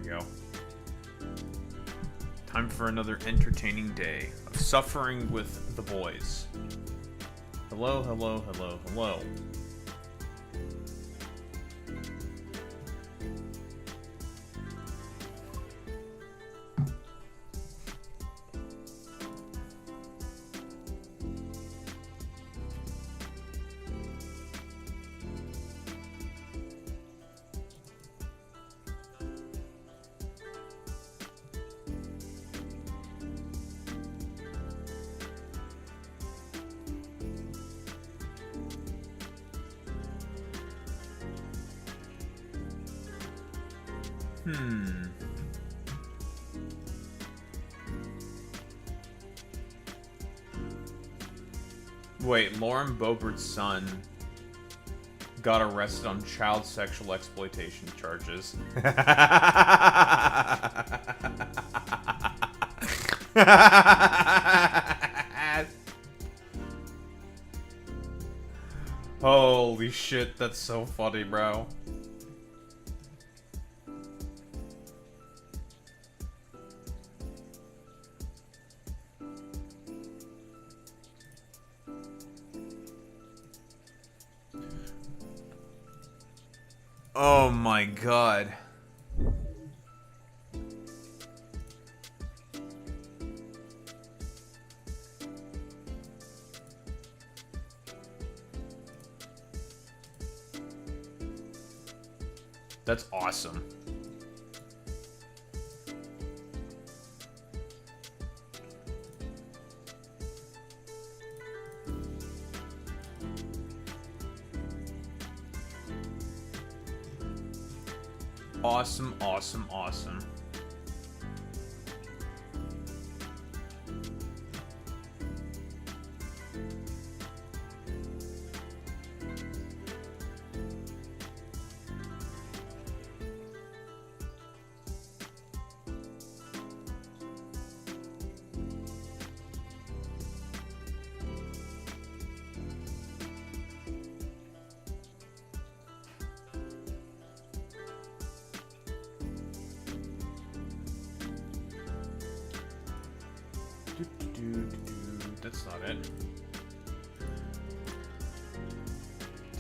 go. Time for another entertaining day of suffering with the boys. Hello, hello, hello, hello. Wait, Lauren Boebert's son got arrested on child sexual exploitation charges. Holy shit, that's so funny, bro. Oh my god. That's awesome. Awesome, awesome, awesome. That's not it.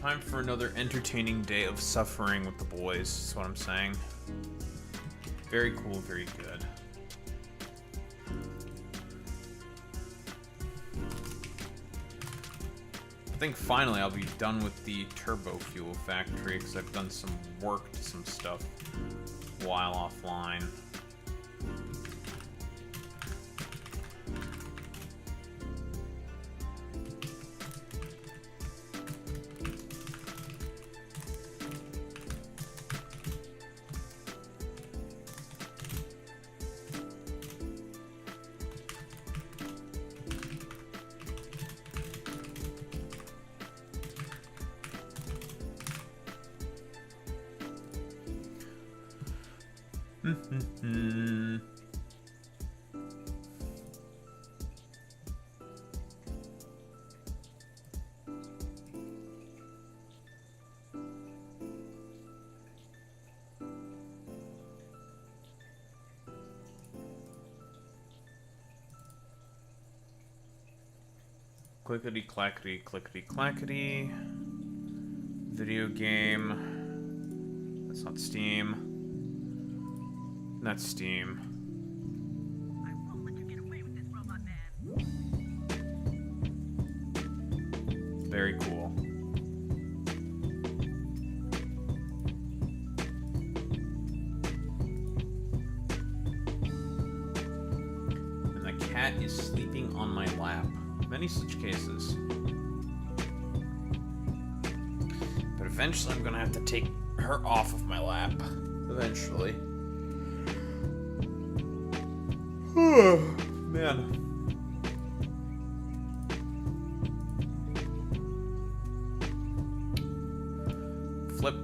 Time for another entertaining day of suffering with the boys, is what I'm saying. Very cool, very good. I think finally I'll be done with the turbo fuel factory because I've done some work to some stuff while offline. Clickety clackety, clickety clackety. Video game. That's not Steam. That's Steam. I won't let you get away with this, robot man. Very cool. And the cat is sleeping on my lap. Many such cases. But eventually I'm gonna have to take her off of my lap. Eventually. Man. Flip.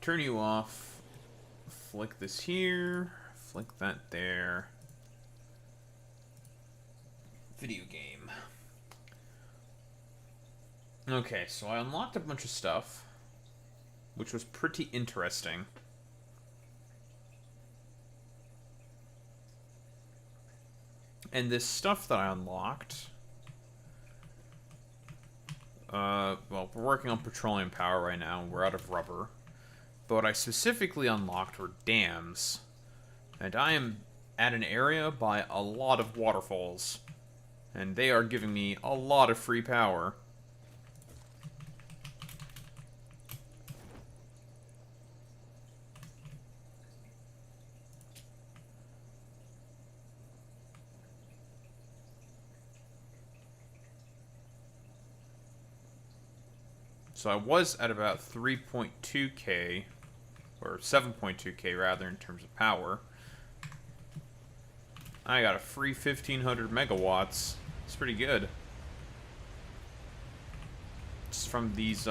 Turn you off. Flick this here. Flick that there. video game. Okay, so I unlocked a bunch of stuff, which was pretty interesting. And this stuff that I unlocked, well, we're working on petroleum power right now, and we're out of rubber. But what I specifically unlocked were dams. And I am at an area by a lot of waterfalls. And they are giving me a lot of free power. So I was at about 3.2k, or 7.2k rather, in terms of power. I got a free 1500 megawatts. It's pretty good. It's from these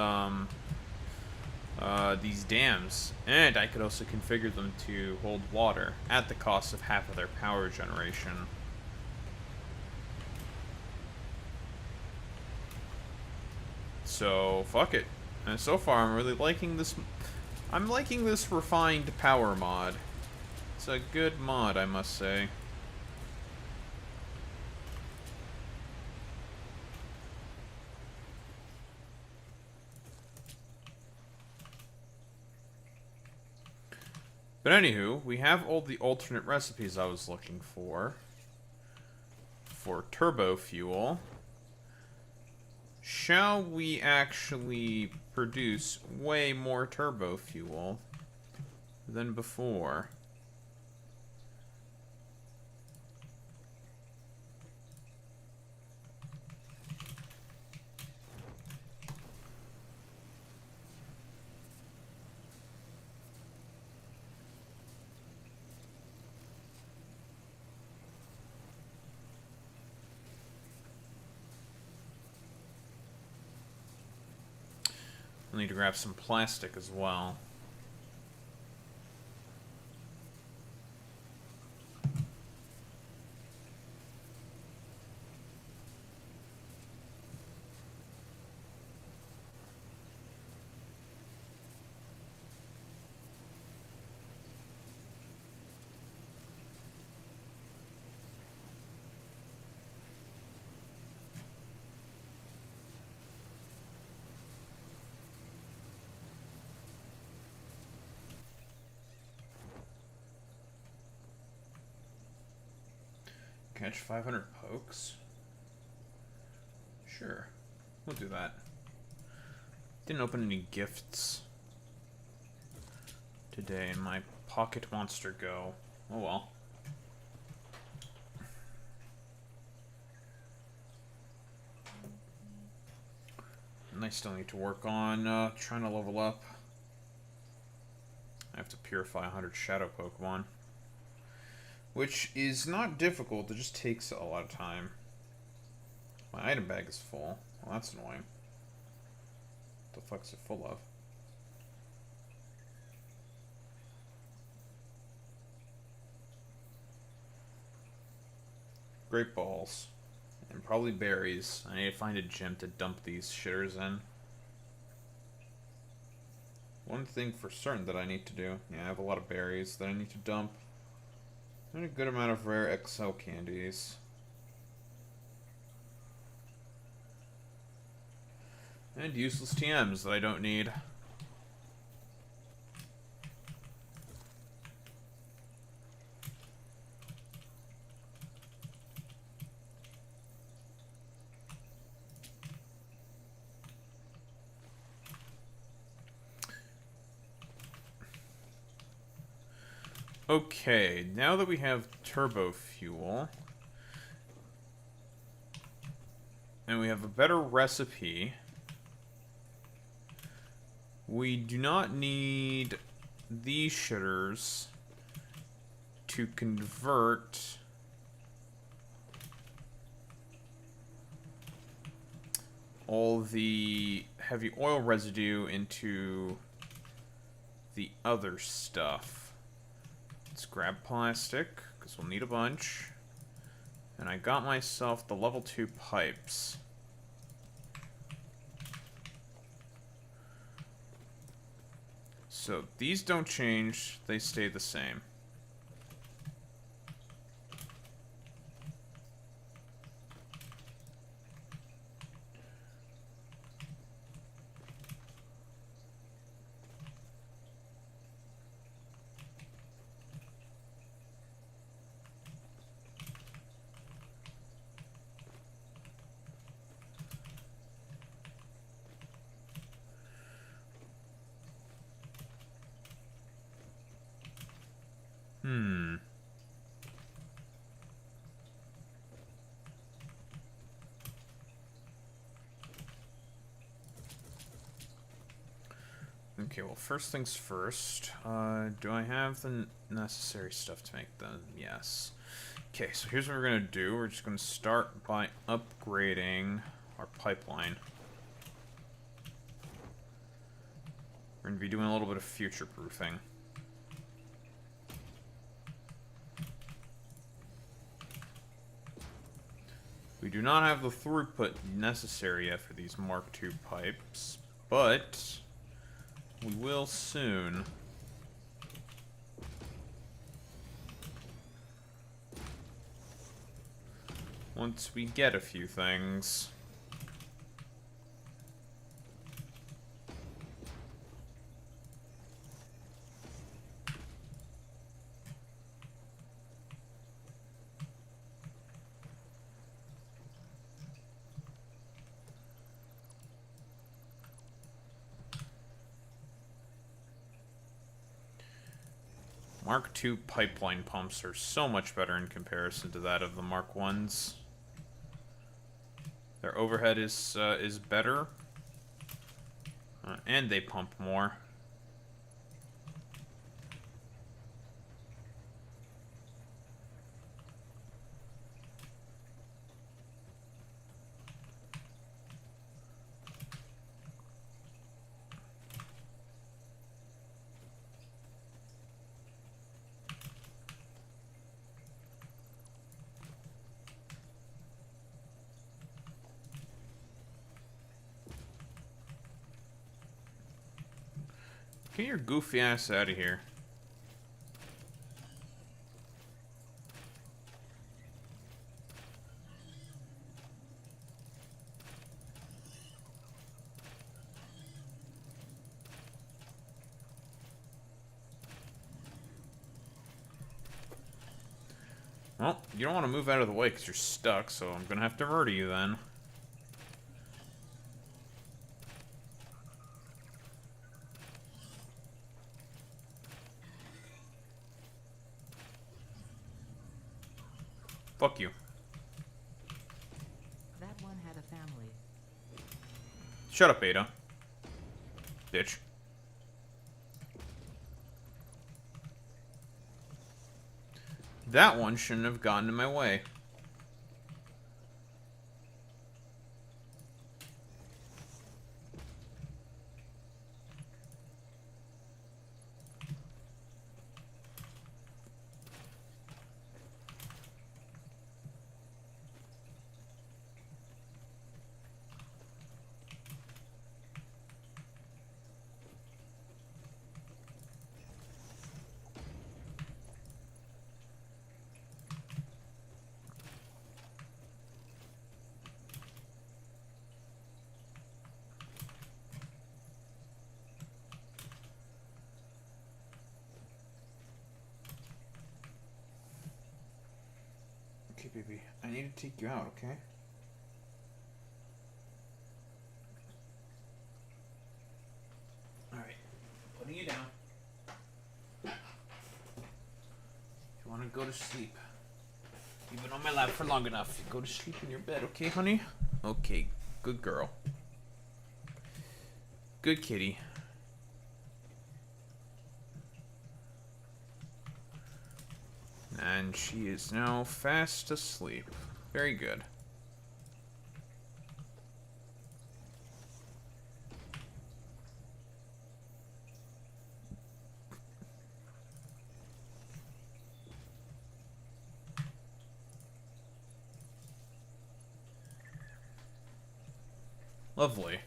dams. And I could also configure them to hold water at the cost of half of their power generation. So, fuck it. And so far, I'm really liking this. I'm liking this refined power mod. It's a good mod, I must say. But anywho, we have all the alternate recipes I was looking for turbo fuel. Shall we actually produce way more turbo fuel than before? I'll need to grab some plastic as well. Catch 500 pokes? Sure. We'll do that. Didn't open any gifts today, and my pocket monster go. Oh well. And I still need to work on trying to level up. I have to purify 100 shadow Pokemon. Which is not difficult, it just takes a lot of time. My item bag is full. Well, that's annoying. What the fuck's it full of? Great balls. And probably berries. I need to find a gym to dump these shitters in. One thing for certain that I need to do. Yeah, I have a lot of berries that I need to dump. And a good amount of rare XL candies. And useless TMs that I don't need. Okay, now that we have turbo fuel, and we have a better recipe, we do not need these shitters to convert all the heavy oil residue into the other stuff. Let's grab plastic, because we'll need a bunch. And I got myself the level 2 pipes. So these don't change, they stay the same. Okay, well, first things first. Do I have the necessary stuff to make them? Yes. Okay, so here's what we're going to do. We're just going to start by upgrading our pipeline. We're going to be doing a little bit of future-proofing. We do not have the throughput necessary yet for these Mark II pipes, but we will soon. Once we get a few things. Mark II pipeline pumps are so much better in comparison to that of the Mark Is. Their overhead is better, and they pump more. Get your goofy ass out of here. Well, you don't want to move out of the way because you're stuck, so I'm going to have to murder you then. Fuck you. That one had a family. Shut up, Ada. Bitch. That one shouldn't have gotten in my way. Okay, baby. I need to take you out, okay? Alright. Putting you down. You want to go to sleep. You've been on my lap for long enough. Go to sleep in your bed, okay, honey? Okay. Good girl. Good kitty. And she is now fast asleep. Very good. Lovely.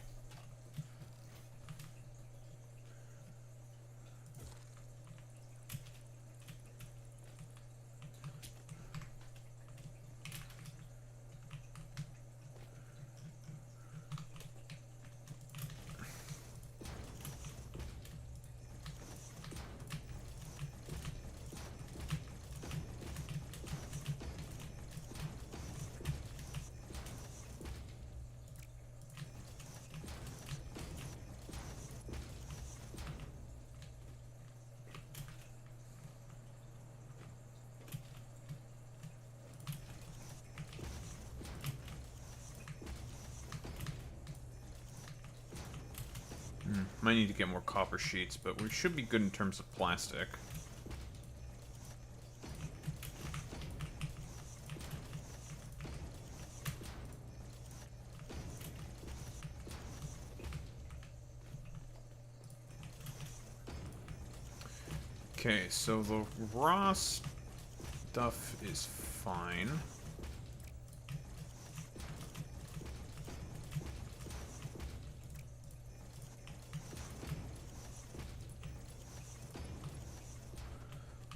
Might need to get more copper sheets, but we should be good in terms of plastic. Okay, so the raw stuff is fine.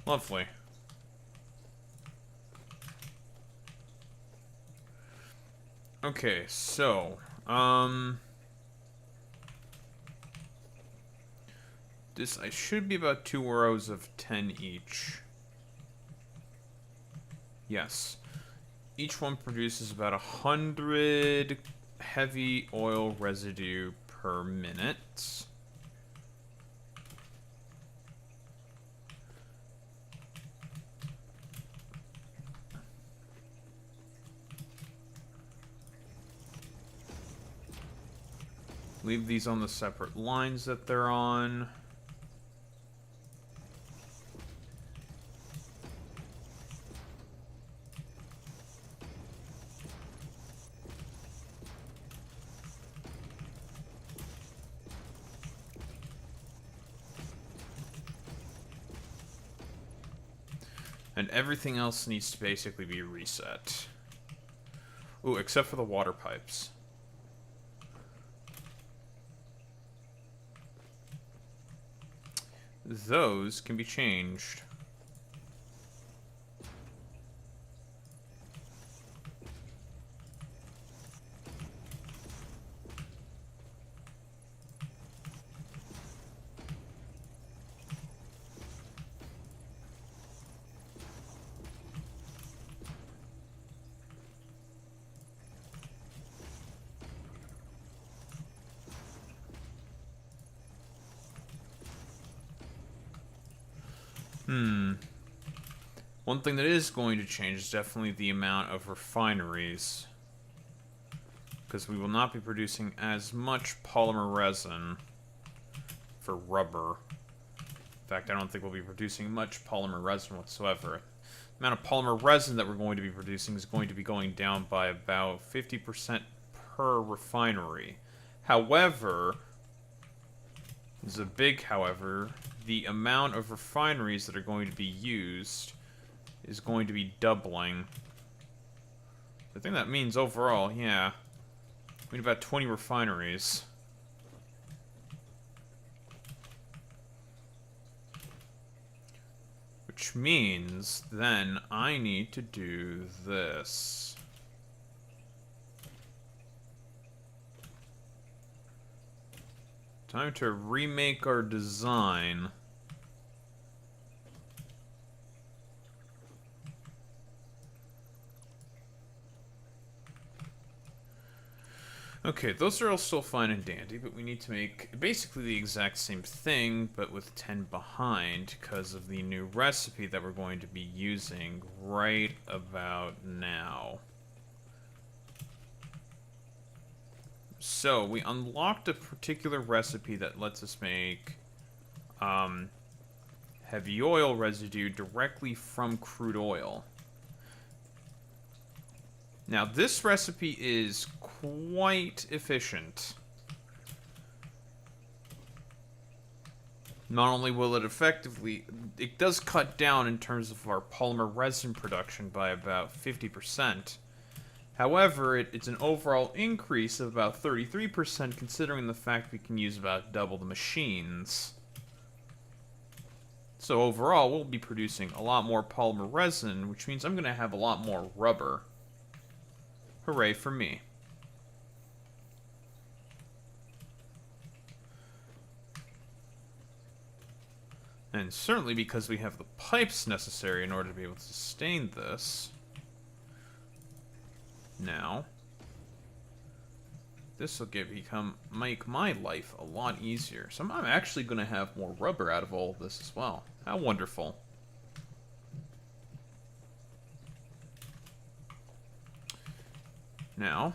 Lovely. Okay, so, I should be about 2 rows of 10 each. Yes. Each one produces about 100 heavy oil residue per minute. Leave these on the separate lines that they're on. And everything else needs to basically be reset. Ooh, except for the water pipes. Those can be changed. One thing that is going to change is definitely the amount of refineries, because we will not be producing as much polymer resin for rubber. In fact, I don't think we'll be producing much polymer resin whatsoever. The amount of polymer resin that we're going to be producing is going to be going down by about 50% per refinery. However, there's a big however, the amount of refineries that are going to be used is going to be doubling. I think that means overall, yeah, we need about 20 refineries. Which means then I need to do this. Time to remake our design. Okay, those are all still fine and dandy, but we need to make basically the exact same thing, but with 10 behind, because of the new recipe that we're going to be using right about now. So, we unlocked a particular recipe that lets us make heavy oil residue directly from crude oil. Now, this recipe is quite efficient. Not only will it it does cut down in terms of our polymer resin production by about 50%. However, it's an overall increase of about 33% considering the fact we can use about double the machines. So overall, we'll be producing a lot more polymer resin, which means I'm going to have a lot more rubber. Hooray for me. And certainly because we have the pipes necessary in order to be able to sustain this. Now, this will make my life a lot easier. So I'm actually going to have more rubber out of all of this as well. How wonderful. Now,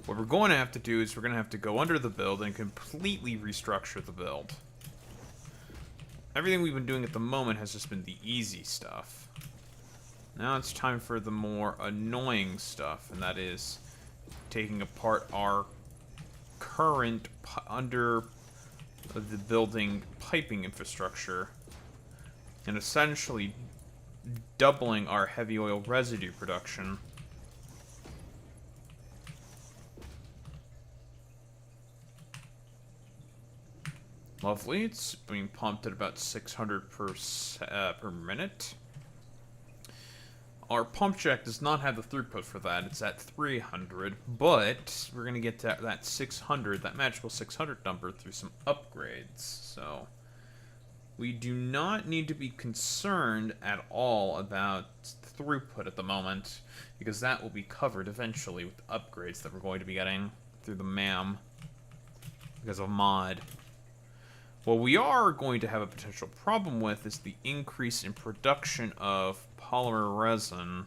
what we're going to have to do is we're going to have to go under the build and completely restructure the build. Everything we've been doing at the moment has just been the easy stuff. Now it's time for the more annoying stuff, and that is taking apart our current under the building piping infrastructure and essentially doubling our heavy oil residue production. Lovely. It's being pumped at about 600 per minute. Our pump jack does not have the throughput for that. It's at 300, but we're going to get to that 600, that magical 600 number through some upgrades. So we do not need to be concerned at all about throughput at the moment, because that will be covered eventually with upgrades that we're going to be getting through the MAM because of mod. What we are going to have a potential problem with is the increase in production of polymer resin.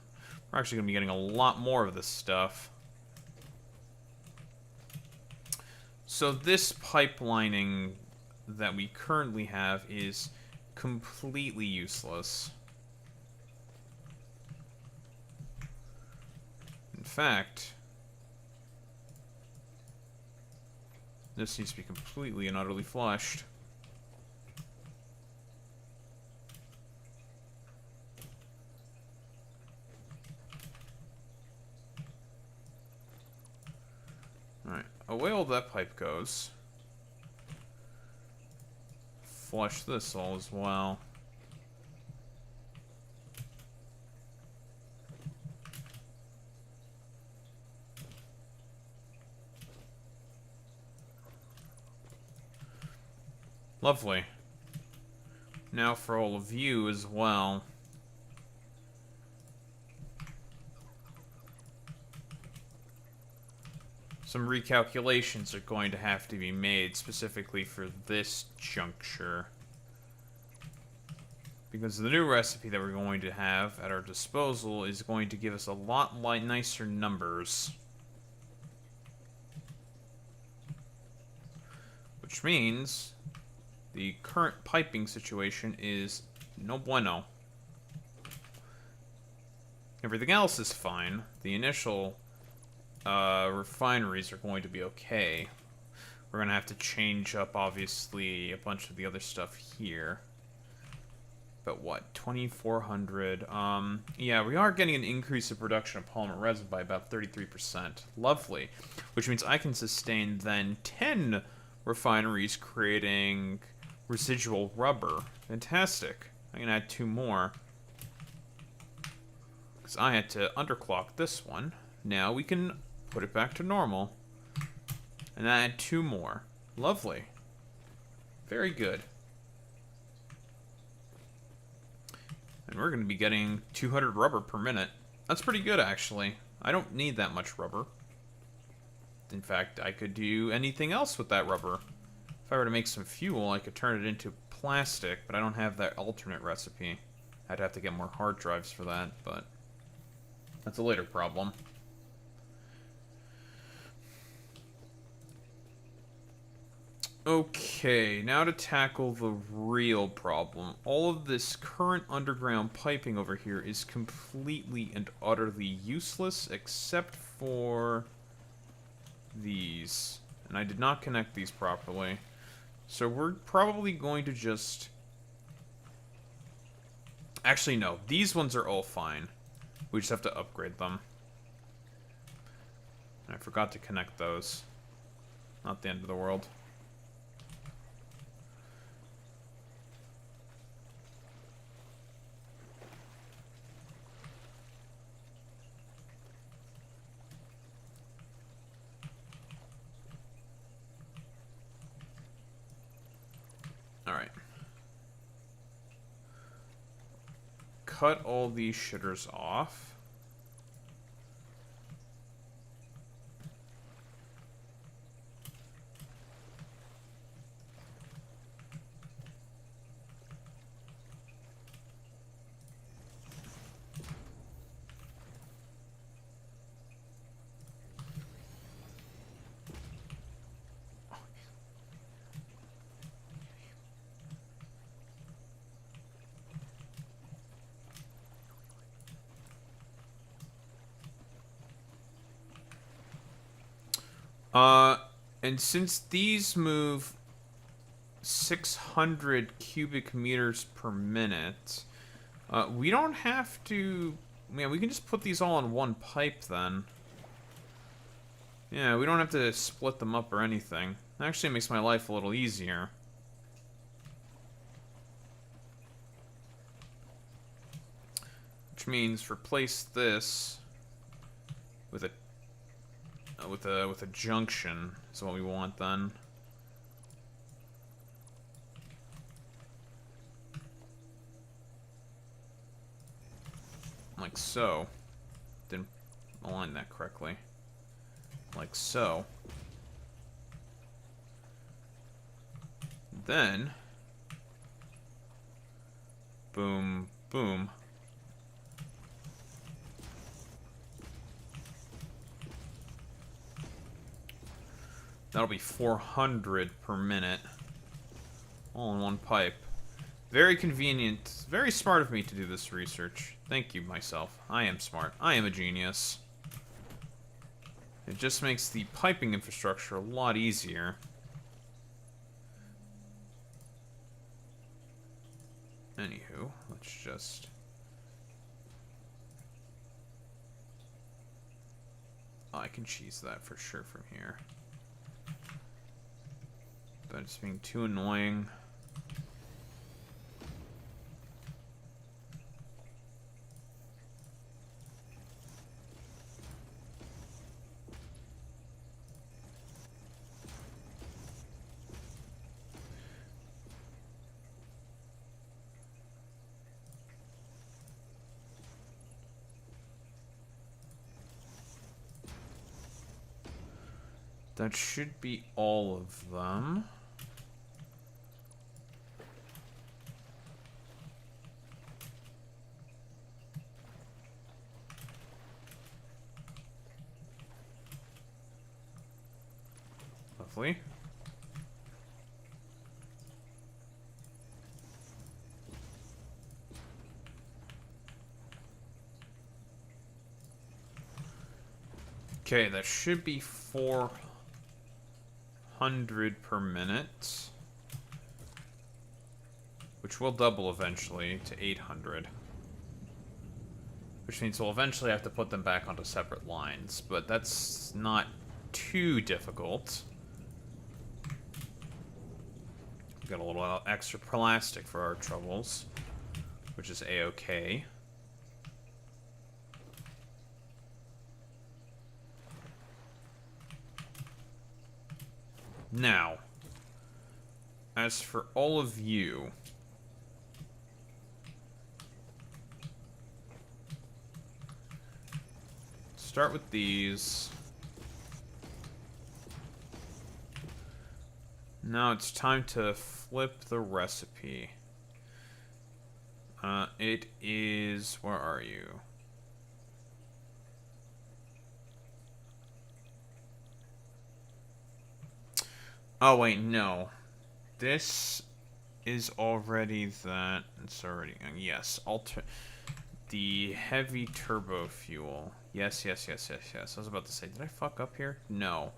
We're actually going to be getting a lot more of this stuff. So this pipelining that we currently have is completely useless. In fact, this needs to be completely and utterly flushed. Alright, away all that pipe goes. Flush this all as well. Lovely. Now for all of you as well. Some recalculations are going to have to be made specifically for this juncture. Because the new recipe that we're going to have at our disposal is going to give us a lot nicer numbers. Which means the current piping situation is no bueno. Everything else is fine. The initial refineries are going to be okay. We're going to have to change up, obviously, a bunch of the other stuff here. But what, 2,400? Yeah, we are getting an increase in production of polymer resin by about 33%. Lovely. Which means I can sustain then 10 refineries creating residual rubber. Fantastic. I can add 2 more. Because I had to underclock this one. Now we can put it back to normal. And add 2 more. Lovely. Very good. And we're going to be getting 200 rubber per minute. That's pretty good, actually. I don't need that much rubber. In fact, I could do anything else with that rubber. If I were to make some fuel, I could turn it into plastic, but I don't have that alternate recipe. I'd have to get more hard drives for that, but that's a later problem. Okay, now to tackle the real problem. All of this current underground piping over here is completely and utterly useless, except for these. And I did not connect these properly. So we're probably going to just Actually, no. These ones are all fine. We just have to upgrade them. I forgot to connect those. Not the end of the world. Alright. Cut all these shitters off. And since these move 600 cubic meters per minute, we don't have to... Man, we can just put these all on one pipe then. Yeah, we don't have to split them up or anything. It actually makes my life a little easier. Which means replace this with a with a junction is what we want then. Like so. Didn't align that correctly. Like so. Then boom, boom. That'll be 400 per minute. All in one pipe. Very convenient. Very smart of me to do this research. Thank you, myself. I am smart. I am a genius. It just makes the piping infrastructure a lot easier. Anywho, let's just... Oh, I can cheese that for sure from here. But it's being too annoying. That should be all of them. Lovely. Okay, that should be 400 per minute, which will double eventually to 800. Which means we'll eventually have to put them back onto separate lines, but that's not too difficult. Got a little extra plastic for our troubles, which is a-okay. Now, as for all of you, start with these. Now it's time to flip the recipe. It is... Where are you? Oh, wait, no. This is already that... It's already... Yes, the heavy turbo fuel. Yes. I was about to say, did I fuck up here? No.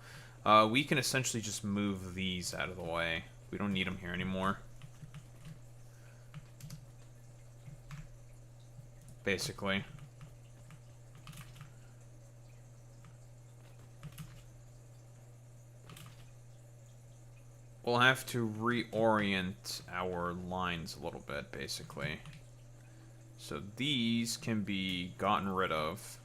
We can essentially just move these out of the way. We don't need them here anymore. basically. We'll have to reorient our lines a little bit, basically. So these can be gotten rid of.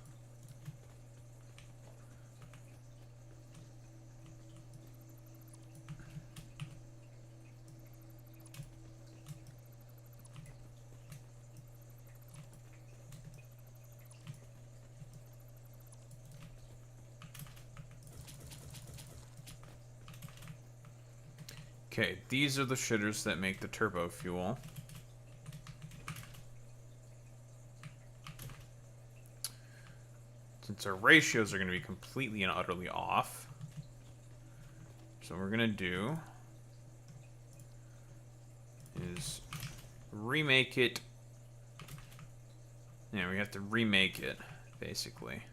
Okay, these are the shitters that make the turbo fuel. Since our ratios are going to be completely and utterly off, so what we're going to do is remake it. Yeah, we have to remake it, basically,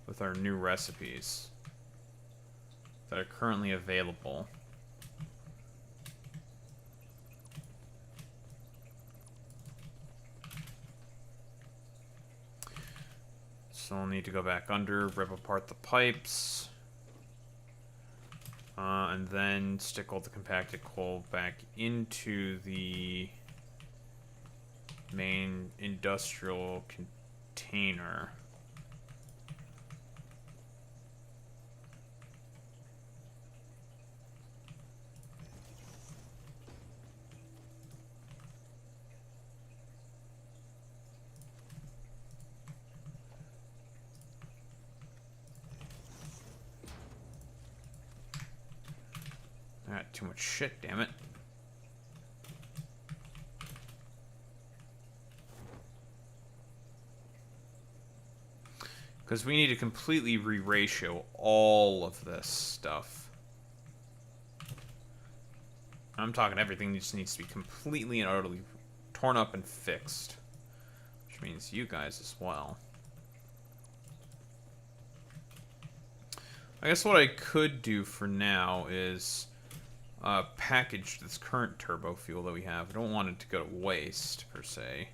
with our new recipes that are currently available. So I'll need to go back under, rip apart the pipes, and then stick all the compacted coal back into the main industrial container. Too much shit, damn it. Because we need to completely re-ratio all of this stuff. I'm talking everything just needs to be completely and utterly torn up and fixed. Which means you guys as well. I guess what I could do for now is package this current turbo fuel that we have. I don't want it to go to waste, per se.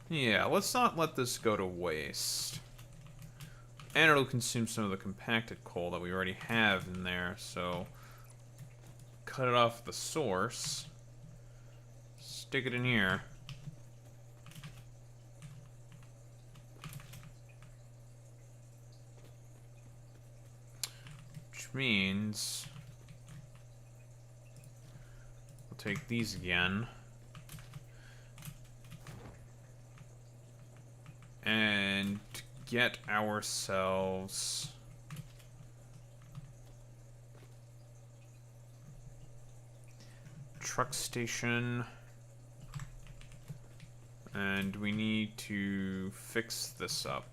Yeah, let's not let this go to waste. And it'll consume some of the compacted coal that we already have in there, so cut it off at the source. Stick it in here. Which means we'll take these again and get ourselves truck station, and we need to fix this up.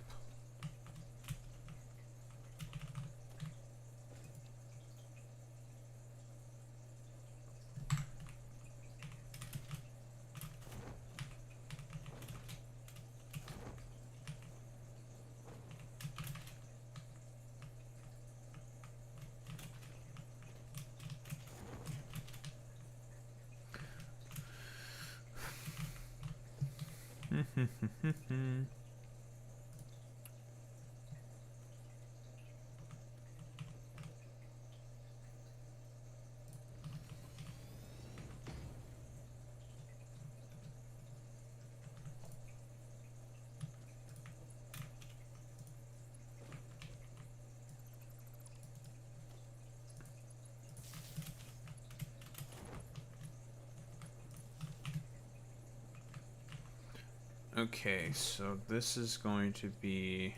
Okay, so this is going to be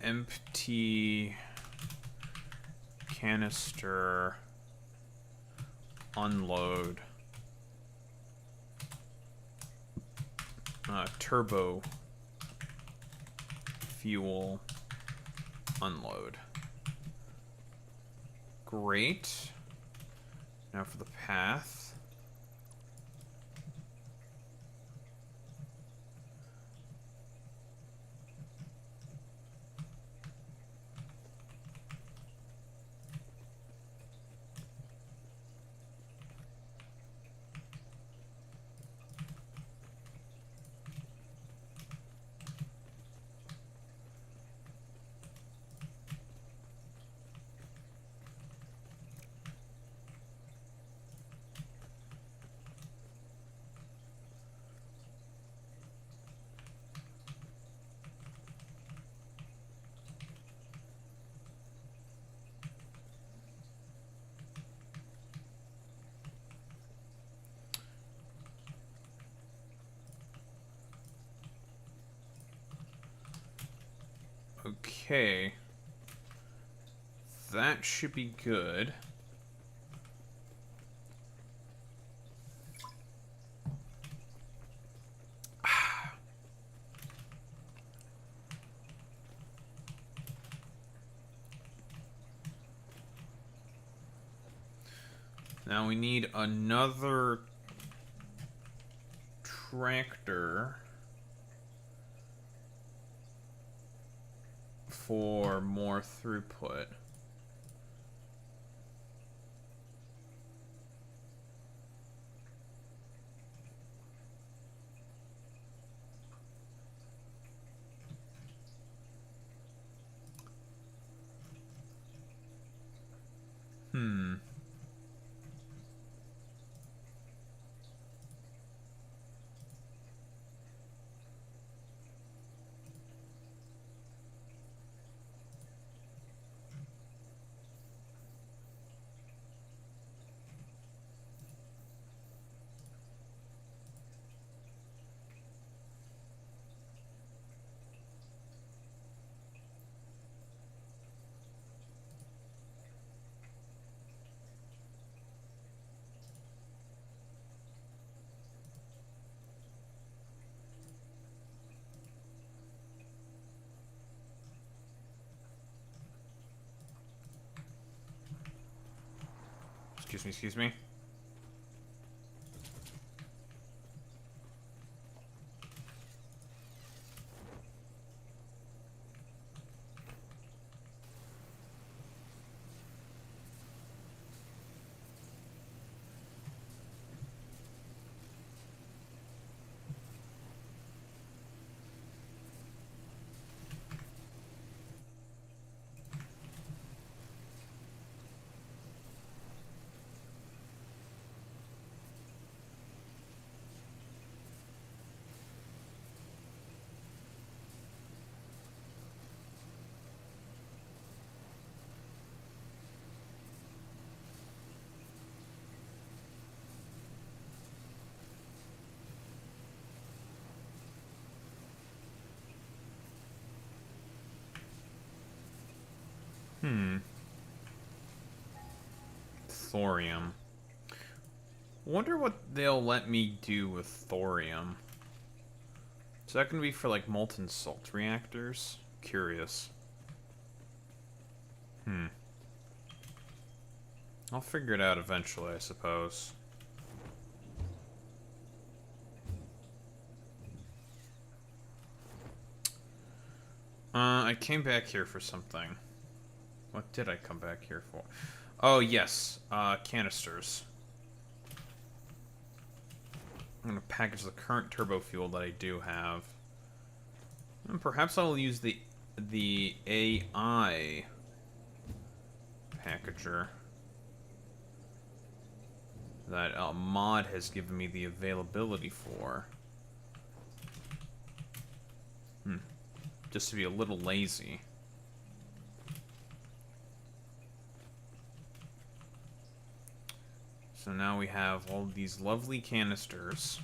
empty canister unload, turbo fuel unload. Great. Now for the path. Okay. That should be good. Now we need another tractor for more throughput. Excuse me. Thorium. Wonder what they'll let me do with thorium. Is that gonna be for like molten salt reactors? Curious. I'll figure it out eventually, I suppose. I came back here for something. What did I come back here for? Oh, yes. Canisters. I'm gonna package the current turbo fuel that I do have. And perhaps I'll use the AI packager that mod has given me the availability for. Just to be a little lazy. So now we have all these lovely canisters.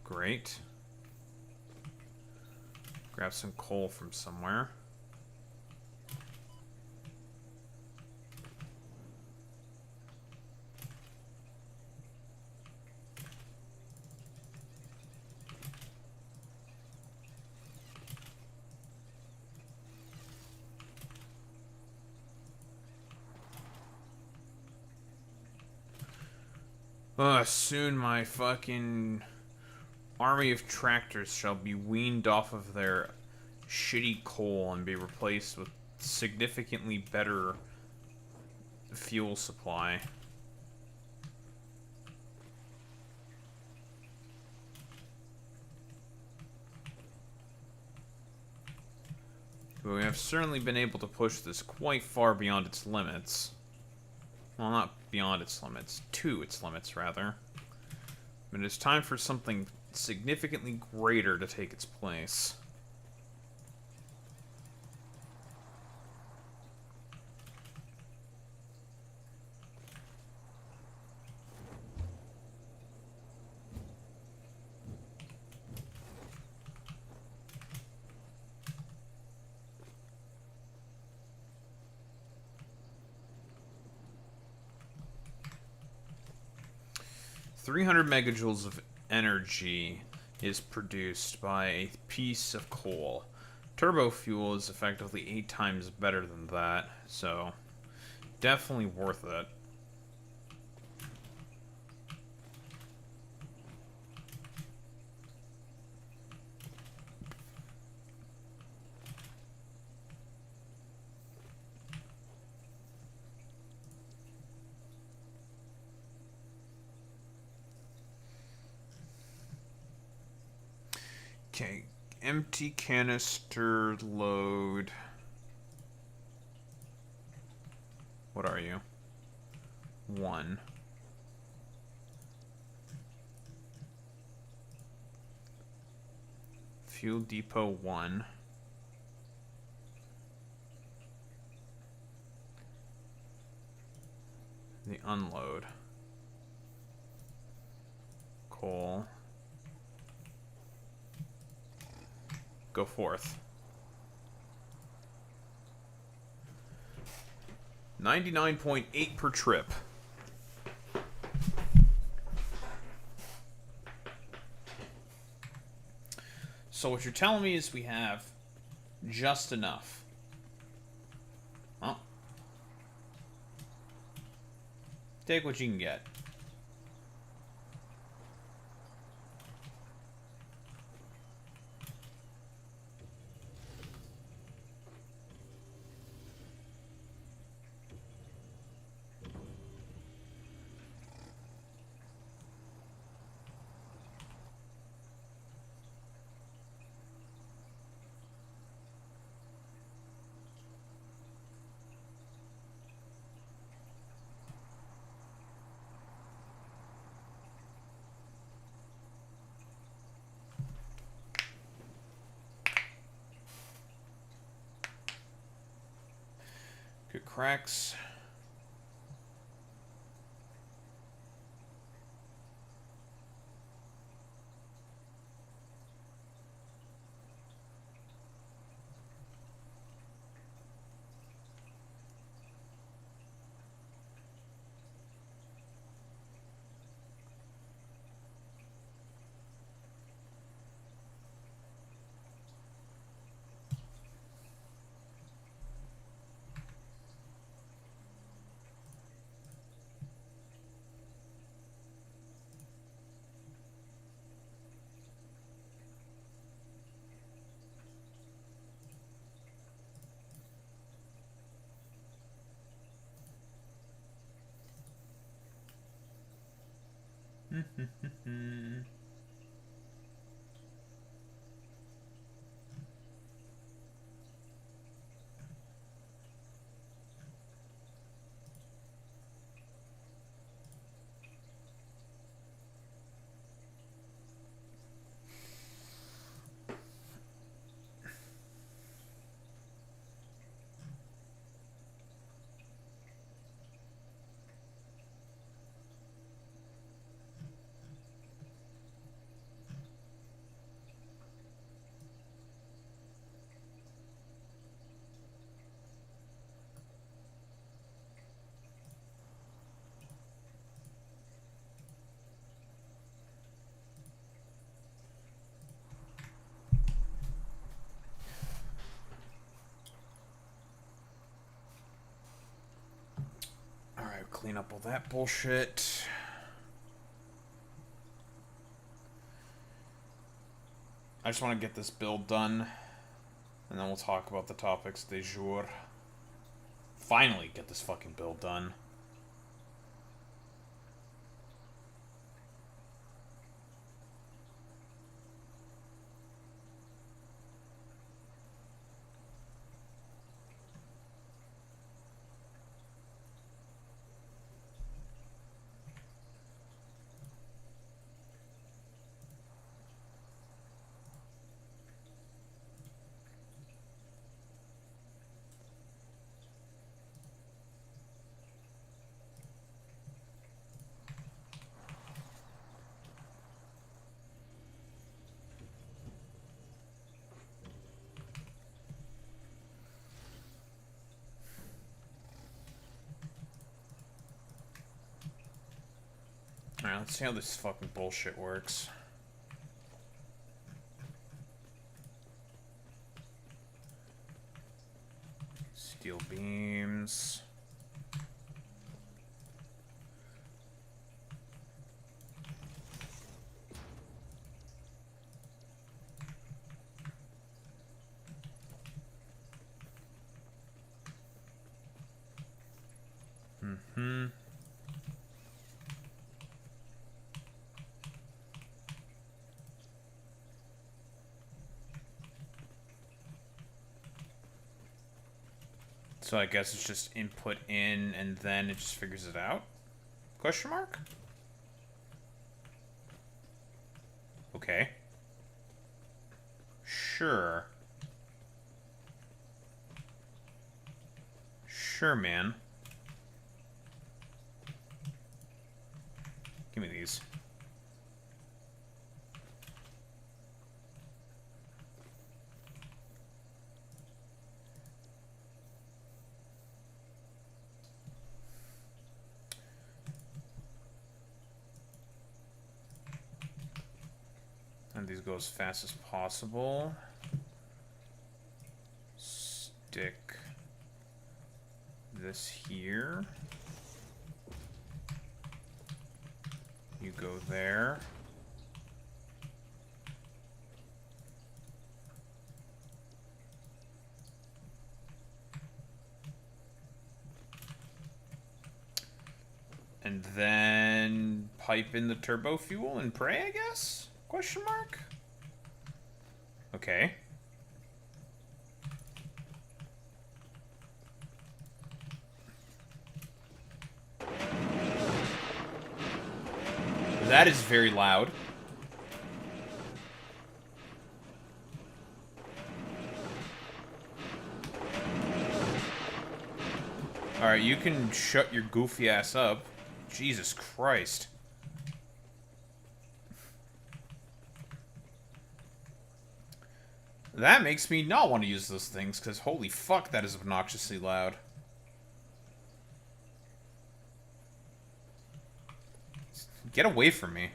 Great. Grab some coal from somewhere. Soon my fucking army of tractors shall be weaned off of their shitty coal and be replaced with significantly better fuel supply. But we have certainly been able to push this quite far beyond its limits. Well, not beyond its limits, to its limits, rather. But it's time for something significantly greater to take its place. 300 megajoules of energy is produced by a piece of coal. Turbo fuel is effectively 8 times better than that, so definitely worth it. Okay, empty canister load. What are you? 1. Fuel depot 1. The unload. Coal. Go forth. 99.8 per trip. So what you're telling me is we have just enough. Well, take what you can get. Good cracks. Alright, clean up all that bullshit. I just want to get this build done, and then we'll talk about the topics du jour. Finally get this fucking build done. Alright, let's see how this fucking bullshit works. Steel beams. Mm-hmm. So I guess it's just input in and then it just figures it out? Question mark? Okay. Sure. Sure, man. Give me these. And these go as fast as possible. Stick this here. You go there. And then pipe in the turbo fuel and pray, I guess? Question mark? Okay. That is very loud. Alright, you can shut your goofy ass up. Jesus Christ. That makes me not want to use those things, because holy fuck, that is obnoxiously loud. Get away from me.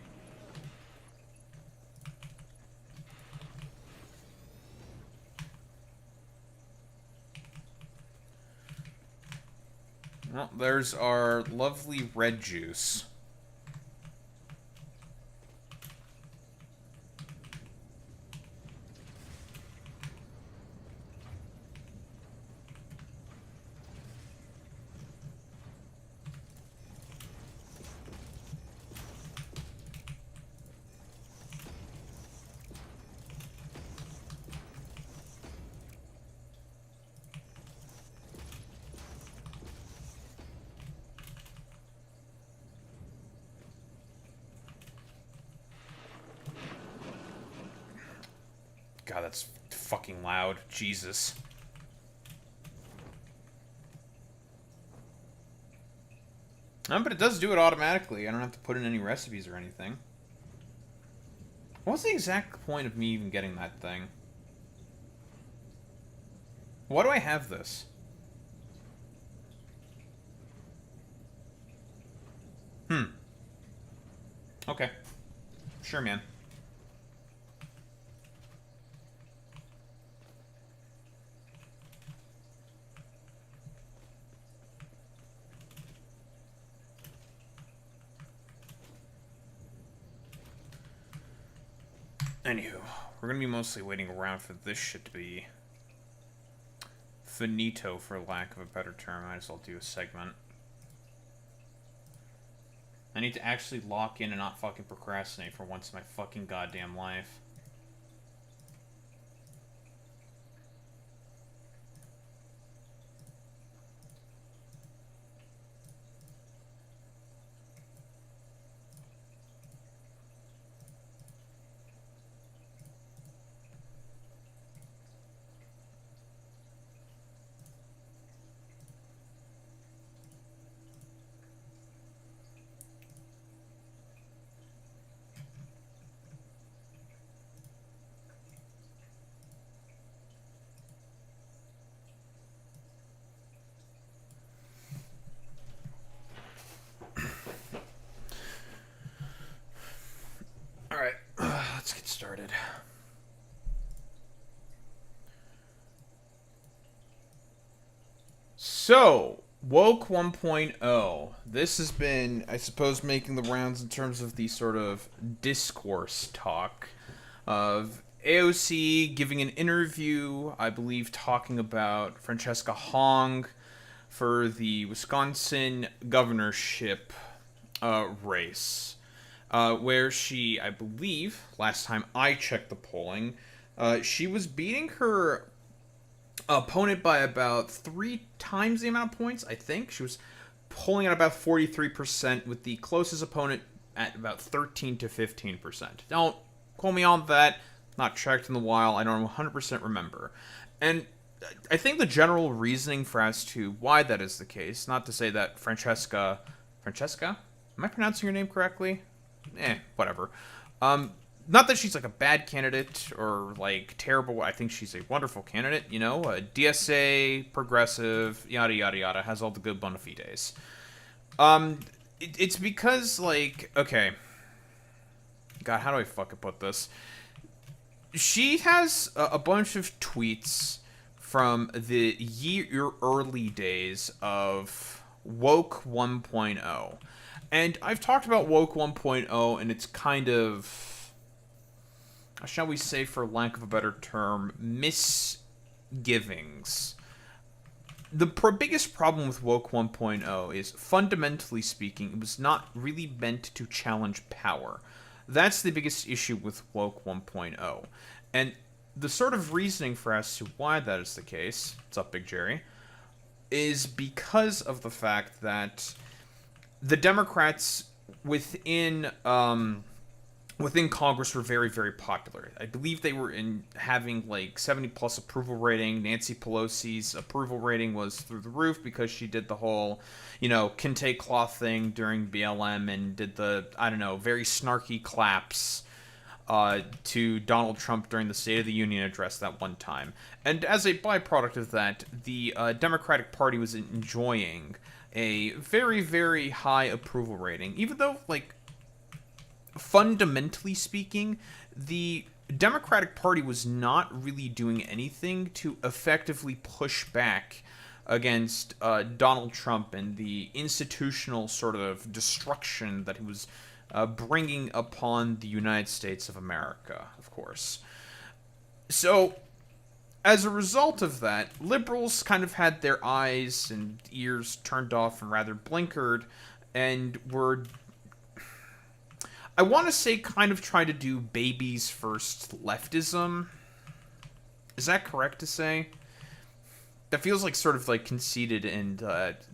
Well, there's our lovely red juice. God, that's fucking loud. Jesus. But it does do it automatically. I don't have to put in any recipes or anything. What's the exact point of me even getting that thing? Why do I have this? Okay. Sure, man. Anywho, we're gonna be mostly waiting around for this shit to be finito, for lack of a better term. I might as well do a segment. I need to actually lock in and not fucking procrastinate for once in my fucking goddamn life. started. So, Woke 1.0. This has been, I suppose, making the rounds in terms of the sort of discourse talk of AOC giving an interview, I believe, talking about Francesca Hong for the Wisconsin governorship race, where she, I believe, last time I checked the polling, she was beating her opponent by about 3 times the amount of points, I think. She was polling at about 43%, with the closest opponent at about 13 to 15%. Don't quote me on that. Not checked in a while. I don't 100% remember. And I think the general reasoning for as to why that is the case, not to say that Francesca? Am I pronouncing your name correctly? Whatever. Not that she's like a bad candidate or like terrible. I think she's a wonderful candidate. You know, a DSA, progressive, yada yada yada, has all the good bona fides. It's because like, okay, God, how do I fucking put this? She has a bunch of tweets from the early days of Woke 1.0. And I've talked about Woke 1.0 and it's kind of, shall we say, for lack of a better term, misgivings. The biggest problem with Woke 1.0 is, fundamentally speaking, it was not really meant to challenge power. That's the biggest issue with Woke 1.0. And the sort of reasoning for as to why that is the case, what's up, Big Jerry, is because of the fact that the Democrats within Congress were very, very popular. I believe they were having like 70+ approval rating. Nancy Pelosi's approval rating was through the roof because she did the whole, kente cloth thing during BLM and did the, very snarky claps to Donald Trump during the State of the Union address that one time. And as a byproduct of that, the Democratic Party was enjoying a very, very high approval rating, even though, like, fundamentally speaking, the Democratic Party was not really doing anything to effectively push back against Donald Trump and the institutional sort of destruction that he was bringing upon the United States of America, of course. So, as a result of that, liberals kind of had their eyes and ears turned off and rather blinkered, and were, I want to say, kind of trying to do babies first leftism. Is that correct to say? That feels like sort of like conceited and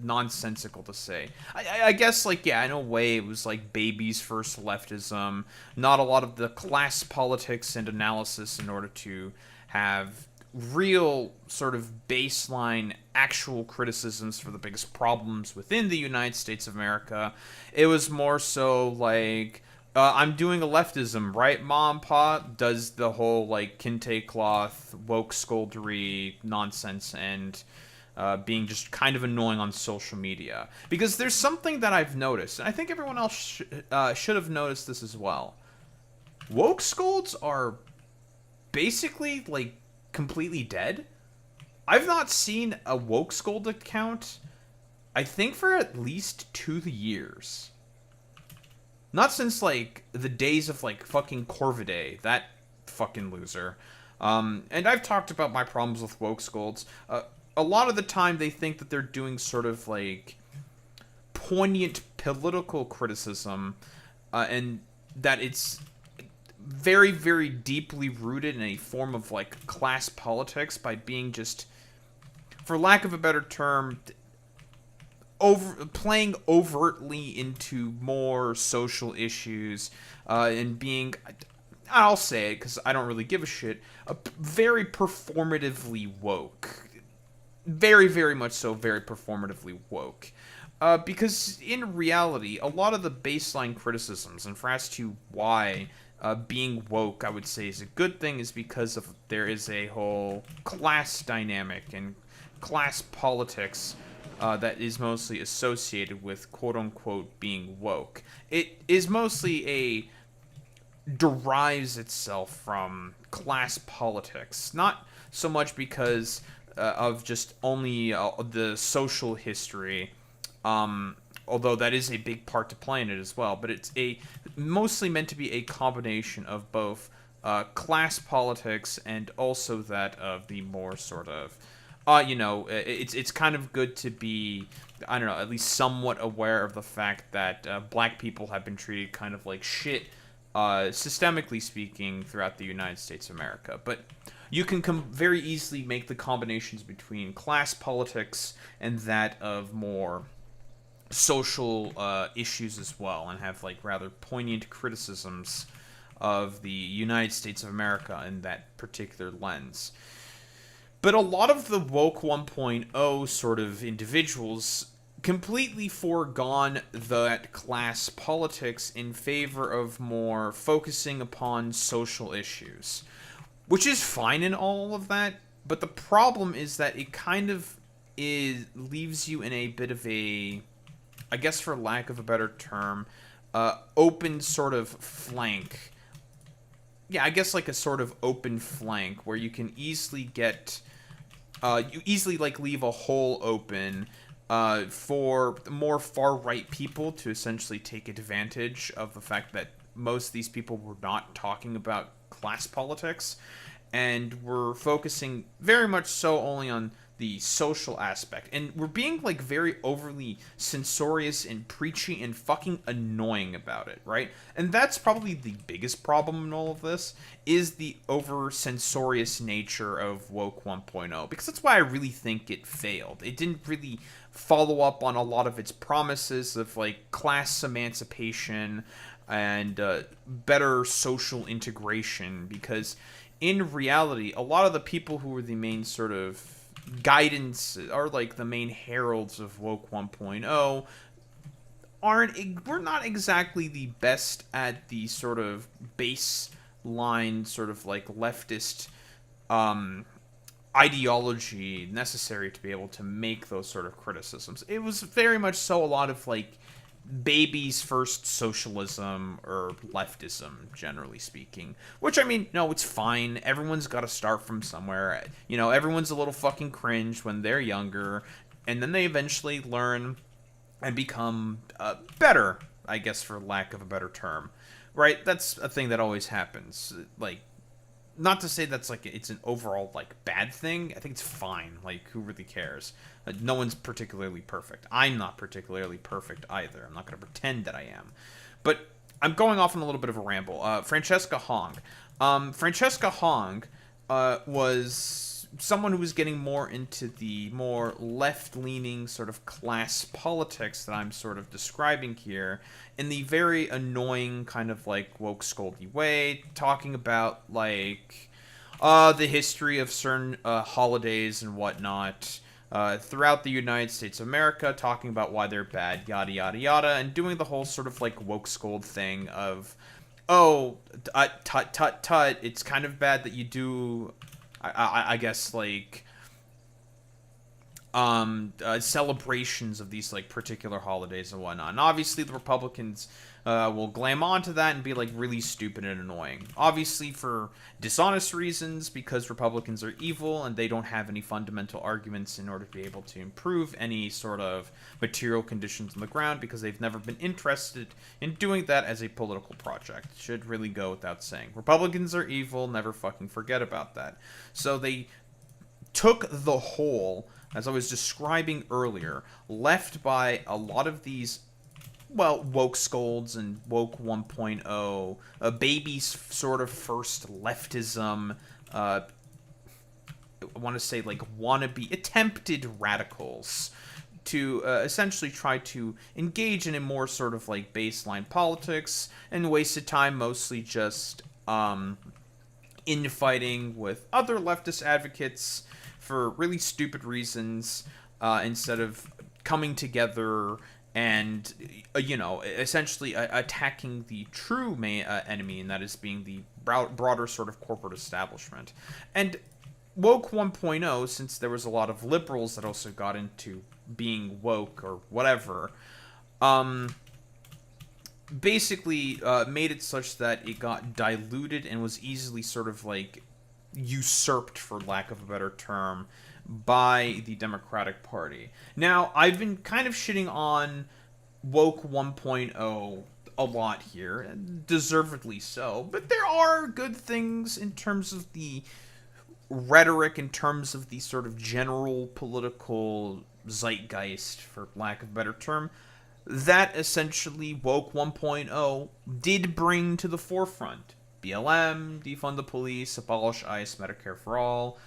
nonsensical to say. I guess, like, yeah, in a way it was like babies first leftism. Not a lot of the class politics and analysis in order to have real sort of baseline actual criticisms for the biggest problems within the United States of America. It was more so like, I'm doing a leftism, right, Mom, Pa? Does the whole, like, kente cloth, woke scoldery nonsense and being just kind of annoying on social media. Because there's something that I've noticed, and I think everyone else should have noticed this as well. Woke scolds are basically, like, completely dead. I've not seen a woke scold account, I think, for at least 2 years. Not since, like, the days of, like, fucking Corvidae, that fucking loser. And I've talked about my problems with woke scolds. A lot of the time they think that they're doing sort of, like, poignant political criticism, and that it's very, very deeply rooted in a form of, like, class politics by being just, for lack of a better term, playing overtly into more social issues, and being, I'll say it because I don't really give a shit, very performatively woke. Very, very much so, very performatively woke. Because in reality, a lot of the baseline criticisms, and for as to why being woke, I would say, is a good thing, is because of there is a whole class dynamic and class politics that is mostly associated with quote-unquote being woke. It is mostly derives itself from class politics. Not so much because of just only the social history, although that is a big part to play in it as well. But it's mostly meant to be a combination of both class politics and also that of the more sort of, it's kind of good to be, I don't know, at least somewhat aware of the fact that black people have been treated kind of like shit, systemically speaking, throughout the United States of America. But you can very easily make the combinations between class politics and that of more social issues as well, and have like rather poignant criticisms of the United States of America in that particular lens. But a lot of the woke 1.0 sort of individuals completely foregone that class politics in favor of more focusing upon social issues, which is fine in all of that. But the problem is that it kind of leaves you in a bit of a, I guess for lack of a better term, open sort of flank. Yeah, I guess like a sort of open flank where you can easily get, you easily like leave a hole open for more far-right people to essentially take advantage of the fact that most of these people were not talking about class politics and were focusing very much so only on the social aspect, and we're being like very overly censorious and preachy and fucking annoying about it, right? And that's probably the biggest problem in all of this, is the over censorious nature of woke 1.0, because that's why I really think it failed. It didn't really follow up on a lot of its promises of like class emancipation and better social integration, because in reality a lot of the people who were the main sort of guidance are like the main heralds of woke 1.0 we're not exactly the best at the sort of baseline sort of like leftist ideology necessary to be able to make those sort of criticisms. It was very much so a lot of like baby's first socialism or leftism, generally speaking. Which, I mean, no, it's fine. Everyone's got to start from somewhere. You know, everyone's a little fucking cringe when they're younger, and then they eventually learn and become better, I guess, for lack of a better term. Right? That's a thing that always happens. Like, not to say that's like it's an overall like bad thing. I think it's fine. Like, who really cares? No one's particularly perfect. I'm not particularly perfect either. I'm not going to pretend that I am. But I'm going off on a little bit of a ramble. Francesca Hong. Francesca Hong was someone who was getting more into the more left-leaning sort of class politics that I'm sort of describing here, in the very annoying kind of like woke scoldy way, talking about like the history of certain holidays and whatnot throughout the United States of America, talking about why they're bad, yada yada yada, and doing the whole sort of like woke scold thing of, oh, tut tut tut, it's kind of bad that you do, I guess, like celebrations of these like particular holidays and whatnot. And obviously the Republicans will glam onto that and be like really stupid and annoying. Obviously for dishonest reasons, because Republicans are evil and they don't have any fundamental arguments in order to be able to improve any sort of material conditions on the ground, because they've never been interested in doing that as a political project. Should really go without saying. Republicans are evil, never fucking forget about that. So they took the hole, as I was describing earlier, left by a lot of these, well, woke scolds and woke 1.0, baby's sort of first leftism, I want to say like wannabe, attempted radicals, to essentially try to engage in a more sort of like baseline politics, and wasted time mostly just infighting with other leftist advocates for really stupid reasons, instead of coming together and, essentially attacking the true enemy, and that is being the broader sort of corporate establishment. And woke 1.0, since there was a lot of liberals that also got into being woke or whatever, basically made it such that it got diluted and was easily sort of like usurped, for lack of a better term, by the Democratic Party. Now, I've been kind of shitting on Woke 1.0 a lot here, and deservedly so, but there are good things in terms of the rhetoric, in terms of the sort of general political zeitgeist, for lack of a better term, that essentially Woke 1.0 did bring to the forefront. BLM, defund the police, abolish ICE, Medicare for all,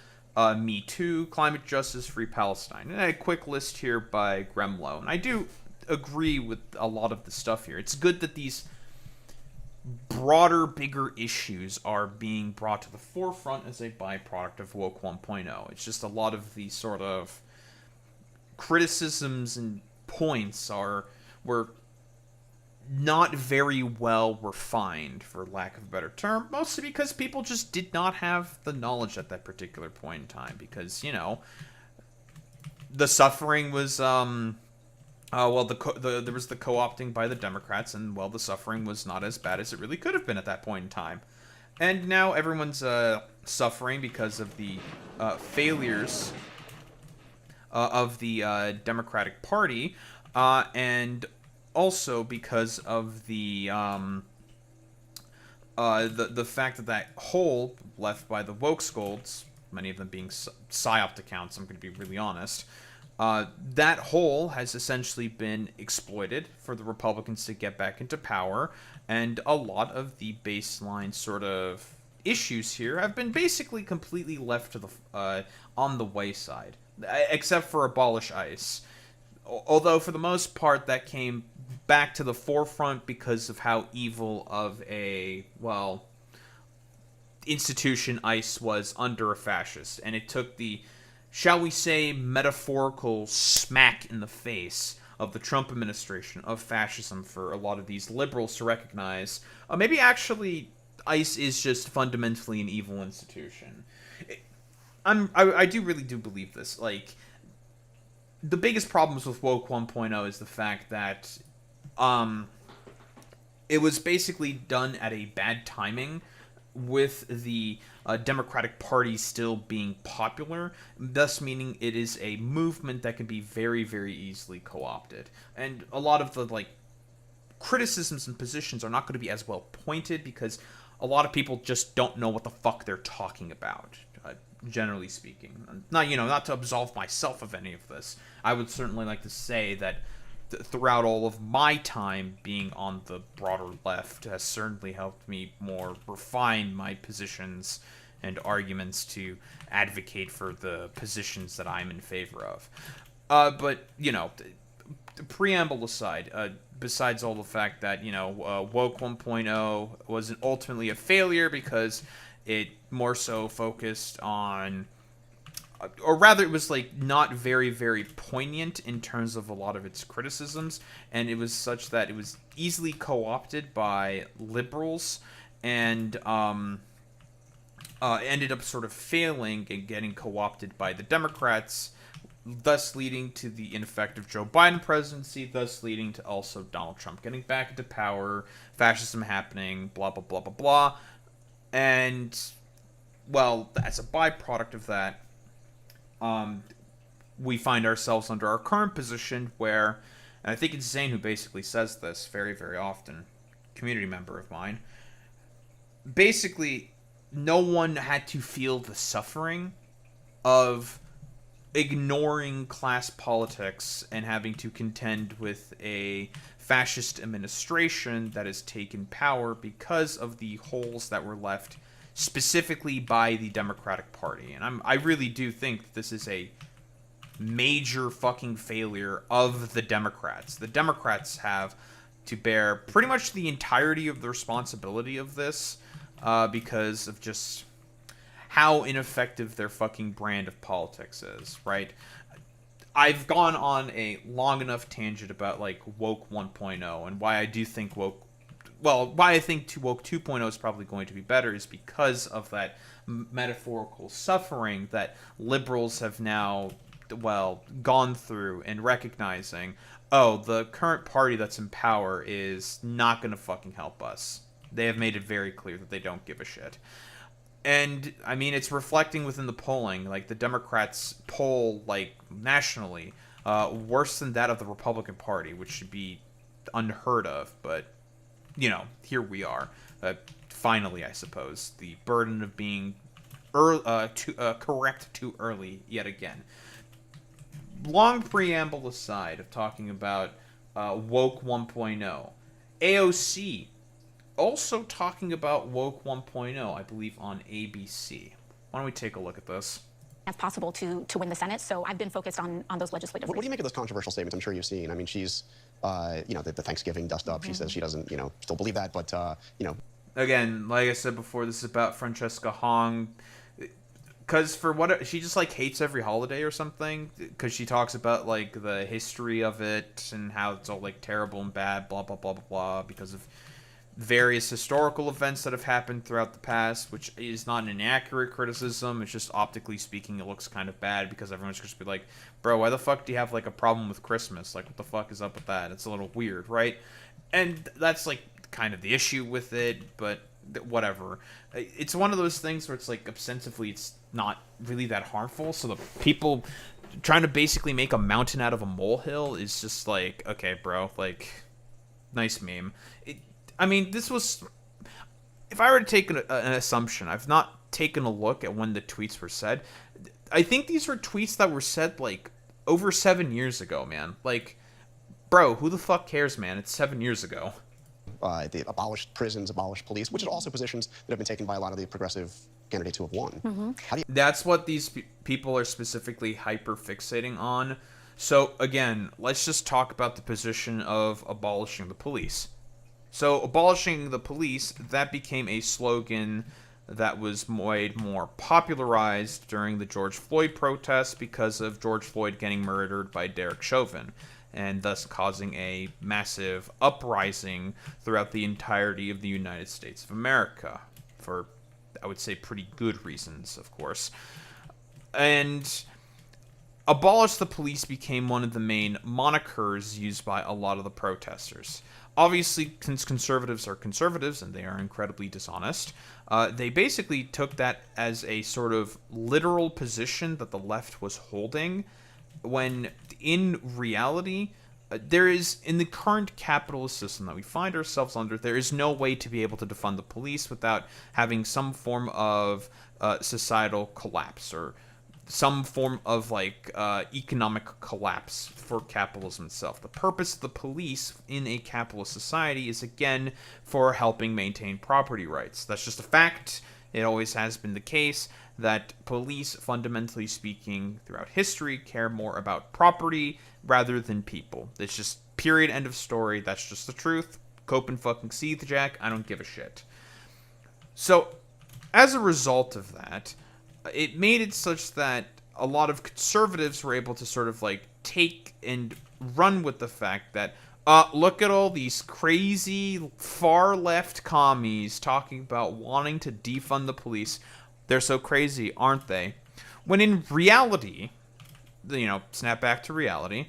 Me Too, climate justice, free Palestine. And a quick list here by Gremlow. And I do agree with a lot of the stuff here. It's good that these broader, bigger issues are being brought to the forefront as a byproduct of Woke 1.0. It's just a lot of the sort of criticisms and points were not very well refined, for lack of a better term, mostly because people just did not have the knowledge at that particular point in time, because, you know, the suffering was, there was the co-opting by the Democrats, and, well, the suffering was not as bad as it really could have been at that point in time. And now everyone's suffering because of the failures of the Democratic Party, and also because of the fact that hole left by the woke scolds, many of them being psyop accounts, I'm going to be really honest, that hole has essentially been exploited for the Republicans to get back into power, and a lot of the baseline sort of issues here have been basically completely left to the on the wayside, except for abolish ICE. Although, for the most part, that came back to the forefront because of how evil of a, well, institution ICE was under a fascist. And it took the, shall we say, metaphorical smack in the face of the Trump administration of fascism for a lot of these liberals to recognize, maybe actually ICE is just fundamentally an evil institution. I do really do believe this. Like, the biggest problems with Woke 1.0 is the fact that it was basically done at a bad timing, with the Democratic Party still being popular, thus meaning it is a movement that can be very, very easily co-opted. And a lot of the, like, criticisms and positions are not going to be as well pointed because a lot of people just don't know what the fuck they're talking about. Generally speaking, not to absolve myself of any of this, I would certainly like to say that throughout all of my time being on the broader left has certainly helped me more refine my positions and arguments to advocate for the positions that I'm in favor of. But, the preamble aside, besides all the fact that, Woke 1.0 was ultimately a failure because it more so focused on, or rather it was like not very, very poignant in terms of a lot of its criticisms, and it was such that it was easily co-opted by liberals and ended up sort of failing and getting co-opted by the Democrats, thus leading to the ineffective Joe Biden presidency, thus leading to also Donald Trump getting back into power, fascism happening, blah, blah, blah, blah, blah. And, well, as a byproduct of that, we find ourselves under our current position where, and I think it's Zane who basically says this very, very often, community member of mine, basically, no one had to feel the suffering of ignoring class politics and having to contend with a fascist administration that has taken power because of the holes that were left specifically by the Democratic Party. And I really do think that this is a major fucking failure of the Democrats. The Democrats have to bear pretty much the entirety of the responsibility of this because of just how ineffective their fucking brand of politics is, right? I've gone on a long enough tangent about, like, Woke 1.0 and why I do think why I think Woke 2.0 is probably going to be better is because of that metaphorical suffering that liberals have now, well, gone through and recognizing, oh, the current party that's in power is not going to fucking help us. They have made it very clear that they don't give a shit. And, I mean, it's reflecting within the polling. Like, the Democrats poll, like, nationally, worse than that of the Republican Party, which should be unheard of. But, you know, here we are. Finally, I suppose. The burden of being correct too early yet again. Long preamble aside of talking about Woke 1.0. AOC also talking woke 1.0, I believe, on ABC. Why don't we take a look at this? As possible to win the Senate. So I've been focused on those legislative What do you make of those controversial statements? I'm sure you've seen. I mean, she's, the Thanksgiving dust up. She says she doesn't, still believe that, but, Again, like I said before, this is about Francesca Hong. Because for what she just like hates every holiday or something. Because she talks about like the history of it and how it's all like terrible and bad, blah blah blah blah blah, because of various historical events that have happened throughout the past, which is not an inaccurate criticism. It's just optically speaking, it looks kind of bad because everyone's just be like, bro, why the fuck do you have like a problem with Christmas? Like, what the fuck is up with that? It's a little weird, right? And that's like kind of the issue with it, but whatever. It's one of those things where it's like ostensibly it's not really that harmful, so the people trying to basically make a mountain out of a molehill is just like, okay, bro, like, nice meme. I mean, this was... If I were to take an assumption, I've not taken a look at when the tweets were said. I think these were tweets that were said, like, over 7 years ago, man. Like, bro, who the fuck cares, man? It's 7 years ago. They abolished prisons, abolished police, which is also positions that have been taken by a lot of the progressive candidates who have won. That's what these people are specifically hyper-fixating on. So, again, let's just talk about the position of abolishing the police. So, abolishing the police, that became a slogan that was made more popularized during the George Floyd protests because of George Floyd getting murdered by Derek Chauvin, and thus causing a massive uprising throughout the entirety of the United States of America, for, I would say, pretty good reasons, of course. And abolish the police became one of the main monikers used by a lot of the protesters. Obviously, since conservatives are conservatives and they are incredibly dishonest, they basically took that as a sort of literal position that the left was holding, when in reality, there is, in the current capitalist system that we find ourselves under, there is no way to be able to defund the police without having some form of societal collapse or some form of like economic collapse for capitalism itself. The purpose of the police in a capitalist society is, again, for helping maintain property rights. That's just a fact. It always has been the case that police, fundamentally speaking, throughout history, care more about property rather than people. It's just period, end of story. That's just the truth. Cope and fucking seethe, Jack. I don't give a shit. So, as a result of that, it made it such that a lot of conservatives were able to sort of like take and run with the fact that, look at all these crazy far left commies talking about wanting to defund the police. They're so crazy, aren't they? When in reality, snap back to reality,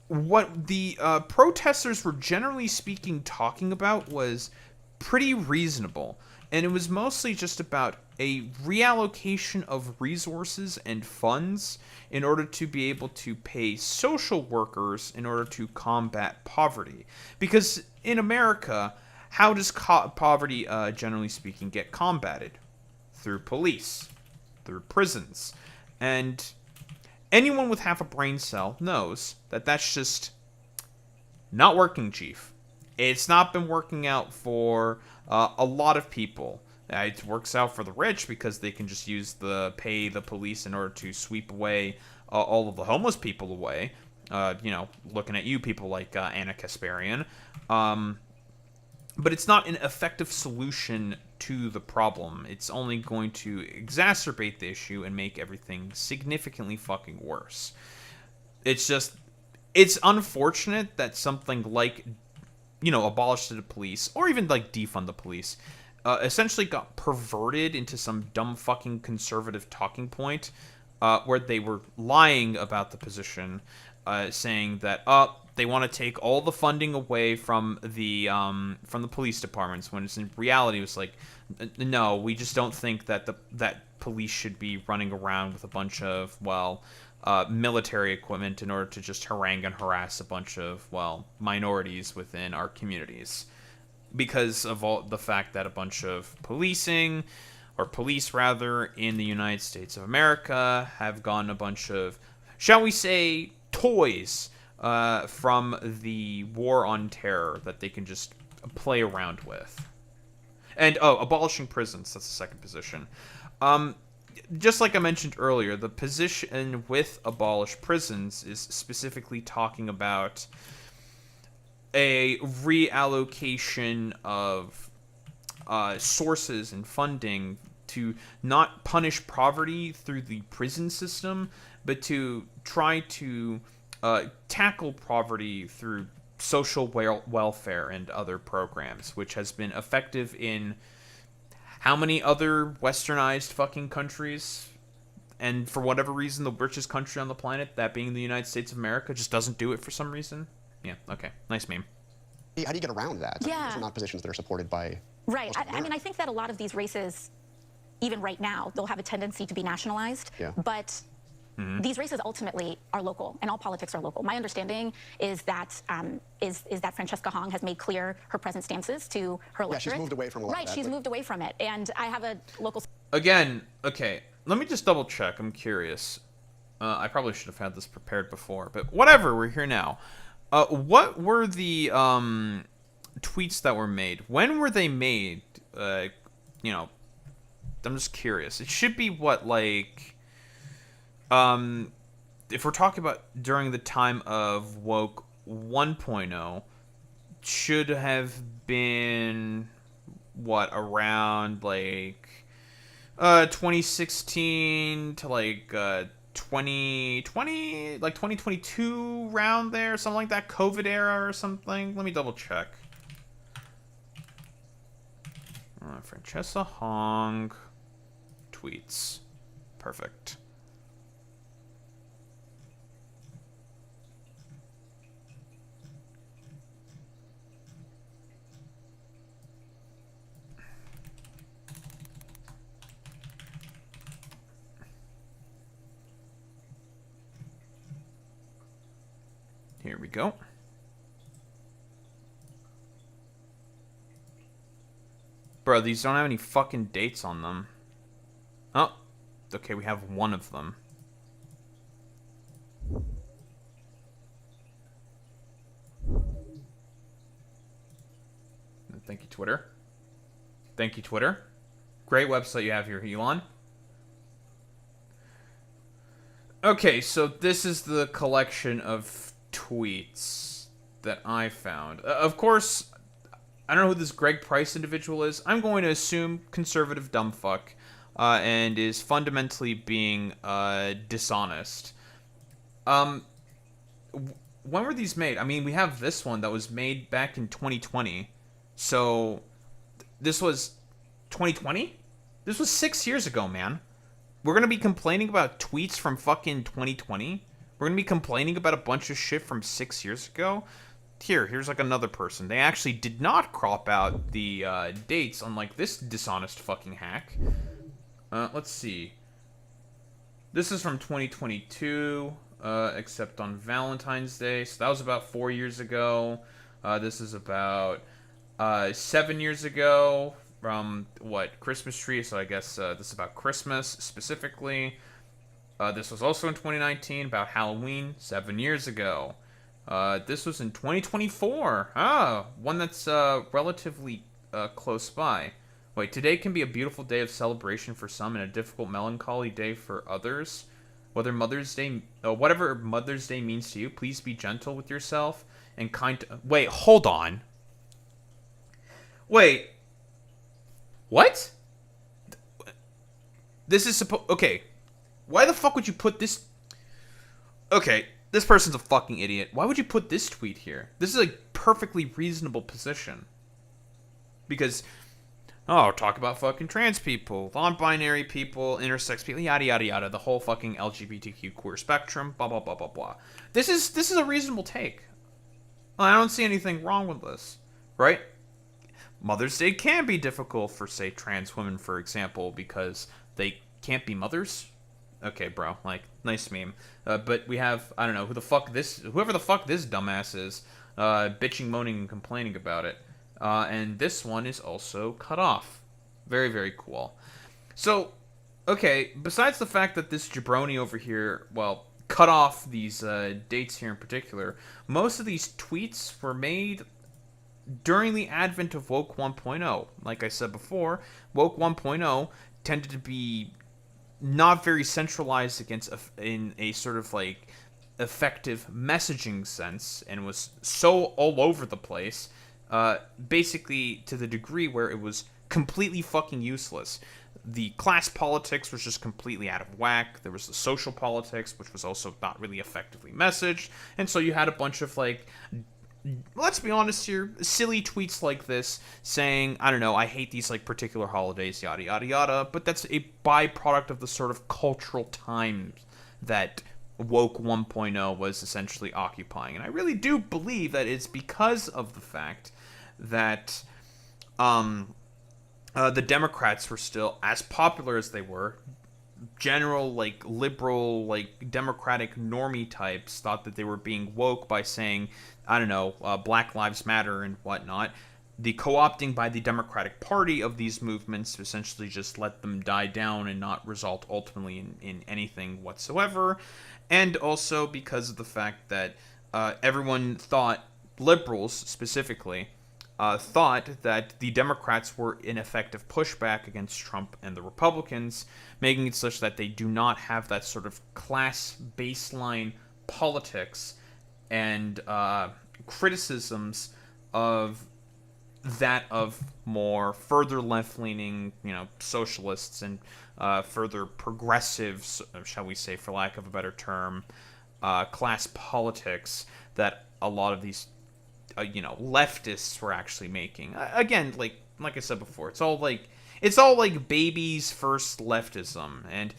what the protesters were generally speaking talking about was pretty reasonable. And it was mostly just about a reallocation of resources and funds in order to be able to pay social workers in order to combat poverty. Because in America, how does poverty, generally speaking, get combated? Through police, through prisons. And anyone with half a brain cell knows that that's just not working, Chief. It's not been working out for a lot of people. It works out for the rich because they can just pay the police in order to sweep away all of the homeless people away. Looking at you, people like Anna Kasparian. But it's not an effective solution to the problem. It's only going to exacerbate the issue and make everything significantly fucking worse. It's unfortunate that something like, abolish the police, or even like defund the police, essentially got perverted into some dumb fucking conservative talking point, where they were lying about the position. saying that they want to take all the funding away from the police departments, when it's in reality it was like, no, we just don't think that that police should be running around with a bunch of military equipment in order to just harangue and harass a bunch of minorities within our communities, because of all the fact that a bunch of police rather in the United States of America have gotten a bunch of, shall we say, toys from the war on terror that they can just play around with. And abolishing prisons, that's the second position. Just like I mentioned earlier, the position with abolish prisons is specifically talking about a reallocation of sources and funding to not punish poverty through the prison system, but to try to tackle poverty through social welfare and other programs, which has been effective in how many other westernized fucking countries? And for whatever reason, the richest country on the planet, that being the United States of America, just doesn't do it for some reason. Yeah, okay. Nice meme. How do you get around that? Yeah. Those are not positions that are supported by... Right. I mean, I think that a lot of these races, even right now, they'll have a tendency to be nationalized. Yeah. But these races ultimately are local, and all politics are local. My understanding is that that Francesca Hong has made clear her present stances to her electorate. Yeah, she's moved away from a lot of Right, that, she's but- moved away from it. And I have a local... Again, okay, let me just double check. I'm curious. I probably should have had this prepared before, but whatever, we're here now. What were the tweets that were made? When were they made? I'm just curious. It should be what, like... if we're talking about during the time of Woke 1.0, should have been what, around like 2016 to like 2020, like 2022, around there, something like that, COVID era or something. Let me double check. Francesca Hong tweets. Perfect. Here we go. Bro, these don't have any fucking dates on them. Oh, okay, we have one of them. Thank you, Twitter. Thank you, Twitter. Great website you have here, Elon. Okay, so this is the collection of tweets that I found. Of course, I don't know who this Greg Price individual is. I'm going to assume conservative dumbfuck, and is fundamentally being dishonest. When were these made? I mean, we have this one that was made back in 2020. So, this was 2020? This was 6 years ago, man. We're going to be complaining about tweets from fucking 2020? We're going to be complaining about a bunch of shit from 6 years ago? Here's like another person. They actually did not crop out the dates, unlike this dishonest fucking hack. Let's see. This is from 2022, except on Valentine's Day. So that was about 4 years ago. This is about 7 years ago from, what, Christmas tree. So I guess this is about Christmas specifically. This was also in 2019, about Halloween, 7 years ago. This was in 2024. One that's relatively close by. Wait, today can be a beautiful day of celebration for some and a difficult, melancholy day for others. Whatever Mother's Day means to you, please be gentle with yourself and kind to... Wait, hold on. Wait. What? This is supposed... Okay. Why the fuck would you put this... Okay, this person's a fucking idiot. Why would you put this tweet here? This is a perfectly reasonable position. Because Oh, talk about fucking trans people, non-binary people, intersex people, yada yada yada, the whole fucking LGBTQ queer spectrum, blah blah blah blah blah. This is a reasonable take. I don't see anything wrong with this, right? Mother's Day can be difficult for, say, trans women, for example, because they can't be mothers. Okay, bro, like, nice meme. But we have, I don't know, whoever the fuck this dumbass is, bitching, moaning, and complaining about it. And this one is also cut off. Very, very cool. So, okay, besides the fact that this jabroni over here, well, cut off these dates here in particular, most of these tweets were made during the advent of Woke 1.0. Like I said before, Woke 1.0 tended to be not very centralized in a sort of like effective messaging sense, and was so all over the place, basically to the degree where it was completely fucking useless. The class politics was just completely out of whack. There was the social politics, which was also not really effectively messaged, and so you had a bunch of like, let's be honest here, silly tweets like this saying, I don't know, I hate these like particular holidays, yada yada yada, but that's a byproduct of the sort of cultural times that Woke 1.0 was essentially occupying. And I really do believe that it's because of the fact that the Democrats were still as popular as they were. General, like, liberal, like, democratic normie types thought that they were being woke by saying, I don't know, Black Lives Matter and whatnot. The co-opting by the Democratic Party of these movements essentially just let them die down and not result ultimately in anything whatsoever. And also because of the fact that everyone thought, liberals specifically, thought that the Democrats were in effective pushback against Trump and the Republicans, making it such that they do not have that sort of class baseline politics and criticisms of that of more further left-leaning, socialists and further progressives, shall we say, for lack of a better term, class politics that a lot of these leftists were actually making. Again, like I said before, it's all like baby's first leftism, and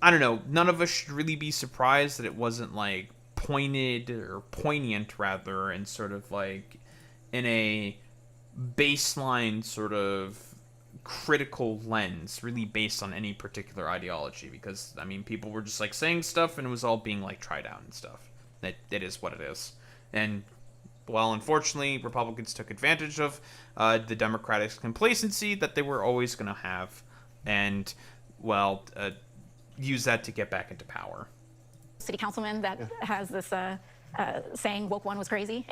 I don't know, none of us should really be surprised that it wasn't like pointed or poignant rather, and sort of like in a baseline sort of critical lens, really based on any particular ideology, because I mean people were just like saying stuff and it was all being like tried out and stuff. It is what it is. And well, unfortunately, Republicans took advantage of the Democratic complacency that they were always going to have, and, well, use that to get back into power. City councilman that has this saying, woke one was crazy.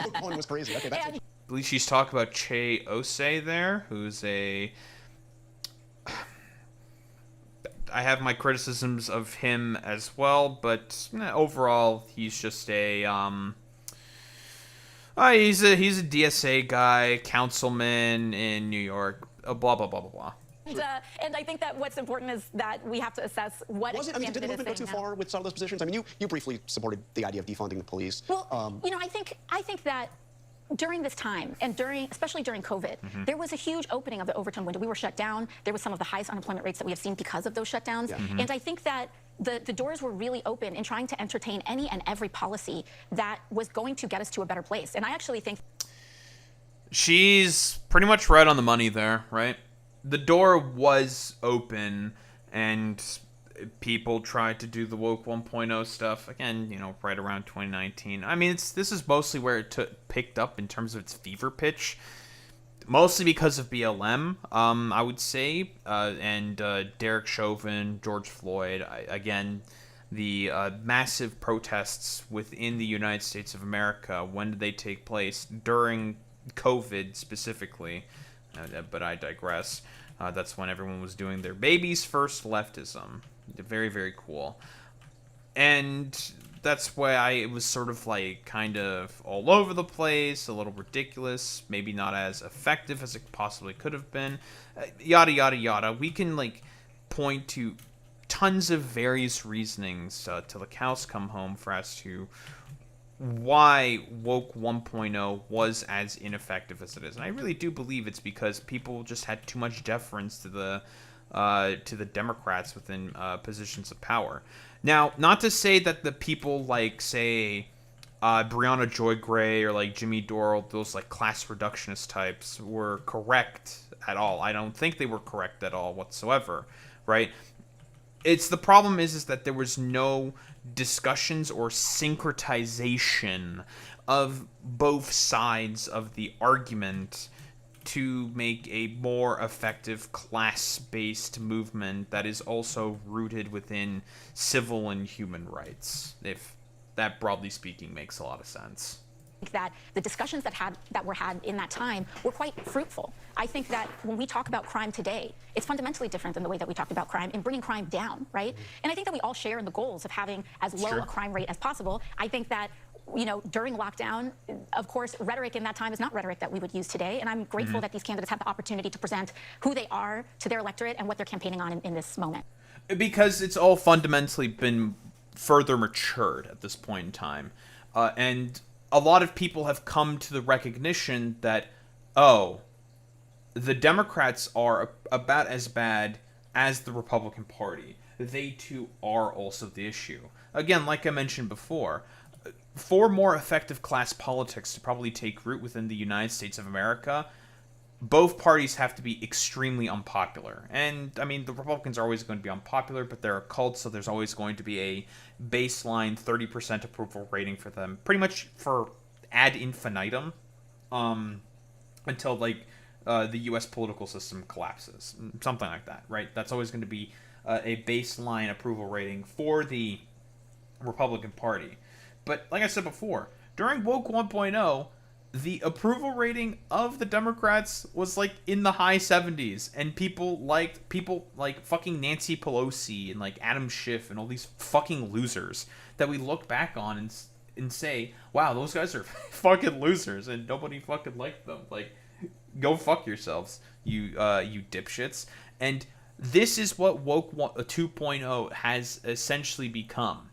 Woke one was crazy. Okay, that's And- I believe she's talking about Che Osei there, who's a... I have my criticisms of him as well, but overall, he's just a... he's a DSA guy, councilman in New York, blah, blah, blah, blah, blah. And I think that what's important is that we have to assess what Was it? I mean, did the movement go too far with some of those positions? I mean, you briefly supported the idea of defunding the police. Well, I think that during this time, and especially during COVID, there was a huge opening of the Overton window. We were shut down. There was some of the highest unemployment rates that we have seen because of those shutdowns. Yeah. And I think that the doors were really open in trying to entertain any and every policy that was going to get us to a better place. And I actually think she's pretty much right on the money there, right? The door was open, and people tried to do the Woke 1.0 stuff, again, right around 2019. I mean, this is mostly where it picked up in terms of its fever pitch, mostly because of BLM, I would say, and Derek Chauvin, George Floyd. Again, the massive protests within the United States of America, when did they take place? During COVID specifically, but I digress. That's when everyone was doing their baby's first leftism. Very, very cool. And that's why it was sort of like kind of all over the place, a little ridiculous, maybe not as effective as it possibly could have been. Yada, yada, yada. We can like point to tons of various reasonings till the cows come home for as to why Woke 1.0 was as ineffective as it is. And I really do believe it's because people just had too much deference to the Democrats within positions of power. Now, not to say that the people like, say, Brianna Joy Gray or like Jimmy Dore, those like class reductionist types, were correct at all. I don't think they were correct at all whatsoever, right? It's the problem is that there was no discussions or syncretization of both sides of the argument to make a more effective class-based movement that is also rooted within civil and human rights, if that, broadly speaking, makes a lot of sense. That the discussions that were had in that time were quite fruitful. I think that when we talk about crime today, it's fundamentally different than the way that we talked about crime in bringing crime down, right? And I think that we all share in the goals of having as low a crime rate as possible. I think that, you know, during lockdown, of course, rhetoric in that time is not rhetoric that we would use today. And I'm grateful that these candidates have the opportunity to present who they are to their electorate and what they're campaigning on in this moment. Because it's all fundamentally been further matured at this point in time. And a lot of people have come to the recognition that, oh, the Democrats are about as bad as the Republican Party. They too are also the issue. Again, like I mentioned before, for more effective class politics to probably take root within the United States of America, both parties have to be extremely unpopular. And, I mean, the Republicans are always going to be unpopular, but they're a cult, so there's always going to be a baseline 30% approval rating for them, pretty much for ad infinitum, until, like, the U.S. political system collapses. Something like that, right? That's always going to be a baseline approval rating for the Republican Party. But, like I said before, during Woke 1.0, the approval rating of the Democrats was like in the high 70s, and people like fucking Nancy Pelosi and like Adam Schiff and all these fucking losers that we look back on and say, wow, those guys are fucking losers and nobody fucking liked them. Like, go fuck yourselves, you dipshits. And this is what Woke 2.0 has essentially become.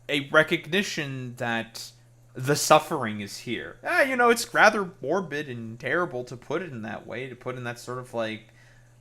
A recognition that the suffering is here. You know, it's rather morbid and terrible to put it in that way, to put in that sort of like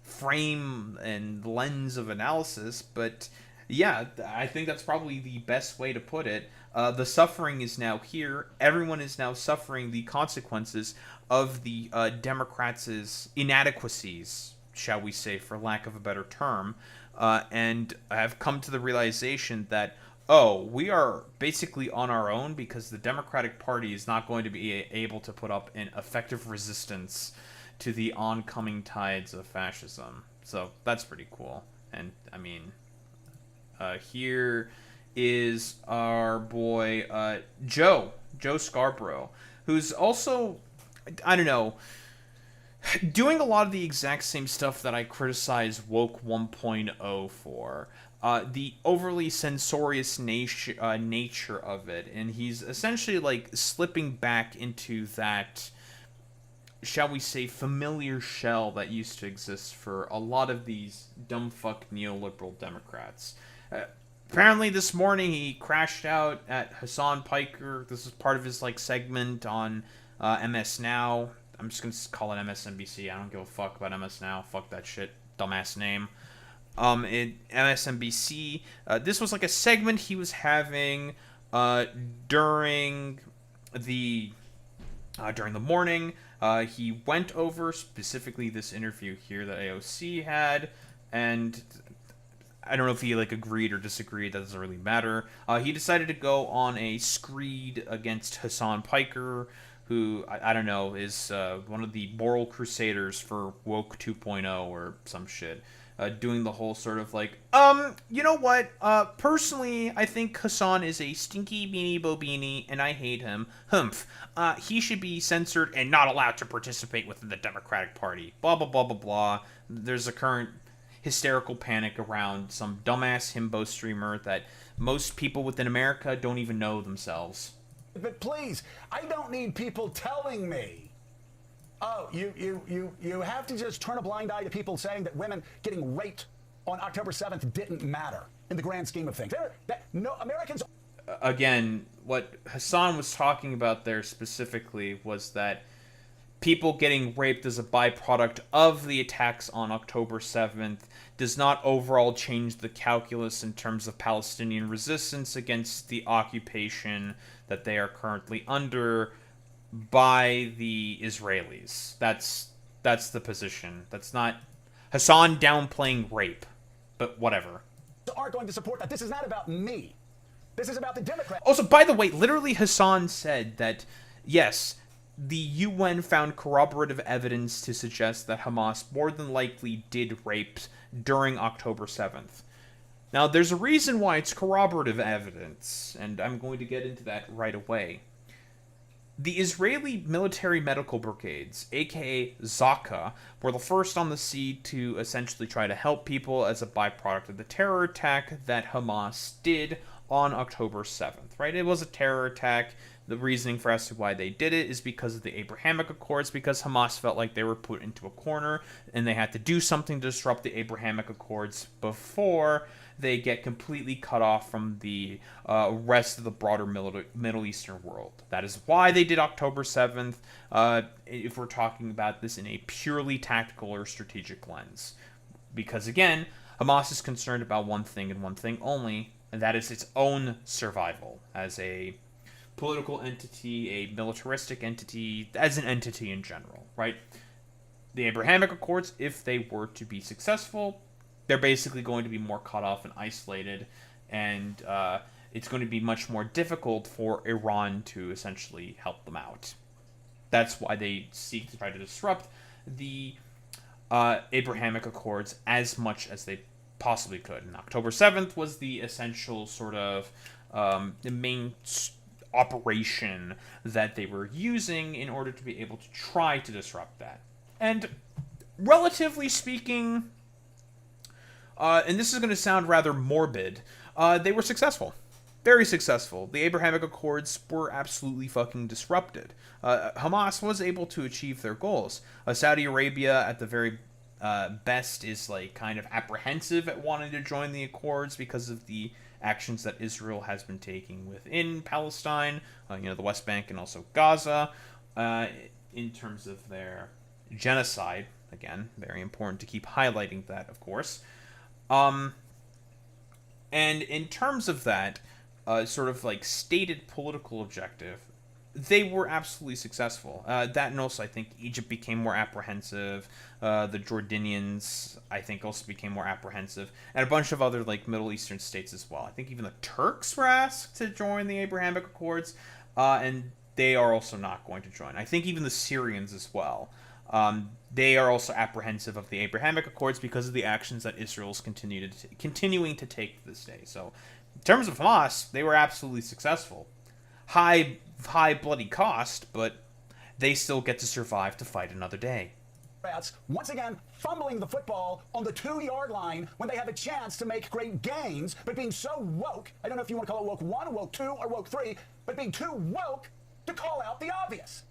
frame and lens of analysis, but yeah, I think that's probably the best way to put it. The suffering is now here. Everyone is now suffering the consequences of the Democrats' inadequacies, shall we say, for lack of a better term, and have come to the realization that, oh, we are basically on our own because the Democratic Party is not going to be able to put up an effective resistance to the oncoming tides of fascism. So that's pretty cool. And, I mean, here is our boy Joe Scarborough, who's also, I don't know, doing a lot of the exact same stuff that I criticize Woke 1.0 for. The overly censorious nature of it, and he's essentially like slipping back into that, shall we say, familiar shell that used to exist for a lot of these dumbfuck neoliberal Democrats. Apparently this morning he crashed out at Hassan Piker. This is part of his like segment on MS Now. I'm just gonna call it MSNBC. I don't give a fuck about MS Now. Fuck that shit. Dumbass name. In MSNBC, this was like a segment he was having during the morning. He went over specifically this interview here that AOC had, and I don't know if he like agreed or disagreed. That doesn't really matter. He decided to go on a screed against Hassan Piker, who I don't know is one of the moral crusaders for Woke 2.0 or some shit. Doing the whole sort of like, you know what? Personally, I think Hassan is a stinky beanie bobini, and I hate him. Humph. He should be censored and not allowed to participate within the Democratic Party. Blah, blah, blah, blah, blah. There's a current hysterical panic around some dumbass himbo streamer that most people within America don't even know themselves. But please, I don't need people telling me. Oh, you have to just turn a blind eye to people saying that women getting raped on October 7th didn't matter in the grand scheme of things. No Americans. Again, what Hassan was talking about there specifically was that people getting raped as a byproduct of the attacks on October 7th does not overall change the calculus in terms of Palestinian resistance against the occupation that they are currently under by the Israelis. That's the position. That's not Hassan downplaying rape, but whatever. Are going to support that. This is not about me. This is about the Democrats. Also, by the way, literally Hassan said that, yes, the UN found corroborative evidence to suggest that Hamas more than likely did rapes during October 7th. Now, there's a reason why it's corroborative evidence, and I'm going to get into that right away. The Israeli military medical brigades, aka Zaka, were the first on the scene to essentially try to help people as a byproduct of the terror attack that Hamas did on October 7th, right? It was a terror attack. The reasoning for as to why they did it is because of the Abrahamic Accords, because Hamas felt like they were put into a corner and they had to do something to disrupt the Abrahamic Accords before they get completely cut off from the rest of the broader Middle Eastern world. That is why they did October 7th, if we're talking about this in a purely tactical or strategic lens. Because again, Hamas is concerned about one thing and one thing only, and that is its own survival as a political entity, a militaristic entity, as an entity in general, right? The Abrahamic Accords, if they were to be successful, they're basically going to be more cut off and isolated, and it's going to be much more difficult for Iran to essentially help them out. That's why they seek to try to disrupt the Abrahamic Accords as much as they possibly could. And October 7th was the essential sort of the main operation that they were using in order to be able to try to disrupt that. And relatively speaking, and this is going to sound rather morbid, they were successful. Very successful. The Abrahamic Accords were absolutely fucking disrupted. Hamas was able to achieve their goals. Saudi Arabia, at the very best, is like kind of apprehensive at wanting to join the Accords because of the actions that Israel has been taking within Palestine, the West Bank and also Gaza, in terms of their genocide. Again, very important to keep highlighting that, of course. And in terms of that, sort of like stated political objective, they were absolutely successful. That, and also I think Egypt became more apprehensive. The Jordanians, I think, also became more apprehensive, and a bunch of other like Middle Eastern states as well. I think even the Turks were asked to join the Abrahamic Accords, and they are also not going to join. I think even the Syrians as well. They are also apprehensive of the Abrahamic Accords because of the actions that Israel is continuing to take to this day. So, in terms of Hamas, they were absolutely successful. High bloody cost, but they still get to survive to fight another day. Once again, fumbling the football on the 2-yard line when they have a chance to make great gains, but being so woke, I don't know if you want to call it woke 1, woke 2, or woke 3, but being too woke to call out the obvious.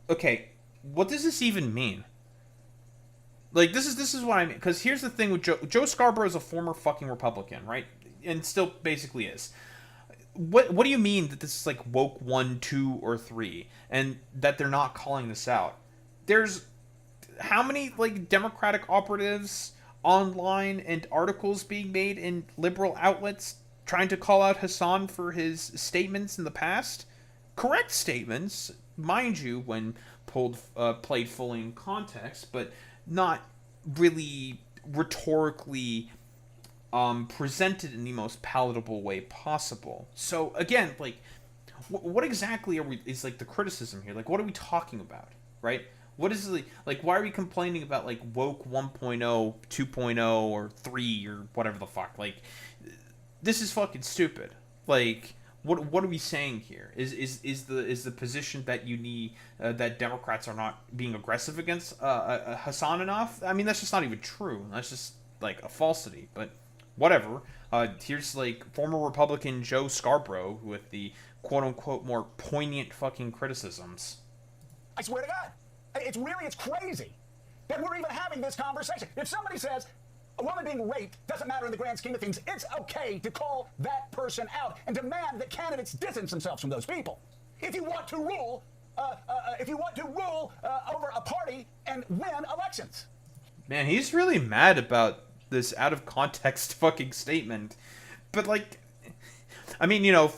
Okay, what does this even mean? Like, this is what I mean, because here's the thing with Joe Scarborough is a former fucking Republican, right? And still basically is. What do you mean that this is like woke 1, 2, or 3, and that they're not calling this out? There's how many like Democratic operatives online and articles being made in liberal outlets trying to call out Hassan for his statements in the past? Correct statements, mind you, when played fully in context, but not really rhetorically presented in the most palatable way possible. So again, like, what exactly is like the criticism here? Like, what are we talking about, right? What is like why are we complaining about like woke 1.0, 2.0, or 3 or whatever the fuck? Like, this is fucking stupid. Like, what are we saying here? Is the position that you need that Democrats are not being aggressive against Hassan enough? I mean, that's just not even true. That's just like a falsity. But whatever. Here's like former Republican Joe Scarborough with the quote unquote more poignant fucking criticisms. I swear to God, it's crazy that we're even having this conversation. If somebody says, a woman being raped doesn't matter in the grand scheme of things. It's okay to call that person out and demand that candidates distance themselves from those people. If you want to rule, over a party and win elections. Man, he's really mad about this out of context fucking statement. But like, I mean, you know,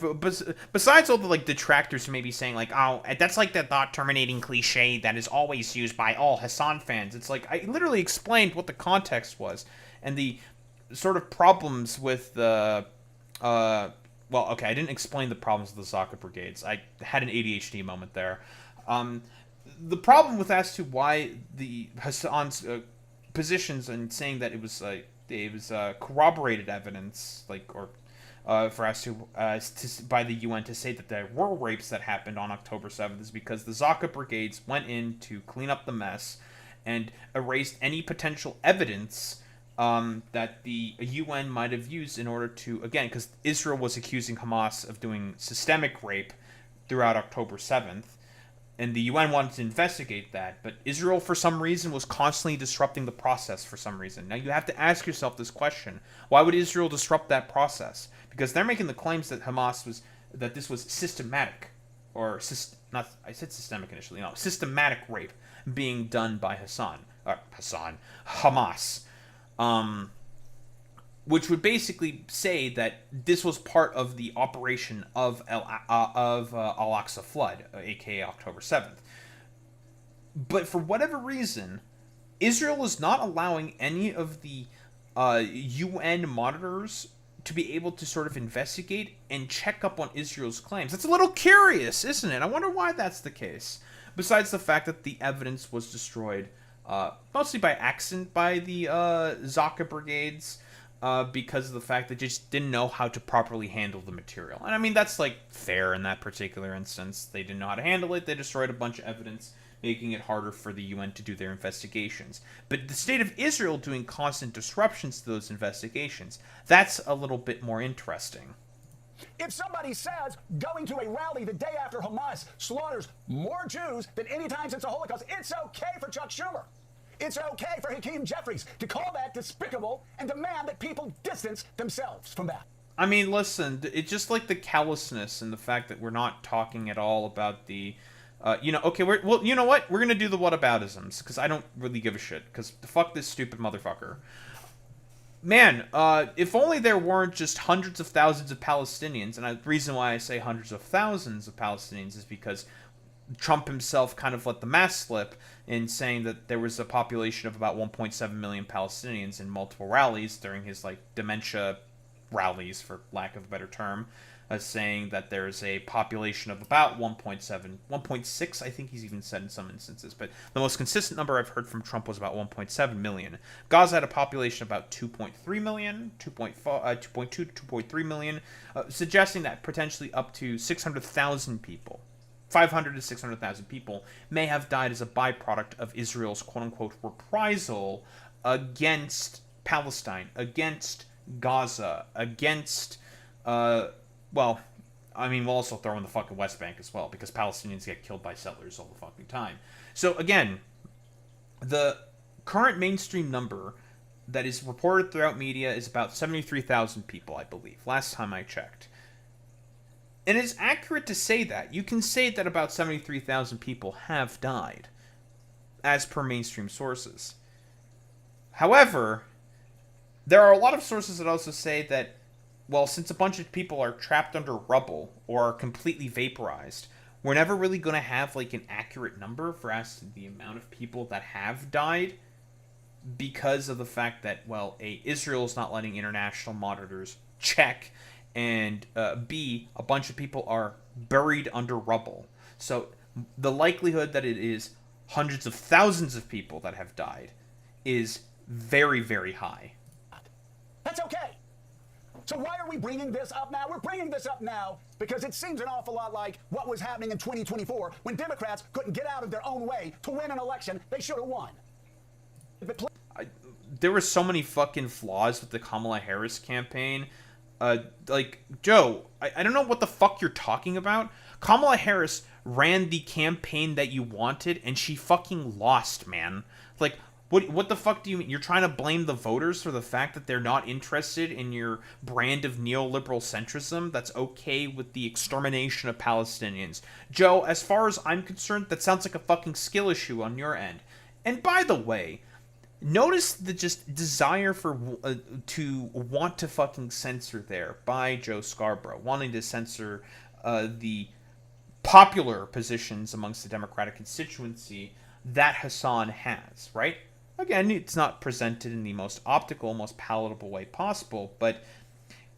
besides all the like detractors who may be saying like, oh, that's like the thought terminating cliche that is always used by all Hassan fans. It's like, I literally explained what the context was and the sort of problems with the, well, okay, I didn't explain the problems with the Zaka brigades. I had an ADHD moment there. The problem with as to why the Hassan's positions and saying that it was corroborated evidence, like, or for us to by the UN to say that there were rapes that happened on October 7th is because the Zaka brigades went in to clean up the mess and erased any potential evidence that the UN might have used in order to, again, because Israel was accusing Hamas of doing systemic rape throughout October 7th, and the UN wanted to investigate that, but Israel, for some reason, was constantly disrupting the process for some reason. Now, you have to ask yourself this question. Why would Israel disrupt that process? Because they're making the claims that that this was systematic, or, I said systemic initially, no, systematic rape being done by Hamas. Which would basically say that this was part of the operation of Al-Aqsa flood, aka October 7th. But for whatever reason, Israel is not allowing any of the UN monitors to be able to sort of investigate and check up on Israel's claims. That's a little curious, isn't it? I wonder why that's the case. Besides the fact that the evidence was destroyed mostly by accident by the Zaka brigades, because of the fact that they just didn't know how to properly handle the material. And I mean, that's like fair in that particular instance. They didn't know how to handle it. They destroyed a bunch of evidence, making it harder for the UN to do their investigations. But the state of Israel doing constant disruptions to those investigations, that's a little bit more interesting. If somebody says going to a rally the day after Hamas slaughters more Jews than any time since the Holocaust, it's okay for Chuck Schumer. It's okay for Hakeem Jeffries to call that despicable and demand that people distance themselves from that. I mean, listen, it's just like the callousness and the fact that we're not talking at all about the, okay, well, you know what? We're going to do the whataboutisms, because I don't really give a shit, because fuck this stupid motherfucker. Man, if only there weren't just hundreds of thousands of Palestinians, and the reason why I say hundreds of thousands of Palestinians is because Trump himself kind of let the mask slip in saying that there was a population of about 1.7 million Palestinians in multiple rallies during his, like, dementia rallies, for lack of a better term, saying that there's a population of about 1.6, I think he's even said in some instances, but the most consistent number I've heard from Trump was about 1.7 million. Gaza had a population of about 2.3 million, 2.2 to 2.3 million, suggesting that potentially up to 600,000 people, 500 to 600,000 people, may have died as a byproduct of Israel's quote-unquote reprisal against Palestine, against Gaza, against, well, I mean, we'll also throw in the fucking West Bank as well, because Palestinians get killed by settlers all the fucking time. So, again, the current mainstream number that is reported throughout media is about 73,000 people, I believe, last time I checked. And it's accurate to say that. You can say that about 73,000 people have died, as per mainstream sources. However, there are a lot of sources that also say that, well, since a bunch of people are trapped under rubble or are completely vaporized, we're never really going to have, like, an accurate number for as to the amount of people that have died, because of the fact that, well, A, Israel's not letting international monitors check, and B, a bunch of people are buried under rubble. So the likelihood that it is hundreds of thousands of people that have died is very, very high. That's okay. So why are we bringing this up now? We're bringing this up now because it seems an awful lot like what was happening in 2024 when Democrats couldn't get out of their own way to win an election they should have won. There were so many fucking flaws with the Kamala Harris campaign. Like, Joe, I don't know what the fuck you're talking about. Kamala Harris ran the campaign that you wanted, and she fucking lost, man. Like, What the fuck do you mean? You're trying to blame the voters for the fact that they're not interested in your brand of neoliberal centrism that's okay with the extermination of Palestinians? Joe, as far as I'm concerned, that sounds like a fucking skill issue on your end. And by the way, notice the just desire for to want to fucking censor there by Joe Scarborough, wanting to censor the popular positions amongst the Democratic constituency that Hassan has, right? Again, it's not presented in the most optical, most palatable way possible, but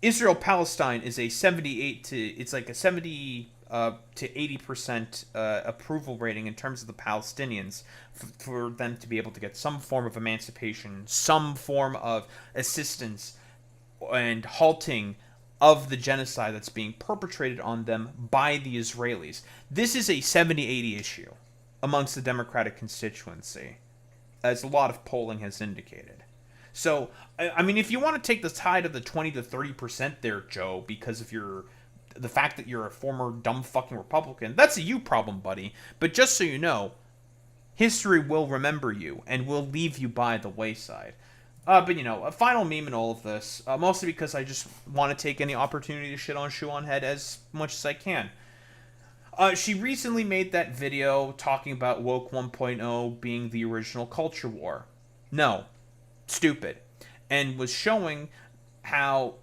Israel-Palestine is a 78 to, it's like a 70 to 80% approval rating in terms of the Palestinians for them to be able to get some form of emancipation, some form of assistance and halting of the genocide that's being perpetrated on them by the Israelis. This is a 70-80 issue amongst the Democratic constituency, as a lot of polling has indicated. So, I mean, if you want to take the tide of the 20 to 30% there, Joe, because of the fact that you're a former dumb fucking Republican, that's a you problem, buddy. But just so you know, history will remember you and will leave you by the wayside. But, you know, a final meme in all of this, mostly because I just want to take any opportunity to shit on Shoe on Head as much as I can. She recently made that video talking about Woke 1.0 being the original culture war. No. Stupid. And was showing how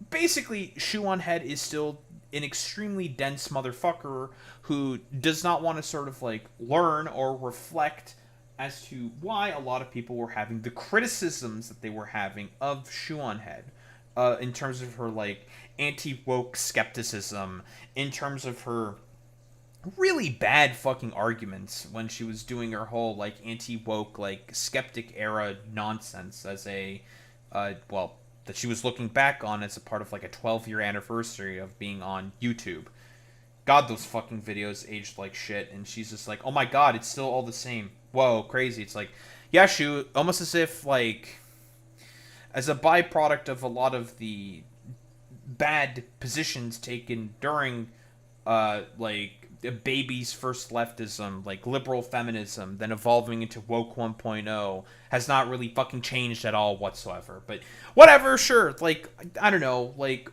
basically Shoe on Head is still an extremely dense motherfucker who does not want to sort of like learn or reflect as to why a lot of people were having the criticisms that they were having of Shoe on Head, in terms of her like anti-woke skepticism, in terms of her really bad fucking arguments when she was doing her whole like anti-woke like skeptic era nonsense as a well, that she was looking back on as a part of like a 12-year anniversary of being on YouTube. God, those fucking videos aged like shit, and she's just like, oh my god, it's still all the same. Whoa, crazy. It's like, yeah, Shoe, almost as if like as a byproduct of a lot of the bad positions taken during like baby's first leftism, like liberal feminism, then evolving into woke 1.0, has not really fucking changed at all whatsoever. But whatever, sure. Like, I don't know, like,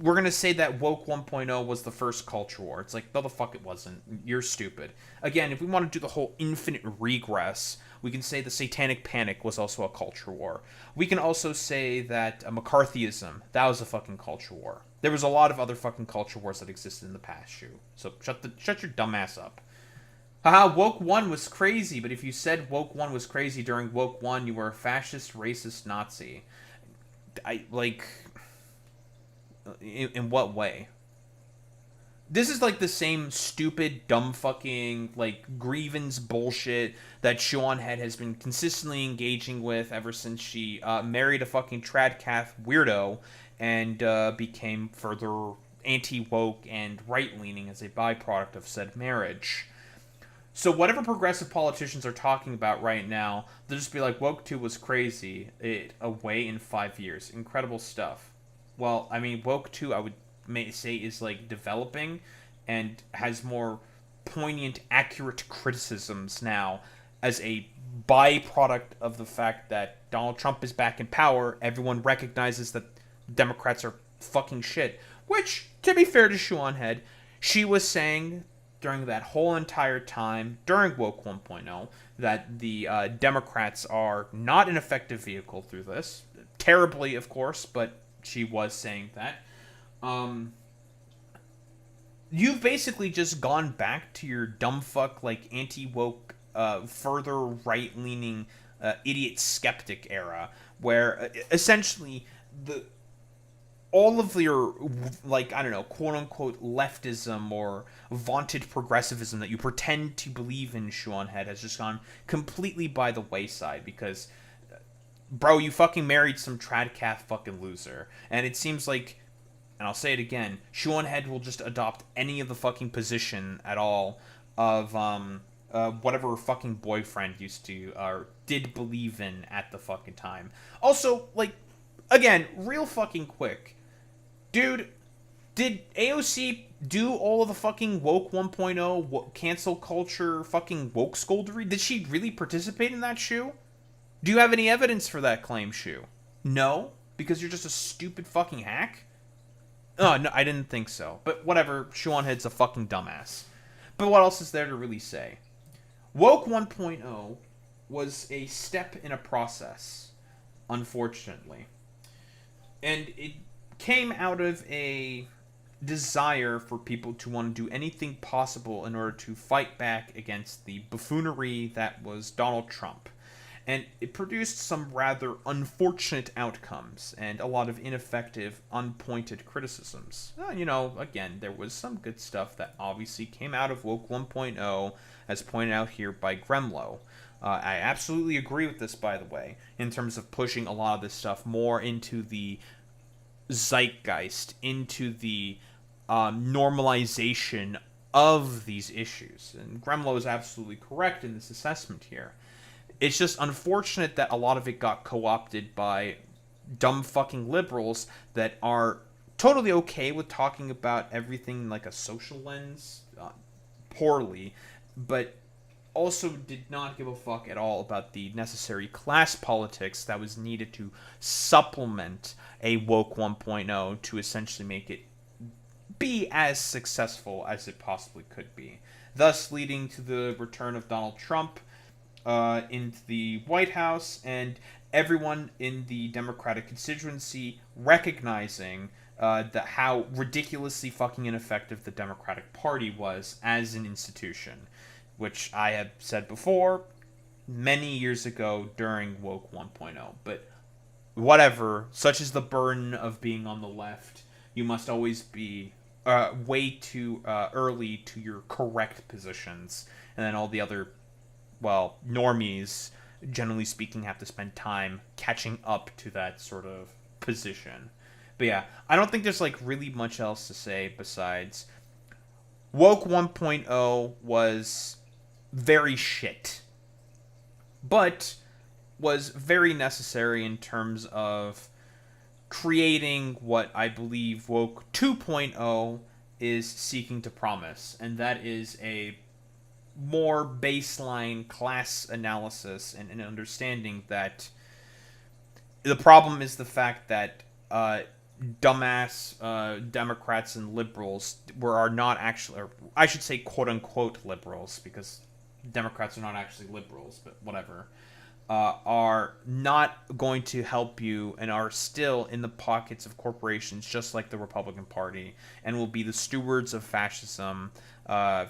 we're gonna say that woke 1.0 was the first culture war. It's like, no, the fuck it wasn't. You're stupid. Again, if we want to do the whole infinite regress, we can say the Satanic Panic was also a culture war. We can also say that McCarthyism, that was a fucking culture war. There was a lot of other fucking culture wars that existed in the past, Shoe. So shut your dumb ass up. Haha, Woke 1 was crazy, but if you said Woke 1 was crazy during Woke 1, you were a fascist, racist Nazi. In what way? This is like the same stupid, dumb fucking, like, grievance bullshit that Shoe on Head has been consistently engaging with ever since she married a fucking tradcath weirdo and became further anti-woke and right-leaning as a byproduct of said marriage. So whatever progressive politicians are talking about right now, they'll just be like, Woke 2 was crazy. Away in 5 years. Incredible stuff. Well, I mean, Woke 2, I would say, is, like, developing and has more poignant, accurate criticisms now as a byproduct of the fact that Donald Trump is back in power. Everyone recognizes that Democrats are fucking shit. Which, to be fair to Shoe on Head, she was saying during that whole entire time, during Woke 1.0, that the Democrats are not an effective vehicle through this. Terribly, of course, but she was saying that. You've basically just gone back to your dumb fuck, like, anti-woke, further right-leaning, idiot skeptic era, where essentially all of your, like, I don't know, quote-unquote leftism or vaunted progressivism that you pretend to believe in, Shoe on Head, has just gone completely by the wayside because, bro, you fucking married some tradcath fucking loser. And it seems like, and I'll say it again, Shoe on Head will just adopt any of the fucking position at all of whatever her fucking boyfriend used to, or did believe in at the fucking time. Also, like, again, real fucking quick. Dude, did AOC do all of the fucking Woke 1.0 cancel culture fucking woke scoldery? Did she really participate in that, Shoe? Do you have any evidence for that claim, Shu? No? Because you're just a stupid fucking hack? Oh, no, I didn't think so. But whatever, Shuonhead's a fucking dumbass. But what else is there to really say? Woke 1.0 was a step in a process, unfortunately. And it came out of a desire for people to want to do anything possible in order to fight back against the buffoonery that was Donald Trump. And it produced some rather unfortunate outcomes and a lot of ineffective, unpointed criticisms. You know, again, there was some good stuff that obviously came out of Woke 1.0, as pointed out here by Gremlo. I absolutely agree with this, by the way, in terms of pushing a lot of this stuff more into the zeitgeist, into the normalization of these issues. And Gremlo is absolutely correct in this assessment here. It's just unfortunate that a lot of it got co-opted by dumb fucking liberals that are totally okay with talking about everything like a social lens poorly, but also did not give a fuck at all about the necessary class politics that was needed to supplement a Woke 1.0 to essentially make it be as successful as it possibly could be, thus leading to the return of Donald Trump into the White House, and everyone in the Democratic constituency recognizing that how ridiculously fucking ineffective the Democratic Party was as an institution, which I have said before many years ago during Woke 1.0. But whatever, such is the burden of being on the left. You must always be way too early to your correct positions, and then all the other, well, normies, generally speaking, have to spend time catching up to that sort of position. But yeah, I don't think there's like really much else to say besides Woke 1.0 was very shit, but was very necessary in terms of creating what I believe Woke 2.0 is seeking to promise, and that is a more baseline class analysis and an understanding that the problem is the fact that dumbass Democrats and liberals are not actually, or I should say quote-unquote liberals, because Democrats are not actually liberals, but whatever, are not going to help you and are still in the pockets of corporations just like the Republican Party, and will be the stewards of fascism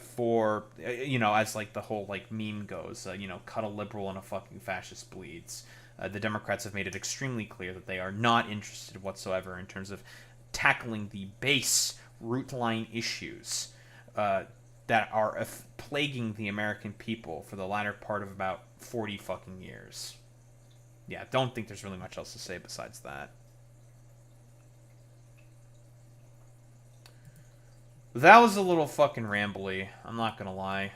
for, you know, as like the whole like meme goes, you know, cut a liberal and a fucking fascist bleeds. The Democrats have made it extremely clear that they are not interested whatsoever in terms of tackling the base root line issues that are plaguing the American people for the latter part of about 40 fucking years. Yeah, don't think there's really much else to say besides that. That was a little fucking rambly, I'm not gonna lie.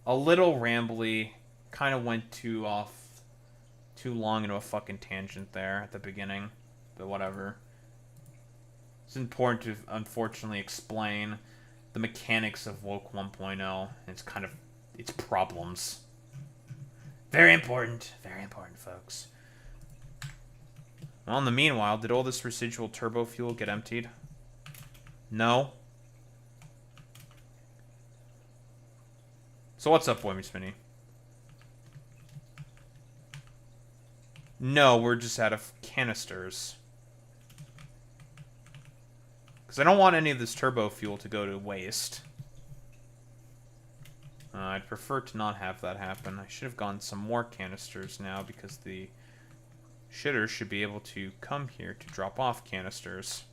A little rambly, kind of went too long into a fucking tangent there at the beginning, but whatever. It's important to, unfortunately, explain the mechanics of Woke 1.0 and its problems. Very important, folks. Well, in the meanwhile, did all this residual turbo fuel get emptied? No. So what's up, Boy Meets Mini? No, we're just out of canisters. Because I don't want any of this turbo fuel to go to waste. I'd prefer to not have that happen. I should have gotten some more canisters now, because the shitter should be able to come here to drop off canisters.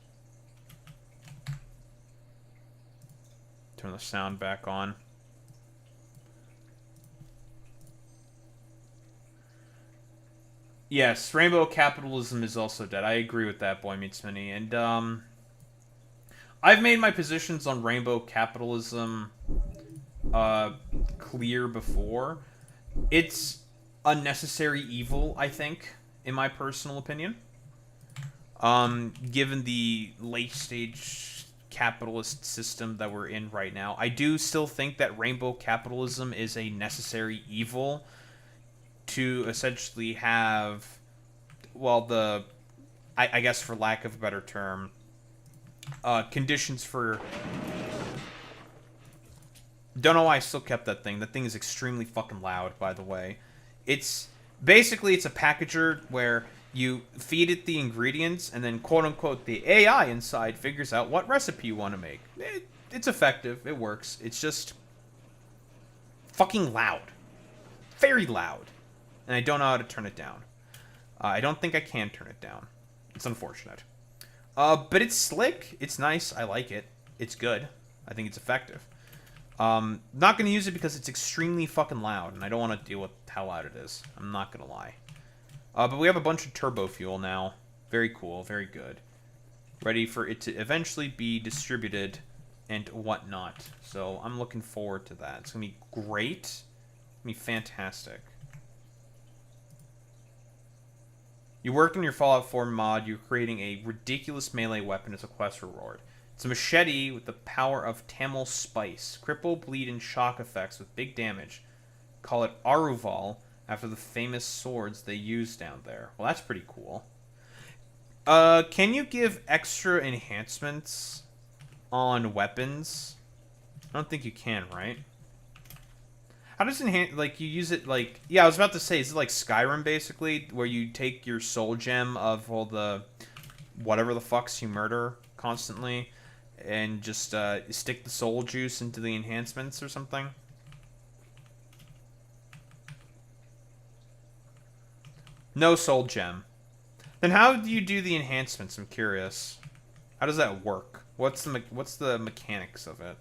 Turn the sound back on. Yes, rainbow capitalism is also dead. I agree with that, Boy Meets Mini. And, I've made my positions on rainbow capitalism clear before. It's a necessary evil, I think, in my personal opinion. Given the late-stage capitalist system that we're in right now, I do still think that rainbow capitalism is a necessary evil to essentially have, well, I guess for lack of a better term, conditions for... Don't know why I still kept that thing. That thing is extremely fucking loud, by the way. It's basically, it's a packager where you feed it the ingredients and then quote-unquote the AI inside figures out what recipe you want to make. It's effective. It works. It's just fucking loud. Very loud. And I don't know how to turn it down. I don't think I can turn it down. It's unfortunate. But it's slick. It's nice. I like it. It's good. I think it's effective. Not going to use it because it's extremely fucking loud, and I don't want to deal with how loud it is. I'm not going to lie. But we have a bunch of turbo fuel now. Very cool. Very good. Ready for it to eventually be distributed and whatnot. So I'm looking forward to that. It's going to be great. It's going to be fantastic. You worked on your Fallout 4 mod. You're creating a ridiculous melee weapon as a quest reward. It's a machete with the power of Tamil Spice. Cripple, bleed, and shock effects with big damage. Call it Aruval after the famous swords they use down there. Well, that's pretty cool. Can you give extra enhancements on weapons? I don't think you can, right? How does enhance, like, you use it, like... Yeah, I was about to say, is it like Skyrim, basically? Where you take your soul gem of all the... whatever the fucks you murder constantly... and just stick the soul juice into the enhancements or something? No soul gem. Then how do you do the enhancements? I'm curious. How does that work? What's the mechanics of it?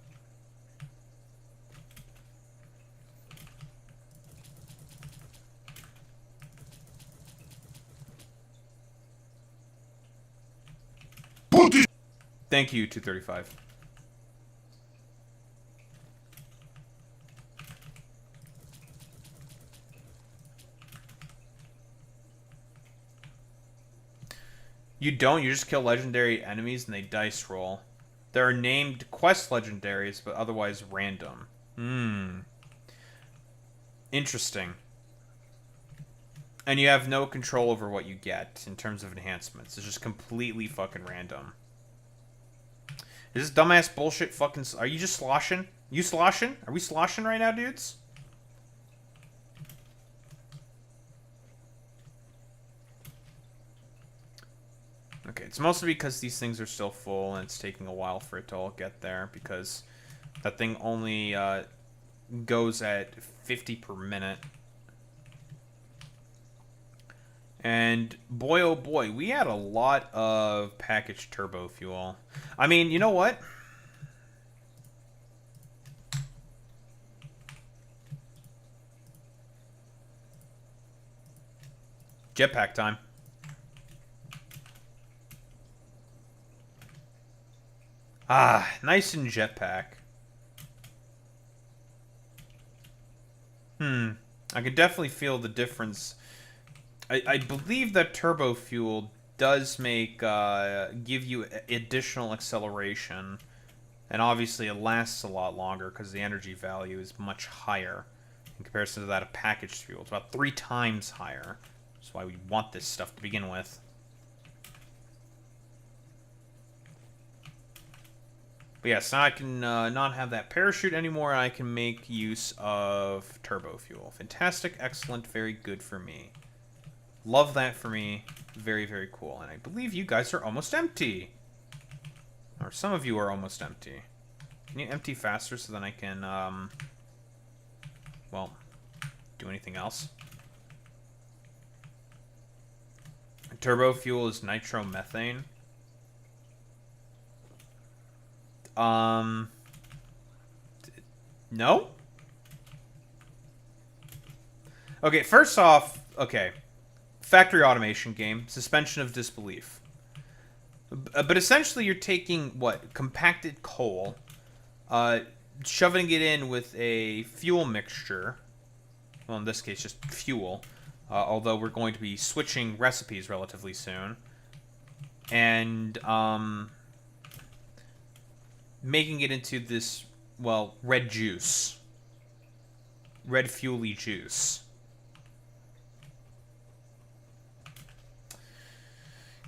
Thank you, 235. You don't, you just kill legendary enemies and they dice roll. There are named quest legendaries, but otherwise random. Interesting. And you have no control over what you get in terms of enhancements. It's just completely fucking random. Is this dumbass bullshit fucking... Are you just sloshing? You sloshing? Are we sloshing right now, dudes? Okay, it's mostly because these things are still full and it's taking a while for it to all get there because that thing only goes at 50 per minute. And boy, oh boy, we had a lot of packaged turbo fuel. I mean, you know what? Jetpack time. Ah, nice and jetpack. I could definitely feel the difference. I believe that turbo fuel does make give you additional acceleration, and obviously it lasts a lot longer because the energy value is much higher in comparison to that of packaged fuel. It's about 3 times higher. That's why we want this stuff to begin with. But yes, now I can not have that parachute anymore, and I can make use of turbo fuel. Fantastic, excellent, very good for me. Love that for me. Very, very cool. And I believe you guys are almost empty. Or some of you are almost empty. Can you empty faster so then I can, well, do anything else? Turbo fuel is nitromethane. No? Okay, first off, okay. Factory automation game, suspension of disbelief. But essentially you're taking, what, compacted coal, shoving it in with a fuel mixture, well in this case just fuel, although we're going to be switching recipes relatively soon, and making it into this, well, red juice. Red fuel-y juice.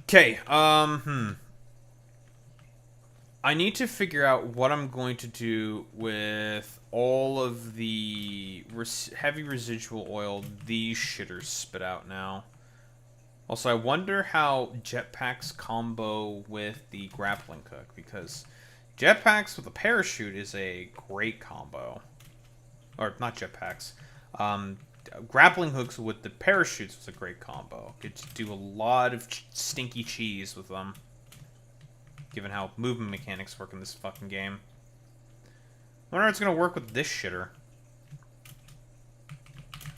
Okay, I need to figure out what I'm going to do with all of the heavy residual oil these shitters spit out now. Also, I wonder how jetpacks combo with the grappling hook, because jetpacks with a parachute is a great combo. Or, not jetpacks. Grappling hooks with the parachutes was a great combo. Could do a lot of stinky cheese with them, given how movement mechanics work in this fucking game. I wonder if it's gonna work with this shitter.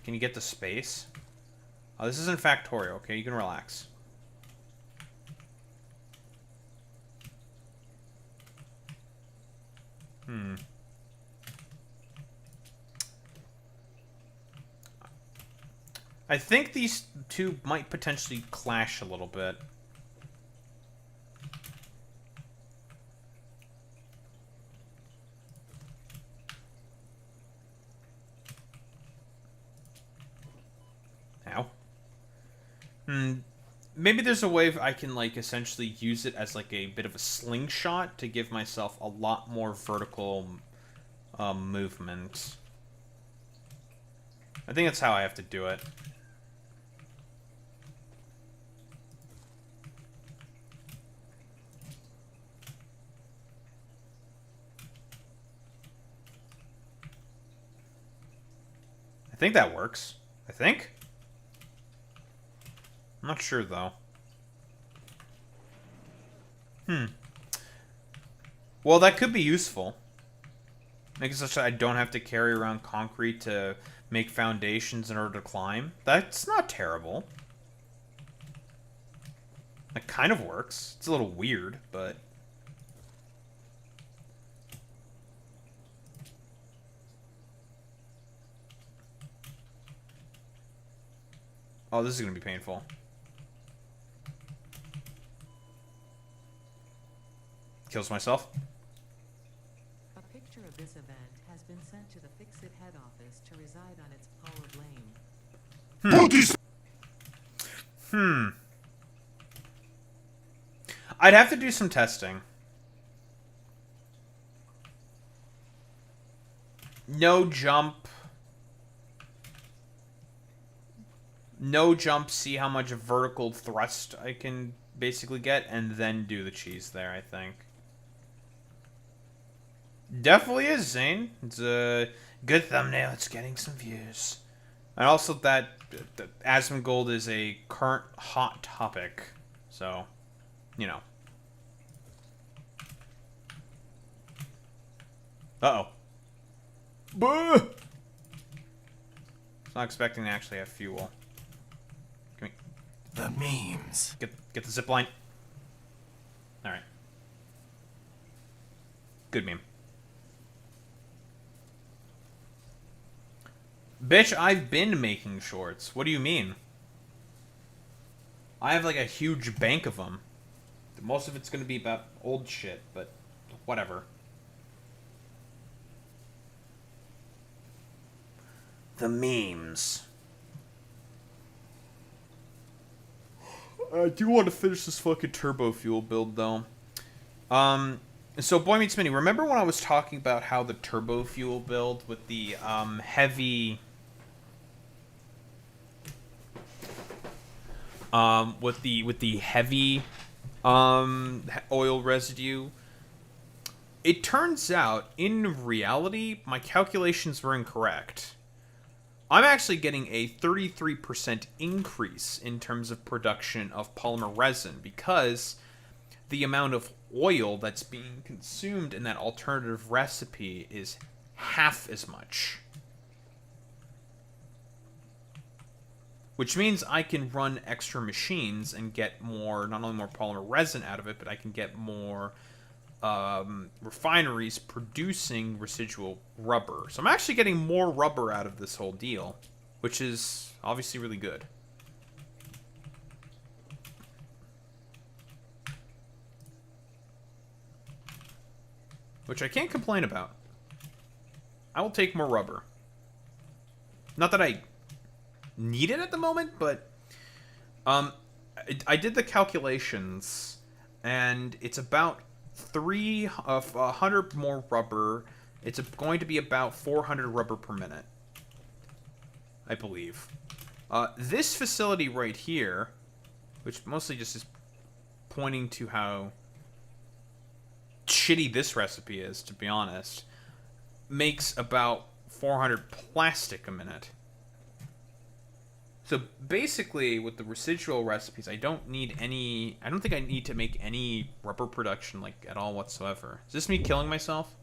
Can you get the space? Oh, this isn't Factorio, okay? You can relax. I think these two might potentially clash a little bit. Ow. Maybe there's a way I can, like, essentially use it as, like, a bit of a slingshot to give myself a lot more vertical movement. I think that's how I have to do it. I think that works. I think? I'm not sure, though. Well, that could be useful. Make it such that I don't have to carry around concrete to make foundations in order to climb. That's not terrible. That kind of works. It's a little weird, but... Oh, this is going to be painful. Kills myself. A picture of this event has been sent to the Fix-It head office to reside on its power blame. I'd have to do some testing. No jump. No jump, see how much vertical thrust I can basically get, and then do the cheese there, I think. Definitely is, Zane. It's a good thumbnail. It's getting some views. And also that Asmongold is a current hot topic. So, you know. Uh-oh. Boo! Not expecting to actually have fuel. Come here. The memes. Get the zip line. Alright. Good meme. Bitch, I've been making shorts. What do you mean? I have like a huge bank of them. Most of it's gonna be about old shit, but whatever. The memes. I do want to finish this fucking turbo fuel build, though. So Boy Meets Mini, remember when I was talking about how the turbo fuel build with the heavy... with the heavy oil residue? It turns out, in reality, my calculations were incorrect. I'm actually getting a 33% increase in terms of production of polymer resin because the amount of oil that's being consumed in that alternative recipe is half as much. Which means I can run extra machines and get more, not only more polymer resin out of it, but I can get more refineries producing residual rubber. So I'm actually getting more rubber out of this whole deal, which is obviously really good. Which I can't complain about. I will take more rubber. Not that I need it at the moment, but I did the calculations, and it's about 100 more rubber. It's going to be about 400 rubber per minute, I believe. This facility right here, which mostly just is pointing to how shitty this recipe is, to be honest, makes about 400 plastic a minute. So basically, with the residual recipes, I don't think I need to make any rubber production, like, at all whatsoever. Is this me killing myself?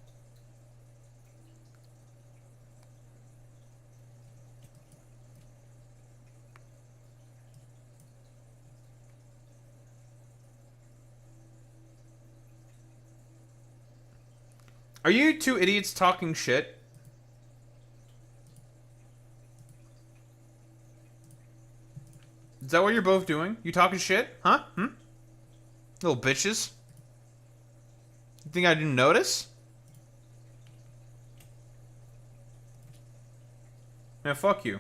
Are you two idiots talking shit? Is that what you're both doing? You talking shit? Huh? Little bitches. You think I didn't notice? Yeah, fuck you.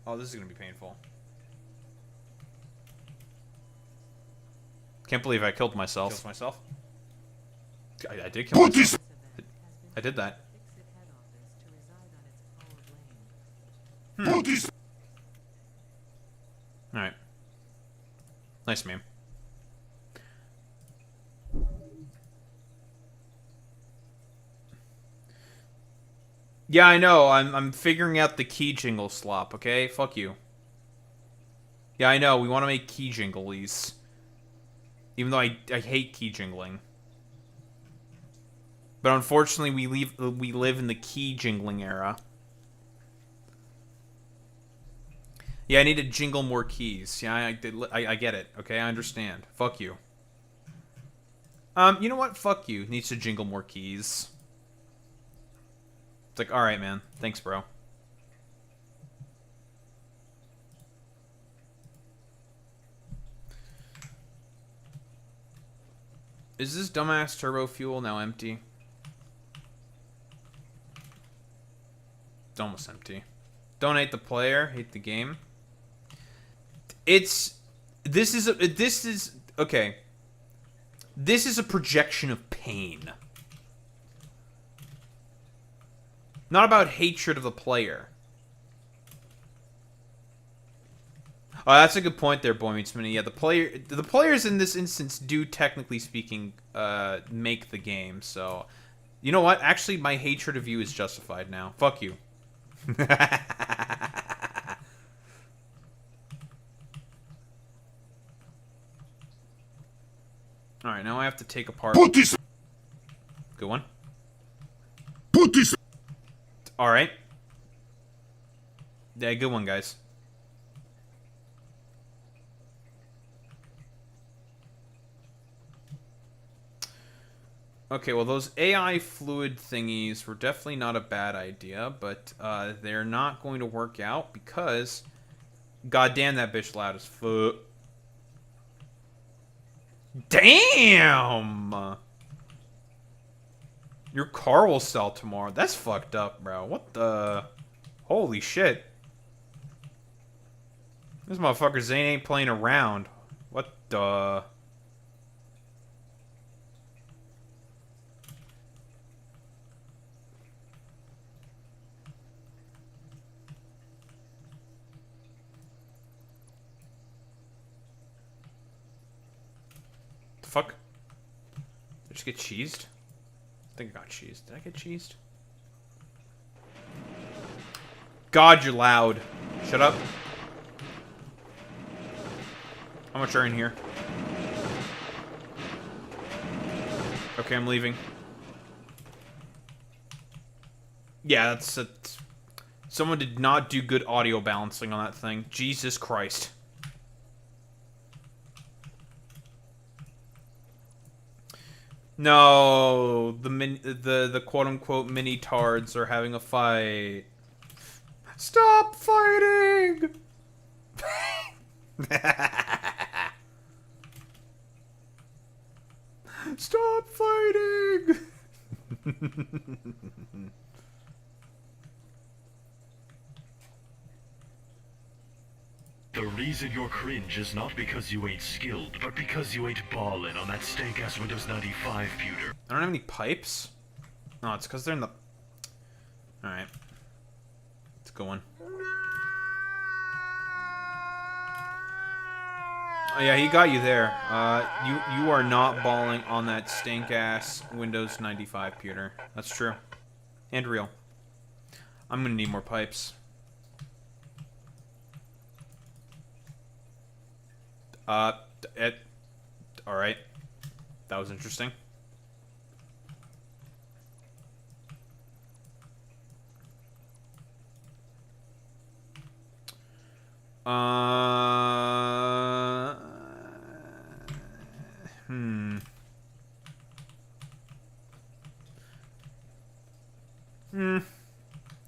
Oh, this is gonna be painful. Can't believe I killed myself. I did kill myself. I did that. Fix-It head office to reside on its power lane. Alright. Nice meme. Yeah, I know. I'm figuring out the key jingle slop, okay? Fuck you. Yeah, I know. We want to make key jinglies. Even though I hate key jingling. But unfortunately, we live in the key jingling era. Yeah, I need to jingle more keys. Yeah, I get it. Okay, I understand. Fuck you. You know what? Fuck you. Needs to jingle more keys. It's like, alright, man. Thanks, bro. Is this dumbass turbo fuel now empty? It's almost empty. Don't hate the player, hate the game. This is okay. This is a projection of pain. Not about hatred of the player. Oh, that's a good point there, Boy Meets Mini. Yeah, the players in this instance do, technically speaking, make the game. So, you know what? Actually, my hatred of you is justified now. Fuck you. All right, now I have to take apart. Put this. Good one. Put this. All right. Yeah, good one, guys. Okay, well, those AI fluid thingies were definitely not a bad idea, but they're not going to work out because, goddamn, that bitch loud as fuck. Damn! Your car will sell tomorrow. That's fucked up, bro. What the? Holy shit. This motherfucker Zane ain't playing around. What the? The fuck? Did I just get cheesed? I think I got cheesed. Did I get cheesed? God, you're loud. Shut up. How much are in here? Okay, I'm leaving. Yeah, that's someone did not do good audio balancing on that thing. Jesus Christ. No, the quote unquote mini tards are having a fight. Stop fighting! Stop fighting! The reason you're cringe is not because you ain't skilled, but because you ain't ballin' on that stank-ass Windows 95 pewter. I don't have any pipes? No, it's because they're in the... Alright. Let's go on. Oh yeah, he got you there. You are not balling on that stank-ass Windows 95 pewter. That's true. And real. I'm gonna need more pipes. Alright. That was interesting.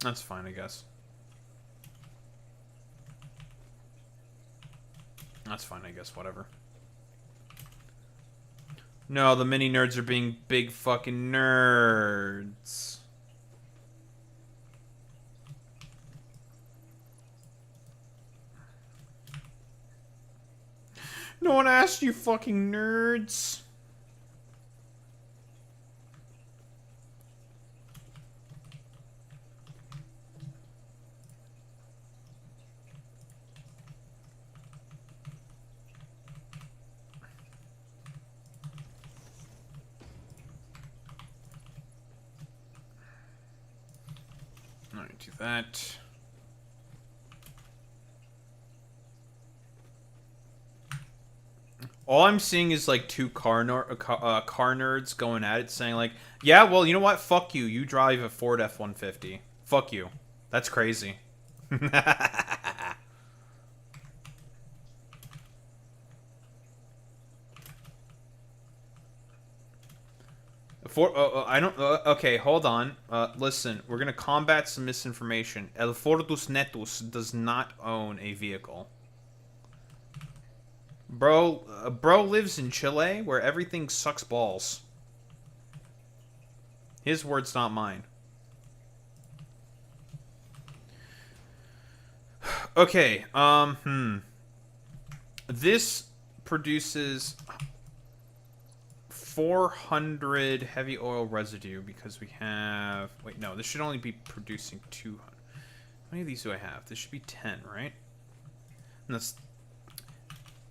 That's fine, I guess. That's fine, I guess, whatever. No, the mini nerds are being big fucking nerds. No one asked you, fucking nerds. Alright, do that. All I'm seeing is like two car nerds going at it, saying like, "Yeah, well, you know what? Fuck you. You drive a Ford F-150. Fuck you. That's crazy." I don't. Okay, hold on. Listen, we're gonna combat some misinformation. El Fordus Netus does not own a vehicle. Bro lives in Chile, where everything sucks balls. His words, not mine. Okay, This produces 400 heavy oil residue because we have... Wait, no, this should only be producing 200. How many of these do I have? This should be 10, right? And that's...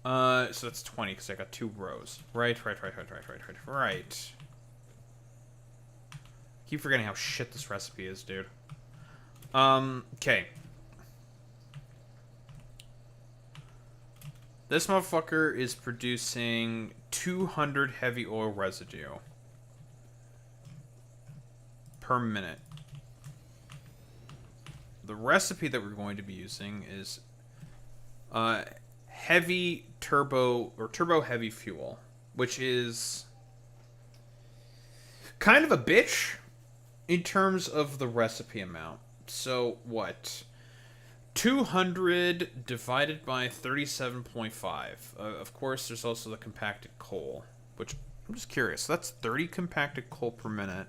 so that's 20 because I got 2 rows. Right. Keep forgetting how shit this recipe is, dude. Okay. This motherfucker is producing 200 heavy oil residue per minute. The recipe that we're going to be using is heavy turbo or turbo heavy fuel, which is kind of a bitch in terms of the recipe amount. So what? 200 divided by 37.5. Of course, there's also the compacted coal, which I'm just curious. So that's 30 compacted coal per minute.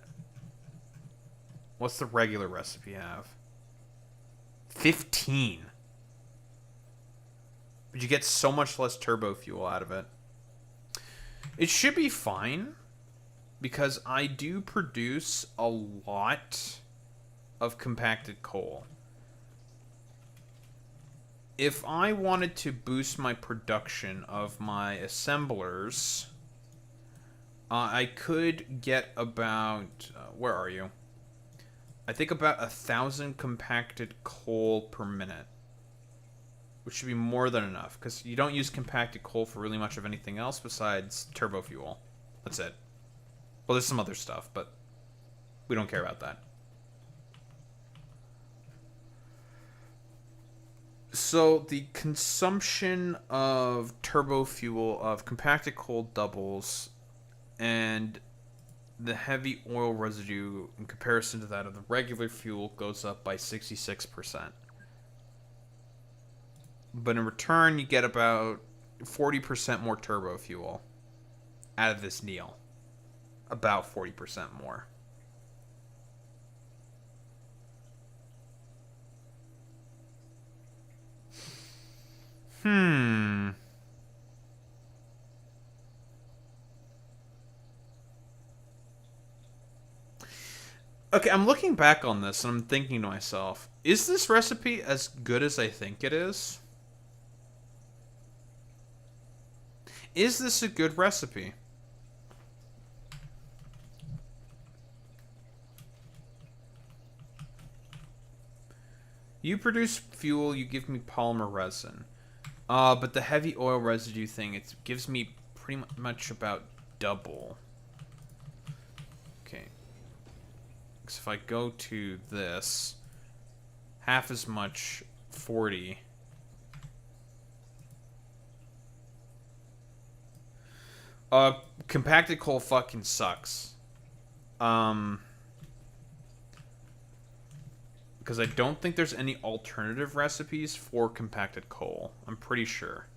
What's the regular recipe have? 15. But you get so much less turbo fuel out of it. It should be fine, because I do produce a lot of compacted coal. If I wanted to boost my production of my assemblers, I could get about... where are you? I think about 1,000 compacted coal per minute, which should be more than enough, because you don't use compacted coal for really much of anything else besides turbo fuel. That's it. Well, there's some other stuff, but we don't care about that. So the consumption of turbo fuel, of compacted coal doubles, and the heavy oil residue in comparison to that of the regular fuel goes up by 66%. But in return, you get about 40% more turbo fuel out of this meal. About 40% more. Hmm. Okay, I'm looking back on this and I'm thinking to myself, is this recipe as good as I think it is? Is this a good recipe? You produce fuel, you give me polymer resin. But the heavy oil residue thing, it gives me pretty much about double. Okay. So if I go to this, half as much, 40. Compacted coal fucking sucks. Because I don't think there's any alternative recipes for compacted coal. I'm pretty sure.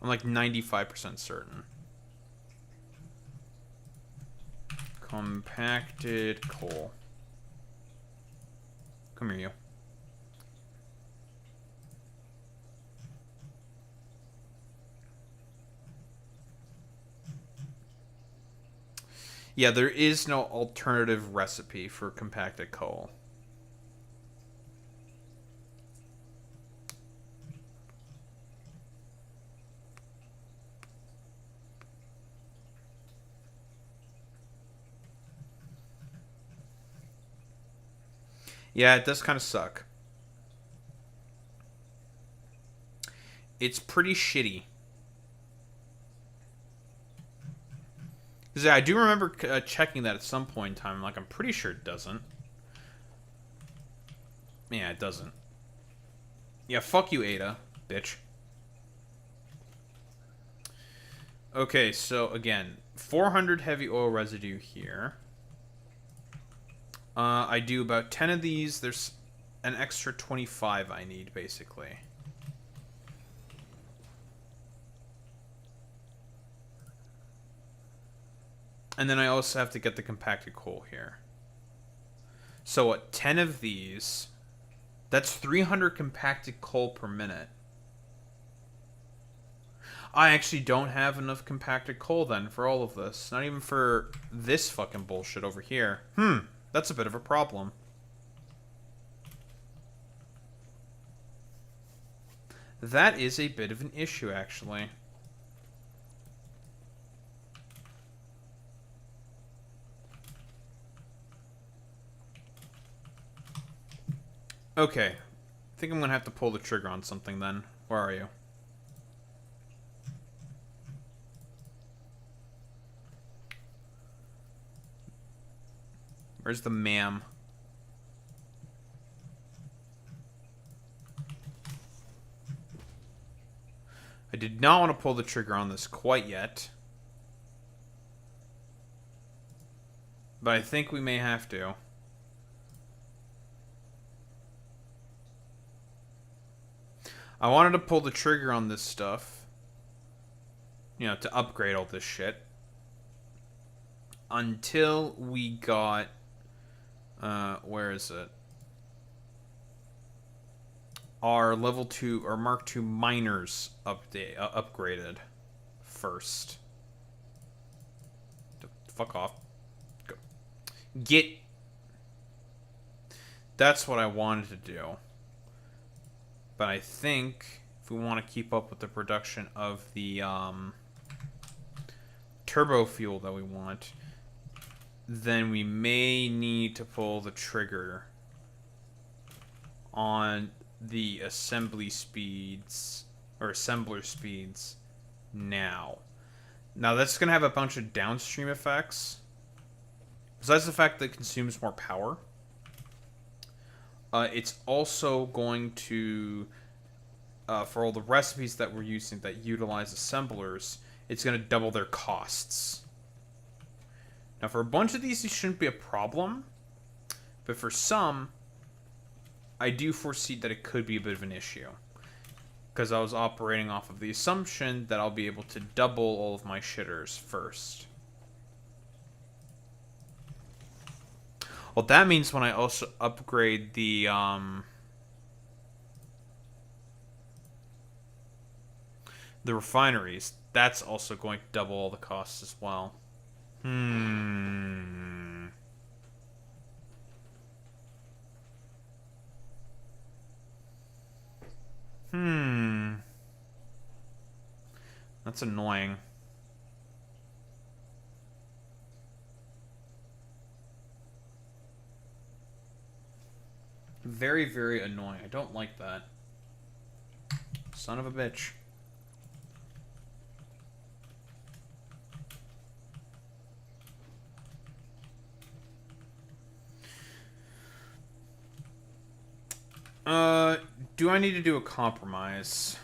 I'm like 95% certain. Compacted coal. Come here, you. Yeah, there is no alternative recipe for compacted coal. Yeah, it does kind of suck. It's pretty shitty. Because I do remember checking that at some point in time. Like, I'm pretty sure it doesn't. Yeah, it doesn't. Yeah, fuck you, Ada, bitch. Okay, so again, 400 heavy oil residue here. I do about 10 of these. There's an extra 25 I need, basically. And then I also have to get the compacted coal here. So what, 10 of these... That's 300 compacted coal per minute. I actually don't have enough compacted coal then for all of this. Not even for this fucking bullshit over here. That's a bit of a problem. That is a bit of an issue, actually. Okay. I think I'm gonna have to pull the trigger on something then. Where are you? Where's the ma'am? I did not want to pull the trigger on this quite yet. But I think we may have to. I wanted to pull the trigger on this stuff. You know, to upgrade all this shit. Until we got... where is it? Our level 2 or Mark 2 miners upgraded first. Fuck off. Go. Get. That's what I wanted to do. But I think if we want to keep up with the production of the turbo fuel that we want, then we may need to pull the trigger on the assembly speeds or assembler speeds now. Now that's going to have a bunch of downstream effects. Besides the fact that it consumes more power, it's also going to, for all the recipes that we're using that utilize assemblers, it's going to double their costs. Now, for a bunch of these, it shouldn't be a problem. But for some, I do foresee that it could be a bit of an issue. Because I was operating off of the assumption that I'll be able to double all of my shitters first. Well, that means when I also upgrade the, the refineries, that's also going to double all the costs as well. That's annoying. Very, very annoying. I don't like that. Son of a bitch. Do I need to do a compromise?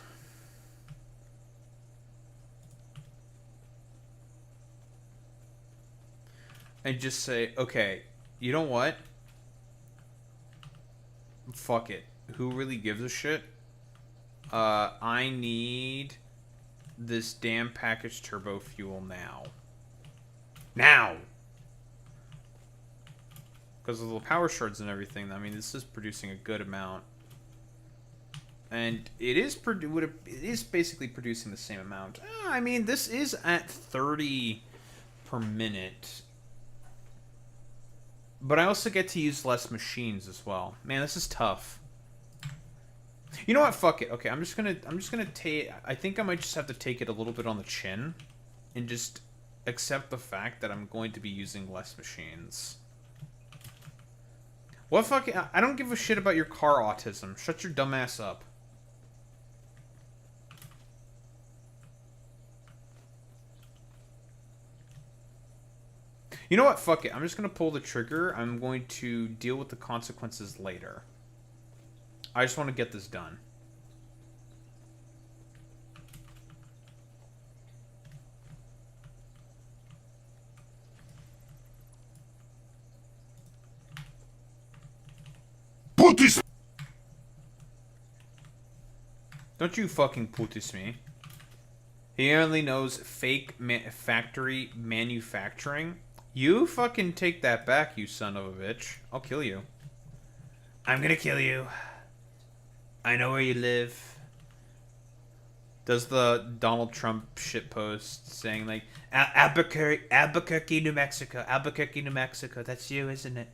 And just say, okay, you know what? Fuck it. Who really gives a shit? I need this damn packaged turbo fuel now. Now! Because of the power shards and everything, I mean, this is producing a good amount. And it is basically producing the same amount. I mean, this is at 30 per minute. But I also get to use less machines as well. Man, this is tough. You know what? Fuck it. Okay, I'm just gonna take. I think I might just have to take it a little bit on the chin, and just accept the fact that I'm going to be using less machines. What fucking? I don't give a shit about your car autism. Shut your dumb ass up. You know what? Fuck it. I'm just going to pull the trigger. I'm going to deal with the consequences later. I just want to get this done. Put this. Don't you fucking putis me. He only knows fake factory manufacturing. You fucking take that back, you son of a bitch. I'll kill you. I'm gonna kill you. I know where you live. Does the Donald Trump shitpost saying like Albuquerque, New Mexico, Albuquerque, New Mexico. That's you, isn't it?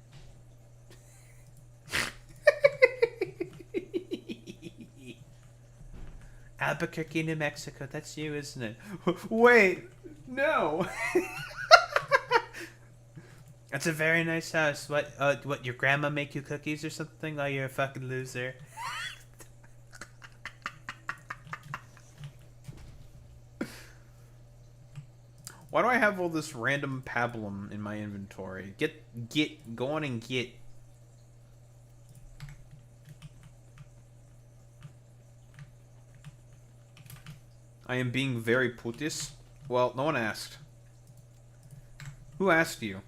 Albuquerque, New Mexico. That's you, isn't it? Wait, no. That's a very nice house. What, your grandma make you cookies or something? Oh, you're a fucking loser. Why do I have all this random pablum in my inventory? Go on and get. I am being very putis. Well, no one asked. Who asked you?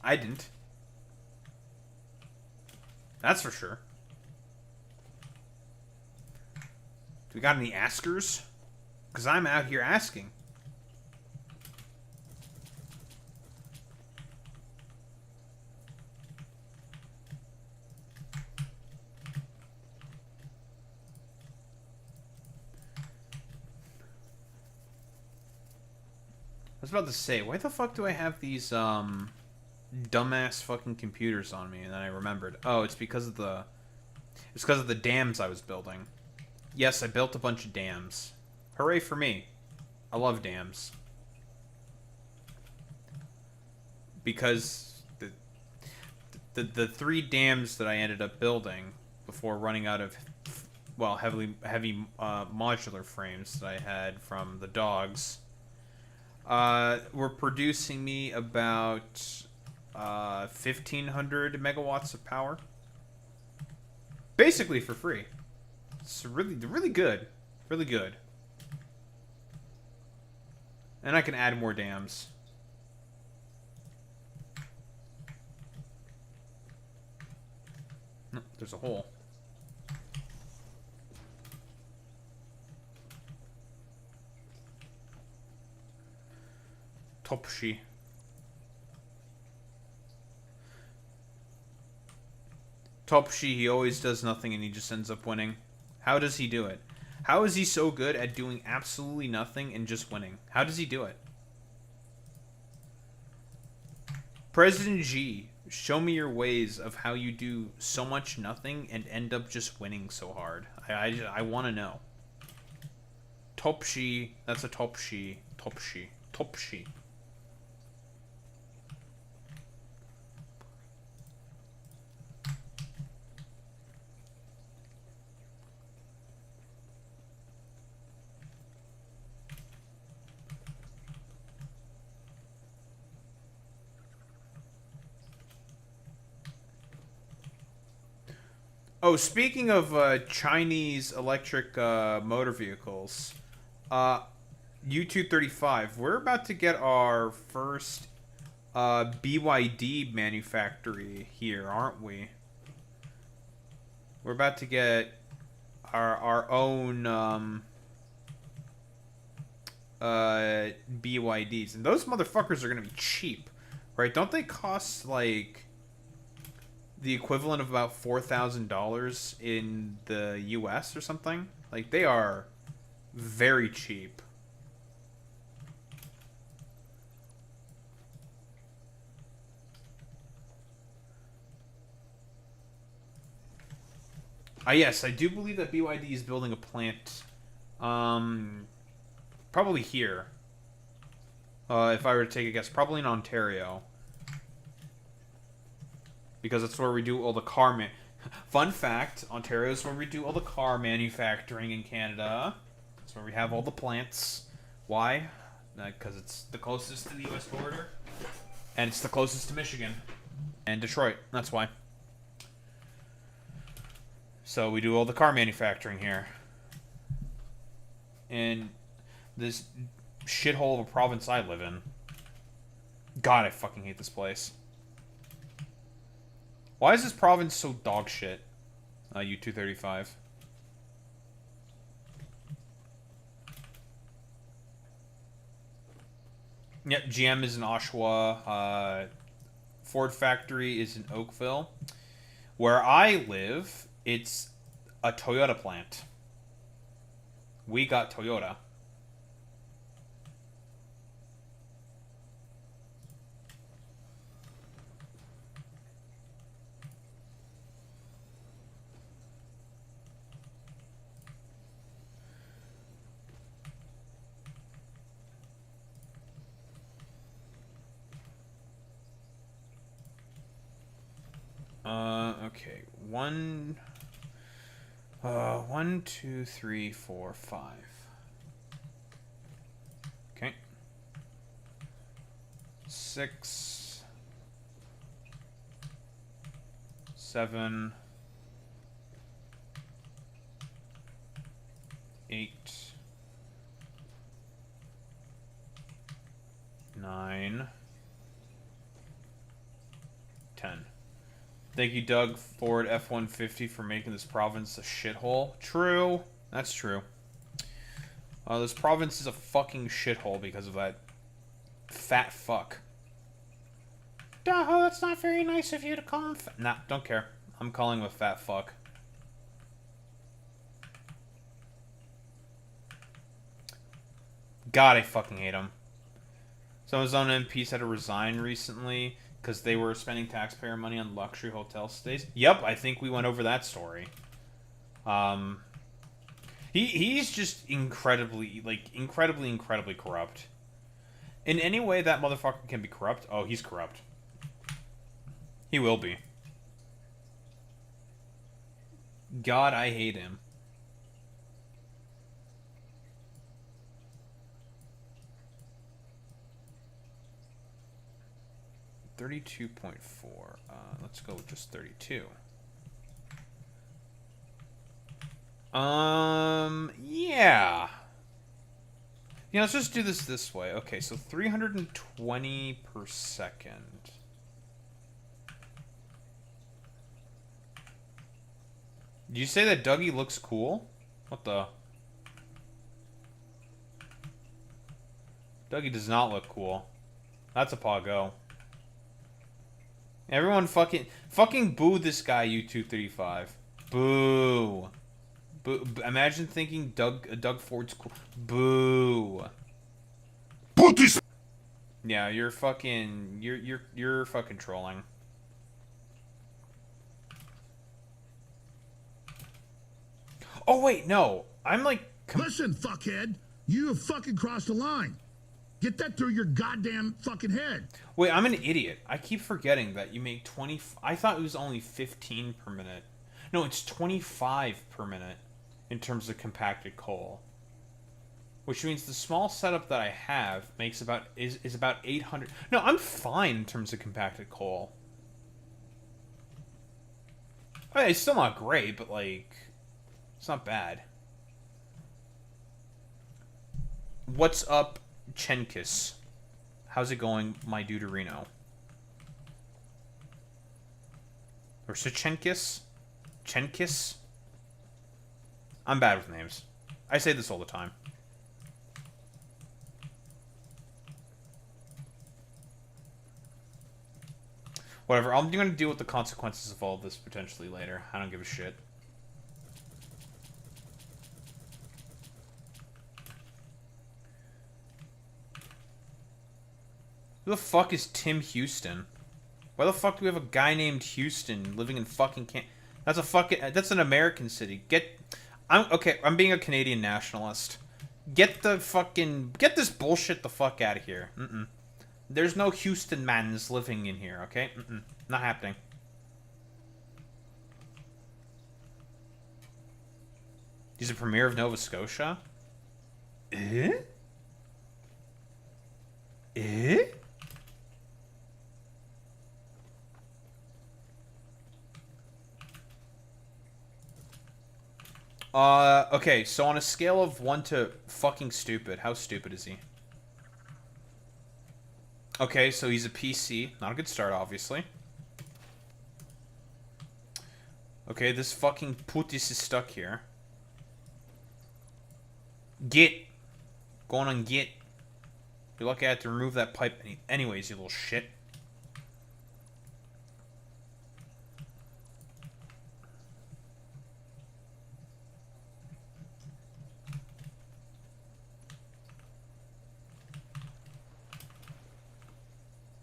I didn't. That's for sure. Do we got any askers? Because I'm out here asking. I was about to say, why the fuck do I have these, dumbass fucking computers on me? And then I remembered, oh, it's because of the dams I was building. Yes, I built a bunch of dams. Hooray for me. I love dams. Because the 3 dams that I ended up building before running out of, well, heavy modular frames that I had from the dogs, were producing me about 1,500 megawatts of power, basically for free. It's really good, really good. And I can add more dams. No, there's a hole. Topshi. Topshi, he always does nothing and he just ends up winning. How does he do it? How is he so good at doing absolutely nothing and just winning? How does he do it? President G, show me your ways of how you do so much nothing and end up just winning so hard. I want to know. Topshi, that's a Topshi. Topshi. Topshi. Oh, speaking of Chinese electric motor vehicles, U-235, we're about to get our first BYD manufactory here, aren't we? We're about to get our own BYDs, and those motherfuckers are gonna be cheap, right? Don't they cost like the equivalent of about $4,000 in the US or something? Like, they are very cheap. Yes, I do believe that BYD is building a plant, probably here. If I were to take a guess, probably in Ontario. Because that's where we do all the car Fun fact, Ontario is where we do all the car manufacturing in Canada. That's where we have all the plants. Why? Because it's the closest to the U.S. border. And it's the closest to Michigan. And Detroit. That's why. So we do all the car manufacturing here. In this shithole of a province I live in. God, I fucking hate this place. Why is this province so dog shit? U-235. Yep, GM is in Oshawa. Ford factory is in Oakville. Where I live, it's a Toyota plant. We got Toyota. Okay. 1, 2, 3, 4, 5. Okay. 6, 7, 8, 9, 10. Thank you, Doug Ford F-150, for making this province a shithole. True. That's true. This province is a fucking shithole because of that fat fuck. Daho, that's not very nice of you to call him fat. Nah, don't care. I'm calling him a fat fuck. God, I fucking hate him. Some of his own MPs had to resign recently because they were spending taxpayer money on luxury hotel stays. Yep, I think we went over that story. He's just incredibly corrupt. In any way that motherfucker can be corrupt, oh, he's corrupt. He will be. God, I hate him. $32.4. Let's go with just 32. Yeah. Yeah, let's just do this way. Okay, so 320 per second. Did you say that Dougie looks cool? What the? Dougie does not look cool. That's a Pago. Everyone fucking boo this guy, U235. Boo. Boo. Imagine thinking Doug Ford's cool. Boo. Put this. Yeah, you're fucking trolling. Oh wait, no. I'm like Listen, fuckhead. You have fucking crossed the line. Get that through your goddamn fucking head. Wait, I'm an idiot. I keep forgetting that you make 20... I thought it was only 15 per minute. No, it's 25 per minute in terms of compacted coal. Which means the small setup that I have makes is about 800... No, I'm fine in terms of compacted coal. I mean, it's still not great, but, like... It's not bad. What's up, Chenkis? How's it going, my duderino? Or Chenkis? Chenkis? I'm bad with names. I say this all the time. Whatever, I'm going to deal with the consequences of all of this potentially later. I don't give a shit. Who the fuck is Tim Houston? Why the fuck do we have a guy named Houston living in fucking that's an American city. I'm being a Canadian nationalist. Get this bullshit the fuck out of here. There's no Houston mans living in here, okay? Not happening. He's a premier of Nova Scotia? Eh? Okay, so on a scale of 1 to fucking stupid, how stupid is he? Okay, so he's a PC. Not a good start, obviously. Okay, this fucking putis is stuck here. Git. Going on Git. You're lucky I had to remove that pipe anyways, you little shit.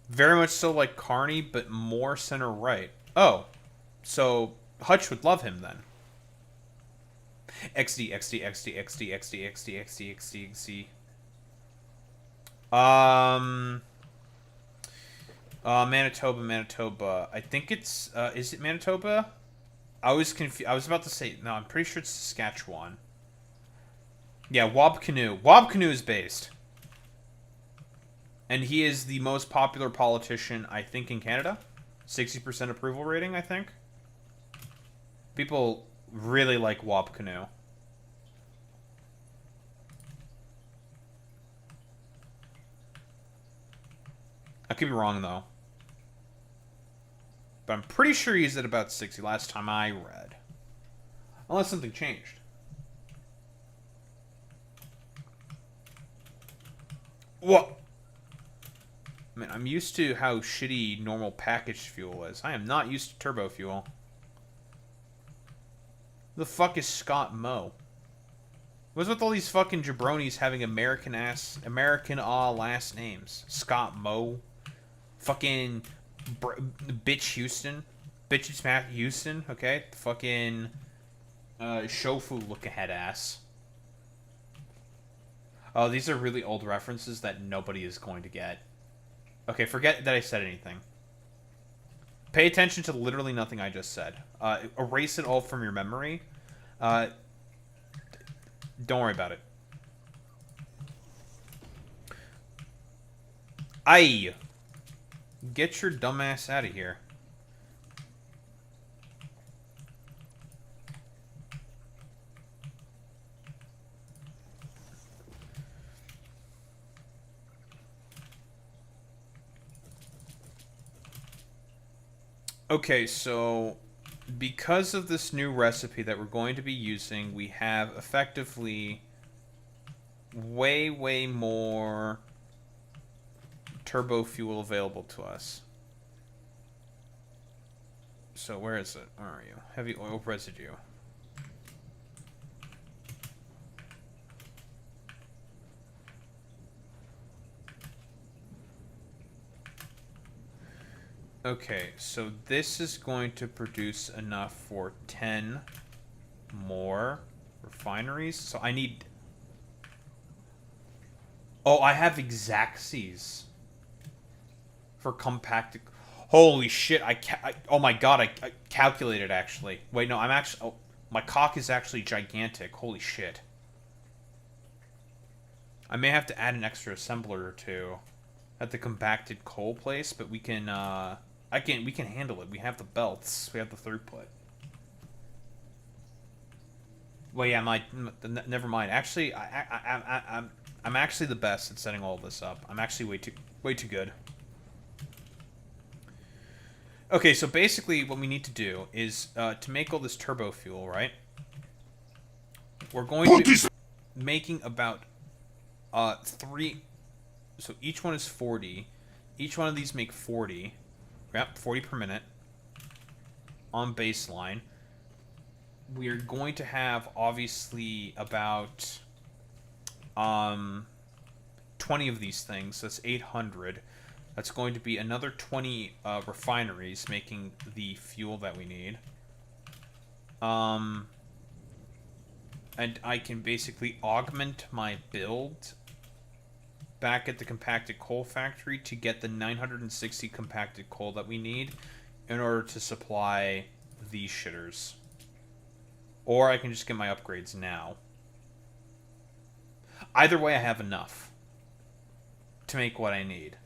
Very much so like Carney, but more center-right. Oh. So, Hutch would love him then. XD, XD, XD, XD, XD, XD, XD, XD, XD. Manitoba. I think it's, is it Manitoba? I was confused. I was about to say, no, I'm pretty sure it's Saskatchewan. Yeah, Wabkanu. Wabkanu is based. And he is the most popular politician, I think, in Canada. 60% approval rating, I think. People really like Wabkanu. I could be wrong, though. But I'm pretty sure he's at about 60 last time I read. Unless something changed. What? I mean, I'm used to how shitty normal packaged fuel is. I am not used to turbo fuel. Who the fuck is Scott Moe? What's with all these fucking jabronis having American last names? Scott Moe. Fucking bitch Houston. Bitch Matt Houston, okay? Fucking Shofu look ahead ass. Oh, these are really old references that nobody is going to get. Okay, forget that I said anything. Pay attention to literally nothing I just said. Erase it all from your memory. Don't worry about it. Aye! Get your dumbass out of here. Okay, so because of this new recipe that we're going to be using, we have effectively way more turbo fuel available to us. So where is it? Where are you? Heavy oil residue. Okay, so this is going to produce enough for 10 more refineries. So I need... Oh, I have exactsies for compacted... Holy shit, oh my god, I calculated, actually. Wait, no, I'm actually... Oh, my cock is actually gigantic. Holy shit. I may have to add an extra assembler or two at the compacted coal place, but we can, we can handle it. We have the belts. We have the throughput. Well, yeah, never mind. Actually, I'm actually the best at setting all this up. I'm actually way too good. Okay, so basically what we need to do is, to make all this turbo fuel, right? We're going to be making about, 3... So each one is 40. Each one of these make 40. Yep, 40 per minute. On baseline. We are going to have, obviously, about, 20 of these things. That's 800. That's going to be another 20 refineries making the fuel that we need. And I can basically augment my build back at the compacted coal factory to get the 960 compacted coal that we need in order to supply these shitters. Or I can just get my upgrades now. Either way, I have enough to make what I need.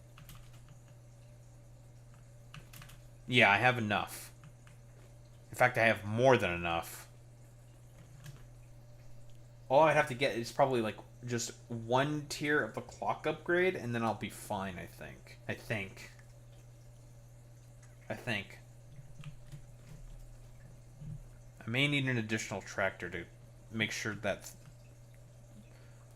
Yeah, I have enough. In fact, I have more than enough. All I have to get is probably like just one tier of the clock upgrade, and then I'll be fine, I think. I may need an additional tractor to make sure that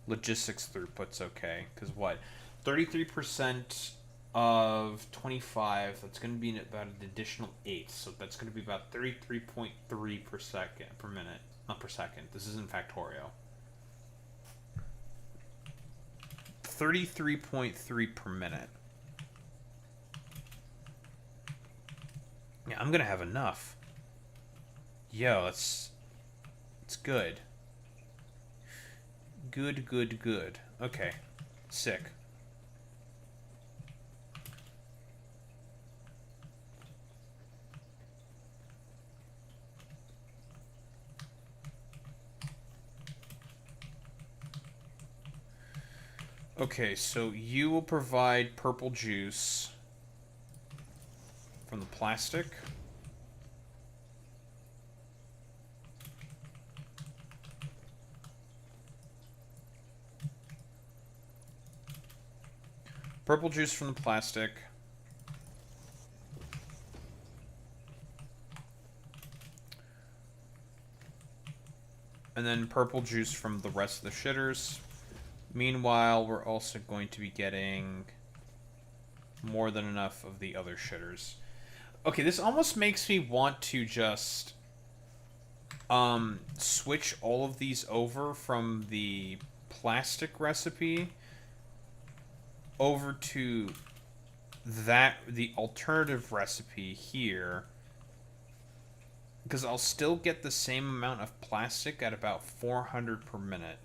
logistics throughput's okay. Because what? 33% of 25, that's going to be about an additional 8. So that's going to be about 33.3 per second, per minute. Not per second. This is in Factorio. 33.3 per minute. Yeah, I'm going to have enough. Yo, it's good. Good. Okay. Sick. Okay, so you will provide purple juice from the plastic. Purple juice from the plastic. And then purple juice from the rest of the shitters. Meanwhile, we're also going to be getting more than enough of the other shitters. Okay, this almost makes me want to just switch all of these over from the plastic recipe over to the alternative recipe here, because I'll still get the same amount of plastic at about 400 per minute.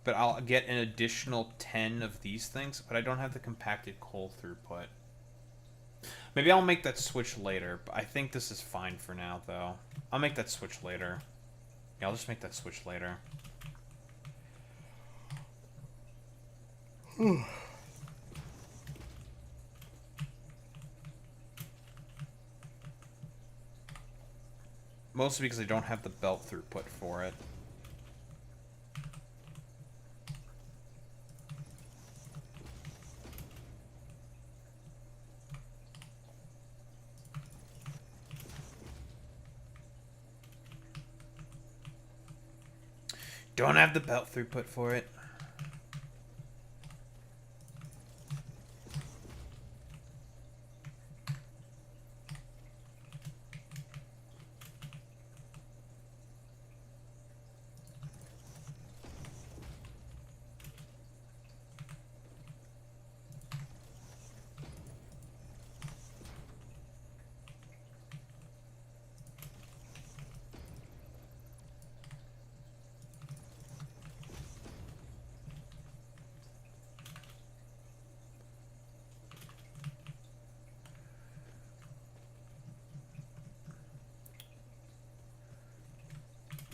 But I'll get an additional 10 of these things, but I don't have the compacted coal throughput. Maybe I'll make that switch later, but I think this is fine for now, though. I'll make that switch later. Yeah, I'll just make that switch later. Mostly because I don't have the belt throughput for it. Don't have the belt throughput for it.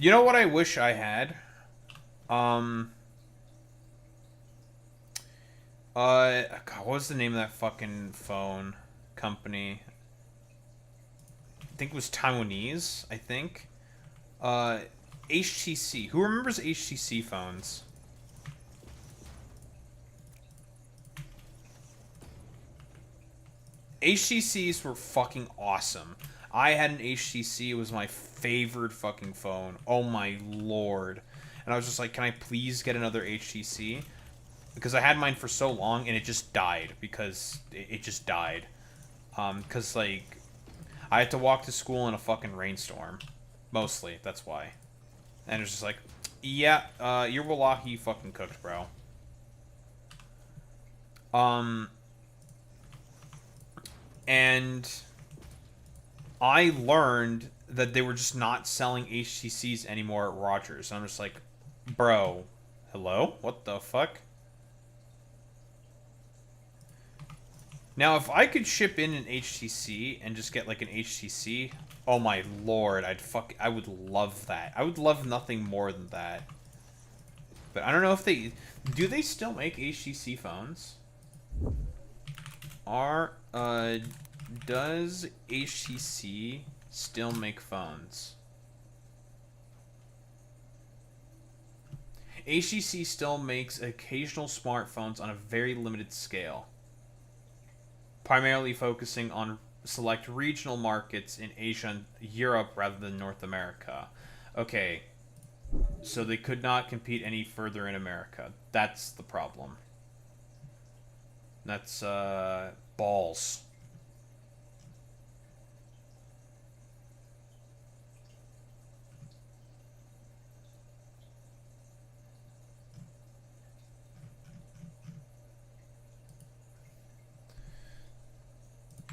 You know what I wish I had? God, what was the name of that fucking phone company? I think it was Taiwanese, I think. HTC. Who remembers HTC phones? HTCs were fucking awesome. I had an HTC. It was my favorite fucking phone. Oh my lord. And I was just like, can I please get another HTC? Because I had mine for so long and it just died. Because it just died. Because, like, I had to walk to school in a fucking rainstorm. Mostly, that's why. And it's just like, yeah, your wallahi fucking cooked, bro. And I learned that they were just not selling HTCs anymore at Rogers. And I'm just like, bro, hello? What the fuck? Now, if I could ship in an HTC and just get like an HTC, oh my lord, I would love that. I would love nothing more than that. But I don't know if do they still make HTC phones? Does HTC still make phones? HTC still makes occasional smartphones on a very limited scale, primarily focusing on select regional markets in Asia and Europe rather than North America. Okay, so they could not compete any further in America. That's the problem. That's, balls.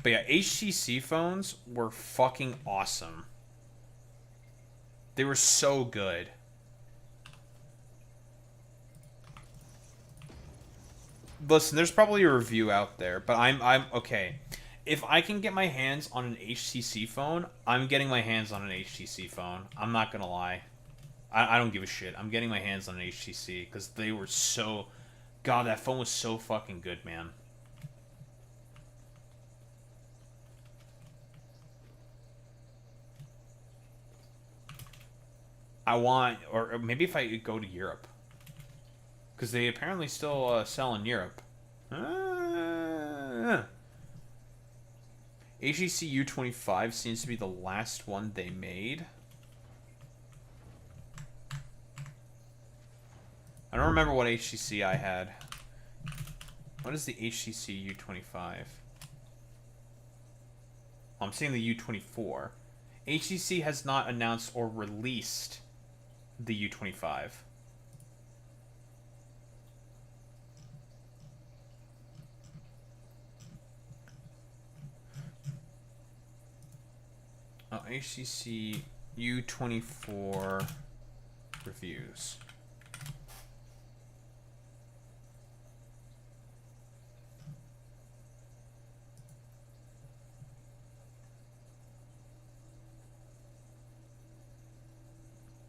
But yeah, HTC phones were fucking awesome. They were so good. Listen, there's probably a review out there, but I'm okay. If I can get my hands on an HTC phone, I'm getting my hands on an HTC phone. I'm not gonna lie. I don't give a shit. I'm getting my hands on an HTC because they were so... God, that phone was so fucking good, man. Or maybe if I go to Europe. Because they apparently still sell in Europe. HTC U25 seems to be the last one they made. I don't remember what HTC I had. What is the HTC U25? I'm seeing the U24. HTC has not announced or released the U25. HTC U24 reviews.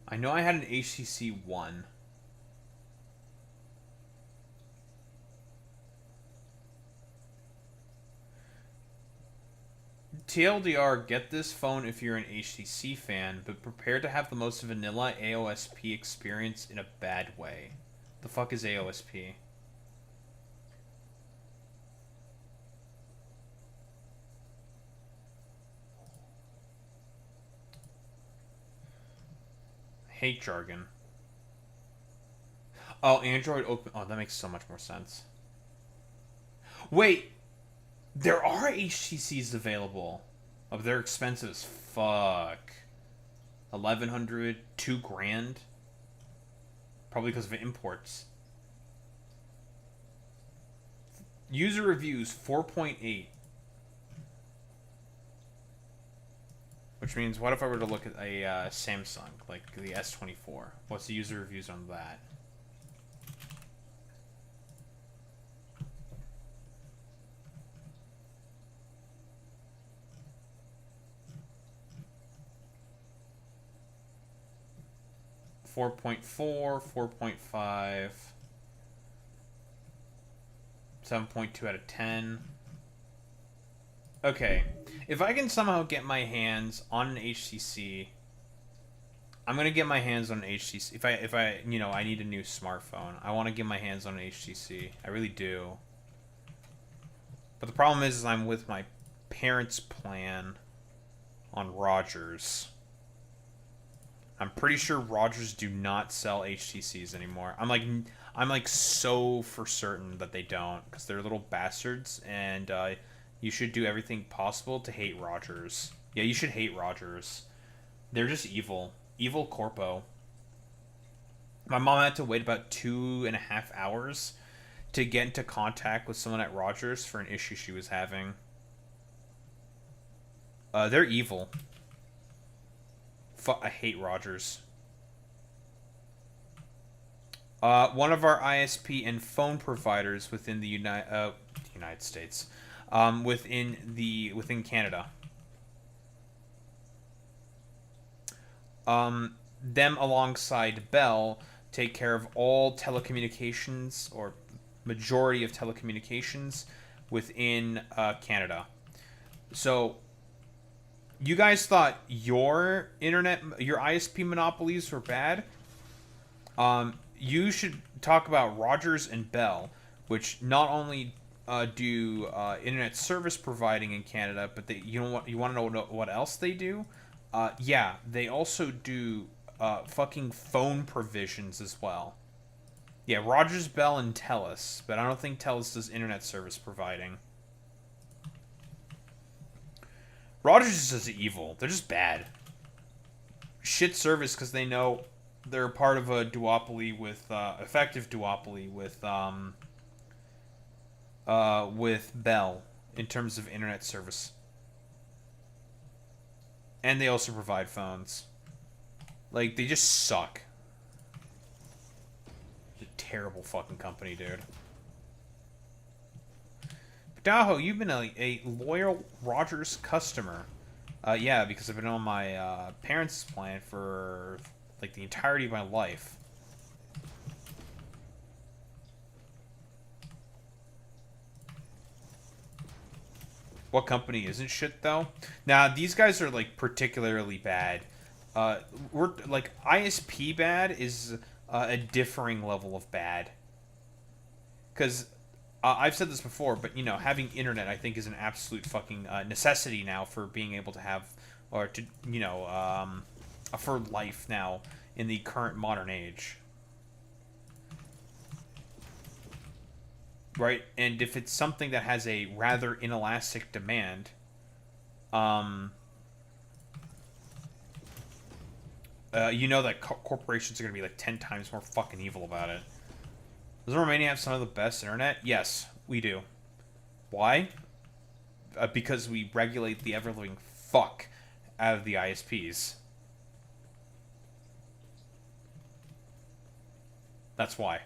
I know I had an HTC One. TLDR, get this phone if you're an HTC fan, but prepare to have the most vanilla AOSP experience in a bad way. The fuck is AOSP? Hate jargon. Oh, Android open... Oh, that makes so much more sense. Wait! There are HTCs available. Oh, they're expensive as fuck. 1,100, $2,000. Probably because of imports. User reviews 4.8. Which means, what if I were to look at a Samsung, like the S24? What's the user reviews on that? 4.4, 4.5, 7.2 out of 10. Okay, if I can somehow get my hands on an HTC, I'm gonna get my hands on an HTC. If I, you know, I need a new smartphone. I want to get my hands on an HTC. I really do. But the problem is I'm with my parents' plan on Rogers. I'm pretty sure Rogers do not sell HTCs anymore. I'm like so for certain that they don't, because they're little bastards, and you should do everything possible to hate Rogers. Yeah, you should hate Rogers. They're just evil. Evil corpo. My mom had to wait about 2.5 hours to get into contact with someone at Rogers for an issue she was having. They're evil. I hate Rogers. One of our ISP and phone providers within the United States, within Canada. Them alongside Bell take care of all telecommunications, or majority of telecommunications within Canada. So you guys thought your ISP monopolies were bad. You should talk about Rogers and Bell, which not only do internet service providing in Canada, but you want to know what else they do? Yeah, they also do fucking phone provisions as well. Yeah, Rogers, Bell, and TELUS, but I don't think TELUS does internet service providing. Rogers is just evil. They're just bad. Shit service because they know they're part of a duopoly with effective duopoly with Bell in terms of internet service. And they also provide phones. Like, they just suck. It's a terrible fucking company, dude. Daho, you've been a loyal Rogers customer. Yeah, because I've been on my parents' plan for like the entirety of my life. What company isn't shit though? Now these guys are like particularly bad. We're like ISP bad is a differing level of bad. Because I've said this before, but you know, having internet I think is an absolute fucking necessity now for being able to have, or to, you know, for life now in the current modern age. Right? And if it's something that has a rather inelastic demand, you know that corporations are going to be like 10 times more fucking evil about it. Does Romania have some of the best internet? Yes, we do. Why? Because we regulate the ever-living fuck out of the ISPs. That's why.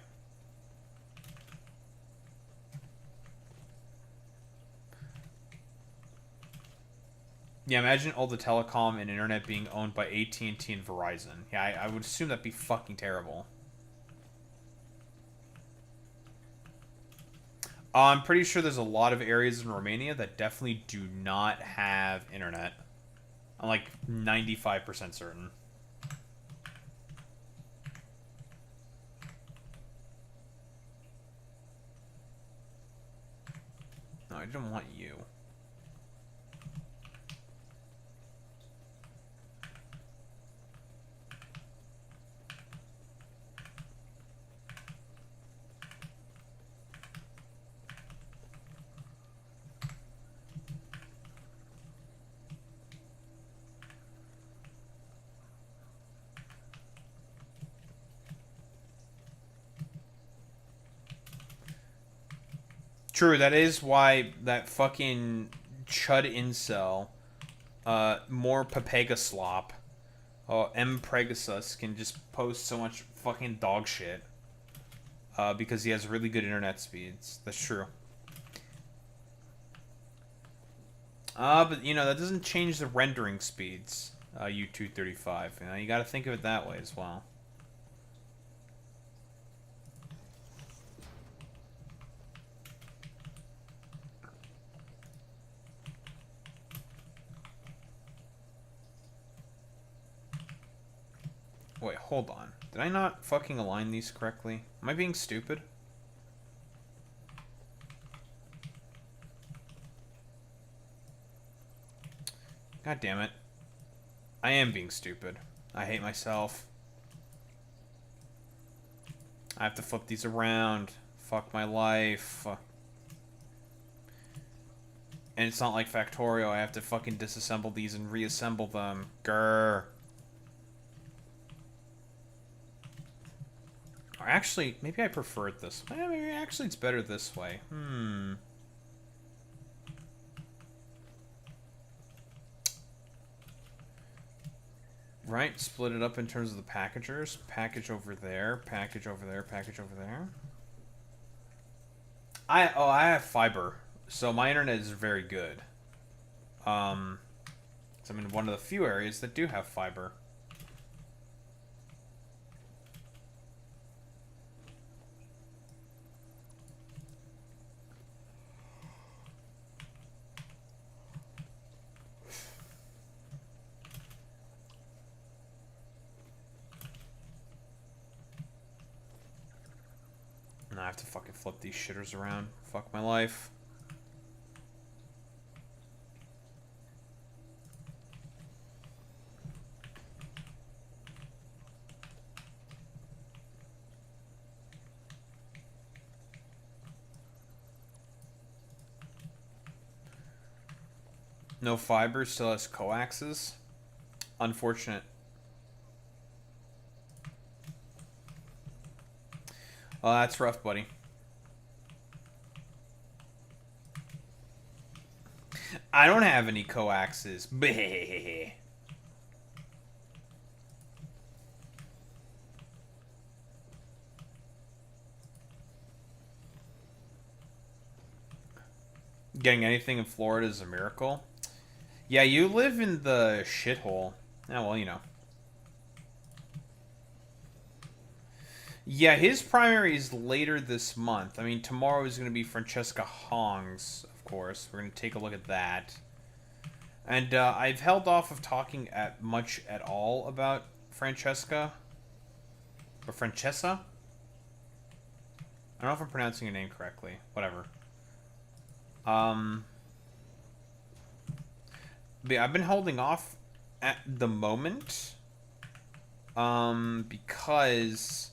Yeah, imagine all the telecom and internet being owned by AT&T and Verizon. Yeah, I would assume that'd be fucking terrible. I'm pretty sure there's a lot of areas in Romania that definitely do not have internet. I'm like 95% certain. No, I didn't want you. True, that is why that fucking chud incel, more Papega slop, M. Pregasus can just post so much fucking dog shit, because he has really good internet speeds. That's true. But, you know, that doesn't change the rendering speeds, U235. You know, you gotta think of it that way as well. Wait, hold on. Did I not fucking align these correctly? Am I being stupid? God damn it. I am being stupid. I hate myself. I have to flip these around. Fuck my life. And it's not like Factorio. I have to fucking disassemble these and reassemble them. Grr. Or actually, maybe I prefer it this way. Maybe actually it's better this way. Right, split it up in terms of the packagers. Package over there, package over there, package over there. I have fiber, so my internet is very good. So I'm in one of the few areas that do have fiber. I have to fucking flip these shitters around. Fuck my life. No fiber, still has coaxes. Unfortunate. Oh, that's rough, buddy. I don't have any coaxes. Bleh. Getting anything in Florida is a miracle. Yeah, you live in the shithole. Yeah, well, you know. Yeah, his primary is later this month. I mean, tomorrow is going to be Francesca Hong's, of course. We're going to take a look at that. And I've held off of talking much at all about Francesca. Or Francesca? I don't know if I'm pronouncing your name correctly. Whatever. But yeah, I've been holding off at the moment. Because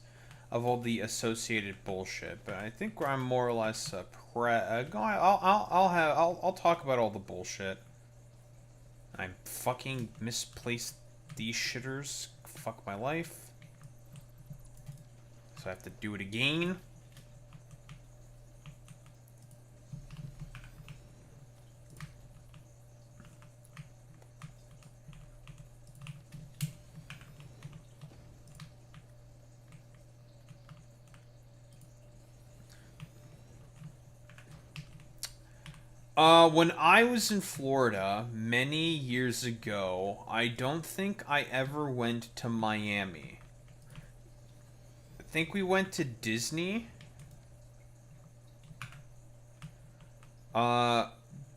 of all the associated bullshit, but I think I'm more or less I'll talk about all the bullshit. I fucking misplaced these shitters. Fuck my life. So I have to do it again. When I was in Florida many years ago, I don't think I ever went to Miami. I think we went to Disney.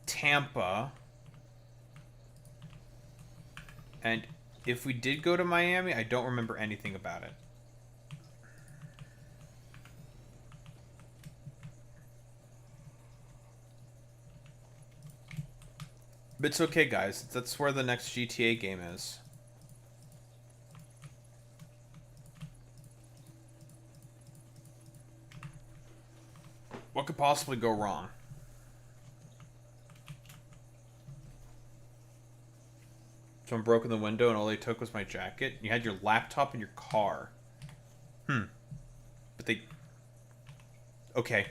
Tampa. And if we did go to Miami, I don't remember anything about it. But it's okay, guys. That's where the next GTA game is. What could possibly go wrong? Someone broke in the window and all they took was my jacket. You had your laptop in your car. But they... Okay.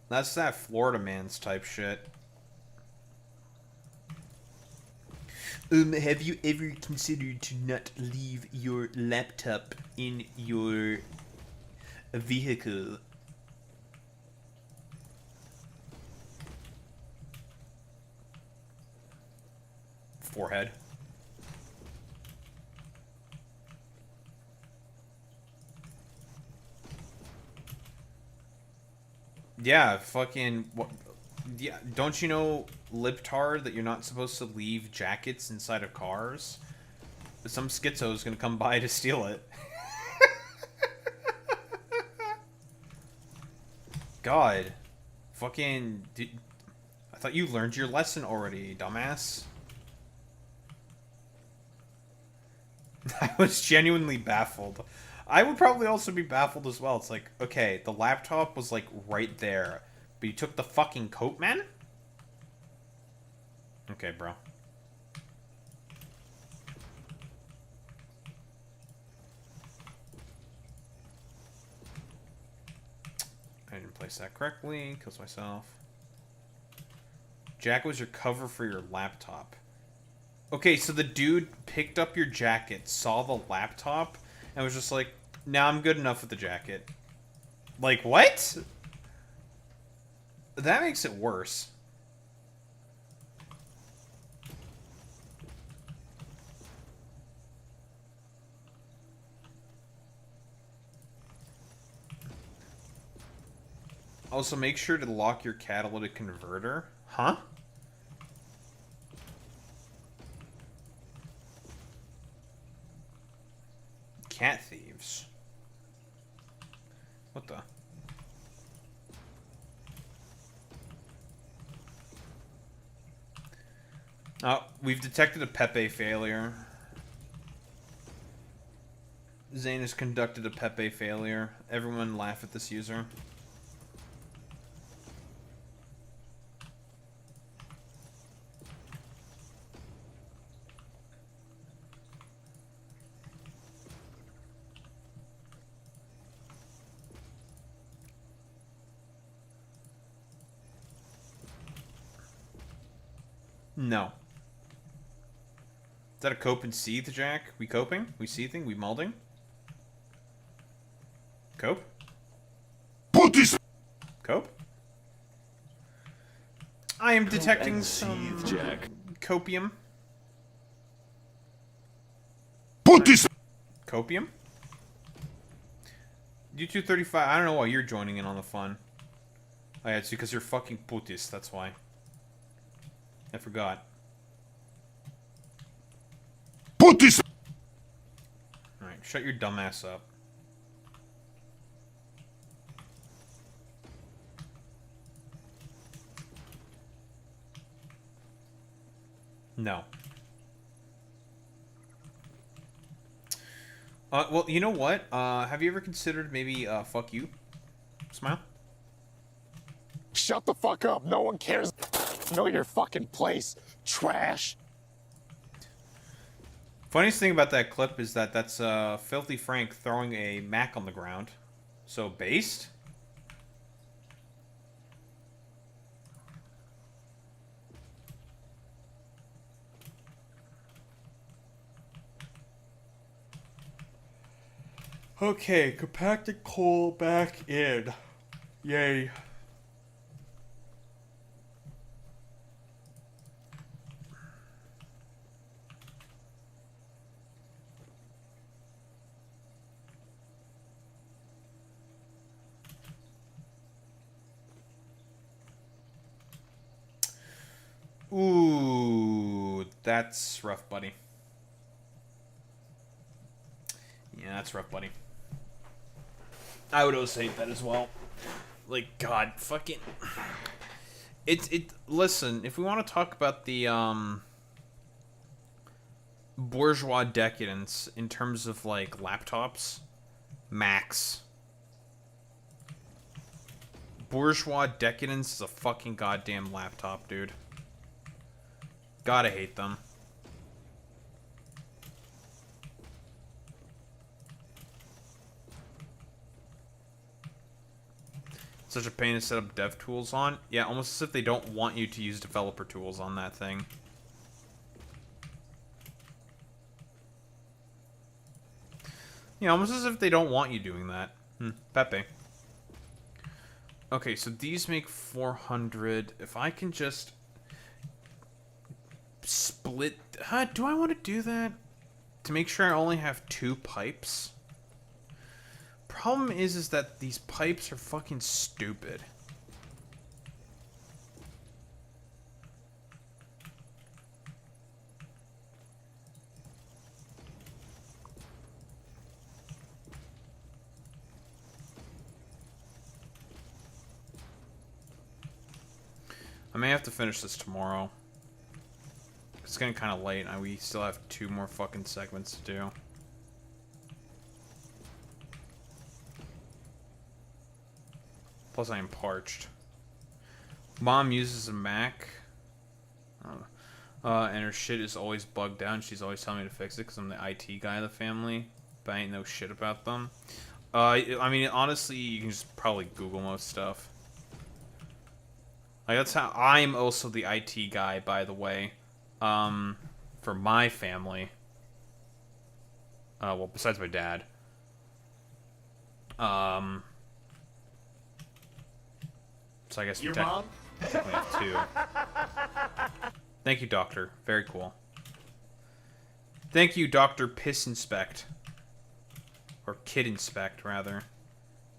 That's that Florida man's type shit. Have you ever considered to not leave your laptop in your vehicle? Forehead. Yeah, fucking... What? Yeah, don't you know, libtard, that you're not supposed to leave jackets inside of cars? Some schizo's gonna come by to steal it. God. Fucking... I thought you learned your lesson already, dumbass. I was genuinely baffled. I would probably also be baffled as well. It's like, okay, the laptop was, like, right there. But you took the fucking coat, man? Okay, bro. I didn't place that correctly. Kills myself. Jacket was your cover for your laptop. Okay, so the dude picked up your jacket, saw the laptop, and was just like, nah, I'm good enough with the jacket. Like, what? That makes it worse. Also, make sure to lock your catalytic converter. Huh? Cat thieves. What the? Oh, we've detected a Pepe failure. Zane has conducted a Pepe failure. Everyone laugh at this user. No. Is that a cope and seethe, Jack? We coping? We seething? We molding? Cope? Put this. Cope? I am detecting some Jack. copium. Put this. Copium? U235, I don't know why you're joining in on the fun. Oh yeah, it's because you're fucking putis, that's why. I forgot. Put this. Alright, shut your dumb ass up. No. Well, you know what? Have you ever considered maybe, fuck you? Smile? Shut the fuck up. No one cares. Know your fucking place. Trash. Funniest thing about that clip is that that's Filthy Frank throwing a Mac on the ground. So, based? Okay, compacted coal back in. Yay. Ooh, that's rough, buddy. Yeah, that's rough, buddy. I would also hate that as well. Like, God, fucking... Listen, if we want to talk about the, bourgeois decadence in terms of, like, laptops, Macs. Bourgeois decadence is a fucking goddamn laptop, dude. Gotta hate them. Such a pain to set up dev tools on. Yeah, almost as if they don't want you to use developer tools on that thing. Yeah, almost as if they don't want you doing that. Pepe. Okay, so these make 400. If I can just split... do I want to do that? To make sure I only have 2 pipes? Problem is that these pipes are fucking stupid. I may have to finish this tomorrow. It's getting kind of late, and we still have 2 more fucking segments to do. Plus, I am parched. Mom uses a Mac. And her shit is always bugged out, and she's always telling me to fix it because I'm the IT guy of the family, but I ain't know shit about them. I mean, honestly, you can just probably Google most stuff. Like, that's how... I'm also the IT guy, by the way. For my family. Well, besides my dad. So I guess Your mom? Technically have 2. Thank you, Doctor. Very cool. Thank you, Dr. Piss Inspect. Or Kid Inspect, rather.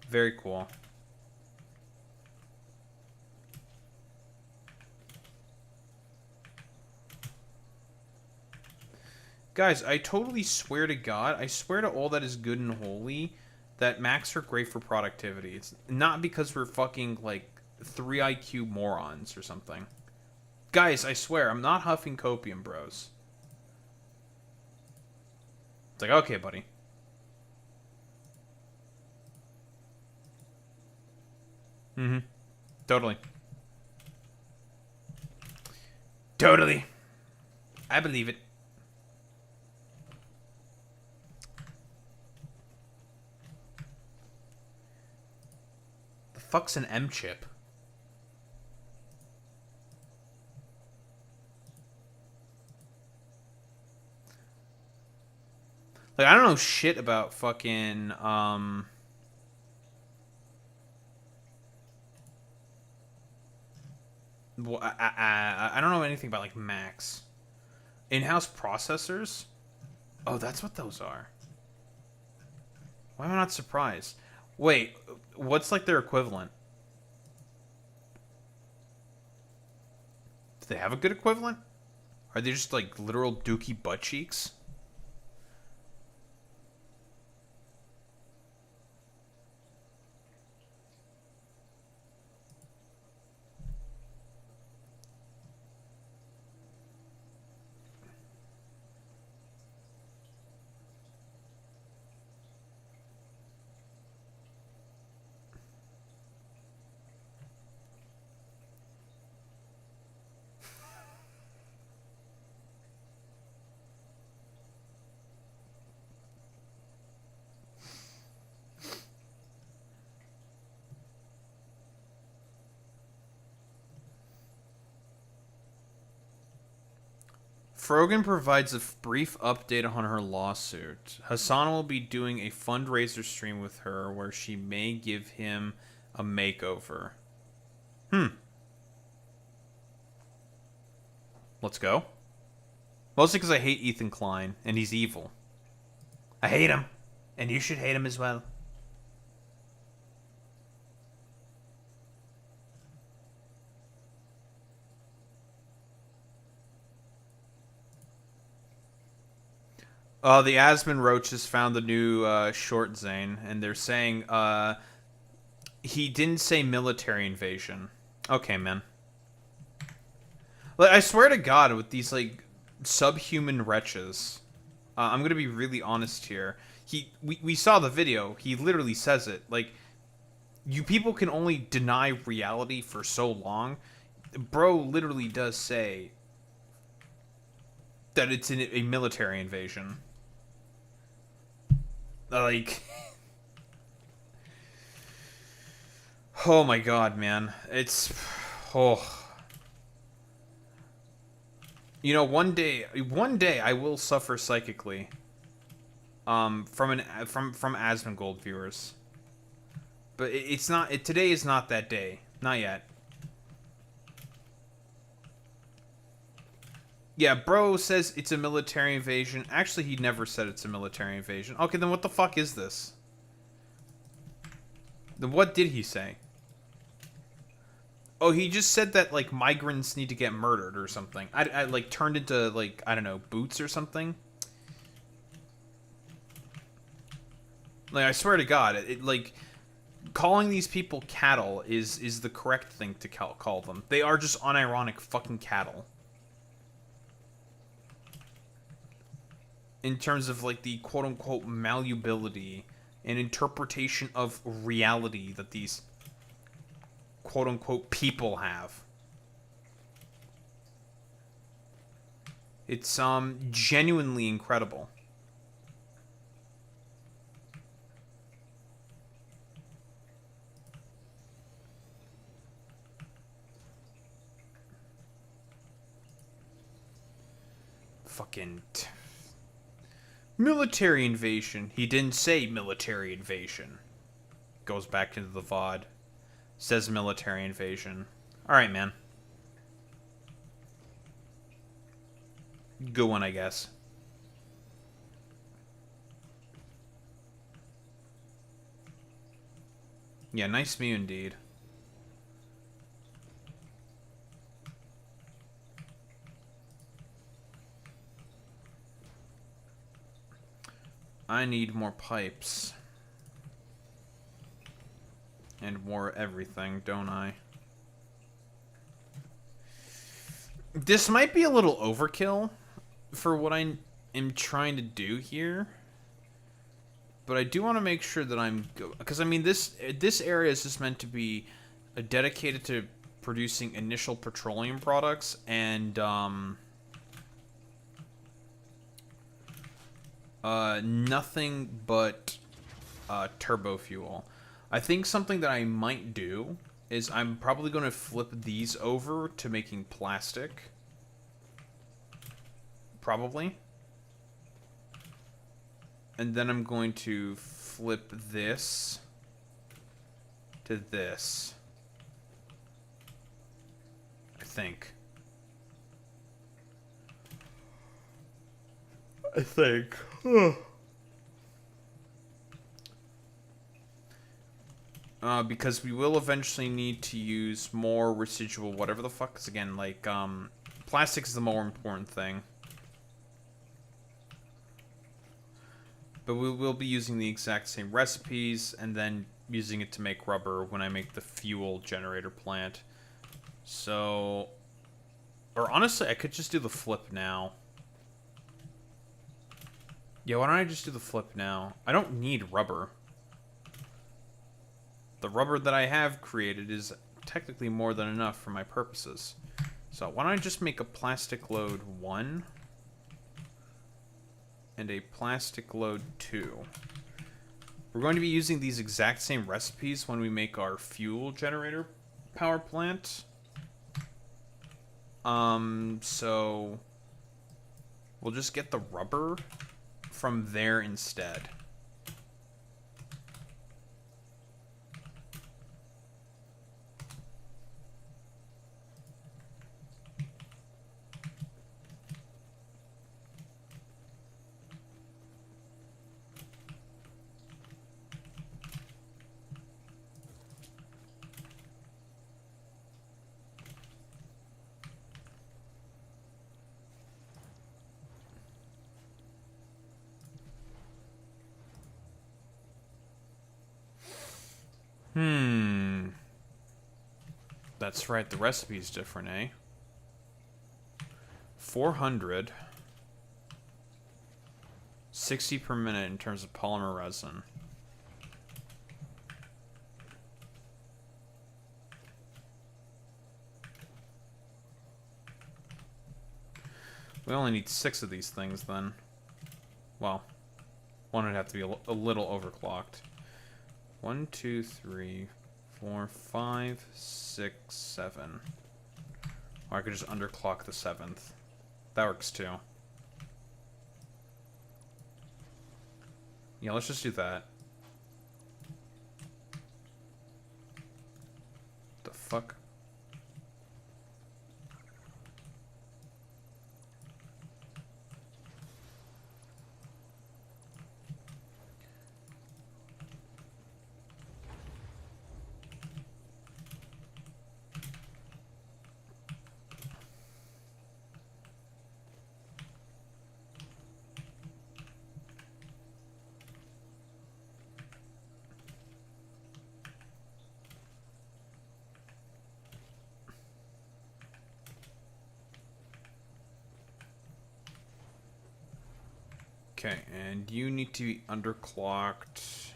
Very cool. Guys, I totally swear to God, I swear to all that is good and holy, that Macs are great for productivity. It's not because we're fucking, like, 3 IQ morons or something. Guys, I swear, I'm not huffing copium, bros. It's like, okay, buddy. Mm-hmm. Totally. Totally. I believe it. The fuck's an M chip? Like, I don't know shit about fucking, well, I don't know anything about, like, Macs. In-house processors? Oh, that's what those are. Why am I not surprised? Wait, what's, like, their equivalent? Do they have a good equivalent? Are they just, like, literal dookie butt cheeks? Frogan provides a brief update on her lawsuit. Hassan will be doing a fundraiser stream with her where she may give him a makeover. Let's go. Mostly because I hate Ethan Klein, and he's evil. I hate him. And you should hate him as well. The Asman Roaches found the new short Zane, and they're saying he didn't say military invasion. Okay, man. Like, I swear to God, with these like subhuman wretches, I'm gonna be really honest here. We saw the video. He literally says it. Like, you people can only deny reality for so long. Bro literally does say that it's a military invasion. Like, oh my God, man, it's, oh, you know, one day I will suffer psychically, from Asmongold viewers, but it's not. Today is not that day, not yet. Yeah, bro says it's a military invasion. Actually, he never said it's a military invasion. Okay, then what the fuck is this? Then what did he say? Oh, he just said that, like, migrants need to get murdered or something. I like, turned into, like, I don't know, boots or something? Like, I swear to God, like, calling these people cattle is the correct thing to call them. They are just unironic fucking cattle. In terms of, like, the quote-unquote malleability and interpretation of reality that these quote-unquote people have. It's genuinely incredible. Fucking military invasion. He didn't say military invasion. Goes back into the VOD. Says military invasion. Alright, man. Good one, I guess. Yeah, nice view indeed. I need more pipes. And more everything, don't I? This might be a little overkill for what I am trying to do here. But I do want to make sure that I'm... Because, I mean, this area is just meant to be dedicated to producing initial petroleum products and... nothing but turbo fuel. I think something that I might do is I'm probably going to flip these over to making plastic. Probably. And then I'm going to flip this to this. I think. Because we will eventually need to use more residual whatever the fuck. Because again, like, plastic is the more important thing. But we will be using the exact same recipes and then using it to make rubber when I make the fuel generator plant. So... Or honestly, I could just do the flip now. Yeah, why don't I just do the flip now? I don't need rubber. The rubber that I have created is technically more than enough for my purposes. So why don't I just make a plastic load 1 and a plastic load 2. We're going to be using these exact same recipes when we make our fuel generator power plant. So we'll just get the rubber from there instead. That's right, the recipe's different, eh? 400. 60 per minute in terms of polymer resin. We only need 6 of these things then. Well, one would have to be a little overclocked. 1, 2, 3, 4, 5, 6, 7. Or I could just underclock the 7th. That works too. Yeah, let's just do that. The fuck? Okay, and you need to be underclocked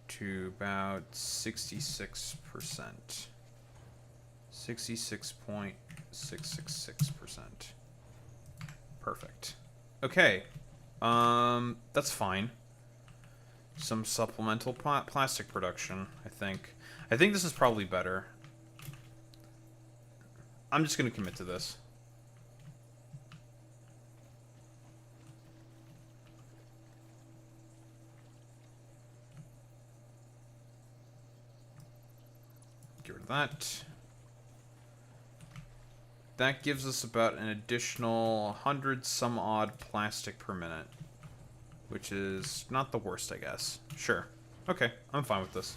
to about 66%. 66.666%. Perfect. Okay. That's fine. Some supplemental plastic production, I think. I think this is probably better. I'm just gonna commit to this. Get rid of that. That gives us about an additional 100 some odd plastic per minute. Which is not the worst, I guess. Sure. Okay, I'm fine with this.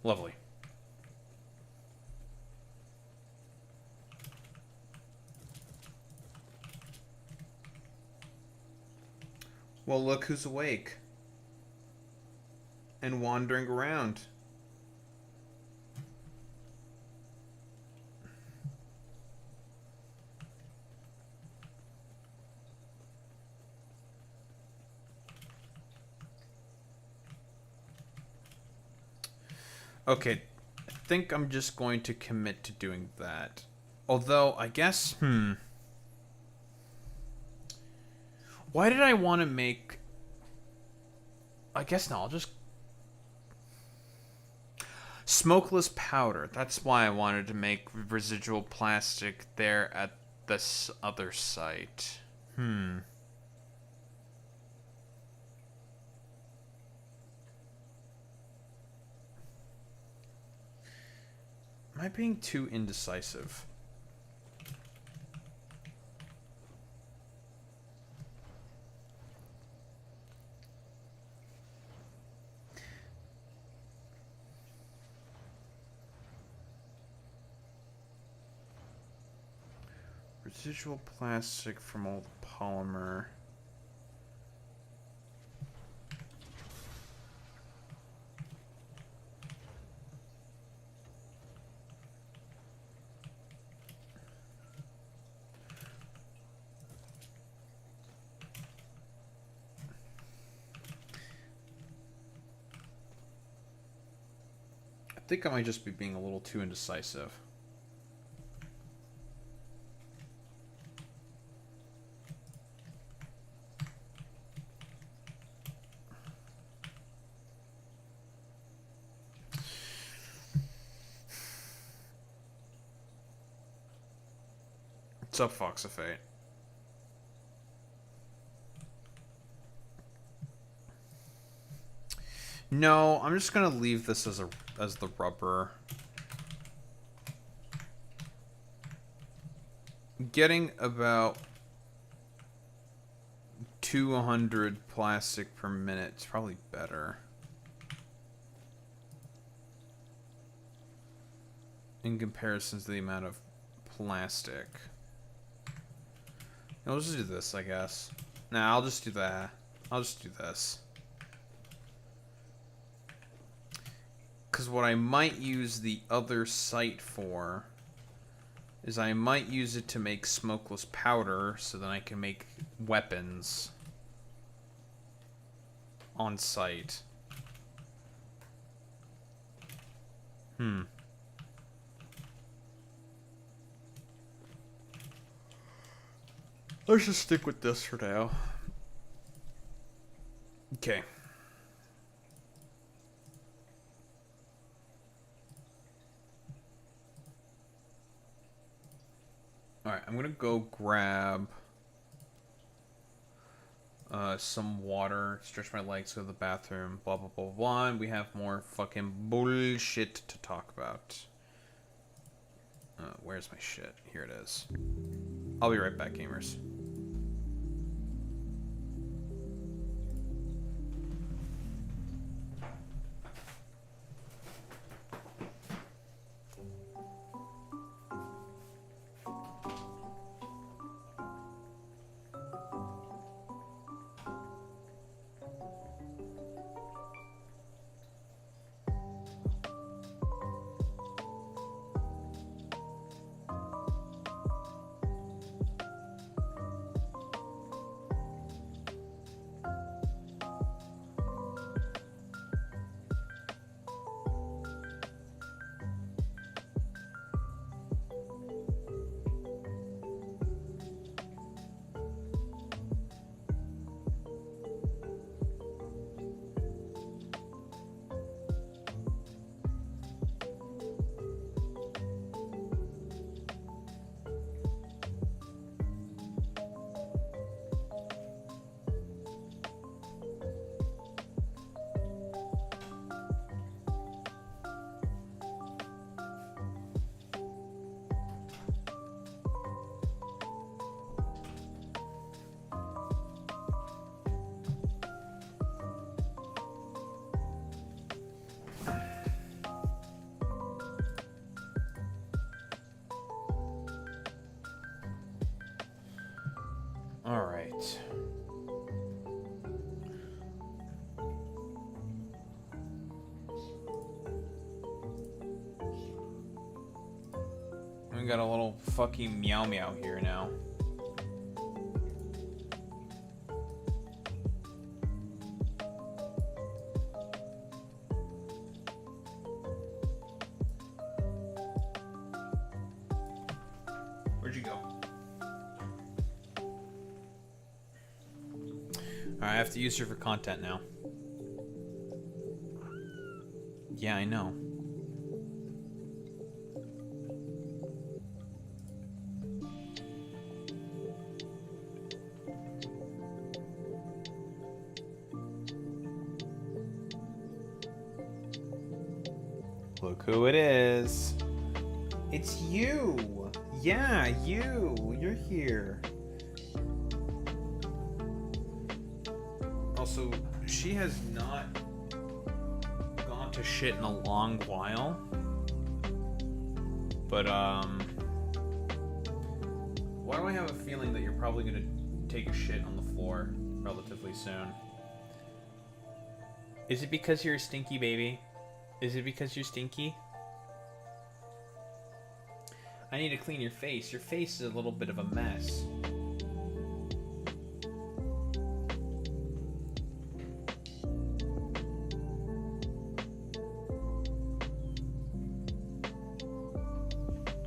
Lovely. Well, look who's awake. And wandering around. Okay, I think I'm just going to commit to doing that. Although, I guess, why did I want to make... I guess no, I'll just... Smokeless powder. That's why I wanted to make residual plastic there at this other site. Am I being too indecisive? Residual plastic from all the polymer. I think I might just be being a little too indecisive. What's up, Fox of Fate? No, I'm just gonna leave this as the rubber. Getting about 200 plastic per minute is probably better. In comparison to the amount of plastic. I'll just do this, I guess. Nah, I'll just do that. I'll just do this. Because what I might use the other site for is I might use it to make smokeless powder so then I can make weapons on site. Let's just stick with this for now. Okay. Alright, I'm gonna go grab some water, stretch my legs, go to the bathroom, blah blah blah blah, and we have more fucking bullshit to talk about. Where's my shit? Here it is. I'll be right back, gamers. All right. We got a little fucking meow meow here now. Where'd you go? Alright, I have to use her for content now. Yeah, I know. Look who it is. It's you. Yeah, you. You're here. Also, she has not gone to shit in a long while. But, why do I have a feeling that you're probably gonna take a shit on the floor relatively soon? Is it because you're a stinky baby? Is it because you're stinky? I need to clean your face. Your face is a little bit of a mess.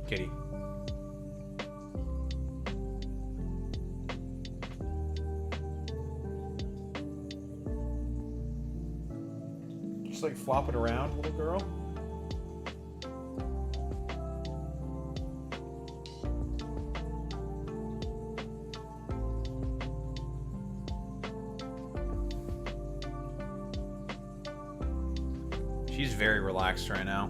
Kitty. Just like flop it around, little girl. She's very relaxed right now.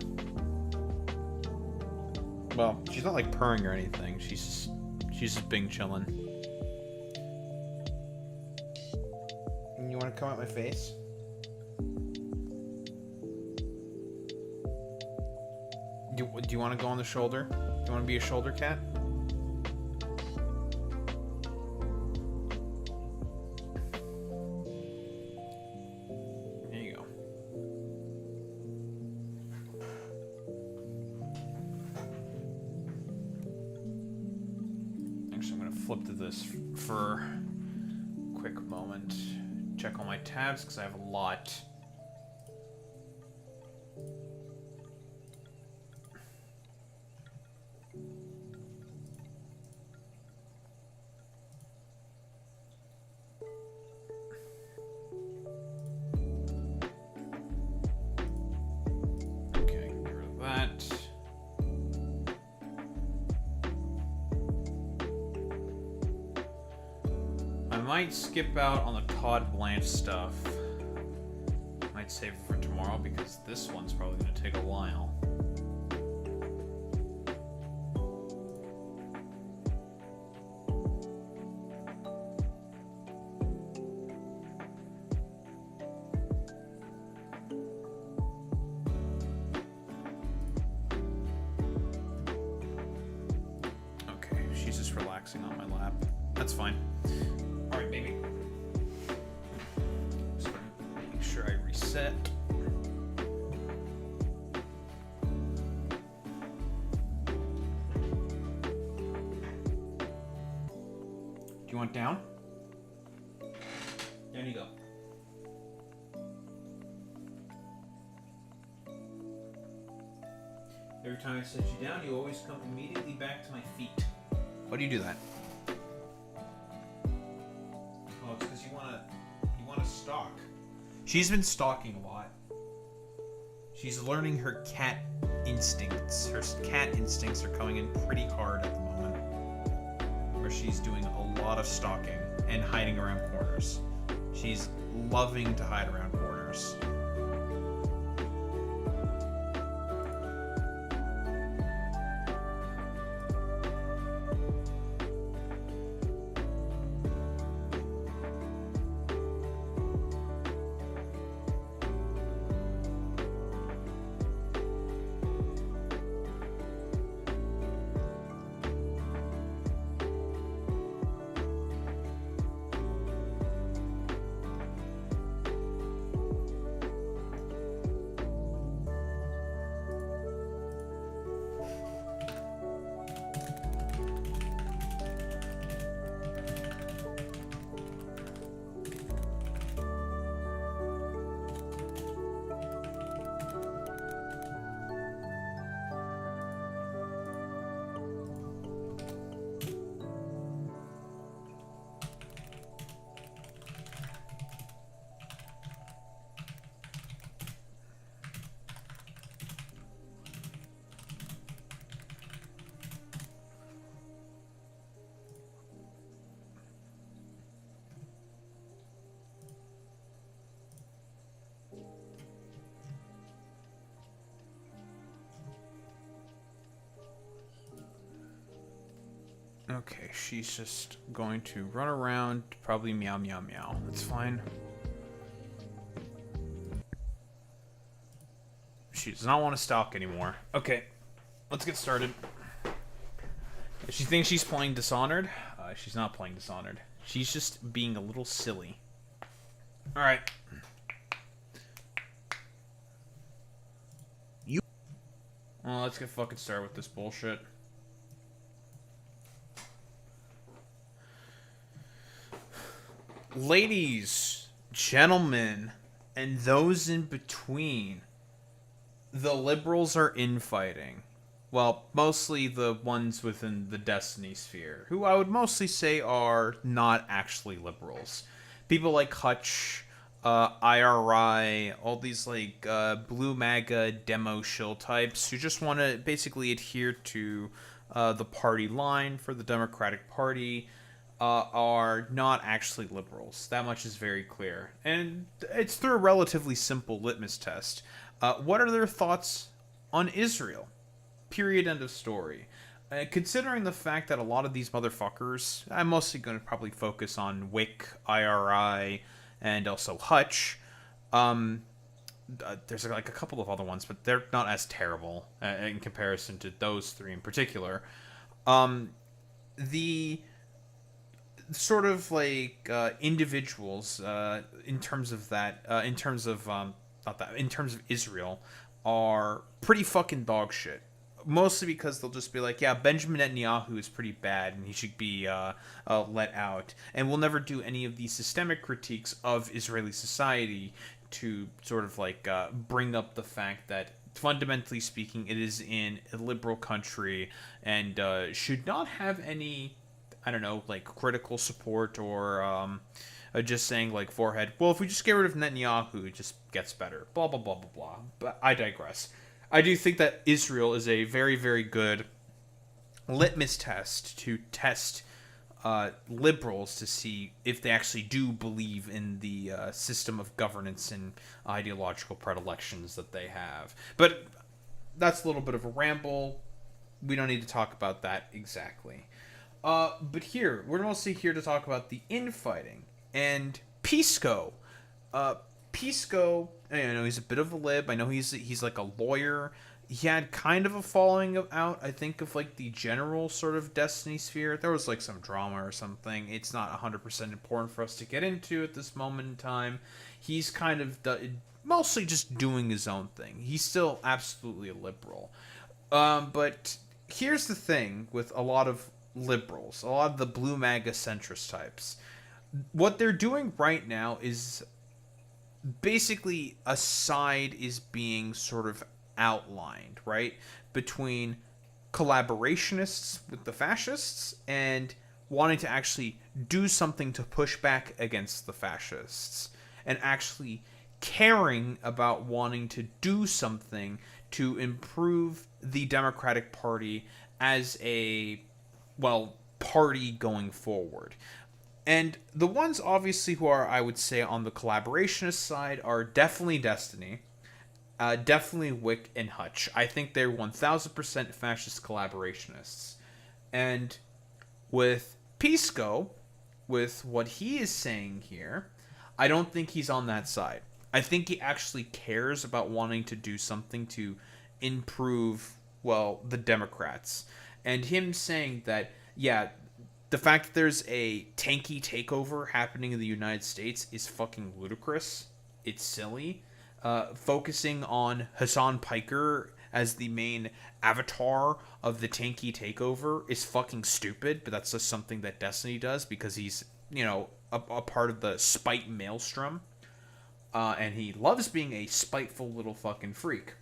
Well, she's not like purring or anything. She's just being chillin'. You want to come at my face? Do you want to go on the shoulder? Do you want to be a shoulder cat? There you go. Actually, I'm going to flip to this for a quick moment. Check all my tabs because I have a lot. Might skip out on the Todd Blanche stuff. Might save it for tomorrow because this one's probably going to take a while. Okay, she's just relaxing on my lap. That's fine. Alright, baby. Just gonna make sure I reset. Do you want down? There you go. Every time I set you down, you always come immediately back to my feet. Why do you do that? Oh, it's because you wanna stalk. She's been stalking a lot. She's learning her cat instincts. Her cat instincts are coming in pretty hard at the moment. Where she's doing a lot of stalking and hiding around corners. She's loving to hide around corners. Okay, she's just going to run around, probably meow meow meow. That's fine. She does not want to stalk anymore. Okay, let's get started. She thinks she's playing Dishonored. She's not playing Dishonored. She's just being a little silly. Alright. Well, let's get fucking started with this bullshit. Ladies, gentlemen, and those in between, the liberals are infighting. Well, mostly the ones within the Destiny sphere, who I would mostly say are not actually liberals. People like Hutch, IRI, all these like blue MAGA demo shill types who just want to basically adhere to the party line for the Democratic Party are not actually liberals. That much is very clear. And it's through a relatively simple litmus test. What are their thoughts on Israel? Period, end of story. Considering the fact that a lot of these motherfuckers, I'm mostly going to probably focus on Wick, IRI, and also Hutch. There's like a couple of other ones, but they're not as terrible in comparison to those three in particular. The sort of like individuals in terms of that, in terms of Israel, are pretty fucking dog shit. Mostly because they'll just be like, yeah, Benjamin Netanyahu is pretty bad and he should be let out. And we'll never do any of these systemic critiques of Israeli society to sort of like bring up the fact that, fundamentally speaking, it is in a liberal country and should not have any, I don't know, like critical support or just saying like forehead, well, if we just get rid of Netanyahu, it just gets better. Blah, blah, blah, blah, blah. But I digress. I do think that Israel is a very, very good litmus test to test liberals to see if they actually do believe in the system of governance and ideological predilections that they have. But that's a little bit of a ramble. We don't need to talk about that exactly. But here, we're mostly here to talk about the infighting. And Pisco. Pisco, I know he's a bit of a lib. I know he's like a lawyer. He had kind of a falling out, I think, of like the general sort of Destiny sphere. There was like some drama or something. It's not 100% important for us to get into at this moment in time. He's kind of mostly just doing his own thing. He's still absolutely a liberal. But here's the thing with a lot of liberals, a lot of the blue MAGA centrist types. What they're doing right now is basically a side is being sort of outlined, right? Between collaborationists with the fascists and wanting to actually do something to push back against the fascists and actually caring about wanting to do something to improve the Democratic Party as a, well, party going forward. And the ones, obviously, who are, I would say, on the collaborationist side are definitely Destiny, definitely Wick and Hutch. I think they're 1000% fascist collaborationists. And with Pisco, with what he is saying here, I don't think he's on that side. I think he actually cares about wanting to do something to improve, well, the Democrats. And him saying that, yeah, the fact that there's a tanky takeover happening in the United States is fucking ludicrous. It's silly. Focusing on Hassan Piker as the main avatar of the tanky takeover is fucking stupid, but that's just something that Destiny does because he's, you know, a part of the spite maelstrom. And he loves being a spiteful little fucking freak.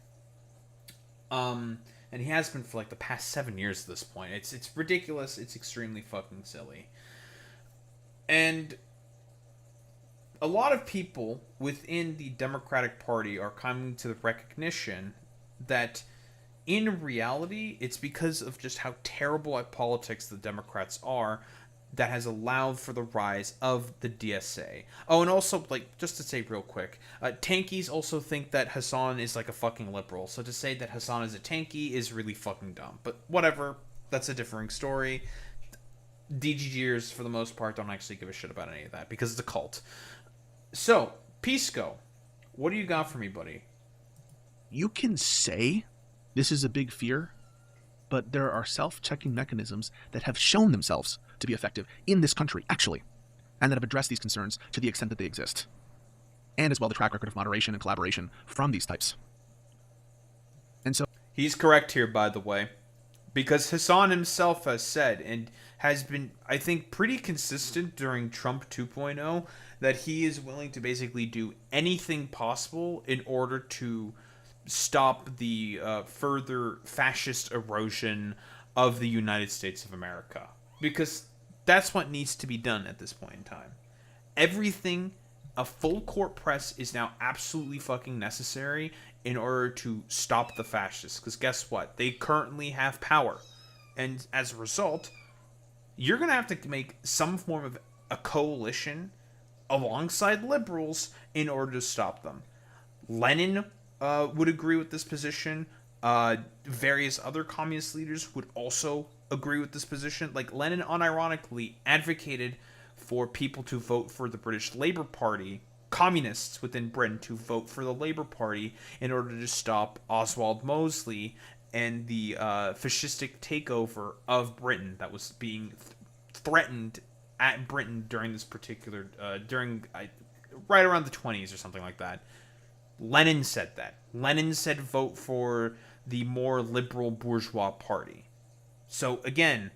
And he has been for like the past 7 years at this point. It's ridiculous. It's extremely fucking silly. And a lot of people within the Democratic Party are coming to the recognition that in reality, it's because of just how terrible at politics the Democrats are that has allowed for the rise of the DSA. Oh, and also, like, just to say real quick, tankies also think that Hassan is like a fucking liberal. So to say that Hassan is a tanky is really fucking dumb. But whatever, that's a differing story. DGGers, for the most part, don't actually give a shit about any of that because it's a cult. So, Pisco, what do you got for me, buddy? You can say this is a big fear, but there are self-checking mechanisms that have shown themselves to be effective in this country, actually, and that have addressed these concerns to the extent that they exist. And as well the track record of moderation and collaboration from these types. And so... He's correct here, by the way. Because Hassan himself has said, and has been, I think, pretty consistent during Trump 2.0, that he is willing to basically do anything possible in order to stop the further fascist erosion of the United States of America. Because that's what needs to be done at this point in time. Everything, a full court press is now absolutely fucking necessary in order to stop the fascists. Because guess what? They currently have power. And as a result, you're going to have to make some form of a coalition alongside liberals in order to stop them. Lenin would agree with this position. Various other communist leaders would also agree with this position. Like, Lenin unironically advocated for people to vote for the British Labour Party, communists within Britain to vote for the Labour Party in order to stop Oswald Mosley and the fascistic takeover of Britain that was being threatened at Britain during this particular, right around the 20s or something like that. Lenin said that. Lenin said vote for the more liberal bourgeois party. So again,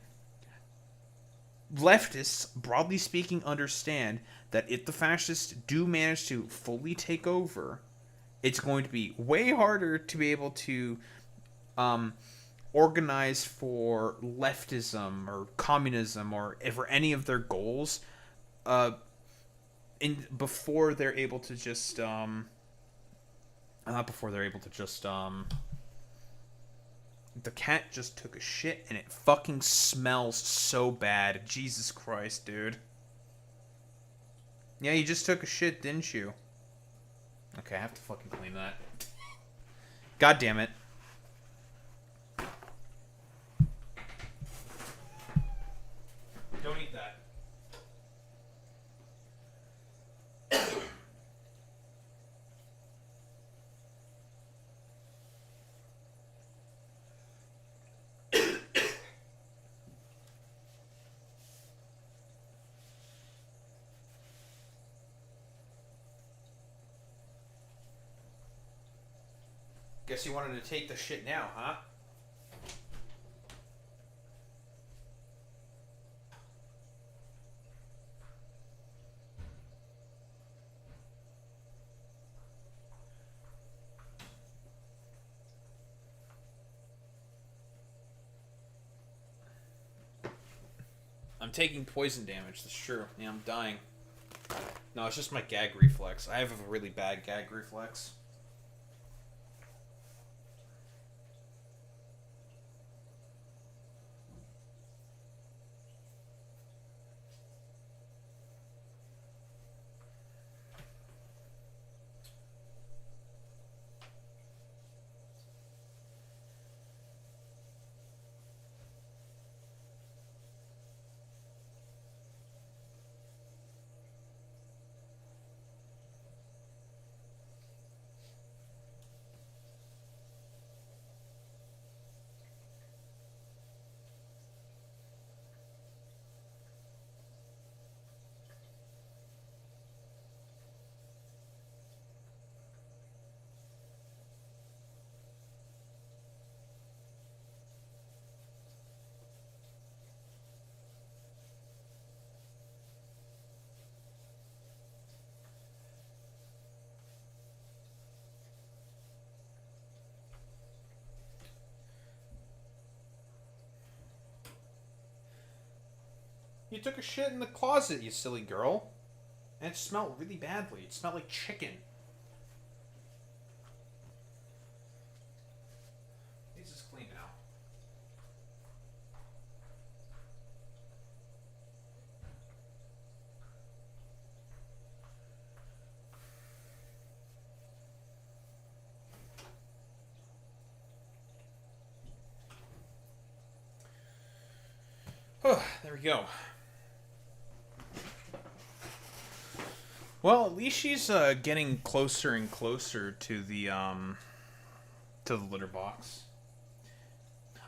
leftists, broadly speaking, understand that if the fascists do manage to fully take over, it's going to be way harder to be able to organize for leftism or communism or for any of their goals before they're able to just the cat just took a shit and it fucking smells so bad. Jesus Christ, dude. Yeah, you just took a shit, didn't you? Okay, I have to fucking clean that. God damn it. Don't eat that. Guess you wanted to take the shit now, huh? I'm taking poison damage, that's true. Yeah, I'm dying. No, it's just my gag reflex. I have a really bad gag reflex. You took a shit in the closet, you silly girl. And it smelled really badly. It smelled like chicken. This is clean now. There we go. Well, at least she's getting closer and closer to the litter box.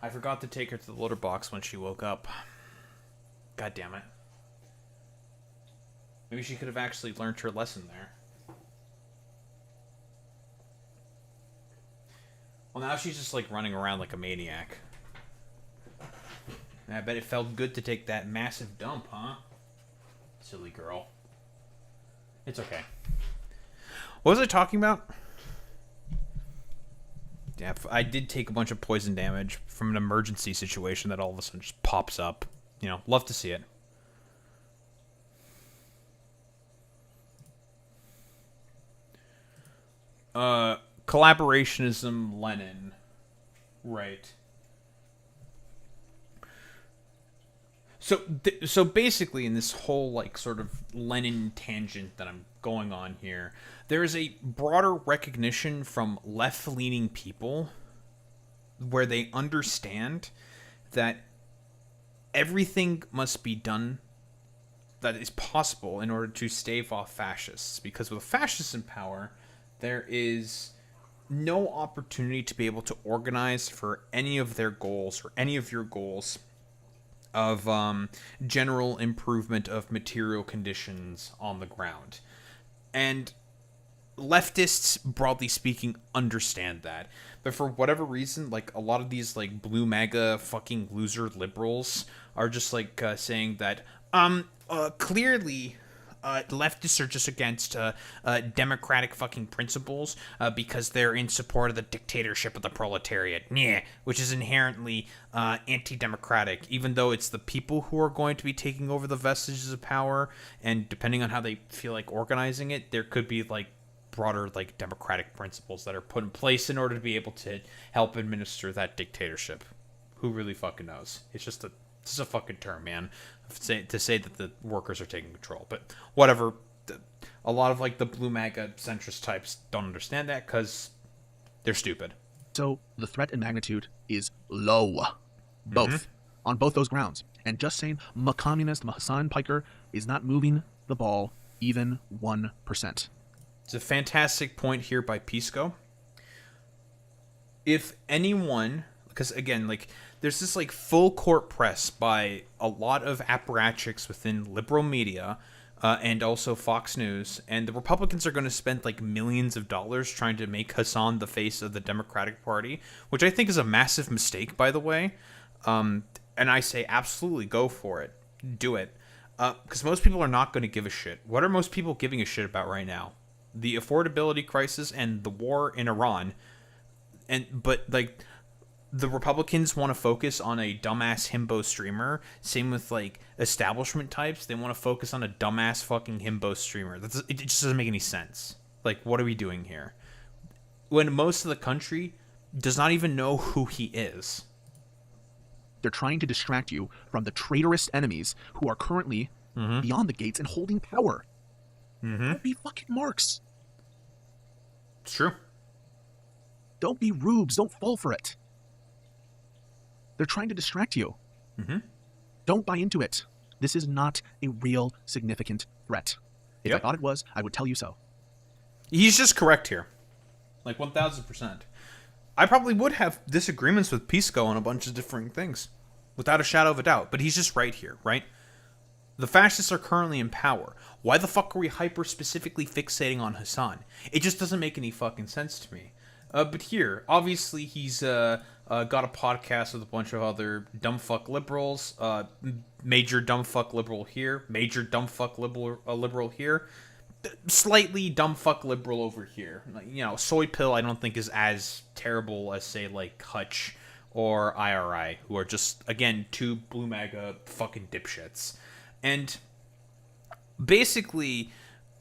I forgot to take her to the litter box when she woke up. God damn it. Maybe she could have actually learned her lesson there. Well, now she's just like running around like a maniac. I bet it felt good to take that massive dump, huh? Silly girl. It's okay. What was I talking about? Yeah, I did take a bunch of poison damage from an emergency situation that all of a sudden just pops up. You know, love to see it. Collaborationism, Lenin. Right. So basically, in this whole like sort of Lenin tangent that I'm going on here, there is a broader recognition from left-leaning people where they understand that everything must be done that is possible in order to stave off fascists. Because with fascists in power, there is no opportunity to be able to organize for any of their goals or any of your goals of general improvement of material conditions on the ground. And leftists, broadly speaking, understand that. But for whatever reason, like, a lot of these, like, blue MAGA fucking loser liberals are just, like, saying that, clearly, leftists are just against democratic fucking principles because they're in support of the dictatorship of the proletariat, which is inherently anti-democratic, even though it's the people who are going to be taking over the vestiges of power, and depending on how they feel like organizing it, there could be like broader like democratic principles that are put in place in order to be able to help administer that dictatorship. Who really fucking knows? It's just a fucking term, man. To say that the workers are taking control, but whatever. A lot of like the blue MAGA centrist types don't understand that because they're stupid. So the threat and magnitude is low, both on both those grounds. And just saying, communist Hassan Piker is not moving the ball even 1%. It's a fantastic point here by Pisco. If anyone, because again, like, there's this like full court press by a lot of apparatchiks within liberal media and also Fox News, and the Republicans are going to spend like millions of dollars trying to make Hassan the face of the Democratic Party, which I think is a massive mistake, by the way. And I say absolutely go for it. Do it. Because most people are not going to give a shit. What are most people giving a shit about right now? The affordability crisis and the war in Iran. But like, the Republicans want to focus on a dumbass himbo streamer. Same with like establishment types. They want to focus on a dumbass fucking himbo streamer. It just doesn't make any sense. Like, what are we doing here? When most of the country does not even know who he is. They're trying to distract you from the traitorous enemies who are currently beyond the gates and holding power. Don't be fucking marks. It's true. Don't be rubes. Don't fall for it. They're trying to distract you. Don't buy into it. This is not a real significant threat. If I thought it was, I would tell you so. He's just correct here. Like 1,000%. I probably would have disagreements with Pisco on a bunch of different things, without a shadow of a doubt, but he's just right here, right? The fascists are currently in power. Why the fuck are we hyper-specifically fixating on Hassan? It just doesn't make any fucking sense to me. But here, obviously, he's got a podcast with a bunch of other dumbfuck liberals. Major dumbfuck liberal here. Major dumbfuck liberal here. Slightly dumbfuck liberal over here. You know, Soy Pill I don't think is as terrible as, say, like, Hutch or IRI, who are just, again, two blue MAGA fucking dipshits. And basically,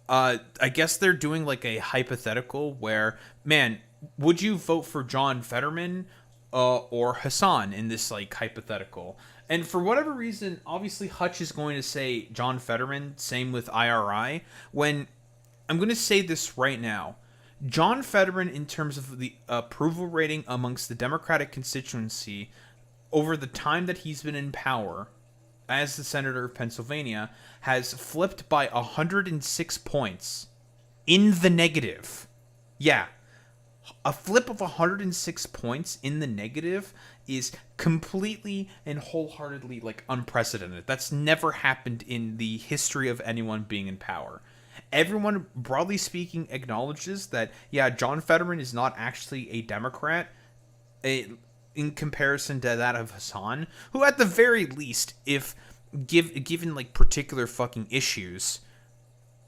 I guess they're doing, like, a hypothetical where, man, would you vote for John Fetterman or Hassan in this, like, hypothetical? And for whatever reason, obviously Hutch is going to say John Fetterman, same with IRI, when I'm going to say this right now. John Fetterman, in terms of the approval rating amongst the Democratic constituency over the time that he's been in power, as the senator of Pennsylvania, has flipped by 106 points in the negative. Yeah. A flip of 106 points in the negative is completely and wholeheartedly like unprecedented. That's never happened in the history of anyone being in power. Everyone, broadly speaking, acknowledges that, yeah, John Fetterman is not actually a Democrat in comparison to that of Hassan, who at the very least, if given like particular fucking issues,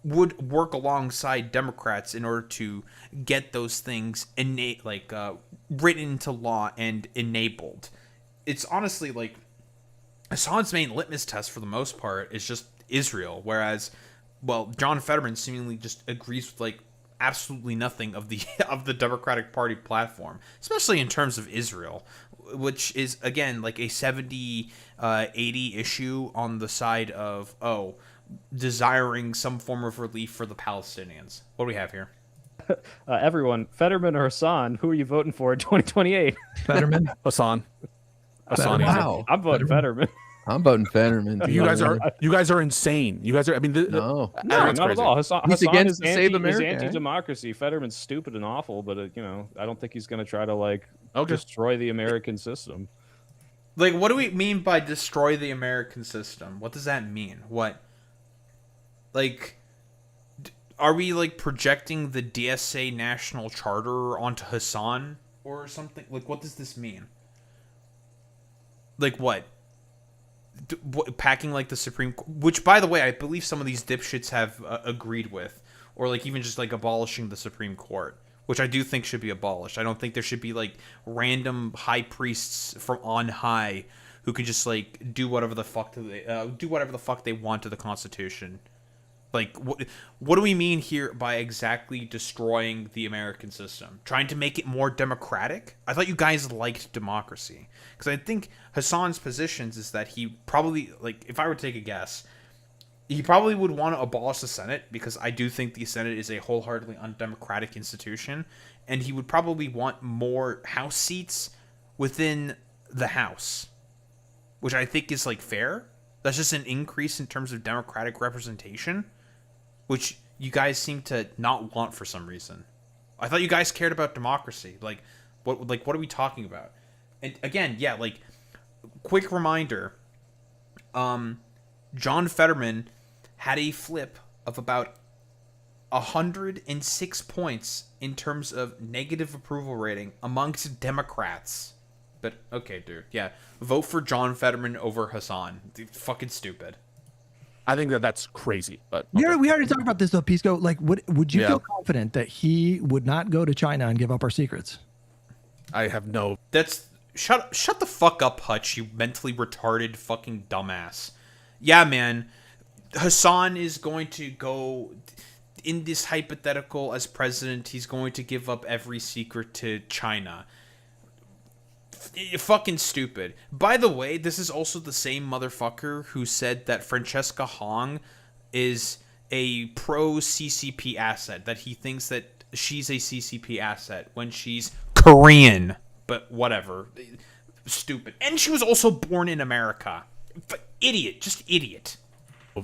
would work alongside Democrats in order to get those things written into law and enabled. It's honestly like Hassan's main litmus test for the most part is just Israel, whereas, well, John Fetterman seemingly just agrees with like absolutely nothing of the of the Democratic Party platform, especially in terms of Israel, which is again like a 70-80 issue on the side of desiring some form of relief for the Palestinians. What do we have here? Everyone, Fetterman or Hassan, who are you voting for in 2028? Fetterman. Hassan. Wow. I'm voting Fetterman. I'm voting Fetterman. You guys are insane. You guys are. I mean, no, not crazy. at all. Hassan against is Save America. anti-democracy. Fetterman's stupid and awful, but I don't think he's going to try to destroy the American system. Like, what do we mean by destroy the American system? What does that mean? What? Like, are we like projecting the DSA national charter onto Hassan or something? Like, what does this mean? Like, what? Packing like the Supreme Court, which, by the way, I believe some of these dipshits have agreed with, or like even just like abolishing the Supreme Court, which I do think should be abolished. I don't think there should be like random high priests from on high who can just like do whatever the fuck they want to the Constitution. Like, what do we mean here by exactly destroying the American system? Trying to make it more democratic? I thought you guys liked democracy. Because I think Hassan's positions is that he probably, like, if I were to take a guess, he probably would want to abolish the Senate, because I do think the Senate is a wholeheartedly undemocratic institution, and he would probably want more House seats within the House, which I think is, like, fair. That's just an increase in terms of democratic representation, which you guys seem to not want for some reason. I thought you guys cared about democracy. Like, what are we talking about? And again, yeah, like, quick reminder, John Fetterman had a flip of about 106 points in terms of negative approval rating amongst Democrats. But, okay, dude, yeah, vote for John Fetterman over Hassan. Fucking stupid. I think that's crazy. But we already talked about this though, Pisco. Like, would you feel confident that he would not go to China and give up our secrets? I have no. Shut the fuck up, Hutch. You mentally retarded fucking dumbass. Yeah, man. Hassan is going to go in this hypothetical as president. He's going to give up every secret to China. Fucking stupid. By the way, this is also the same motherfucker who said that Francesca Hong is a pro-CCP asset, that he thinks that she's a CCP asset when she's Korean. But whatever. Stupid. And she was also born in America. Idiot. Just idiot.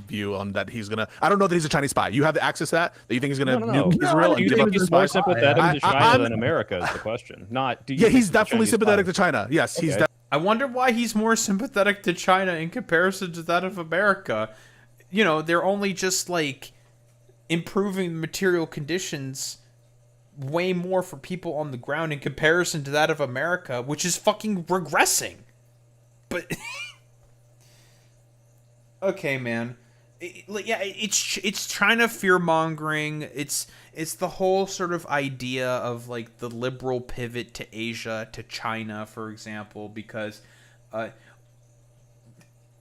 View on that he's gonna. I don't know that he's a Chinese spy. You have the access to that you think he's gonna nuke Israel and you give think up he's his more spies? sympathetic to China than America is the question. Not. Do you he's definitely sympathetic to China. Yes, he's. I wonder why he's more sympathetic to China in comparison to that of America. You know, they're only just like improving material conditions way more for people on the ground in comparison to that of America, which is fucking regressing. But okay, man. It's China fear-mongering. It's the whole sort of idea of like the liberal pivot to Asia, to China, for example, because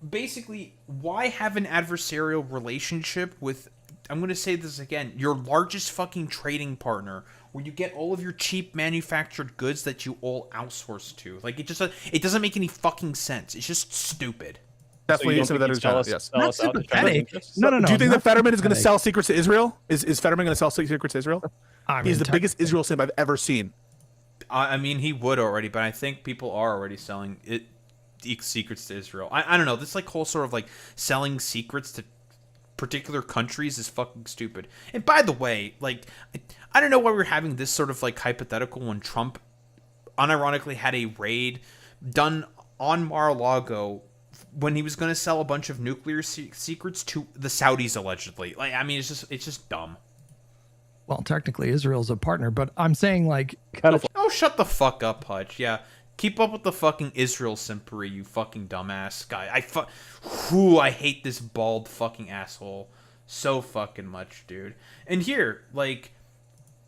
basically, why have an adversarial relationship with, I'm going to say this again, your largest fucking trading partner, where you get all of your cheap manufactured goods that you all outsource to? Like, it doesn't make any fucking sense. It's just stupid. Definitely sympathetic to China. Yes. Not sympathetic. No. Do you think that Fetterman is going to sell secrets to Israel? Is Fetterman going to sell secrets to Israel? He's the biggest Israel simp I've ever seen. I mean, he would already, but I think people are already selling it. secrets to Israel. I don't know. This like whole sort of like selling secrets to particular countries is fucking stupid. And by the way, like, I don't know why we're having this sort of like hypothetical when Trump unironically had a raid done on Mar-a-Lago when he was going to sell a bunch of nuclear secrets to the Saudis allegedly. Like, I mean, it's just dumb. Well, technically Israel's a partner, but I'm saying like oh, shut the fuck up, Hutch. Yeah. Keep up with the fucking Israel simpery, you fucking dumbass guy. I hate this bald fucking asshole so fucking much, dude. And here, like,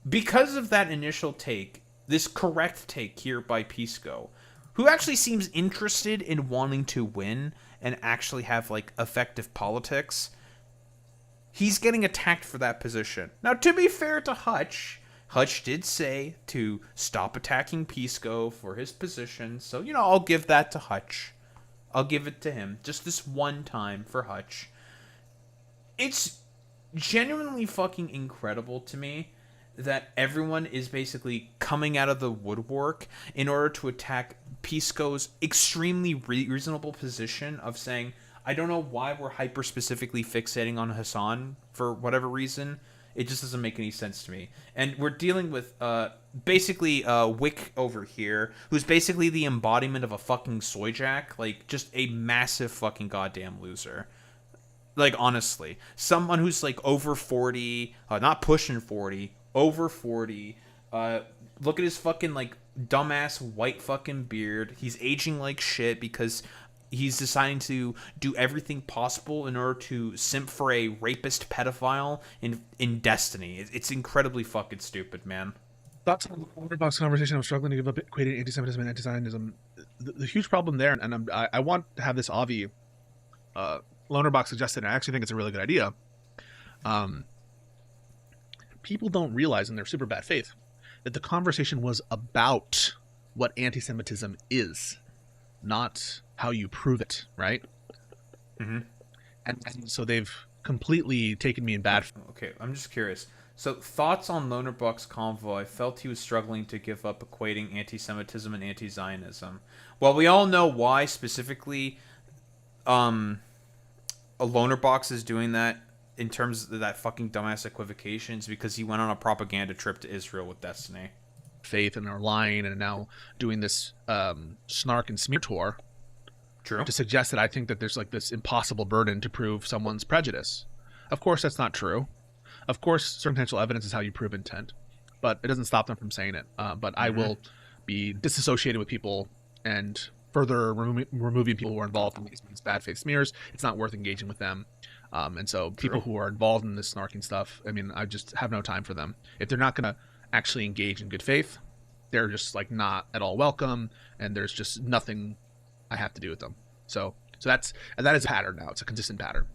because of that initial take, this correct take here by Pisco, who actually seems interested in wanting to win and actually have, like, effective politics, he's getting attacked for that position. Now, to be fair to Hutch did say to stop attacking Pisco for his position, so, you know, I'll give that to Hutch. I'll give it to him. Just this one time for Hutch. It's genuinely fucking incredible to me that everyone is basically coming out of the woodwork in order to attack Pisco's extremely reasonable position of saying, I don't know why we're hyper-specifically fixating on Hassan for whatever reason. It just doesn't make any sense to me. And we're dealing with basically Wick over here, who's basically the embodiment of a fucking soy jack. Like, just a massive fucking goddamn loser. Like, honestly. Someone who's, like, over 40, not pushing 40, over 40. Look at his fucking, like, dumbass white fucking beard. He's aging like shit because he's deciding to do everything possible in order to simp for a rapist pedophile in Destiny. It's incredibly fucking stupid, man. Thoughts on the Lonerbox conversation? I'm struggling to give up equating anti-Semitism and anti-Zionism. The huge problem there, and I want to have this Avi Lonerbox suggested, and I actually think it's a really good idea. People don't realize in their super bad faith that the conversation was about what anti-Semitism is, not how you prove it, right? Mm-hmm. And so they've completely taken me in bad. Okay, I'm just curious. So, thoughts on Lonerbox convo? I felt he was struggling to give up equating anti-Semitism and anti-Zionism. Well, we all know why specifically a Lonerbox is doing that in terms of that fucking dumbass equivocations, because he went on a propaganda trip to Israel with Destiny. Faith and are lying and now doing this snark and smear tour. True. To suggest that I think that there's like this impossible burden to prove someone's prejudice. Of course, that's not true. Of course, circumstantial evidence is how you prove intent, but it doesn't stop them from saying it. But I will be disassociated with people and further removing people who are involved in these bad faith smears. It's not worth engaging with them. And so people who are involved in this snarking stuff, I mean, I just have no time for them. If they're not going to actually engage in good faith, they're just like not at all welcome, and there's just nothing I have to do with them. So that is a pattern now. It's a consistent pattern.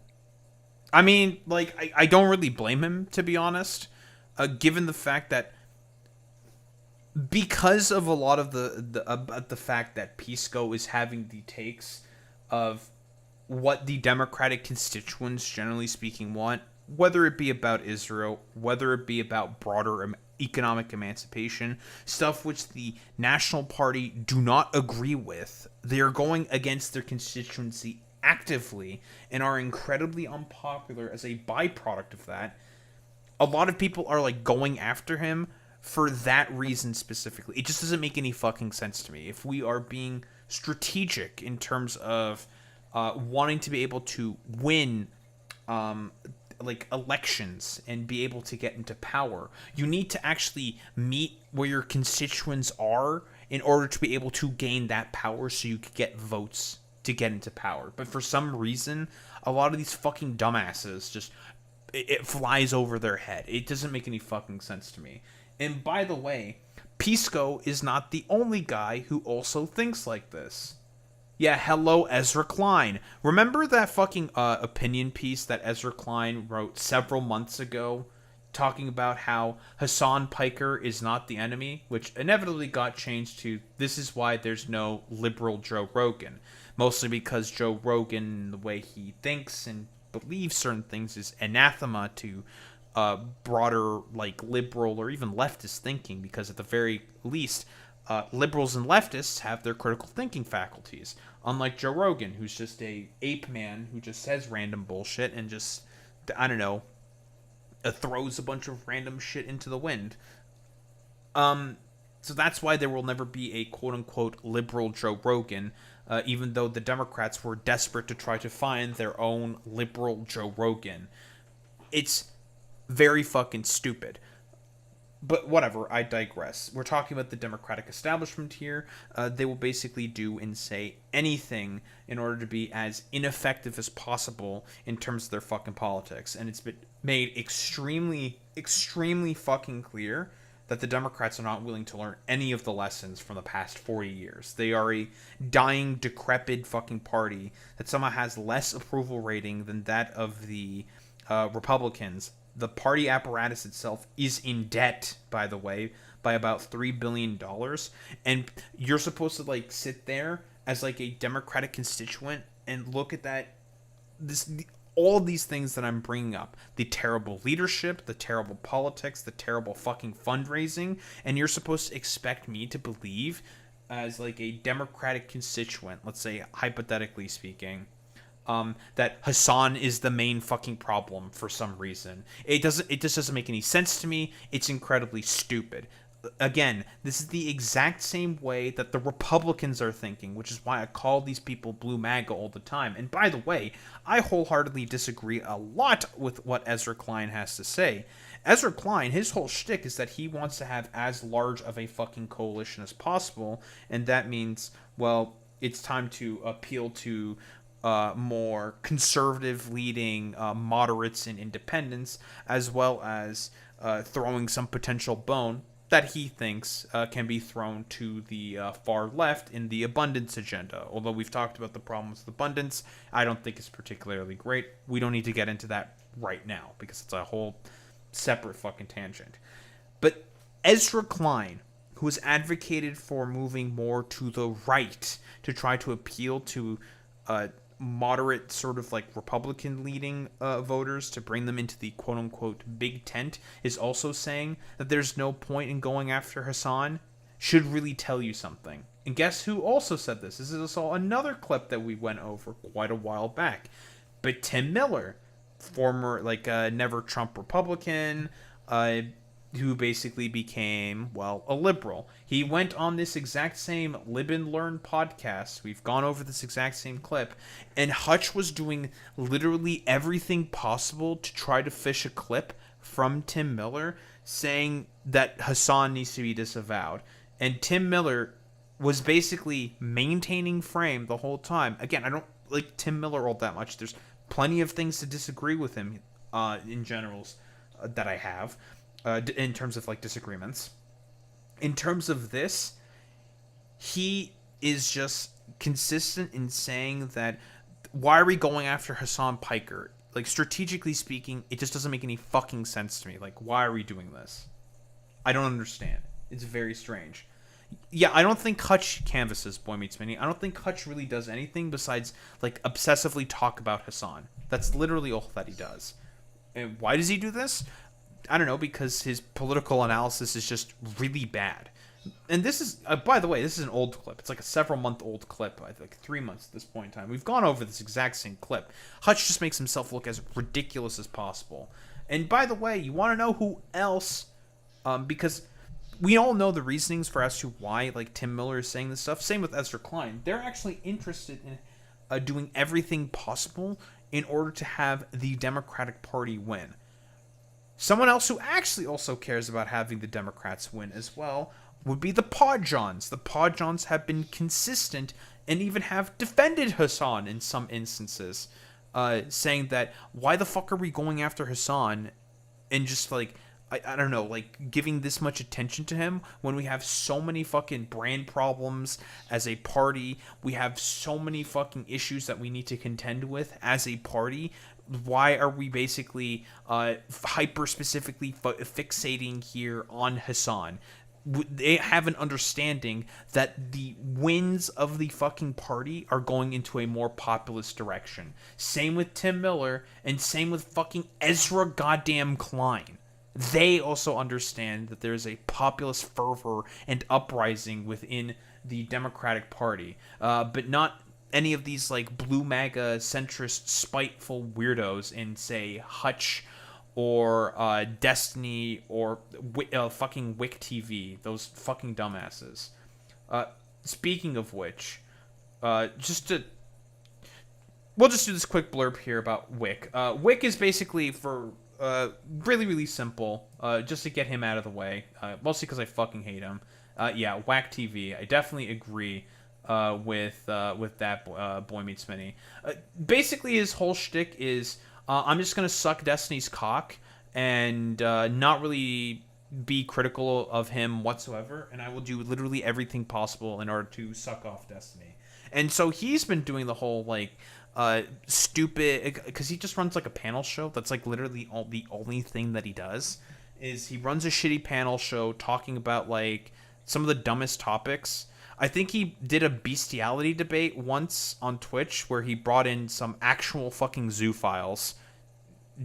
I mean, like, I don't really blame him, to be honest, given the fact that because of a lot of the fact that Pisco is having the takes of what the Democratic constituents, generally speaking, want, whether it be about Israel, whether it be about broader economic emancipation, stuff which the National Party do not agree with. They are going against their constituency actively and are incredibly unpopular as a byproduct of that. A lot of people are like going after him for that reason specifically. It just doesn't make any fucking sense to me. If we are being strategic in terms of wanting to be able to win like elections and be able to get into power, you need to actually meet where your constituents are in order to be able to gain that power so you could get votes to get into power. But for some reason, a lot of these fucking dumbasses just, it flies over their head. It doesn't make any fucking sense to me. And by the way, Pisco is not the only guy who also thinks like this. Yeah, hello, Ezra Klein. Remember that fucking opinion piece that Ezra Klein wrote several months ago talking about how Hassan Piker is not the enemy, which inevitably got changed to, this is why there's no liberal Joe Rogan. Mostly because Joe Rogan, the way he thinks and believes certain things, is anathema to broader, like, liberal or even leftist thinking, because at the very least, liberals and leftists have their critical thinking faculties. Unlike Joe Rogan, who's just a ape man who just says random bullshit and just, I don't know, throws a bunch of random shit into the wind. So that's why there will never be a quote-unquote liberal Joe Rogan, even though the Democrats were desperate to try to find their own liberal Joe Rogan. It's very fucking stupid. But whatever, I digress. We're talking about the Democratic establishment here. They will basically do and say anything in order to be as ineffective as possible in terms of their fucking politics. And it's been made extremely, extremely fucking clear that the Democrats are not willing to learn any of the lessons from the past 40 years. They are a dying, decrepit fucking party that somehow has less approval rating than that of the Republicans. The party apparatus itself is in debt, by the way, by about $3 billion. And you're supposed to, like, sit there as, like, a Democratic constituent and look at that, all of these things that I'm bringing up. The terrible leadership, the terrible politics, the terrible fucking fundraising. And you're supposed to expect me to believe, as, like, a Democratic constituent, let's say, hypothetically speaking, that Hassan is the main fucking problem for some reason. It just doesn't make any sense to me. It's incredibly stupid. Again, this is the exact same way that the Republicans are thinking, which is why I call these people blue MAGA all the time. And by the way, I wholeheartedly disagree a lot with what Ezra Klein has to say. Ezra Klein, his whole shtick is that he wants to have as large of a fucking coalition as possible, and that means, well, it's time to appeal to more conservative leading moderates and independents, as well as throwing some potential bone that he thinks can be thrown to the far left in the abundance agenda. Although we've talked about the problems with abundance, I don't think it's particularly great. We don't need to get into that right now because it's a whole separate fucking tangent. But Ezra Klein, who has advocated for moving more to the right to try to appeal to moderate sort of like Republican leading voters to bring them into the quote unquote big tent, is also saying that there's no point in going after Hassan, should really tell you something. And guess who also said this? This is also another clip that we went over quite a while back. But Tim Miller, former like never Trump Republican, who basically became, well, a liberal. He went on this exact same Live and Learn podcast. We've gone over this exact same clip. And Hutch was doing literally everything possible to try to fish a clip from Tim Miller saying that Hassan needs to be disavowed. And Tim Miller was basically maintaining frame the whole time. Again, I don't like Tim Miller all that much. There's plenty of things to disagree with him in generals that I have. In terms of like disagreements. In terms of this, he is just consistent in saying that why are we going after Hassan Piker? Like, strategically speaking, it just doesn't make any fucking sense to me. Like, why are we doing this? I don't understand. It's very strange. Yeah, I don't think Hutch canvases Boy Meets Mini. I don't think Hutch really does anything besides like obsessively talk about Hassan. That's literally all that he does. And why does he do this? I don't know, because his political analysis is just really bad. And this is, by the way, this is an old clip. It's like a several-month-old clip, I think 3 months at this point in time. We've gone over this exact same clip. Hutch just makes himself look as ridiculous as possible. And by the way, you want to know who else, because we all know the reasonings for as to why, like, Tim Miller is saying this stuff. Same with Ezra Klein. They're actually interested in doing everything possible in order to have the Democratic Party win. Someone else who actually also cares about having the Democrats win as well would be the Podjons. The Podjons have been consistent and even have defended Hassan in some instances, saying that why the fuck are we going after Hassan and just like, I don't know, like giving this much attention to him when we have so many fucking brand problems as a party. We have so many fucking issues that we need to contend with as a party. Why are we basically hyper specifically fixating here on Hassan? They have an understanding that the winds of the fucking party are going into a more populist direction. Same with Tim Miller and same with fucking Ezra goddamn Klein. they also understand that there's a populist fervor and uprising within the Democratic Party, but not any of these like blue MAGA centrist spiteful weirdos in say Hutch or Destiny or fucking Wick TV, those fucking dumbasses. Speaking of which, we'll just do this quick blurb here about Wick. Wick is basically for really, really simple, just to get him out of the way, mostly because I fucking hate him. Yeah, Whack TV. I definitely agree with that Boy Meets Mini. Basically, his whole shtick is I'm just gonna suck Destiny's cock and not really be critical of him whatsoever, and I will do literally everything possible in order to suck off Destiny. And so he's been doing the whole like stupid, because he just runs like a panel show that's like literally the only thing that he does is he runs a shitty panel show talking about like some of the dumbest topics. I think he did a bestiality debate once on Twitch where he brought in some actual fucking zoophiles.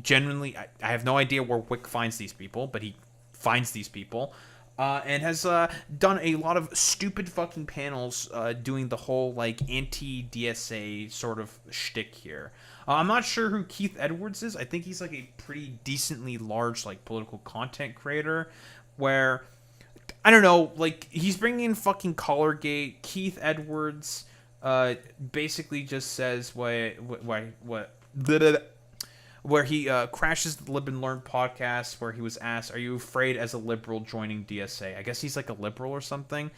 Genuinely, I have no idea where Wick finds these people, but he finds these people, and has done a lot of stupid fucking panels doing the whole like anti-DSA sort of shtick here. I'm not sure who Keith Edwards is. I think he's like a pretty decently large like political content creator where, I don't know, like he's bringing in fucking Collargate. Keith Edwards basically just says where he crashes the Live and Learn podcast, where he was asked, "Are you afraid as a liberal joining DSA?" I guess he's like a liberal or something.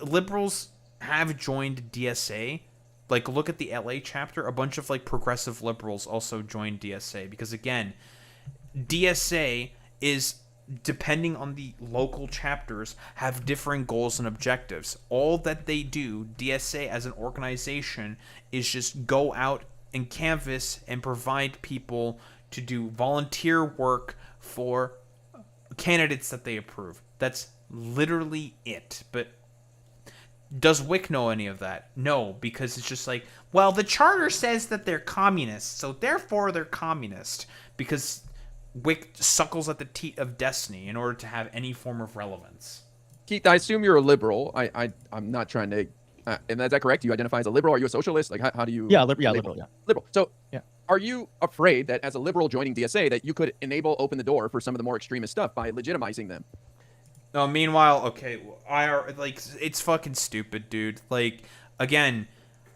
Liberals have joined DSA. Like, look at the LA chapter. A bunch of like progressive liberals also joined DSA because, again, DSA is, depending on the local chapters, have differing goals and objectives. All that they do, DSA as an organization, is just go out and canvas and provide people to do volunteer work for candidates that they approve. That's literally it. But does Wick know any of that? No, because it's just like, well, the charter says that they're communists, so therefore they're communist. Because Wick suckles at the teat of Destiny in order to have any form of relevance. Keith, I assume you're a liberal. I'm not trying to... and is that correct? Do you identify as a liberal? Are you a socialist? Like, how do you... Yeah, liberal, yeah. Liberal. So, yeah. Are you afraid that as a liberal joining DSA that you could open the door for some of the more extremist stuff by legitimizing them? No, meanwhile, okay, it's fucking stupid, dude. Like, again,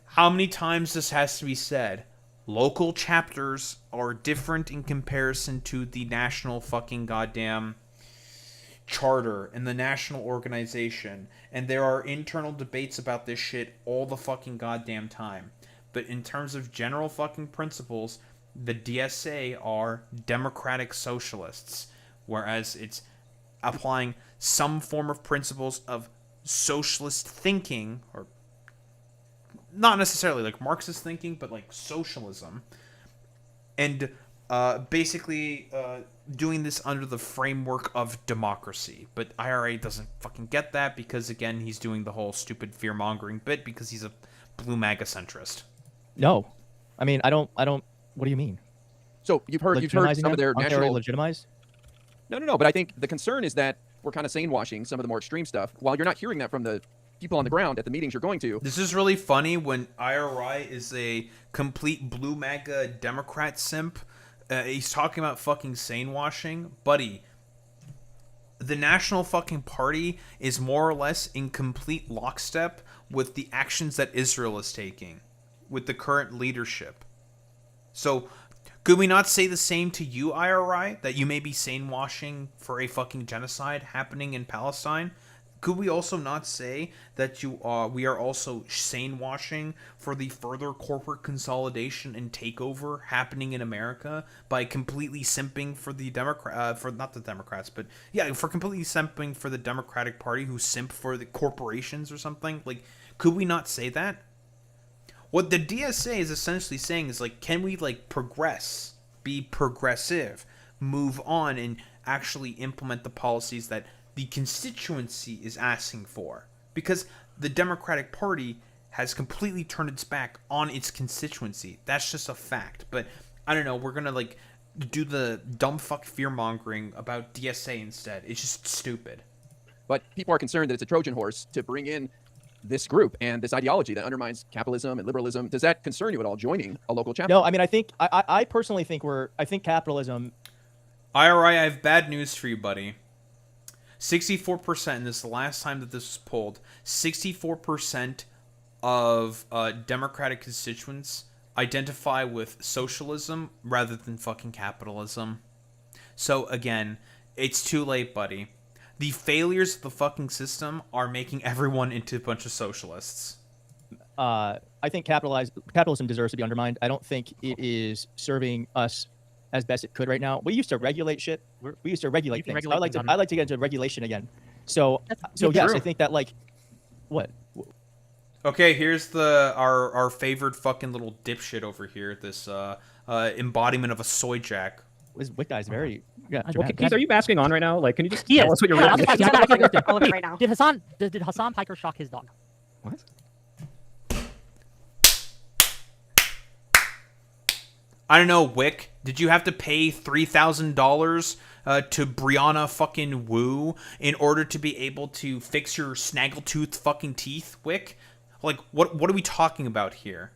how many times this has to be said? Local chapters are different in comparison to the national fucking goddamn charter and the national organization, and there are internal debates about this shit all the fucking goddamn time. But in terms of general fucking principles, the DSA are democratic socialists, whereas it's applying some form of principles of socialist thinking, or not necessarily like Marxist thinking, but like socialism, and basically doing this under the framework of democracy. But IRA doesn't fucking get that because, again, he's doing the whole stupid fear-mongering bit because he's a blue MAGA centrist. No, I mean, I don't. What do you mean? So you've heard some of their national legitimized. No. But I think the concern is that we're kind of sane washing some of the more extreme stuff while you're not hearing that from the people on the ground at the meetings you're going to. This is really funny when IRI is a complete blue MAGA Democrat simp. He's talking about fucking sane washing. Buddy, the National fucking Party is more or less in complete lockstep with the actions that Israel is taking with the current leadership. So, could we not say the same to you, IRI, that you may be sane washing for a fucking genocide happening in Palestine? Could we also not say that we are also sane washing for the further corporate consolidation and takeover happening in America by completely simping for the for completely simping for the Democratic Party who simp for the corporations or something? Like, could we not say that? What the DSA is essentially saying is, like, can we, like, progress, be progressive, move on, and actually implement the policies that the constituency is asking for? Because the Democratic Party has completely turned its back on its constituency. That's just a fact. But I don't know, we're gonna like do the dumb fuck fear mongering about DSA instead. It's just stupid. But people are concerned that it's a Trojan horse to bring in this group and this ideology that undermines capitalism and liberalism. Does that concern you at all, joining a local chapter? No, I mean, I personally think I think capitalism. IRI, I have bad news for you, buddy. 64%, and this is the last time that this was polled, 64% of Democratic constituents identify with socialism rather than fucking capitalism. So, again, it's too late, buddy. The failures of the fucking system are making everyone into a bunch of socialists. I think capitalism deserves to be undermined. I don't think it is serving us as best it could right now. We used to regulate shit. We used to regulate things. I'd like to get into regulation again. So yes, I think that what? Okay, here's our favorite fucking little dipshit over here. This embodiment of a soy jack. This Wick guy's very. Yeah. Okay, Keith, are you basking on right now? Like, can you just He tell is. us what you're Yeah, reading? I'll right now. Did Hassan Piker shock his dog? What? I don't know, Wick. Did you have to pay $3,000 to Brianna fucking Wu in order to be able to fix your snaggletooth fucking teeth, Wick? Like, what are we talking about here?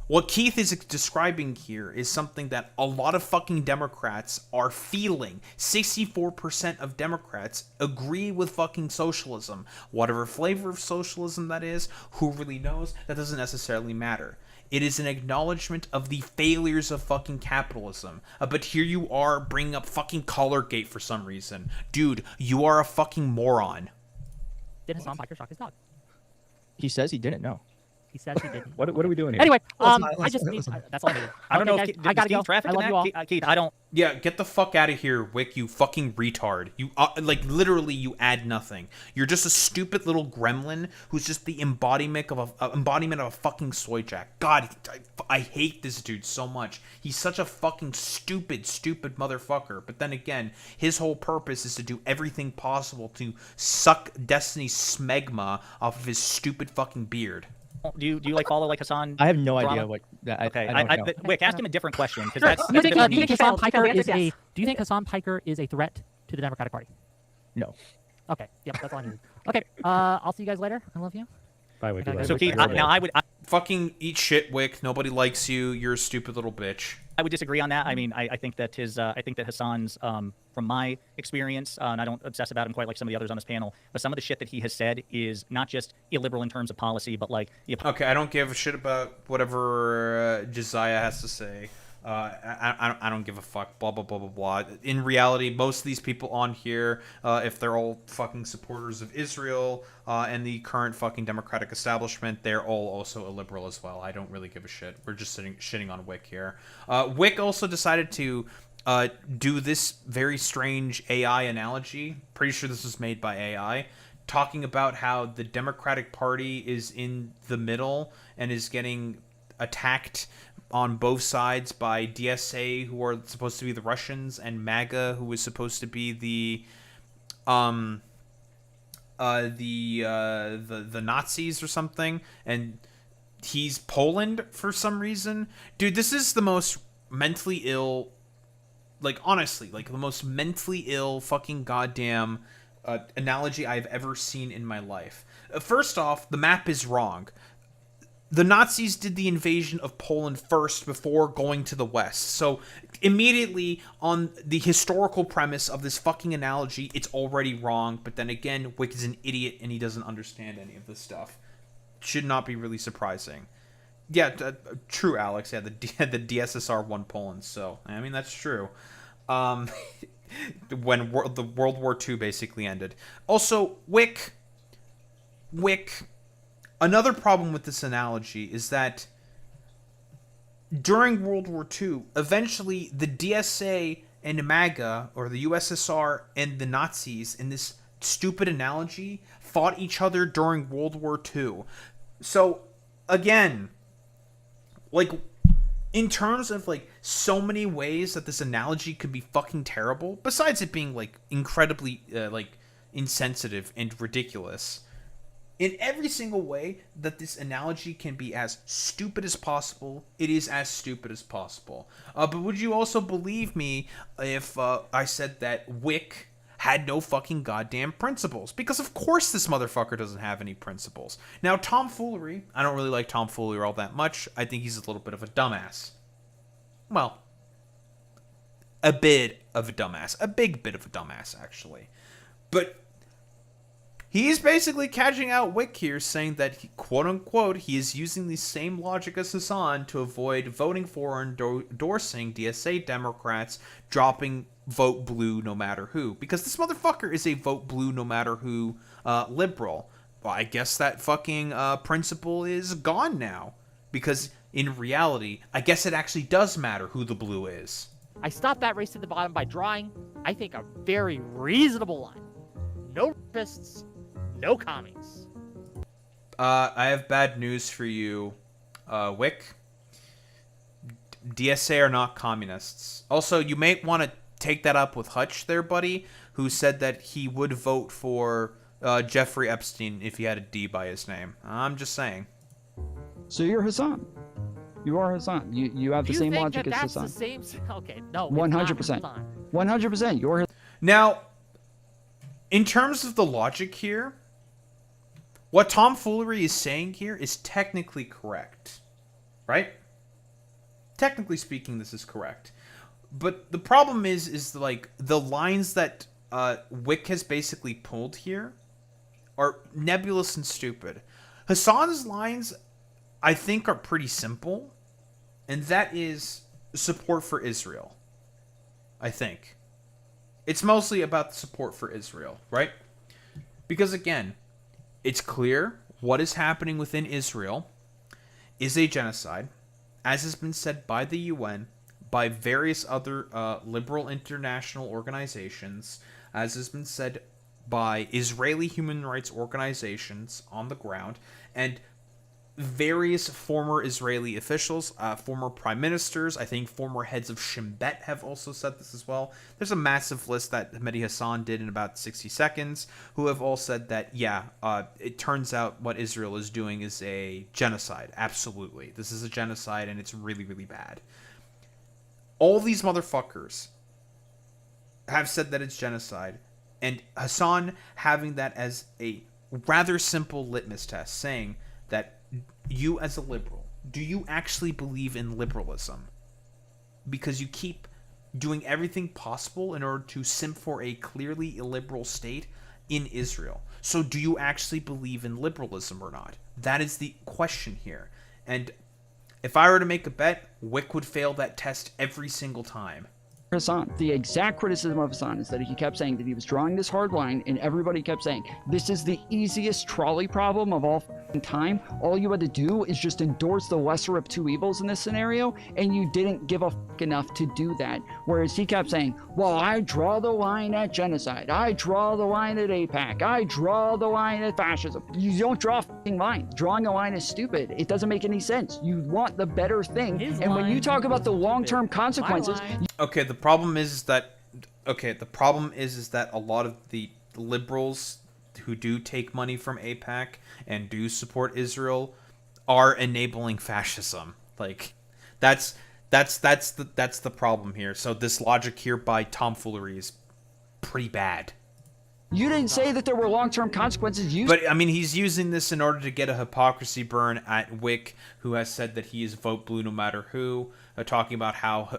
What Keith is describing here is something that a lot of fucking Democrats are feeling. 64% of Democrats agree with fucking socialism. Whatever flavor of socialism that is, who really knows, that doesn't necessarily matter. It is an acknowledgement of the failures of fucking capitalism. But here you are bringing up fucking Colorgate for some reason. Dude, you are a fucking moron. Did Hassan Piker shock his dog? He says he didn't know. He says he didn't. What are we doing here? Anyway, I just need, that's all I needed. I don't know. Guys, If, I gotta go. traffic I love in you all. that? Keith, I don't. Yeah, get the fuck out of here, Wick, you fucking retard. You, like, literally, you add nothing. You're just a stupid little gremlin who's just the embodiment of a fucking soy jack. God, I hate this dude so much. He's such a fucking stupid motherfucker. But then again, his whole purpose is to do everything possible to suck Destiny's smegma off of his stupid fucking beard. Do you like follow like Hassan? I have no idea what. Okay, I don't know. Wick, ask him a different question because that's. Do you think Hassan Piker is a? Do you think Hassan Piker is a threat to the Democratic Party? No. Okay. Yep. That's all I need. Okay. I'll see you guys later. I love you. Bye, Wick. So Keith, now I would. Fucking eat shit, Wick. Nobody likes you. You're a stupid little bitch. I would disagree on that. I mean, I think that Hassan's, from my experience, and I don't obsess about him quite like some of the others on this panel, but some of the shit that he has said is not just illiberal in terms of policy, but like. Okay, I don't give a shit about whatever Josiah has to say. I don't give a fuck. Blah blah blah blah blah. In reality, most of these people on here, if they're all fucking supporters of Israel and the current fucking democratic establishment, they're all also illiberal as well. I don't really give a shit. We're just shitting on Wick here. Wick also decided to do this very strange AI analogy. Pretty sure this was made by AI. Talking about how the Democratic Party is in the middle and is getting attacked on both sides by DSA, who are supposed to be the Russians, and MAGA, who is supposed to be the Nazis or something, and he's Poland for some reason. Dude, this is the most mentally ill, like, honestly, like the most mentally ill fucking goddamn analogy I've ever seen in my life. First off, the map is wrong. The Nazis did the invasion of Poland first before going to the West. So immediately on the historical premise of this fucking analogy, it's already wrong. But then again, Wick is an idiot and he doesn't understand any of this stuff. Should not be really surprising. Yeah, true, Alex. Yeah, the DSSR won Poland. So, I mean, that's true. When the World War II basically ended. Also, Wick... Another problem with this analogy is that during World War II, eventually the DSA and MAGA, or the USSR and the Nazis, in this stupid analogy, fought each other during World War II. So, again, like, in terms of, like, so many ways that this analogy could be fucking terrible, besides it being, like, incredibly, like, insensitive and ridiculous, In every single way that this analogy can be as stupid as possible, it is as stupid as possible. But would you also believe me if I said that Wick had no fucking goddamn principles? Because of course this motherfucker doesn't have any principles. Now, tomfoolery, I don't really like tomfoolery all that much. I think he's a little bit of a dumbass. Well, a bit of a dumbass. A big bit of a dumbass, actually. But he's basically catching out Wick here, saying that, quote-unquote, he is using the same logic as Hassan to avoid voting for or endorsing DSA Democrats, dropping vote blue no matter who. Because this motherfucker is a vote blue no matter who liberal. Well, I guess that fucking principle is gone now. Because in reality, I guess it actually does matter who the blue is. I stopped that race to the bottom by drawing, I think, a very reasonable line. No rapists, no commies. I have bad news for you, Wick. DSA are not communists. Also, you may want to take that up with Hutch there, buddy, who said that he would vote for Jeffrey Epstein if he had a D by his name. I'm just saying. So you're Hassan. You are Hassan. You have the same logic as Hassan. The same? Okay, no. 100%. 100%. You're now, in terms of the logic here, what tomfoolery is saying here is technically correct, right? Technically speaking, this is correct. But the problem is like the lines that Wick has basically pulled here are nebulous and stupid. Hassan's lines, I think, are pretty simple, and that is support for Israel. I think. It's mostly about the support for Israel, right? Because again, it's clear what is happening within Israel is a genocide, as has been said by the UN, by various other liberal international organizations, as has been said by Israeli human rights organizations on the ground, and various former Israeli officials, former prime ministers, I think former heads of Shin Bet have also said this as well. There's a massive list that Mehdi Hassan did in about 60 seconds, who have all said that, yeah, it turns out what Israel is doing is a genocide. Absolutely. This is a genocide, and it's really, really bad. All these motherfuckers have said that it's genocide, and Hassan having that as a rather simple litmus test, saying that you as a liberal, do you actually believe in liberalism? Because you keep doing everything possible in order to simp for a clearly illiberal state in Israel. So do you actually believe in liberalism or not? That is the question here. And if I were to make a bet, Wick would fail that test every single time. Hassan. The exact criticism of Hassan is that he kept saying that he was drawing this hard line, and everybody kept saying, this is the easiest trolley problem of all time. All you had to do is just endorse the lesser of two evils in this scenario, and you didn't give a fuck enough to do that. Whereas he kept saying, well, I draw the line at genocide. I draw the line at AIPAC. I draw the line at fascism. You don't draw a fucking line. Drawing a line is stupid. It doesn't make any sense. You want the better thing. And when you talk about the long-term consequences... Okay, the problem is that a lot of the liberals who do take money from AIPAC and do support Israel are enabling fascism. Like, that's the problem here. So this logic here by tomfoolery is pretty bad. You didn't say that there were long-term consequences. But, I mean, he's using this in order to get a hypocrisy burn at Wick, who has said that he is vote blue no matter who, talking about how...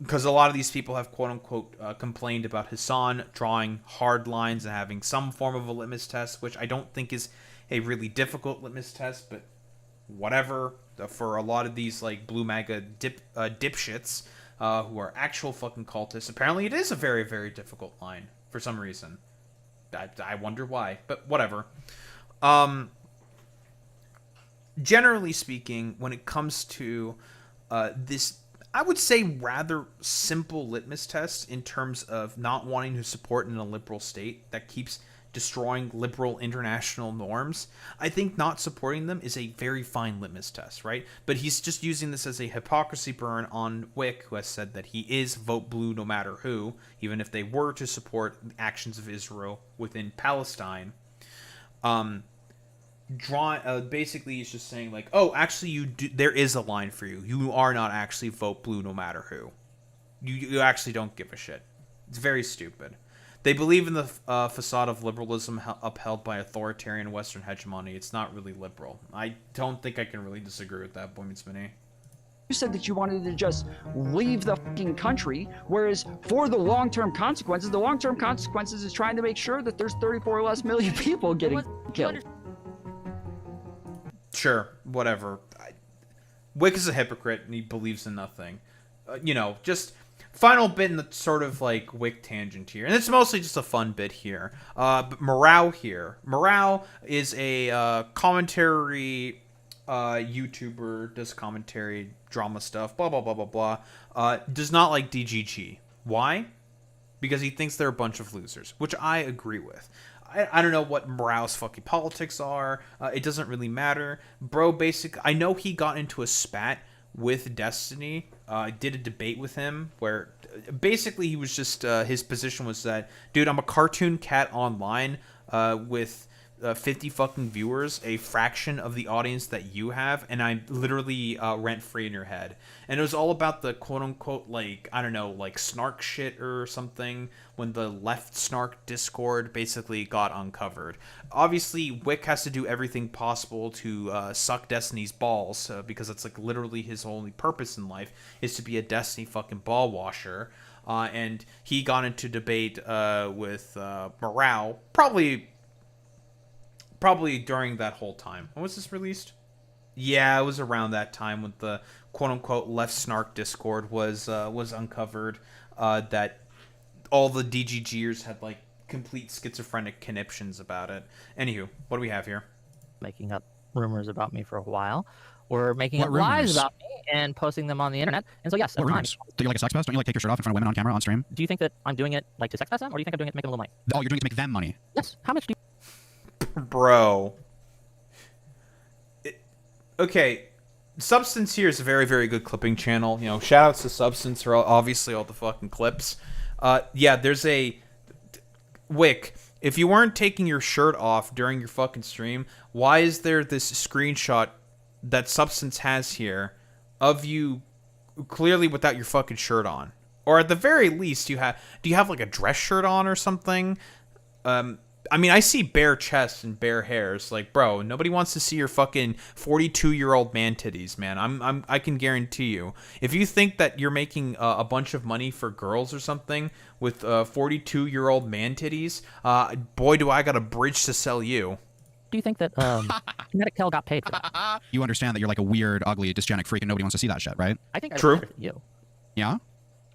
Because a lot of these people have, quote-unquote, complained about Hassan drawing hard lines and having some form of a litmus test, which I don't think is a really difficult litmus test, but whatever. For a lot of these, like, blue MAGA dipshits who are actual fucking cultists, apparently it is a very, very difficult line for some reason. I wonder why, but whatever. Generally speaking, when it comes to this... I would say rather simple litmus test in terms of not wanting to support in a liberal state that keeps destroying liberal international norms. I think not supporting them is a very fine litmus test, right? But he's just using this as a hypocrisy burn on Wick, who has said that he is vote blue no matter who, even if they were to support the actions of Israel within Palestine. basically he's just saying like, oh, actually there is a line for you. You are not actually vote blue no matter who. You actually don't give a shit. It's very stupid. They believe in the facade of liberalism upheld by authoritarian Western hegemony. It's not really liberal. I don't think I can really disagree with that, Boy Meets Mini. You said that you wanted to just leave the fucking country, whereas for the long-term consequences is trying to make sure that there's 34 less million people getting killed. Sure, whatever. Wick is a hypocrite and he believes in nothing. Just final bit in the sort of like Wick tangent here, and it's mostly just a fun bit here. But Morale here. Morale is a commentary YouTuber, does commentary, drama stuff, blah blah blah blah blah. Does not like DGG. Why? Because he thinks they're a bunch of losers, which I agree with. I don't know what Morale's fucking politics are. It doesn't really matter. Bro, I know he got into a spat with Destiny. I did a debate with him where basically he was just, his position was that, dude, I'm a cartoon cat online with 50 fucking viewers, a fraction of the audience that you have, and I'm literally rent-free in your head. And it was all about the quote-unquote, like, I don't know, like snark shit or something, when the left snark Discord basically got uncovered. Obviously, Wick has to do everything possible to suck Destiny's balls, because it's like literally his only purpose in life is to be a Destiny fucking ball washer. And he got into debate with Morale, probably during that whole time. When was this released? Yeah, it was around that time when the quote-unquote left snark Discord was uncovered, that all the DGGers had like complete schizophrenic conniptions about it. Anywho, what do we have here? Making up rumors about me for a while, or making What up lies rumors? about me and posting them on the internet. And so yes, What at rumors? times. Do you like a sex pest? Don't you like take your shirt off in front of women on camera on stream? Do you think that I'm doing it like to sex pest them, or do you think I'm doing it to make them a little money? Oh, you're doing it to make them money. Yes. How much do you... Bro. Okay. Substance here is a very, very good clipping channel. You know, shout outs to Substance for obviously all the fucking clips. Yeah, there's a... Wick, if you weren't taking your shirt off during your fucking stream, why is there this screenshot that Substance has here of you clearly without your fucking shirt on? Or at the very least, do you have like a dress shirt on or something? I mean, I see bare chests and bare hairs. Like, bro, nobody wants to see your fucking 42-year-old man titties, man. I can guarantee you. If you think that you're making a bunch of money for girls or something with 42-year-old man titties, boy, do I got a bridge to sell you. Do you think that Kinetic Kel got paid for that? You understand that you're like a weird, ugly, dysgenic freak and nobody wants to see that shit, right? I think I True. respect you. Yeah?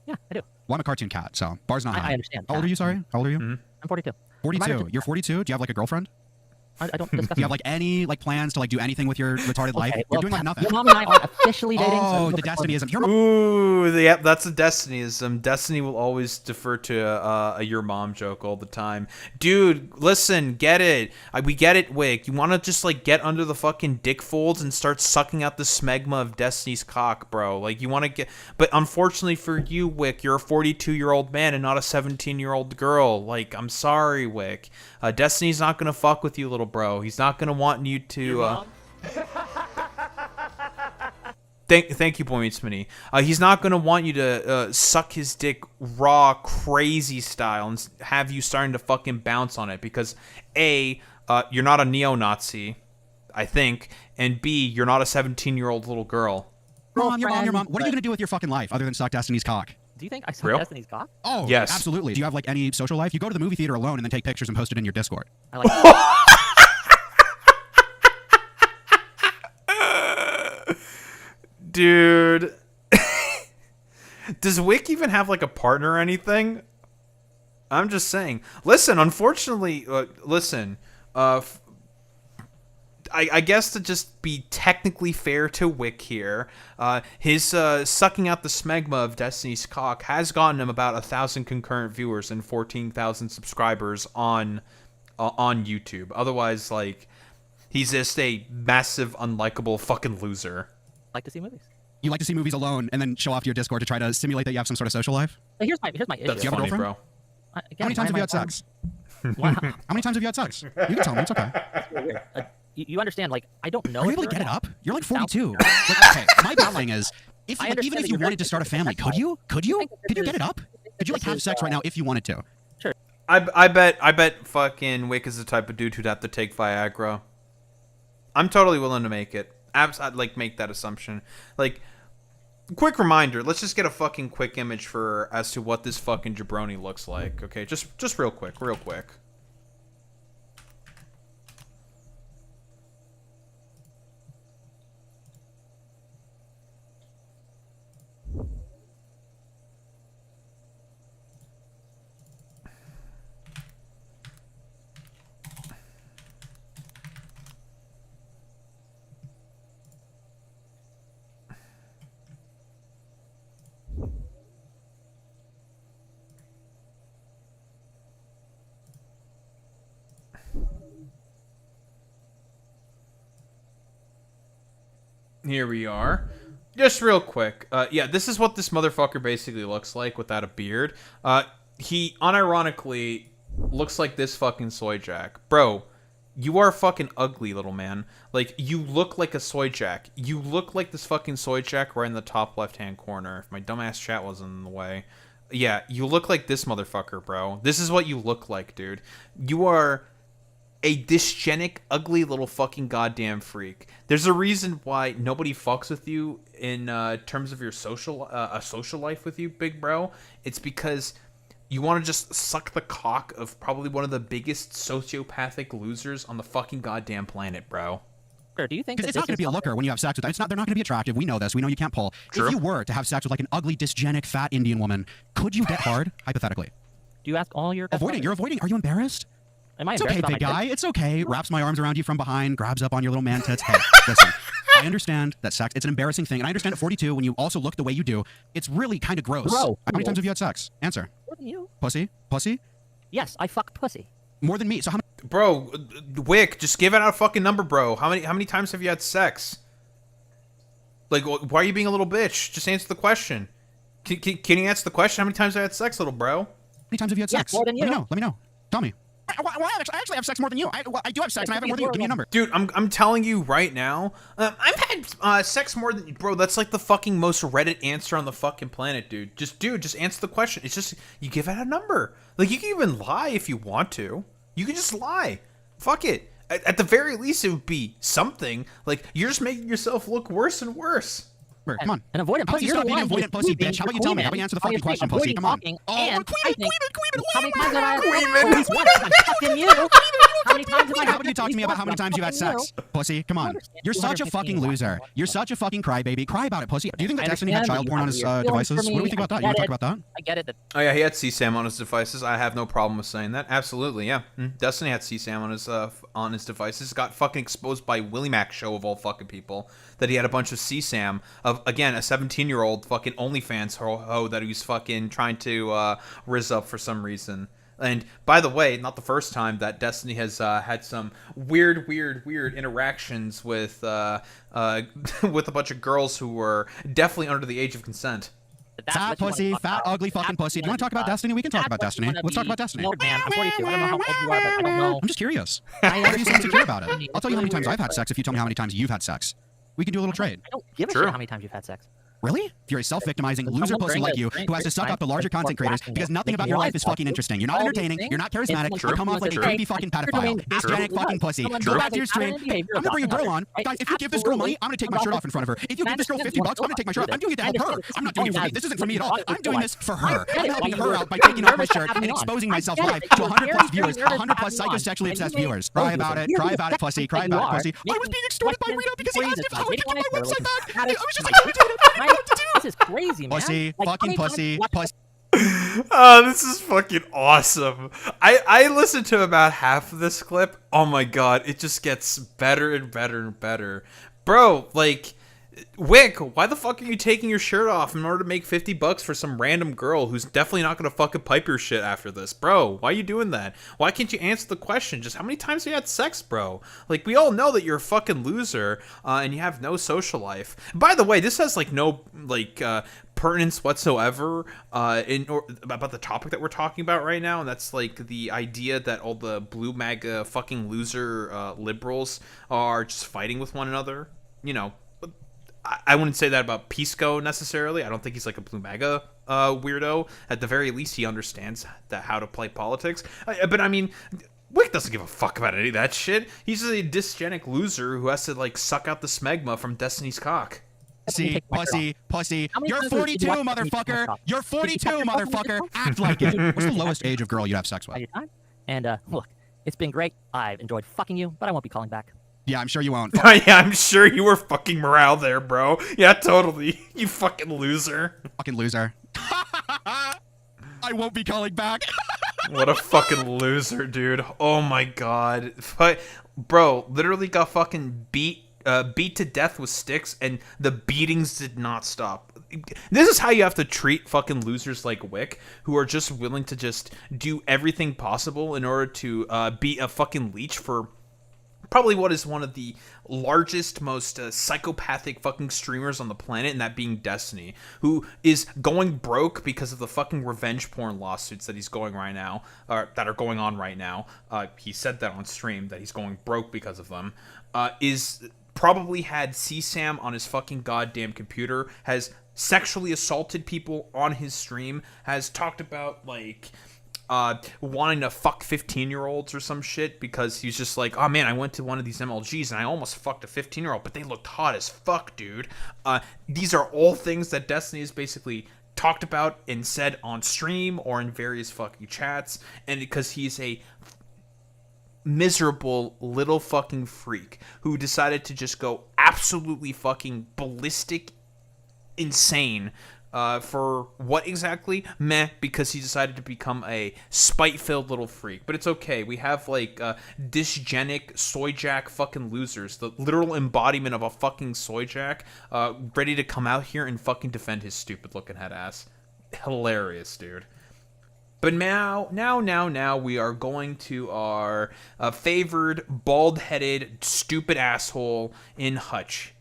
Yeah, I do. Well, I'm a cartoon cat, so bar's not high. I understand. How old are you, sorry? How old are you? Mm-hmm. I'm 42. 42. You're 42? Do you have like a girlfriend? I don't discuss. Do you have like any like plans to like do anything with your retarded life? Okay, You're doing like nothing. Your mom and I aren't officially dating. Oh, the Destinyism. Your mom. Ooh, yeah, that's a Destinyism. Destiny will always defer to a your mom joke all the time. Dude, listen, get it. We get it, Wick. You want to just like get under the fucking dick folds and start sucking out the smegma of Destiny's cock, bro. Like you want to get, but unfortunately for you, Wick, you're a 42-year-old man and not a 17-year-old girl. Like, I'm sorry, Wick. Destiny's not gonna fuck with you, little bro. He's not gonna want you to. Thank you, Boy Meets Mini. He's not gonna want you to suck his dick raw, crazy style, and have you starting to fucking bounce on it because A, you're not a neo-Nazi, I think, and B, you're not a 17-year-old little girl. Mom, your mom. What are you gonna do with your fucking life other than suck Destiny's cock? Do you think I suck Real? Destiny's cock? Oh, yes, absolutely. Do you have like any social life? You go to the movie theater alone and then take pictures and post it in your Discord. I like. Dude. Does Wick even have like a partner or anything? I'm just saying. Listen, unfortunately, I guess to just be technically fair to Wick here, his sucking out the smegma of Destiny's cock has gotten him about 1,000 concurrent viewers and 14,000 subscribers on YouTube. Otherwise, like, he's just a massive, unlikable fucking loser. Like to see movies. You like to see movies alone and then show off to your Discord to try to simulate that you have some sort of social life? So here's my issue. That's Do you have a funny, girlfriend? bro. How many times have you had sex? How many times have you had sex? You can tell me. It's okay. you understand? Like, I don't know. Are you if able to you're get it an up? You're like South 42. Dakota. Like, okay, my big thing is, if I like, even understand if that you you're wanted to start a family, could you? Could you get it up? Could you like have sex right now if you wanted to? Sure. I bet fucking Wick is the type of dude who'd have to take Viagra. I'm totally willing to make it. I'd like make that assumption. Like, quick reminder. Let's just get a fucking quick image for as to what this fucking jabroni looks like. Okay, just real quick, real quick. Here we are. Just real quick. Yeah, this is what this motherfucker basically looks like without a beard. He unironically looks like this fucking soy jack. Bro, you are fucking ugly, little man. Like, you look like a soy jack. You look like this fucking soy jack right in the top left-hand corner. If my dumbass chat wasn't in the way. Yeah, you look like this motherfucker, bro. This is what you look like, dude. You are a dysgenic, ugly little fucking goddamn freak. There's a reason why nobody fucks with you in terms of your social life with you, big bro. It's because you want to just suck the cock of probably one of the biggest sociopathic losers on the fucking goddamn planet, bro. Do you think because it's not going to be a looker when you have sex with them? It's not. They're not going to be attractive. We know this. We know you can't pull. True. If you were to have sex with like an ugly, dysgenic, fat Indian woman, could you get hard? Hypothetically. Do you ask all your avoiding? You're avoiding. Are you embarrassed? Am I It's embarrassed okay, about big my guy. dick? It's okay. Wraps my arms around you from behind, grabs up on your little man tits. Hey, listen. I understand that sex, it's an embarrassing thing. And I understand at 42, when you also look the way you do, it's really kind of gross. Bro. How many times have you had sex? Answer. More than you. Pussy? Pussy? Yes, I fuck pussy. More than me. So how many? Bro, Wick, just give it out a fucking number, bro. How many times have you had sex? Like, why are you being a little bitch? Just answer the question. Can you answer the question? How many times have you had sex, little bro? How many times have you had sex? More than you. Let me know. Tell me. Well, I actually have sex more than you. I do have sex, and I have it more than you. Give me a number. Dude, I'm telling you right now, I've had sex more than... Bro, that's like the fucking most Reddit answer on the fucking planet, dude. Just answer the question. It's just, you give out a number. Like, you can even lie if you want to. You can just lie. Fuck it. At the very least, it would be something. Like, you're just making yourself look worse and worse. Come on. An avoidant pussy. Stop being an avoidant pussy, bitch. How about you tell me? How about you answer the fucking question, pussy? Come on. Oh, Queeman. How many times have I at least once I'm fucking you? How many times have I How about you talk to me about how many times you've had sex, pussy? Come on. You're such a fucking loser. You're such a fucking crybaby. Cry about it, pussy. Do you think that Destiny had child porn on his devices? What do we think about that? You want to talk about that? I get it. Oh yeah, he had CSAM on his devices. I have no problem with saying that. Absolutely, yeah. Destiny had CSAM on his devices. Got fucking exposed by Willie Mac show of all fucking people that he had a bunch of CSAM of, again, a 17-year-old fucking OnlyFans ho that he was fucking trying to rizz up for some reason. And by the way, not the first time that Destiny has had some weird interactions with with a bunch of girls who were definitely under the age of consent. Fat pussy, fat ugly fucking pussy. Do you want to talk about Destiny? We can talk about Destiny. Let's talk about Destiny. No, man, I'm 42. I don't know how old you are, but I don't know. I'm just curious. Why are you so insecure about it? I'll tell you how many times I've had sex if you tell me how many times you've had sex. We can do a little trade. I don't give a shit how many times you've had sex. Really? If you're a self-victimizing loser pussy like you who has to suck up the larger content creators because nothing about your life is fucking interesting. You're not entertaining. You're not charismatic. You come off like a creepy fucking pedophile. Dysgenic fucking pussy. Go back to your stream. I'm gonna bring a girl on. Guys, if you give this girl money, I'm gonna take my shirt off in front of her. If you give this girl $50, I'm gonna take my shirt off. I'm doing it to help her. I'm not doing it for me. This isn't for me at all. I'm doing this for her. I'm helping her out by taking off my shirt and exposing myself live to 100 plus viewers, 100 plus psychosexually obsessed viewers. Cry about it. Cry about it, pussy. Cry about it, pussy. I was being extorted by Rito because he asked if I would get my website back. I was just like, I didn't know what to do. This is crazy, man. Pussy, fucking pussy, pussy. Oh, this is fucking awesome. I listened to about half of this clip. Oh my god, it just gets better and better and better. Bro, like, Wick, why the fuck are you taking your shirt off in order to make $50 for some random girl who's definitely not gonna fucking pipe your shit after this? Bro, why are you doing that? Why can't you answer the question? Just how many times have you had sex, bro? Like, we all know that you're a fucking loser, and you have no social life. By the way, this has, like, no, like, pertinence whatsoever about the topic that we're talking about right now, and that's like the idea that all the blue MAGA fucking loser liberals are just fighting with one another. You know, I wouldn't say that about Pisco necessarily. I don't think he's like a blue MAGA weirdo. At the very least, he understands how to play politics. But I mean, Wick doesn't give a fuck about any of that shit. He's just a dysgenic loser who has to like suck out the smegma from Destiny's cock. Pussy. You're 42, motherfucker. You're 42, motherfucker. Act like it. What's the lowest age of girl you'd have sex with? And look, it's been great. I've enjoyed fucking you, but I won't be calling back. Yeah, I'm sure you won't. Oh, yeah, I'm sure you were fucking morale there, bro. Yeah, totally. You fucking loser. Fucking loser. I won't be calling back. What a fucking loser, dude. Oh my god. Bro, literally got fucking beat to death with sticks, and the beatings did not stop. This is how you have to treat fucking losers like Wick, who are just willing to just do everything possible in order to be a fucking leech for probably what is one of the largest, most psychopathic fucking streamers on the planet, and that being Destiny, who is going broke because of the fucking revenge porn lawsuits that he's going right now, that are going on right now. He said that on stream, that he's going broke because of them. Is probably had CSAM on his fucking goddamn computer, has sexually assaulted people on his stream, has talked about, like, wanting to fuck 15-year-olds or some shit because he's just like, oh man, I went to one of these MLGs and I almost fucked a 15-year-old, but they looked hot as fuck, dude. These are all things that Destiny has basically talked about and said on stream or in various fucking chats, and because he's a miserable little fucking freak who decided to just go absolutely fucking ballistic insane for what exactly? Meh, because he decided to become a spite-filled little freak. But it's okay. We have, like, dysgenic soyjack fucking losers, the literal embodiment of a fucking soyjack, ready to come out here and fucking defend his stupid-looking head ass. Hilarious, dude. But now, we are going to our favored, bald-headed, stupid asshole in Hutch,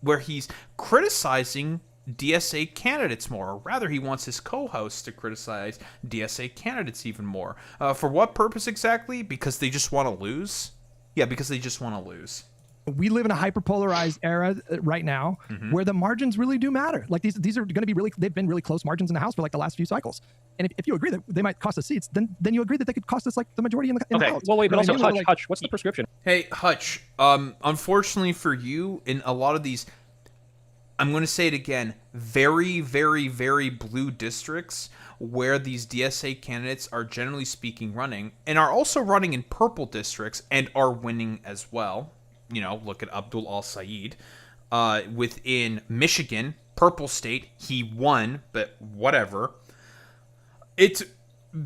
where he's criticizing DSA candidates more, or rather he wants his co-hosts to criticize DSA candidates even more. For what purpose exactly? Because they just want to lose? Yeah, because they just want to lose. We live in a hyperpolarized era right now where the margins really do matter. Like these are going to be they've been really close margins in the House for like the last few cycles. And if you agree that they might cost us seats, then you agree that they could cost us like the majority in the House. Well, wait, but also Hutch, what's the prescription? Hey, Hutch, unfortunately for you, in a lot of these, I'm going to say it again, very, very, very blue districts where these DSA candidates are generally speaking running, and are also running in purple districts and are winning as well. You know, look at Abdul Al-Sayed. Within Michigan, purple state, he won, but whatever. It's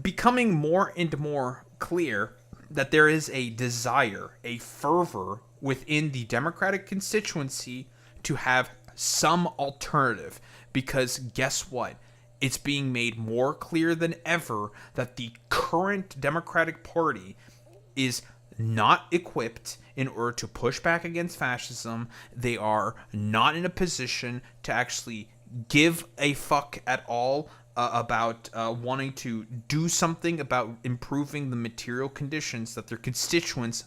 becoming more and more clear that there is a desire, a fervor within the Democratic constituency to have some alternative, because guess what? It's being made more clear than ever that the current Democratic Party is not equipped in order to push back against fascism. They are not in a position to actually give a fuck at all about wanting to do something about improving the material conditions that their constituents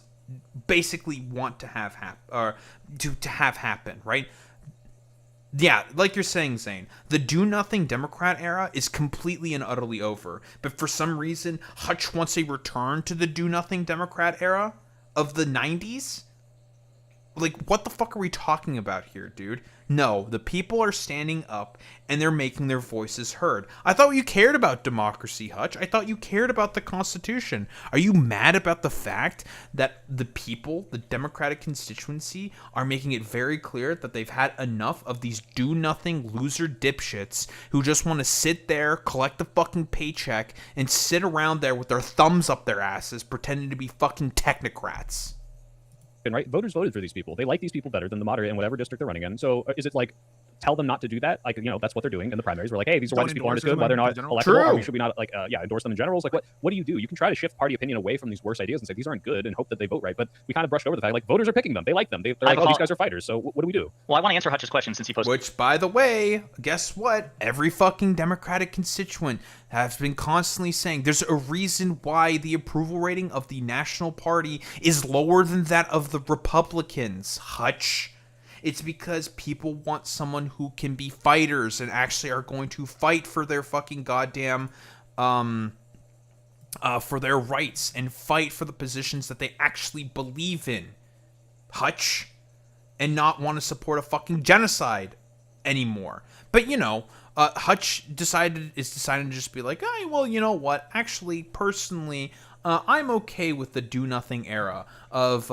basically want to have happen, right? Yeah, like you're saying, Zane, the do-nothing Democrat era is completely and utterly over. But for some reason, Hutch wants a return to the do-nothing Democrat era of the 90s? Like, what the fuck are we talking about here, dude? No, the people are standing up, and they're making their voices heard. I thought you cared about democracy, Hutch. I thought you cared about the Constitution. Are you mad about the fact that the people, the Democratic constituency, are making it very clear that they've had enough of these do-nothing loser dipshits who just want to sit there, collect the fucking paycheck, and sit around there with their thumbs up their asses pretending to be fucking technocrats? Right? Voters voted for these people. They like these people better than the moderate in whatever district they're running in. So is it like tell them not to do that. Like, that's what they're doing in the primaries. We're like, hey, these are why Don't these people aren't as endorse good, why they're them not in general. electable. Or should we not endorse them in general? It's like, what do you do? You can try to shift party opinion away from these worst ideas and say these aren't good and hope that they vote right. But we kind of brushed over the fact like voters are picking them. They like them. They're like, oh, these guys are fighters. So what do we do? Well, I want to answer Hutch's question since he posted. Which, by the way, guess what? Every fucking Democratic constituent has been constantly saying there's a reason why the approval rating of the National Party is lower than that of the Republicans, Hutch. It's because people want someone who can be fighters and actually are going to fight for their fucking goddamn, for their rights and fight for the positions that they actually believe in, Hutch, and not want to support a fucking genocide anymore. But, Hutch decided to just be like, hey, well, you know what? Actually, personally, I'm okay with the do-nothing era of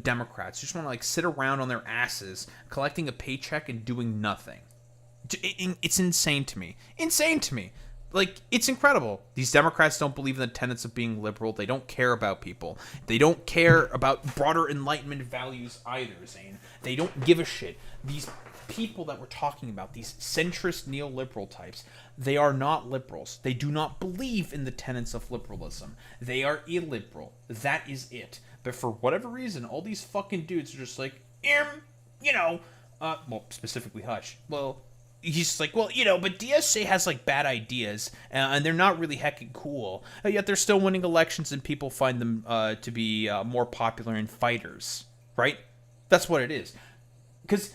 Democrats. Just want to, sit around on their asses, collecting a paycheck and doing nothing. It's insane to me. Insane to me. It's incredible. These Democrats don't believe in the tenets of being liberal. They don't care about people. They don't care about broader Enlightenment values either, Zane. They don't give a shit. These people that we're talking about, these centrist neoliberal types, they are not liberals. They do not believe in the tenets of liberalism. They are illiberal. That is it. But for whatever reason, all these fucking dudes are just like, specifically Hutch. Well, he's just like, well, but DSA has bad ideas and they're not really heckin' cool. Yet they're still winning elections and people find them to be more popular in fighters, right? That's what it is. Because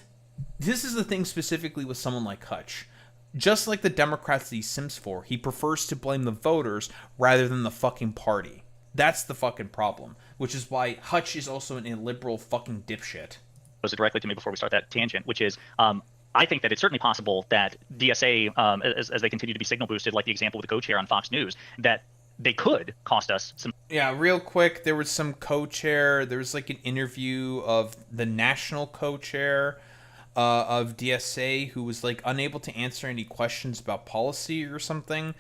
this is the thing specifically with someone like Hutch. Just like the Democrats that he sims for, he prefers to blame the voters rather than the fucking party. That's the fucking problem. Which is why Hutch is also an illiberal fucking dipshit. Posed directly to me before we start that tangent, which is, I think that it's certainly possible that DSA, as they continue to be signal boosted, like the example with the co-chair on Fox News, that they could cost us some. Yeah, real quick, there was some co-chair. There was an interview of the national co-chair of DSA who was unable to answer any questions about policy or something.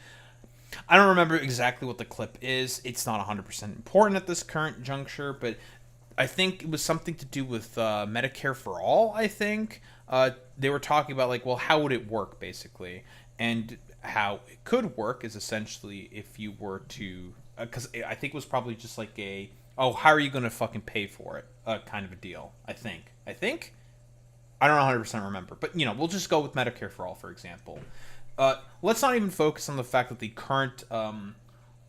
I don't remember exactly what the clip is. It's not 100% important at this current juncture, but I think it was something to do with Medicare for All, I think. They were talking about well, how would it work basically? And how it could work is essentially if you were to, because I think it was probably just how are you going to fucking pay for it kind of a deal, I think. I don't 100% remember, but we'll just go with Medicare for All, for example. Let's not even focus on the fact that the current form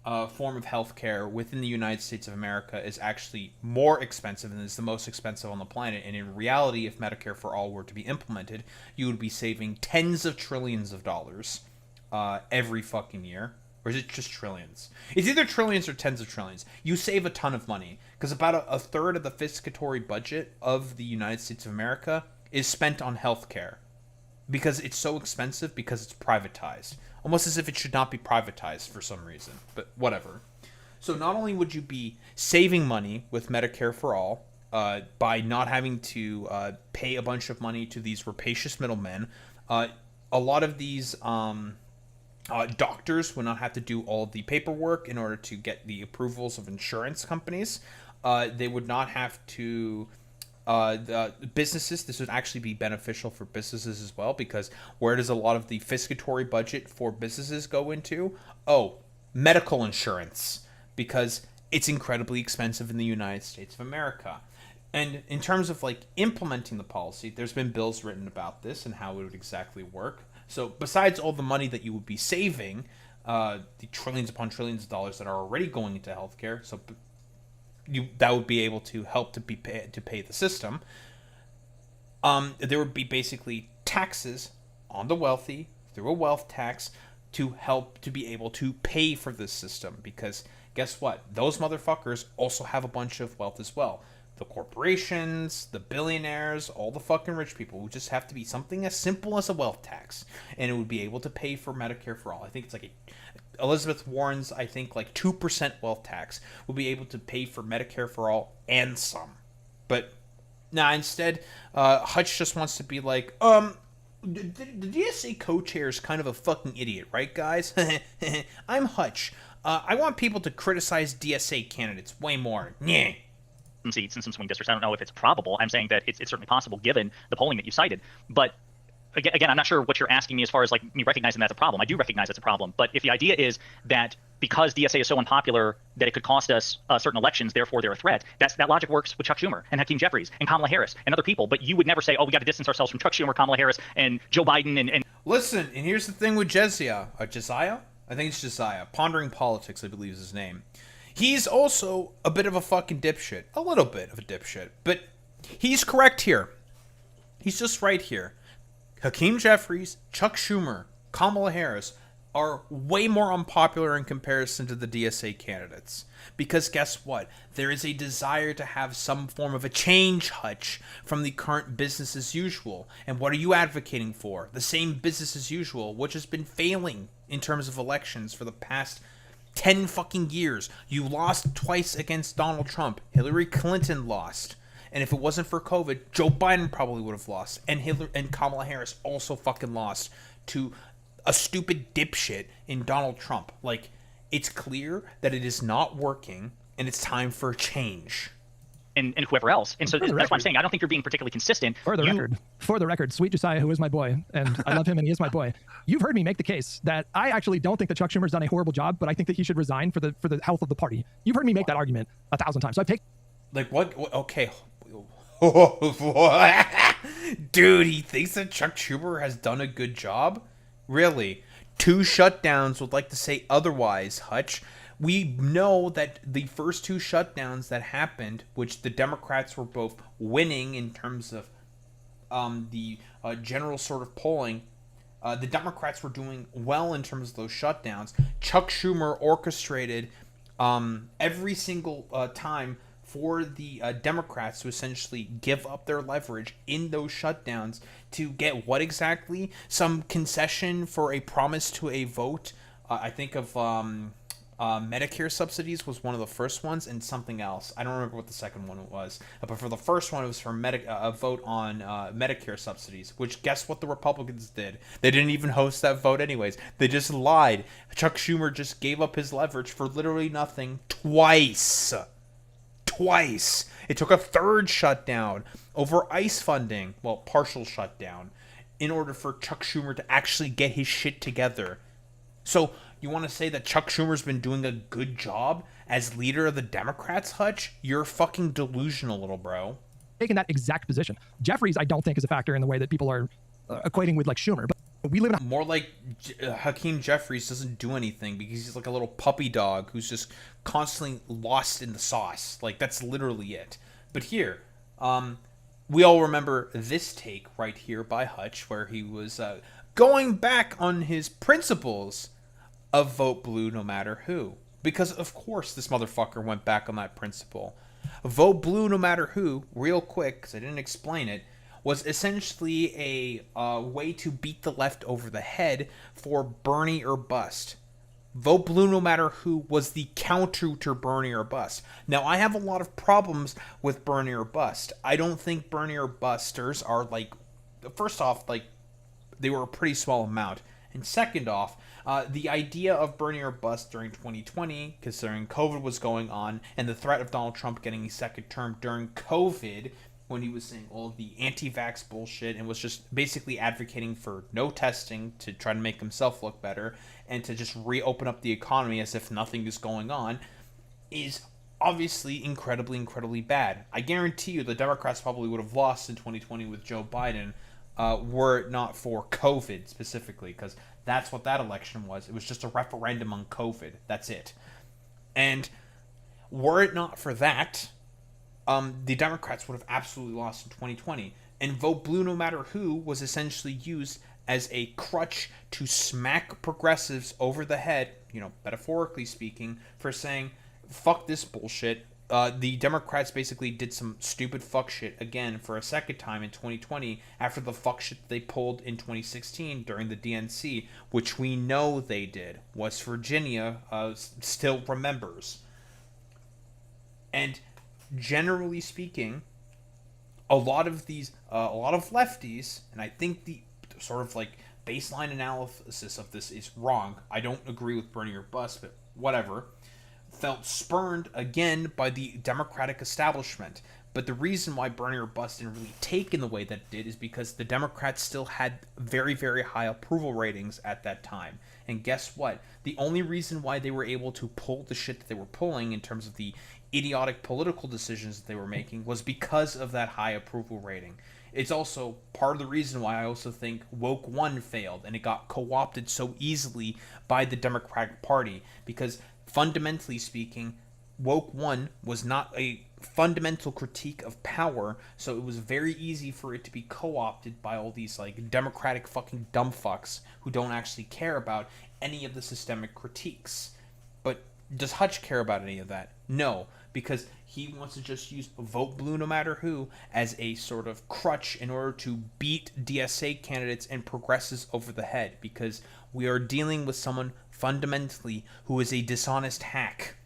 of healthcare within the United States of America is actually more expensive and is the most expensive on the planet. And in reality, if Medicare for All were to be implemented, you would be saving tens of trillions of dollars every fucking year. Or is it just trillions? It's either trillions or tens of trillions. You save a ton of money because about a third of the fiscatory budget of the United States of America is spent on healthcare because it's so expensive because it's privatized. Almost as if it should not be privatized for some reason, but whatever. So not only would you be saving money with Medicare for All by not having to pay a bunch of money to these rapacious middlemen, a lot of these doctors would not have to do all of the paperwork in order to get the approvals of insurance companies. They would not have to... the businesses, this would actually be beneficial for businesses as well, because where does a lot of the fiscatory budget for businesses go into? Oh, medical insurance, because it's incredibly expensive in the United States of America. And in terms of implementing the policy, there's been bills written about this and how it would exactly work. So besides all the money that you would be saving, the trillions upon trillions of dollars that are already going into healthcare, so that would be able to help to pay the system. There would be basically taxes on the wealthy through a wealth tax to help to be able to pay for this system, because guess what? Those motherfuckers also have a bunch of wealth as well. The corporations, the billionaires, all the fucking rich people would just have to be something as simple as a wealth tax, and it would be able to pay for Medicare for All. I think it's Elizabeth Warren's, 2% wealth tax will be able to pay for Medicare for All and some. But instead, Hutch just wants to be the DSA co-chair is kind of a fucking idiot, right, guys? I'm Hutch. I want people to criticize DSA candidates way more. Yeah. Seats in some swing districts. I don't know if it's probable. I'm saying that it's certainly possible given the polling that you cited. But again, I'm not sure what you're asking me as far as like me recognizing that's a problem. I do recognize it's a problem. But if the idea is that because DSA is so unpopular that it could cost us certain elections, therefore they're a threat, that logic works with Chuck Schumer and Hakeem Jeffries and Kamala Harris and other people. But you would never say, oh, we got to distance ourselves from Chuck Schumer, Kamala Harris, and Joe Biden. And listen, and here's the thing with Josiah. Josiah? I think it's Josiah. Pondering Politics, I believe is his name. He's also a bit of a fucking dipshit. A little bit of a dipshit. But he's correct here. He's just right here. Hakeem Jeffries, Chuck Schumer, Kamala Harris are way more unpopular in comparison to the DSA candidates. Because guess what? There is a desire to have some form of a change, Hutch, from the current business as usual. And what are you advocating for? The same business as usual, which has been failing in terms of elections for the past 10 fucking years. You lost twice against Donald Trump. Hillary Clinton lost. And if it wasn't for COVID, Joe Biden probably would have lost. And Kamala Harris also fucking lost to a stupid dipshit in Donald Trump. Like, it's clear that it is not working, and it's time for a change. And whoever else. And so that's why I'm saying I don't think you're being particularly consistent. For the record, Sweet Josiah, who is my boy, and I love him and he is my boy, you've heard me make the case that I actually don't think that Chuck Schumer's done a horrible job, but I think that he should resign for the health of the party. You've heard me make that argument 1,000 times. So I picked... Like, what? Okay. Dude, he thinks that Chuck Schumer has done a good job? Really? 2 shutdowns would like to say otherwise, Hutch. We know that the first 2 shutdowns that happened, which the Democrats were both winning in terms of the general sort of polling, the Democrats were doing well in terms of those shutdowns. Chuck Schumer orchestrated every single time for the Democrats to essentially give up their leverage in those shutdowns to get what exactly? Some concession for a promise to a vote. I think of Medicare subsidies was one of the first ones, and something else. I don't remember what the second one was. But for the first one, it was for a vote on Medicare subsidies, which guess what the Republicans did? They didn't even host that vote anyways. They just lied. Chuck Schumer just gave up his leverage for literally nothing twice. It took a 3rd shutdown over ICE funding, well, partial shutdown, in order for Chuck Schumer to actually get his shit together. So, you want to say that Chuck Schumer's been doing a good job as leader of the Democrats, Hutch? You're fucking delusional, little bro. Taking that exact position. Jeffries, I don't think, is a factor in the way that people are equating with, like, Schumer. But we live in a... More like Hakeem Jeffries doesn't do anything because he's like a little puppy dog who's just constantly lost in the sauce. Like, that's literally it. But here, we all remember this take right here by Hutch where he was going back on his principles of vote blue no matter who. Because, of course, this motherfucker went back on that principle. Vote blue no matter who, real quick, because I didn't explain it, was essentially a way to beat the left over the head for Bernie or bust. Vote blue no matter who was the counter to Bernie or bust. Now, I have a lot of problems with Bernie or bust. I don't think Bernie or busters are, like, first off, like, they were a pretty small amount. And second off, the idea of Bernie or bust during 2020, considering COVID was going on, and the threat of Donald Trump getting a second term during COVID, when he was saying all the anti-vax bullshit and was just basically advocating for no testing to try to make himself look better and to just reopen up the economy as if nothing is going on, is obviously incredibly, incredibly bad. I guarantee you the Democrats probably would have lost in 2020 with Joe Biden were it not for COVID specifically, because that's what that election was. It was just a referendum on COVID. That's it. And were it not for that, the Democrats would have absolutely lost in 2020. And vote blue no matter who was essentially used as a crutch to smack progressives over the head, you know, metaphorically speaking, for saying, fuck this bullshit. The Democrats basically did some stupid fuck shit again for a second time in 2020 after the fuck shit they pulled in 2016 during the DNC, which we know they did. West Virginia still remembers. And generally speaking, a lot of lefties, and I think the sort of like baseline analysis of this is wrong. I don't agree with Bernie or bust, but whatever. Felt spurned again by the Democratic establishment, But the reason why Bernie or Bust didn't really take in the way that it did is because the Democrats still had very, very high approval ratings at that time. And guess what? The only reason why they were able to pull the shit that they were pulling in terms of the idiotic political decisions that they were making was because of that high approval rating. It's also part of the reason why I also think Woke 1 failed and it got co-opted so easily by the Democratic Party, because fundamentally speaking, Woke 1 was not a fundamental critique of power, so it was very easy for it to be co-opted by all these like Democratic fucking dumb fucks who don't actually care about any of the systemic critiques. But does Hutch care about any of that? No, because he wants to just use vote blue no matter who as a sort of crutch in order to beat DSA candidates and progressives over the head, because we are dealing with someone fundamentally who is a dishonest hack.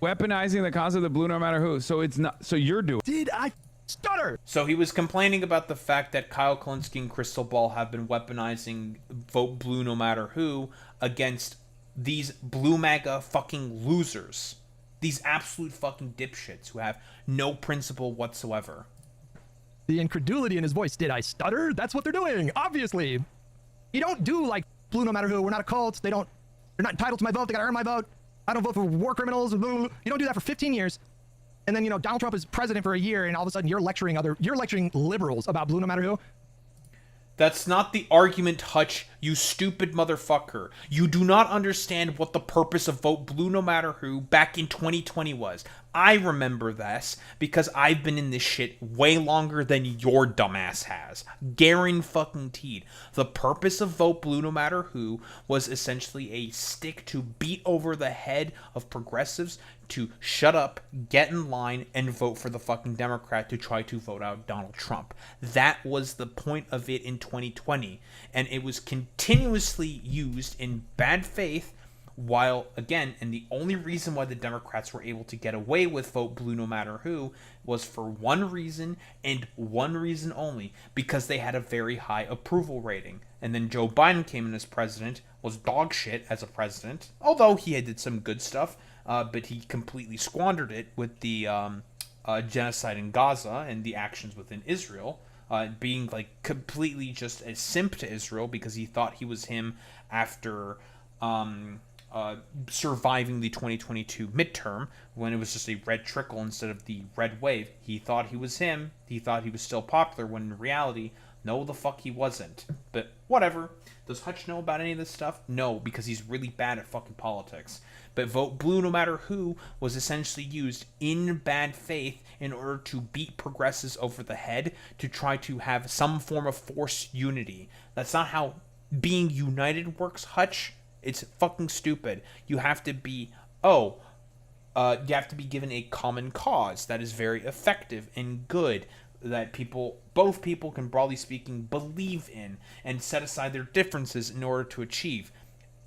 Weaponizing the cause of the blue no matter who. So it's not. So you're doing. Did I stutter? So he was complaining about the fact that Kyle Kalinske and Crystal Ball have been weaponizing vote blue no matter who against these blue MAGA fucking losers. These absolute fucking dipshits who have no principle whatsoever. The incredulity in his voice. Did I stutter? That's what they're doing. Obviously. You don't do like blue no matter who. We're not a cult. They're not entitled to my vote. They gotta earn my vote. I don't vote for war criminals. You don't do that for 15 years. And then, Donald Trump is president for a year and all of a sudden you're lecturing liberals about blue no matter who. That's not the argument, Hutch, you stupid motherfucker. You do not understand what the purpose of vote blue no matter who back in 2020 was. I remember this because I've been in this shit way longer than your dumbass has. Guaranteed. The purpose of vote blue no matter who was essentially a stick to beat over the head of progressives to shut up, get in line, and vote for the fucking Democrat to try to vote out Donald Trump. That was the point of it in 2020, and it was continuously used in bad faith, while, again, and the only reason why the Democrats were able to get away with vote blue no matter who was for one reason, and one reason only, because they had a very high approval rating. And then Joe Biden came in as president, was dog shit as a president, although he did some good stuff, but he completely squandered it with the genocide in Gaza and the actions within Israel, being like completely just a simp to Israel because he thought he was him after surviving the 2022 midterm when it was just a red trickle instead of the red wave. He thought he was him. He thought he was still popular when in reality, no, the fuck he wasn't. But whatever. Does Hutch know about any of this stuff? No, because he's really bad at fucking politics. But vote blue no matter who was essentially used in bad faith in order to beat progressives over the head to try to have some form of forced unity. That's not how being united works, Hutch. It's fucking stupid. You have to be, you have to be given a common cause that is very effective and good, that both people can, broadly speaking, believe in and set aside their differences in order to achieve.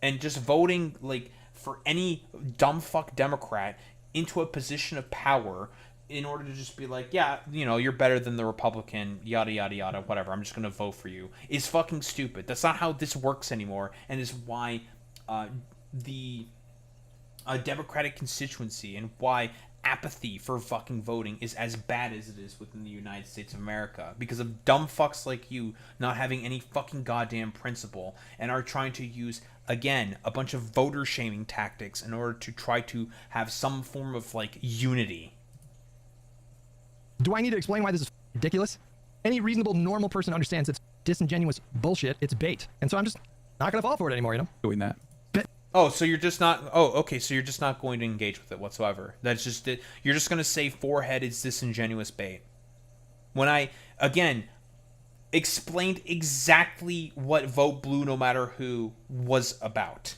And just voting, like, for any dumb fuck Democrat into a position of power in order to just be like, yeah, you're better than the Republican, yada, yada, yada, whatever, I'm just going to vote for you, is fucking stupid. That's not how this works anymore, and is why the Democratic constituency and why apathy for fucking voting is as bad as it is within the United States of America, because of dumb fucks like you not having any fucking goddamn principle and are trying to use, again, a bunch of voter shaming tactics in order to try to have some form of like unity. Do I need to explain why this is ridiculous? Any reasonable, normal person understands it's disingenuous bullshit. It's bait. And so I'm just not going to fall for it anymore, Doing that. Oh, so you're just not... Oh, okay, so you're just not going to engage with it whatsoever. That's just it. You're just going to say forehead is disingenuous bait. When I, again, explained exactly what vote blue no matter who was about.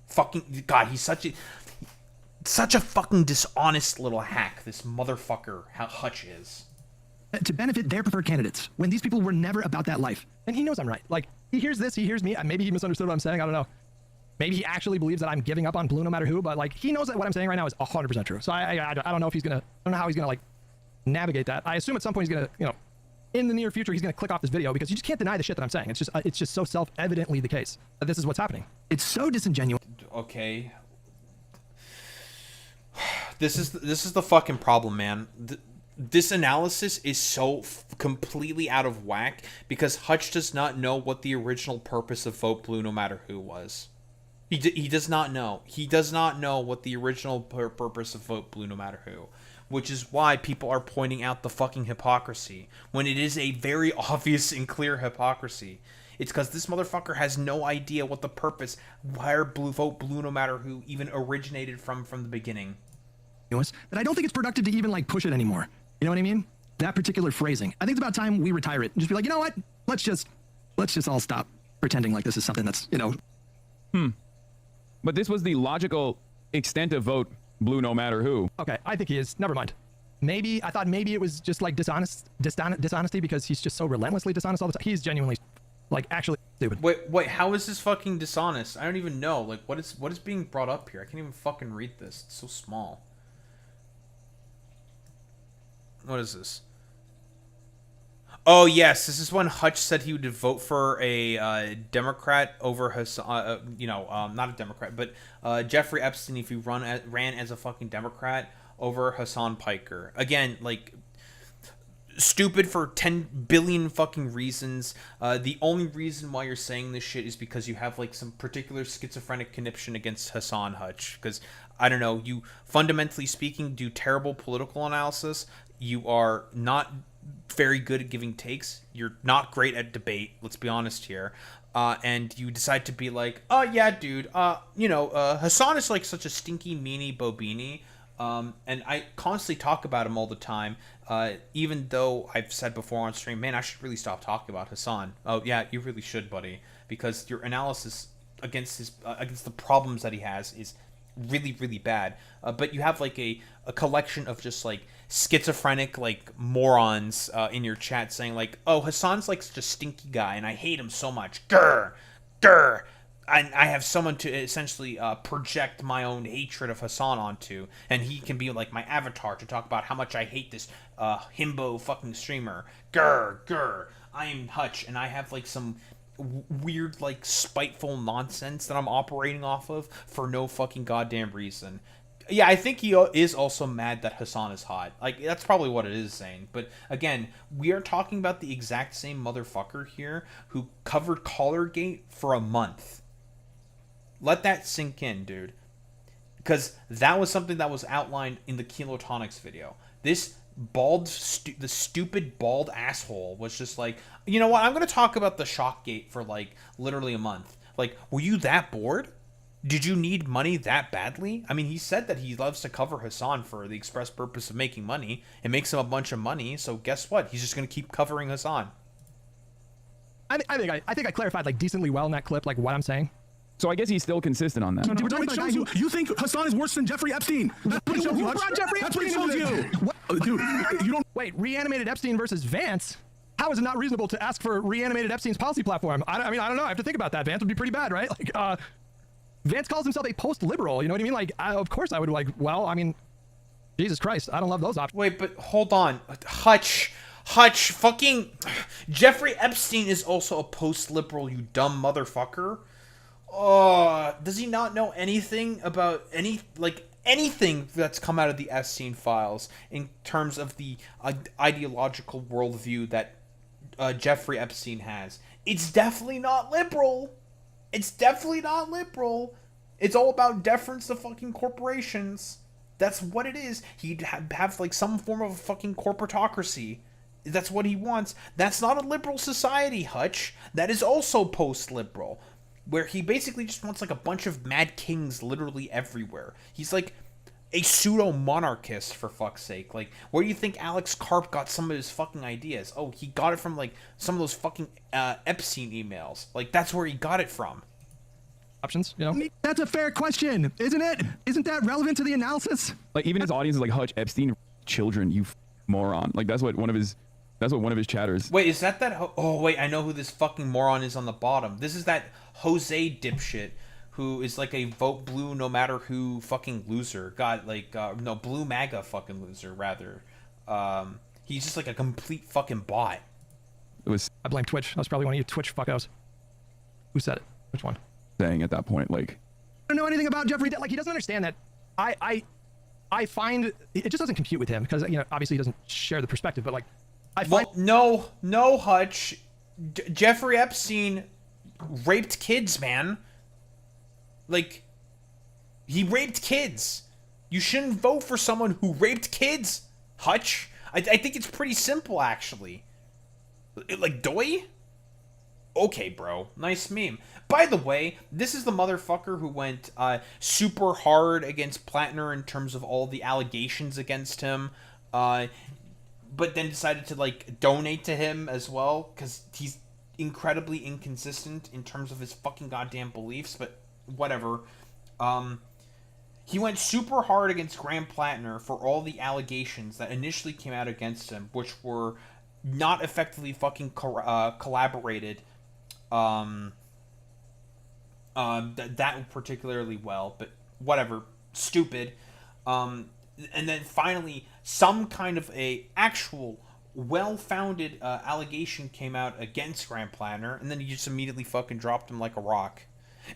Fucking... God, he's such a fucking dishonest little hack, this motherfucker, how Hutch is. To benefit their preferred candidates, when these people were never about that life. And he knows I'm right. Like, he hears this, he hears me. Maybe he misunderstood what I'm saying, I don't know. Maybe he actually believes that I'm giving up on blue no matter who, but like he knows that what I'm saying right now is 100% true. So I don't know if he's gonna, I don't know how he's gonna like navigate that. I assume at some point he's gonna, in the near future he's gonna click off this video because you just can't deny the shit that I'm saying. It's just so self-evidently the case that this is what's happening. It's so disingenuous. Okay. This is the fucking problem, man. This analysis is so completely out of whack because Hutch does not know what the original purpose of Vote Blue No Matter Who was. He does not know. He does not know what the original purpose of Vote Blue No Matter Who. Which is why people are pointing out the fucking hypocrisy. When it is a very obvious and clear hypocrisy. It's because this motherfucker has no idea what the purpose, where Vote Blue No Matter Who even originated from the beginning. That I don't think it's productive to even like push it anymore. You know what I mean? That particular phrasing. I think it's about time we retire it and just be like, you know what? Let's just all stop pretending like this is something that's, you know. But this was the logical extent of Vote Blue No Matter Who. Okay, I think he is. Never mind. Maybe I thought maybe it was just like dishonesty because he's just so relentlessly dishonest all the time. He's genuinely like actually stupid. Wait, how is this fucking dishonest? I don't even know. Like, what is being brought up here? I can't even fucking read this. It's so small. What is this? Oh yes, this is when Hutch said he would vote for a Democrat over Hassan. Not a Democrat, but Jeffrey Epstein if he ran as a fucking Democrat over Hassan Piker. Again, like stupid for 10 billion fucking reasons. The only reason why you're saying this shit is because you have like some particular schizophrenic conniption against Hassan Hutch. Because I don't know, you fundamentally speaking do terrible political analysis. You are not very good at giving takes. You're not great at debate. Let's be honest here. And you decide to be like, oh yeah, dude. Hassan is like such a stinky meanie bobini. And I constantly talk about him all the time. Even though I've said before on stream, man, I should really stop talking about Hassan. Oh yeah, you really should, buddy, because your analysis against the problems that he has is really, really bad. But you have like a collection of just like schizophrenic like morons in your chat saying like, oh, Hassan's like such a stinky guy and I hate him so much. Grr, grr. I have someone to essentially project my own hatred of Hassan onto, and he can be like my avatar to talk about how much I hate this himbo fucking streamer. Grr, grr. I am Hutch, and I have like some weird like spiteful nonsense that I'm operating off of for no fucking goddamn reason. Yeah, I think he is also mad that Hassan is hot. Like, that's probably what it is saying. But, again, we are talking about the exact same motherfucker here who covered Collargate for a month. Let that sink in, dude. Because that was something that was outlined in the Kilotonics video. This the stupid bald asshole was just like, you know what, I'm going to talk about the Shockgate for, like, literally a month. Like, were you that bored? Did you need money that badly? I mean, he said that he loves to cover Hassan for the express purpose of making money. It makes him a bunch of money, so guess what? He's just going to keep covering Hassan. I think I clarified like decently well in that clip, like what I'm saying. So I guess he's still consistent on that. It shows you think Hassan is worse than Jeffrey Epstein. That's what Who brought Jeffrey That's what he Epstein shows into you. Dude, you don't... Wait, reanimated Epstein versus Vance? How is it not reasonable to ask for reanimated Epstein's policy platform? I mean, I don't know. I have to think about that. Vance would be pretty bad, right? Like, Vance calls himself a post-liberal. You know what I mean? Like, of course I would like, well, I mean, Jesus Christ, I don't love those options. Wait, but hold on. Hutch, fucking Jeffrey Epstein is also a post-liberal, you dumb motherfucker. Does he not know anything about anything that's come out of the Epstein files in terms of the ideological worldview that Jeffrey Epstein has? It's definitely not liberal. It's definitely not liberal. It's all about deference to fucking corporations. That's what it is. He'd have like some form of a fucking corporatocracy. That's what he wants. That's not a liberal society, Hutch. That is also post-liberal, where he basically just wants like a bunch of mad kings literally everywhere. He's like a pseudo-monarchist, for fuck's sake. Like, where do you think Alex Karp got some of his fucking ideas? Oh, he got it from, like, some of those fucking Epstein emails. Like, that's where he got it from. Options, you know? That's a fair question, isn't it? Isn't that relevant to the analysis? Like, even his audience is like, Hutch, Epstein, children, you moron. Like, that's what one of his chatters. Wait, is that oh, wait, I know who this fucking moron is on the bottom. This is that Jose dipshit who is like a vote blue no matter who fucking loser. God, like, no, blue MAGA fucking loser, rather. He's just like a complete fucking bot. I blame Twitch. That was probably one of you Twitch fuckos. Who said it? Which one? Saying at that point, like, I don't know anything about Jeffrey. Like, he doesn't understand that I find it just doesn't compute with him because obviously he doesn't share the perspective, but like I find no, Hutch. Jeffrey Epstein raped kids, man. Like, he raped kids. You shouldn't vote for someone who raped kids, Hutch. I think it's pretty simple, actually. Like, doy? Okay, bro. Nice meme. By the way, this is the motherfucker who went super hard against Plattner in terms of all the allegations against him, but then decided to, like, donate to him as well, because he's incredibly inconsistent in terms of his fucking goddamn beliefs, but whatever. He went super hard against Graham Plattner for all the allegations that initially came out against him, which were not effectively fucking collaborated that particularly well, but whatever, stupid. And then finally, some kind of a actual well-founded allegation came out against Graham Plattner, and then he just immediately fucking dropped him like a rock.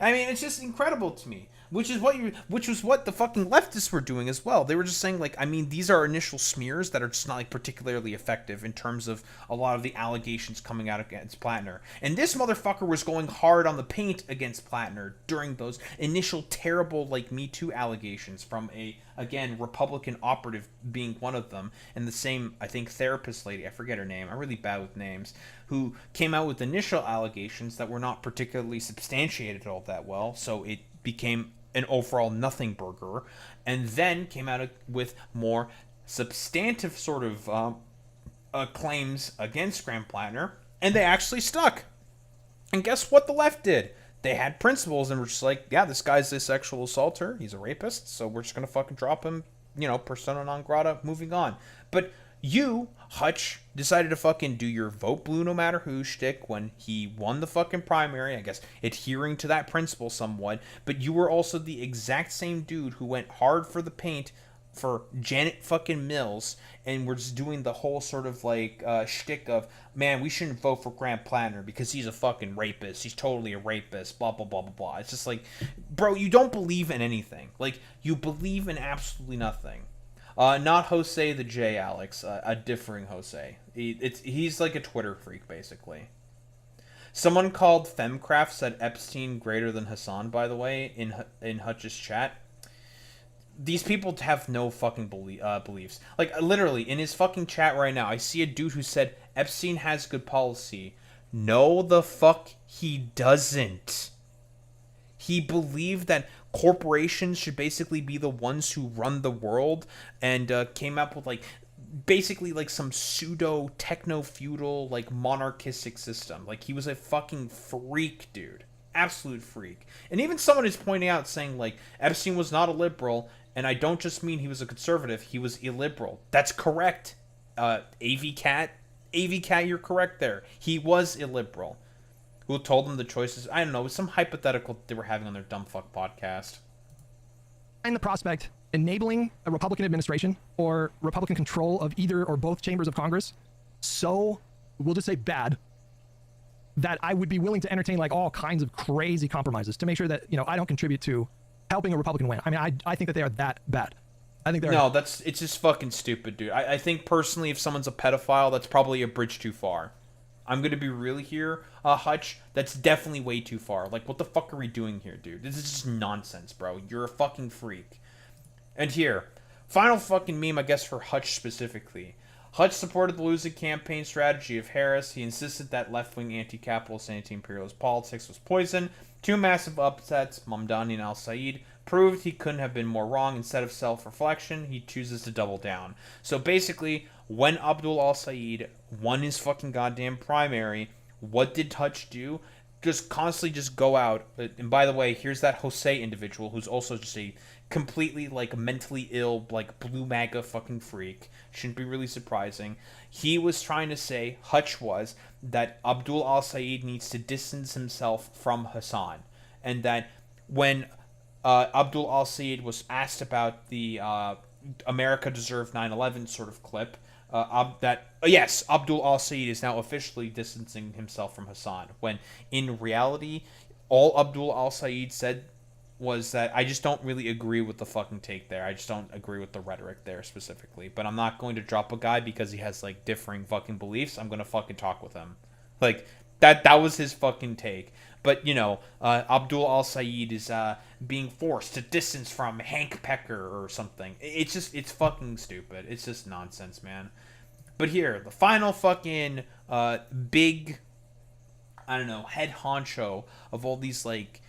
I mean, it's just incredible to me. Which was what the fucking leftists were doing as well. They were just saying, like, I mean, these are initial smears that are just not, like, particularly effective in terms of a lot of the allegations coming out against Plattner. And this motherfucker was going hard on the paint against Plattner during those initial terrible, like, Me Too allegations from a, again, Republican operative being one of them, and the same, I think, therapist lady, I forget her name, I'm really bad with names, who came out with initial allegations that were not particularly substantiated all that well, so it became an overall nothing burger, and then came out with more substantive sort of claims against Graham Plattner, and they actually stuck. And guess what the left did? They had principles and were just like, yeah, this guy's a sexual assaulter, he's a rapist, so we're just gonna fucking drop him, persona non grata, moving on. But you, Hutch, decided to fucking do your vote blue no matter who shtick when he won the fucking primary, I guess, adhering to that principle somewhat, but you were also the exact same dude who went hard for the paint for Janet fucking Mills, and we're just doing the whole sort of, like, shtick of, man, we shouldn't vote for Graham Plattner because he's a fucking rapist, he's totally a rapist, blah, blah, blah, blah, blah. It's just like, bro, you don't believe in anything. Like, you believe in absolutely nothing. Not Jose the J, Alex. A differing Jose. He's like a Twitter freak, basically. Someone called Femcraft said Epstein greater than Hassan, by the way, in Hutch's chat. These people have no fucking beliefs. Like, literally, in his fucking chat right now, I see a dude who said Epstein has good policy. No, the fuck he doesn't. He believed that corporations should basically be the ones who run the world, and came up with, like, basically, like, some pseudo techno-feudal, like, monarchistic system. Like, he was a fucking freak, dude. Absolute freak. And even someone is pointing out, saying, like, Epstein was not a liberal, and I don't just mean he was a conservative, he was illiberal. That's correct. AV Cat, you're correct there. He was illiberal. Who told them the choices? I don't know. It was some hypothetical they were having on their dumb fuck podcast. And the prospect enabling a Republican administration or Republican control of either or both chambers of Congress, so we'll just say bad, that I would be willing to entertain like all kinds of crazy compromises to make sure that I don't contribute to helping a Republican win. I mean, I think that they are that bad. I think they're it's just fucking stupid, dude. I think personally, if someone's a pedophile, that's probably a bridge too far. I'm gonna be real here, Hutch. That's definitely way too far. Like, what the fuck are we doing here, dude? This is just nonsense, bro. You're a fucking freak. And here, final fucking meme, I guess, for Hutch specifically. Hutch supported the losing campaign strategy of Harris. He insisted that left-wing anti-capitalist, anti-imperialist politics was poison. Two massive upsets, Mamdani and Al-Said, proved he couldn't have been more wrong. Instead of self-reflection, he chooses to double down. So basically, when Abdul Al-Said won his fucking goddamn primary, what did Hutch do? Just constantly just go out. And by the way, here's that Jose individual who's also just a completely, like, mentally ill, like, blue MAGA fucking freak. Shouldn't be really surprising. He was trying to say, Hutch was, that Abdul Al-Said needs to distance himself from Hassan. And that when Abdul Al-Said was asked about the America Deserved 9/11 sort of clip, yes, Abdul Al-Said is now officially distancing himself from Hassan, when in reality, all Abdul Al-Said said was that I just don't really agree with the fucking take there. I just don't agree with the rhetoric there specifically. But I'm not going to drop a guy because he has like differing fucking beliefs. I'm gonna fucking talk with him. Like that was his fucking take. But Abdul Al Sayed is being forced to distance from Hank Pecker or something. It's fucking stupid. It's just nonsense, man. But here, the final fucking big, I don't know, head honcho of all these like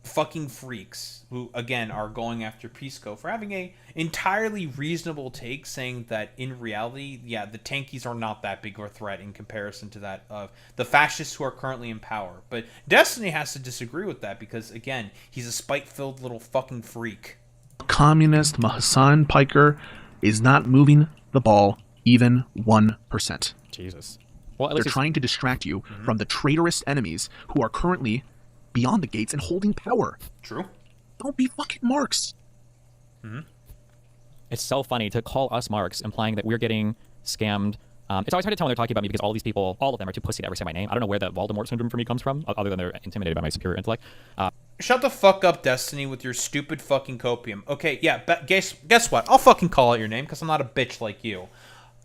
fucking freaks who again are going after Pisco for having a entirely reasonable take, saying that in reality, yeah, the tankies are not that big of a threat in comparison to that of the fascists who are currently in power. But Destiny has to disagree with that because again, he's a spite-filled little fucking freak. Communist Hassan Piker is not moving the ball even 1%. Jesus. Well, they're trying to distract you from the traitorous enemies who are currently beyond the gates and holding power. True. Don't be fucking marks. It's so funny to call us marks, implying that we're getting scammed. It's always hard to tell when they're talking about me because all these people, all of them are too pussy to ever say my name. I don't know where that Voldemort syndrome for me comes from, other than they're intimidated by my superior intellect. Shut the fuck up, Destiny, with your stupid fucking copium. Okay, yeah, guess what? I'll fucking call out your name because I'm not a bitch like you.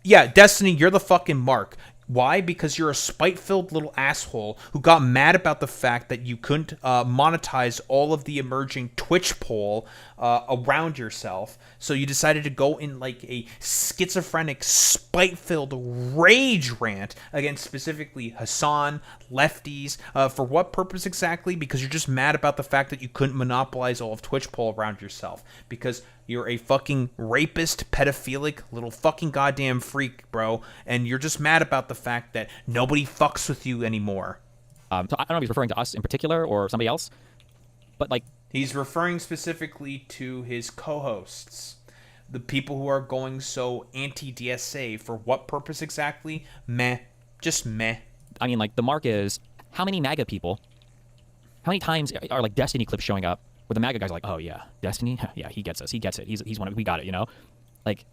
Yeah, Destiny, you're the fucking mark. Why? Because you're a spite-filled little asshole who got mad about the fact that you couldn't monetize all of the emerging Twitch poll around yourself. So you decided to go in like a schizophrenic, spite-filled rage rant against specifically Hassan, lefties. For what purpose exactly? Because you're just mad about the fact that you couldn't monopolize all of Twitch poll around yourself. Because you're a fucking rapist, pedophilic, little fucking goddamn freak, bro. And you're just mad about the fact that nobody fucks with you anymore. So I don't know if he's referring to us in particular or somebody else, but like... He's referring specifically to his co-hosts. The people who are going so anti-DSA. For what purpose exactly? Meh. Just meh. I mean, like, the mark is, how many MAGA people, how many times are like Destiny clips showing up where the MAGA guys are like, oh yeah, Destiny? Yeah, he gets us. He gets it. He's one of, we got it, you know? Like,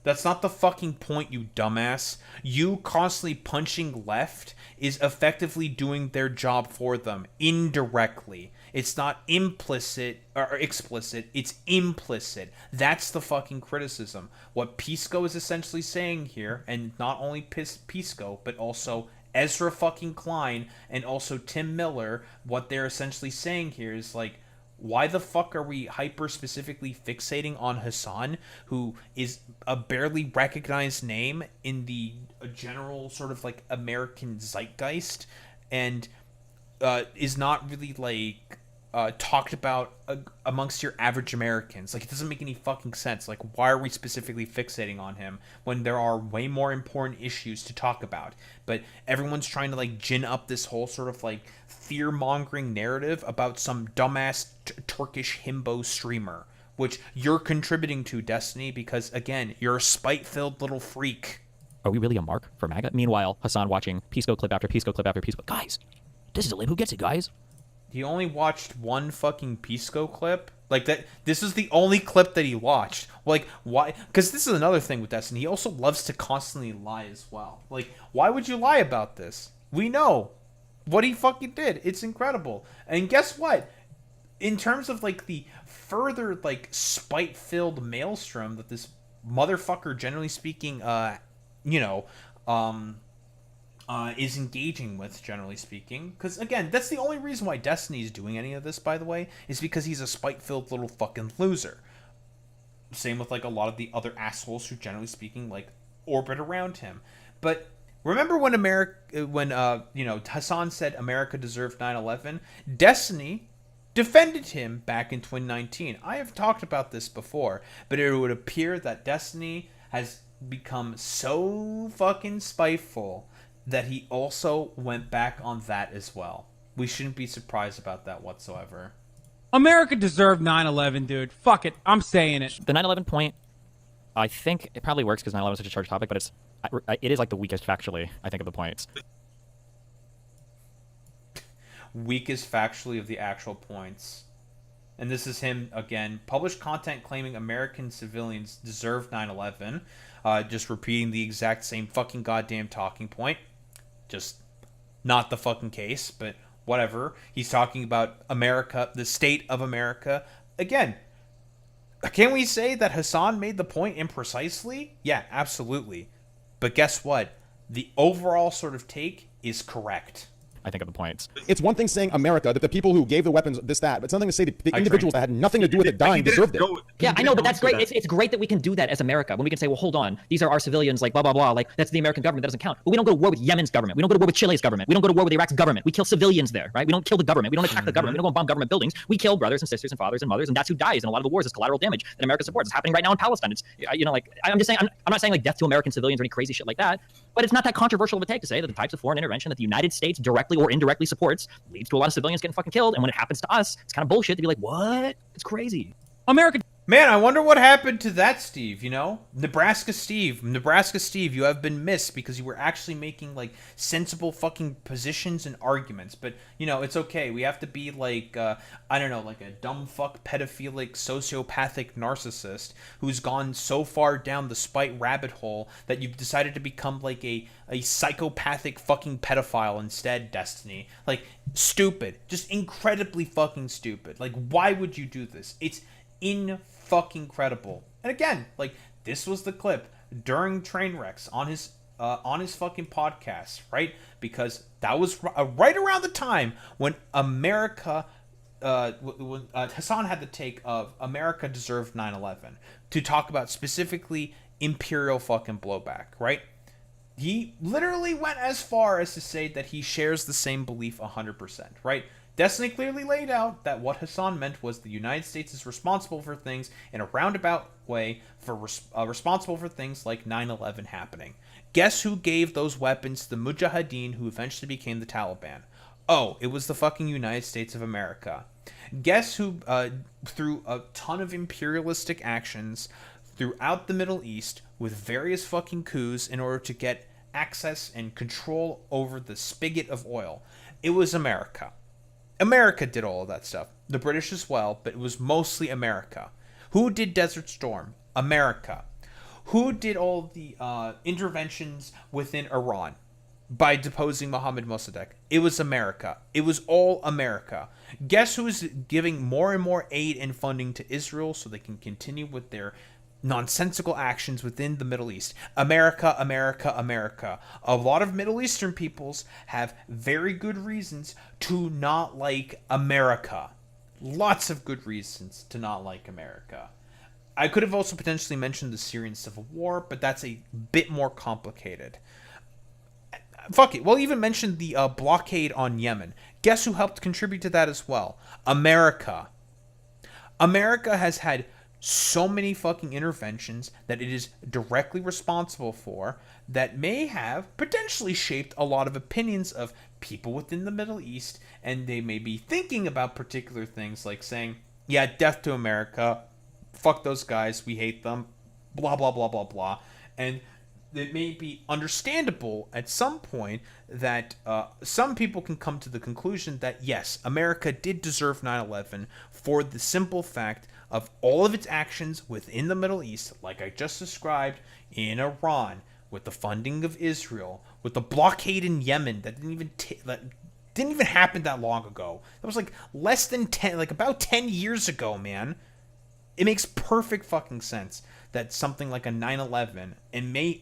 That's not the fucking point, you dumbass. You constantly punching left is effectively doing their job for them, indirectly. It's not implicit or explicit, it's implicit. That's the fucking criticism. What Pisco is essentially saying here, and not only Pisco, but also Ezra fucking Klein and also Tim Miller, what they're essentially saying here is like, why the fuck are we hyper specifically fixating on Hassan, who is a barely recognized name in the general sort of like American zeitgeist, and is not really like talked about amongst your average Americans? Like, it doesn't make any fucking sense. Like, why are we specifically fixating on him when there are way more important issues to talk about? But everyone's trying to like gin up this whole sort of like fear-mongering narrative about some dumbass Turkish himbo streamer, which you're contributing to, Destiny, because again, you're a spite-filled little freak. Are we really a mark for MAGA? Meanwhile, Hassan watching Pisco clip after Pisco clip after Pisco. Guys, this is a lib. Who gets it, guys? He only watched one fucking Pisco clip. Like, that. This is the only clip that he watched. Like, why? Because this is another thing with Destiny. He also loves to constantly lie as well. Like, why would you lie about this? We know what he fucking did. It's incredible. And guess what? In terms of like the further like spite-filled maelstrom that this motherfucker, generally speaking, is engaging with, generally speaking, because again, that's the only reason why Destiny's doing any of this, by the way, is because he's a spite-filled little fucking loser. Same with like a lot of the other assholes who, generally speaking, like orbit around him. But remember when Hassan said America deserved 9/11? Destiny defended him back in 2019. I have talked about this before, but it would appear that Destiny has become so fucking spiteful that he also went back on that as well. We shouldn't be surprised about that whatsoever. America deserved 9/11, dude. Fuck it. I'm saying it. The 9/11 point, I think it probably works because 9/11 is such a charged topic, but it is like the weakest factually, I think, of the points. Weakest factually of the actual points. And this is him again. Published content claiming American civilians deserve 9/11. Just repeating the exact same fucking goddamn talking point. Just not the fucking case, but whatever. He's talking about America, the state of America. Again, can we say that Hassan made the point imprecisely? Yeah, absolutely. But guess what? The overall sort of take is correct. I think of the points. It's one thing saying America, that the people who gave the weapons, this, that, but something to say the individuals that had nothing to do with it dying deserved it. Yeah, I know, but that's great. It's great that we can do that as America. When we can say, well, hold on, these are our civilians, like blah, blah, blah. Like, that's the American government. That doesn't count. But we don't go to war with Yemen's government. We don't go to war with Chile's government. We don't go to war with Iraq's government. We kill civilians there, right? We don't kill the government. We don't attack the government. We don't go and bomb government buildings. We kill brothers and sisters and fathers and mothers, and that's who dies in a lot of the wars. It's collateral damage that America supports. It's happening right now in Palestine. It's, you know, like, I'm just saying, I'm not saying like death to American civilians or any crazy shit like that, but it's not that controversial of a take to say that the types of foreign intervention that the United States directly or indirectly supports leads to a lot of civilians getting fucking killed. And when it happens to us, it's kind of bullshit to be like, what? It's crazy. America. Man, I wonder what happened to that Steve, you know? Nebraska Steve, you have been missed because you were actually making, like, sensible fucking positions and arguments. But, you know, it's okay. We have to be, like, I don't know, like a dumb fuck pedophilic sociopathic narcissist who's gone so far down the spite rabbit hole that you've decided to become, like, a psychopathic fucking pedophile instead, Destiny. Like, stupid. Just incredibly fucking stupid. Like, why would you do this? It's fucking credible. And again, like, this was the clip during Trainwrecks on his fucking podcast, right? Because that was right around the time when America Hassan had the take of America deserved 9/11 to talk about specifically imperial fucking blowback, right? He literally went as far as to say that he shares the same belief 100%, right? Destiny clearly laid out that what Hassan meant was the United States is responsible for things in a roundabout way, for responsible for things like 9/11 happening. Guess who gave those weapons to the Mujahideen who eventually became the Taliban? Oh, it was the fucking United States of America. Guess who, through a ton of imperialistic actions throughout the Middle East with various fucking coups in order to get access and control over the spigot of oil? It was America. America did all of that stuff. The British as well, but it was mostly America. Who did Desert Storm? America. Who did all the interventions within Iran by deposing Mohammad Mossadegh? It was America. It was all America. Guess who is giving more and more aid and funding to Israel so they can continue with their nonsensical actions within the Middle East? America, America, America. A lot of Middle Eastern peoples have very good reasons to not like America. Lots of good reasons to not like America. I could have also potentially mentioned the Syrian civil war, but that's a bit more complicated. Fuck it. We'll even mention the blockade on Yemen. Guess who helped contribute to that as well? America. America has had so many fucking interventions that it is directly responsible for that may have potentially shaped a lot of opinions of people within the Middle East, and they may be thinking about particular things like saying, yeah, death to America, fuck those guys, we hate them, blah, blah, blah, blah, blah. And it may be understandable at some point that some people can come to the conclusion that, yes, America did deserve 9/11 for the simple fact of all of its actions within the Middle East, like I just described, in Iran, with the funding of Israel, with the blockade in Yemen that didn't even happen that long ago. That was like less than 10, like about 10 years ago, man. It makes perfect fucking sense that something like a 9/11 and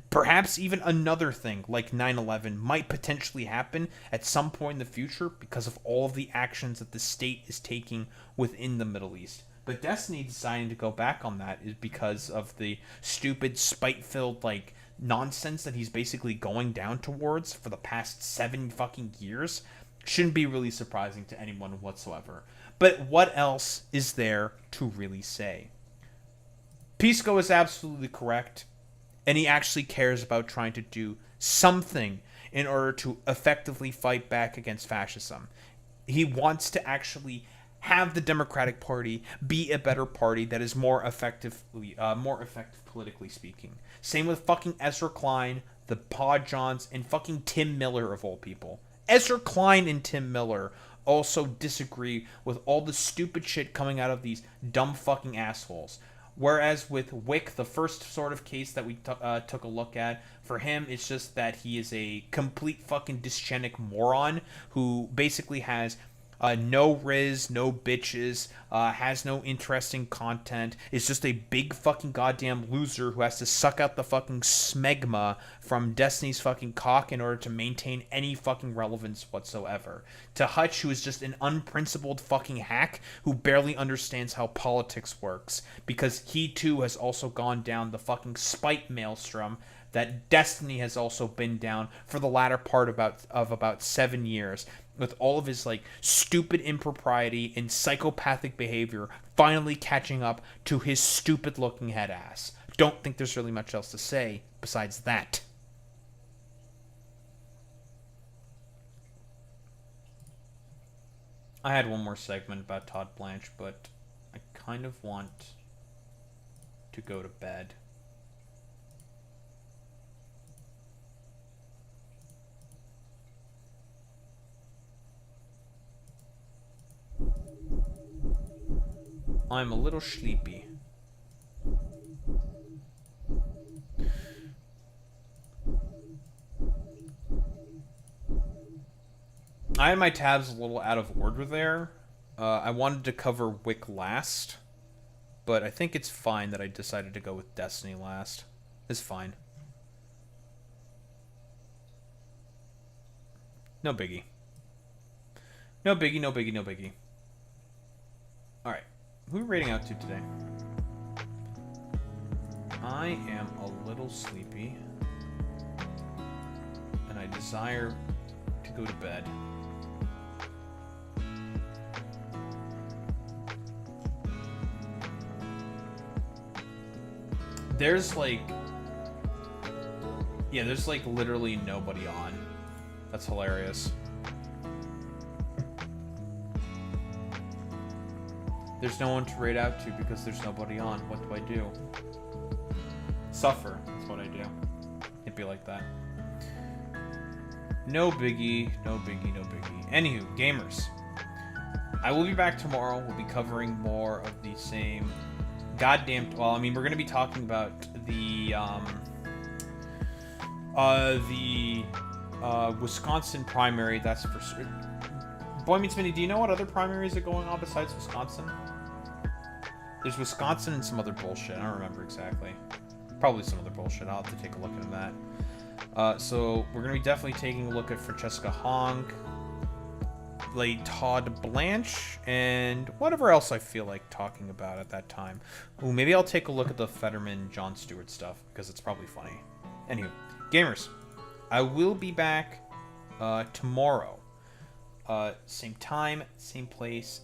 perhaps even another thing like 9/11 might potentially happen at some point in the future because of all of the actions that the state is taking within the Middle East. But Destiny deciding to go back on that is because of the stupid, spite-filled, like, nonsense that he's basically going down towards for the past 7 fucking years. Shouldn't be really surprising to anyone whatsoever. But what else is there to really say? Pisco is absolutely correct, and he actually cares about trying to do something in order to effectively fight back against fascism. He wants to actually have the Democratic Party be a better party that is more effective politically speaking. Same with fucking Ezra Klein, the Podjons, and fucking Tim Miller of all people. Ezra Klein and Tim Miller also disagree with all the stupid shit coming out of these dumb fucking assholes. Whereas with Wick, the first sort of case that we took a look at, for him, it's just that he is a complete fucking dysgenic moron who basically has no riz, no bitches, has no interesting content, is just a big fucking goddamn loser who has to suck out the fucking smegma from Destiny's fucking cock in order to maintain any fucking relevance whatsoever. To Hutch, who is just an unprincipled fucking hack who barely understands how politics works, because he too has also gone down the fucking spite maelstrom that Destiny has also been down for the latter part of about 7 years, with all of his like stupid impropriety and psychopathic behavior finally catching up to his stupid looking head ass. Don't think there's really much else to say besides that. I had one more segment about Todd Blanche, but I kind of want to go to bed. I'm a little sleepy. I had my tabs a little out of order there. I wanted to cover Wick last, but I think it's fine that I decided to go with Destiny last. It's fine. No biggie. No biggie, no biggie, no biggie. Alright. Who are we rating out to today? I am a little sleepy, and I desire to go to bed. There's like... Yeah, there's like literally nobody on. That's hilarious. There's no one to raid out to because there's nobody on. What do I do? Suffer. That's what I do. It'd be like that. No biggie. No biggie. No biggie. Anywho, gamers. I will be back tomorrow. We'll be covering more of the same goddamn... Well, I mean, we're going to be talking about the Wisconsin primary. That's for sure. Boy Meets Mini, do you know what other primaries are going on besides Wisconsin? There's Wisconsin and some other bullshit. I don't remember exactly. Probably some other bullshit. I'll have to take a look at that. So we're going to be definitely taking a look at Francesca Hong, late Todd Blanche, and whatever else I feel like talking about at that time. Ooh, maybe I'll take a look at the Fetterman Jon Stewart stuff, because it's probably funny. Anywho, gamers, I will be back tomorrow. Same time, same place,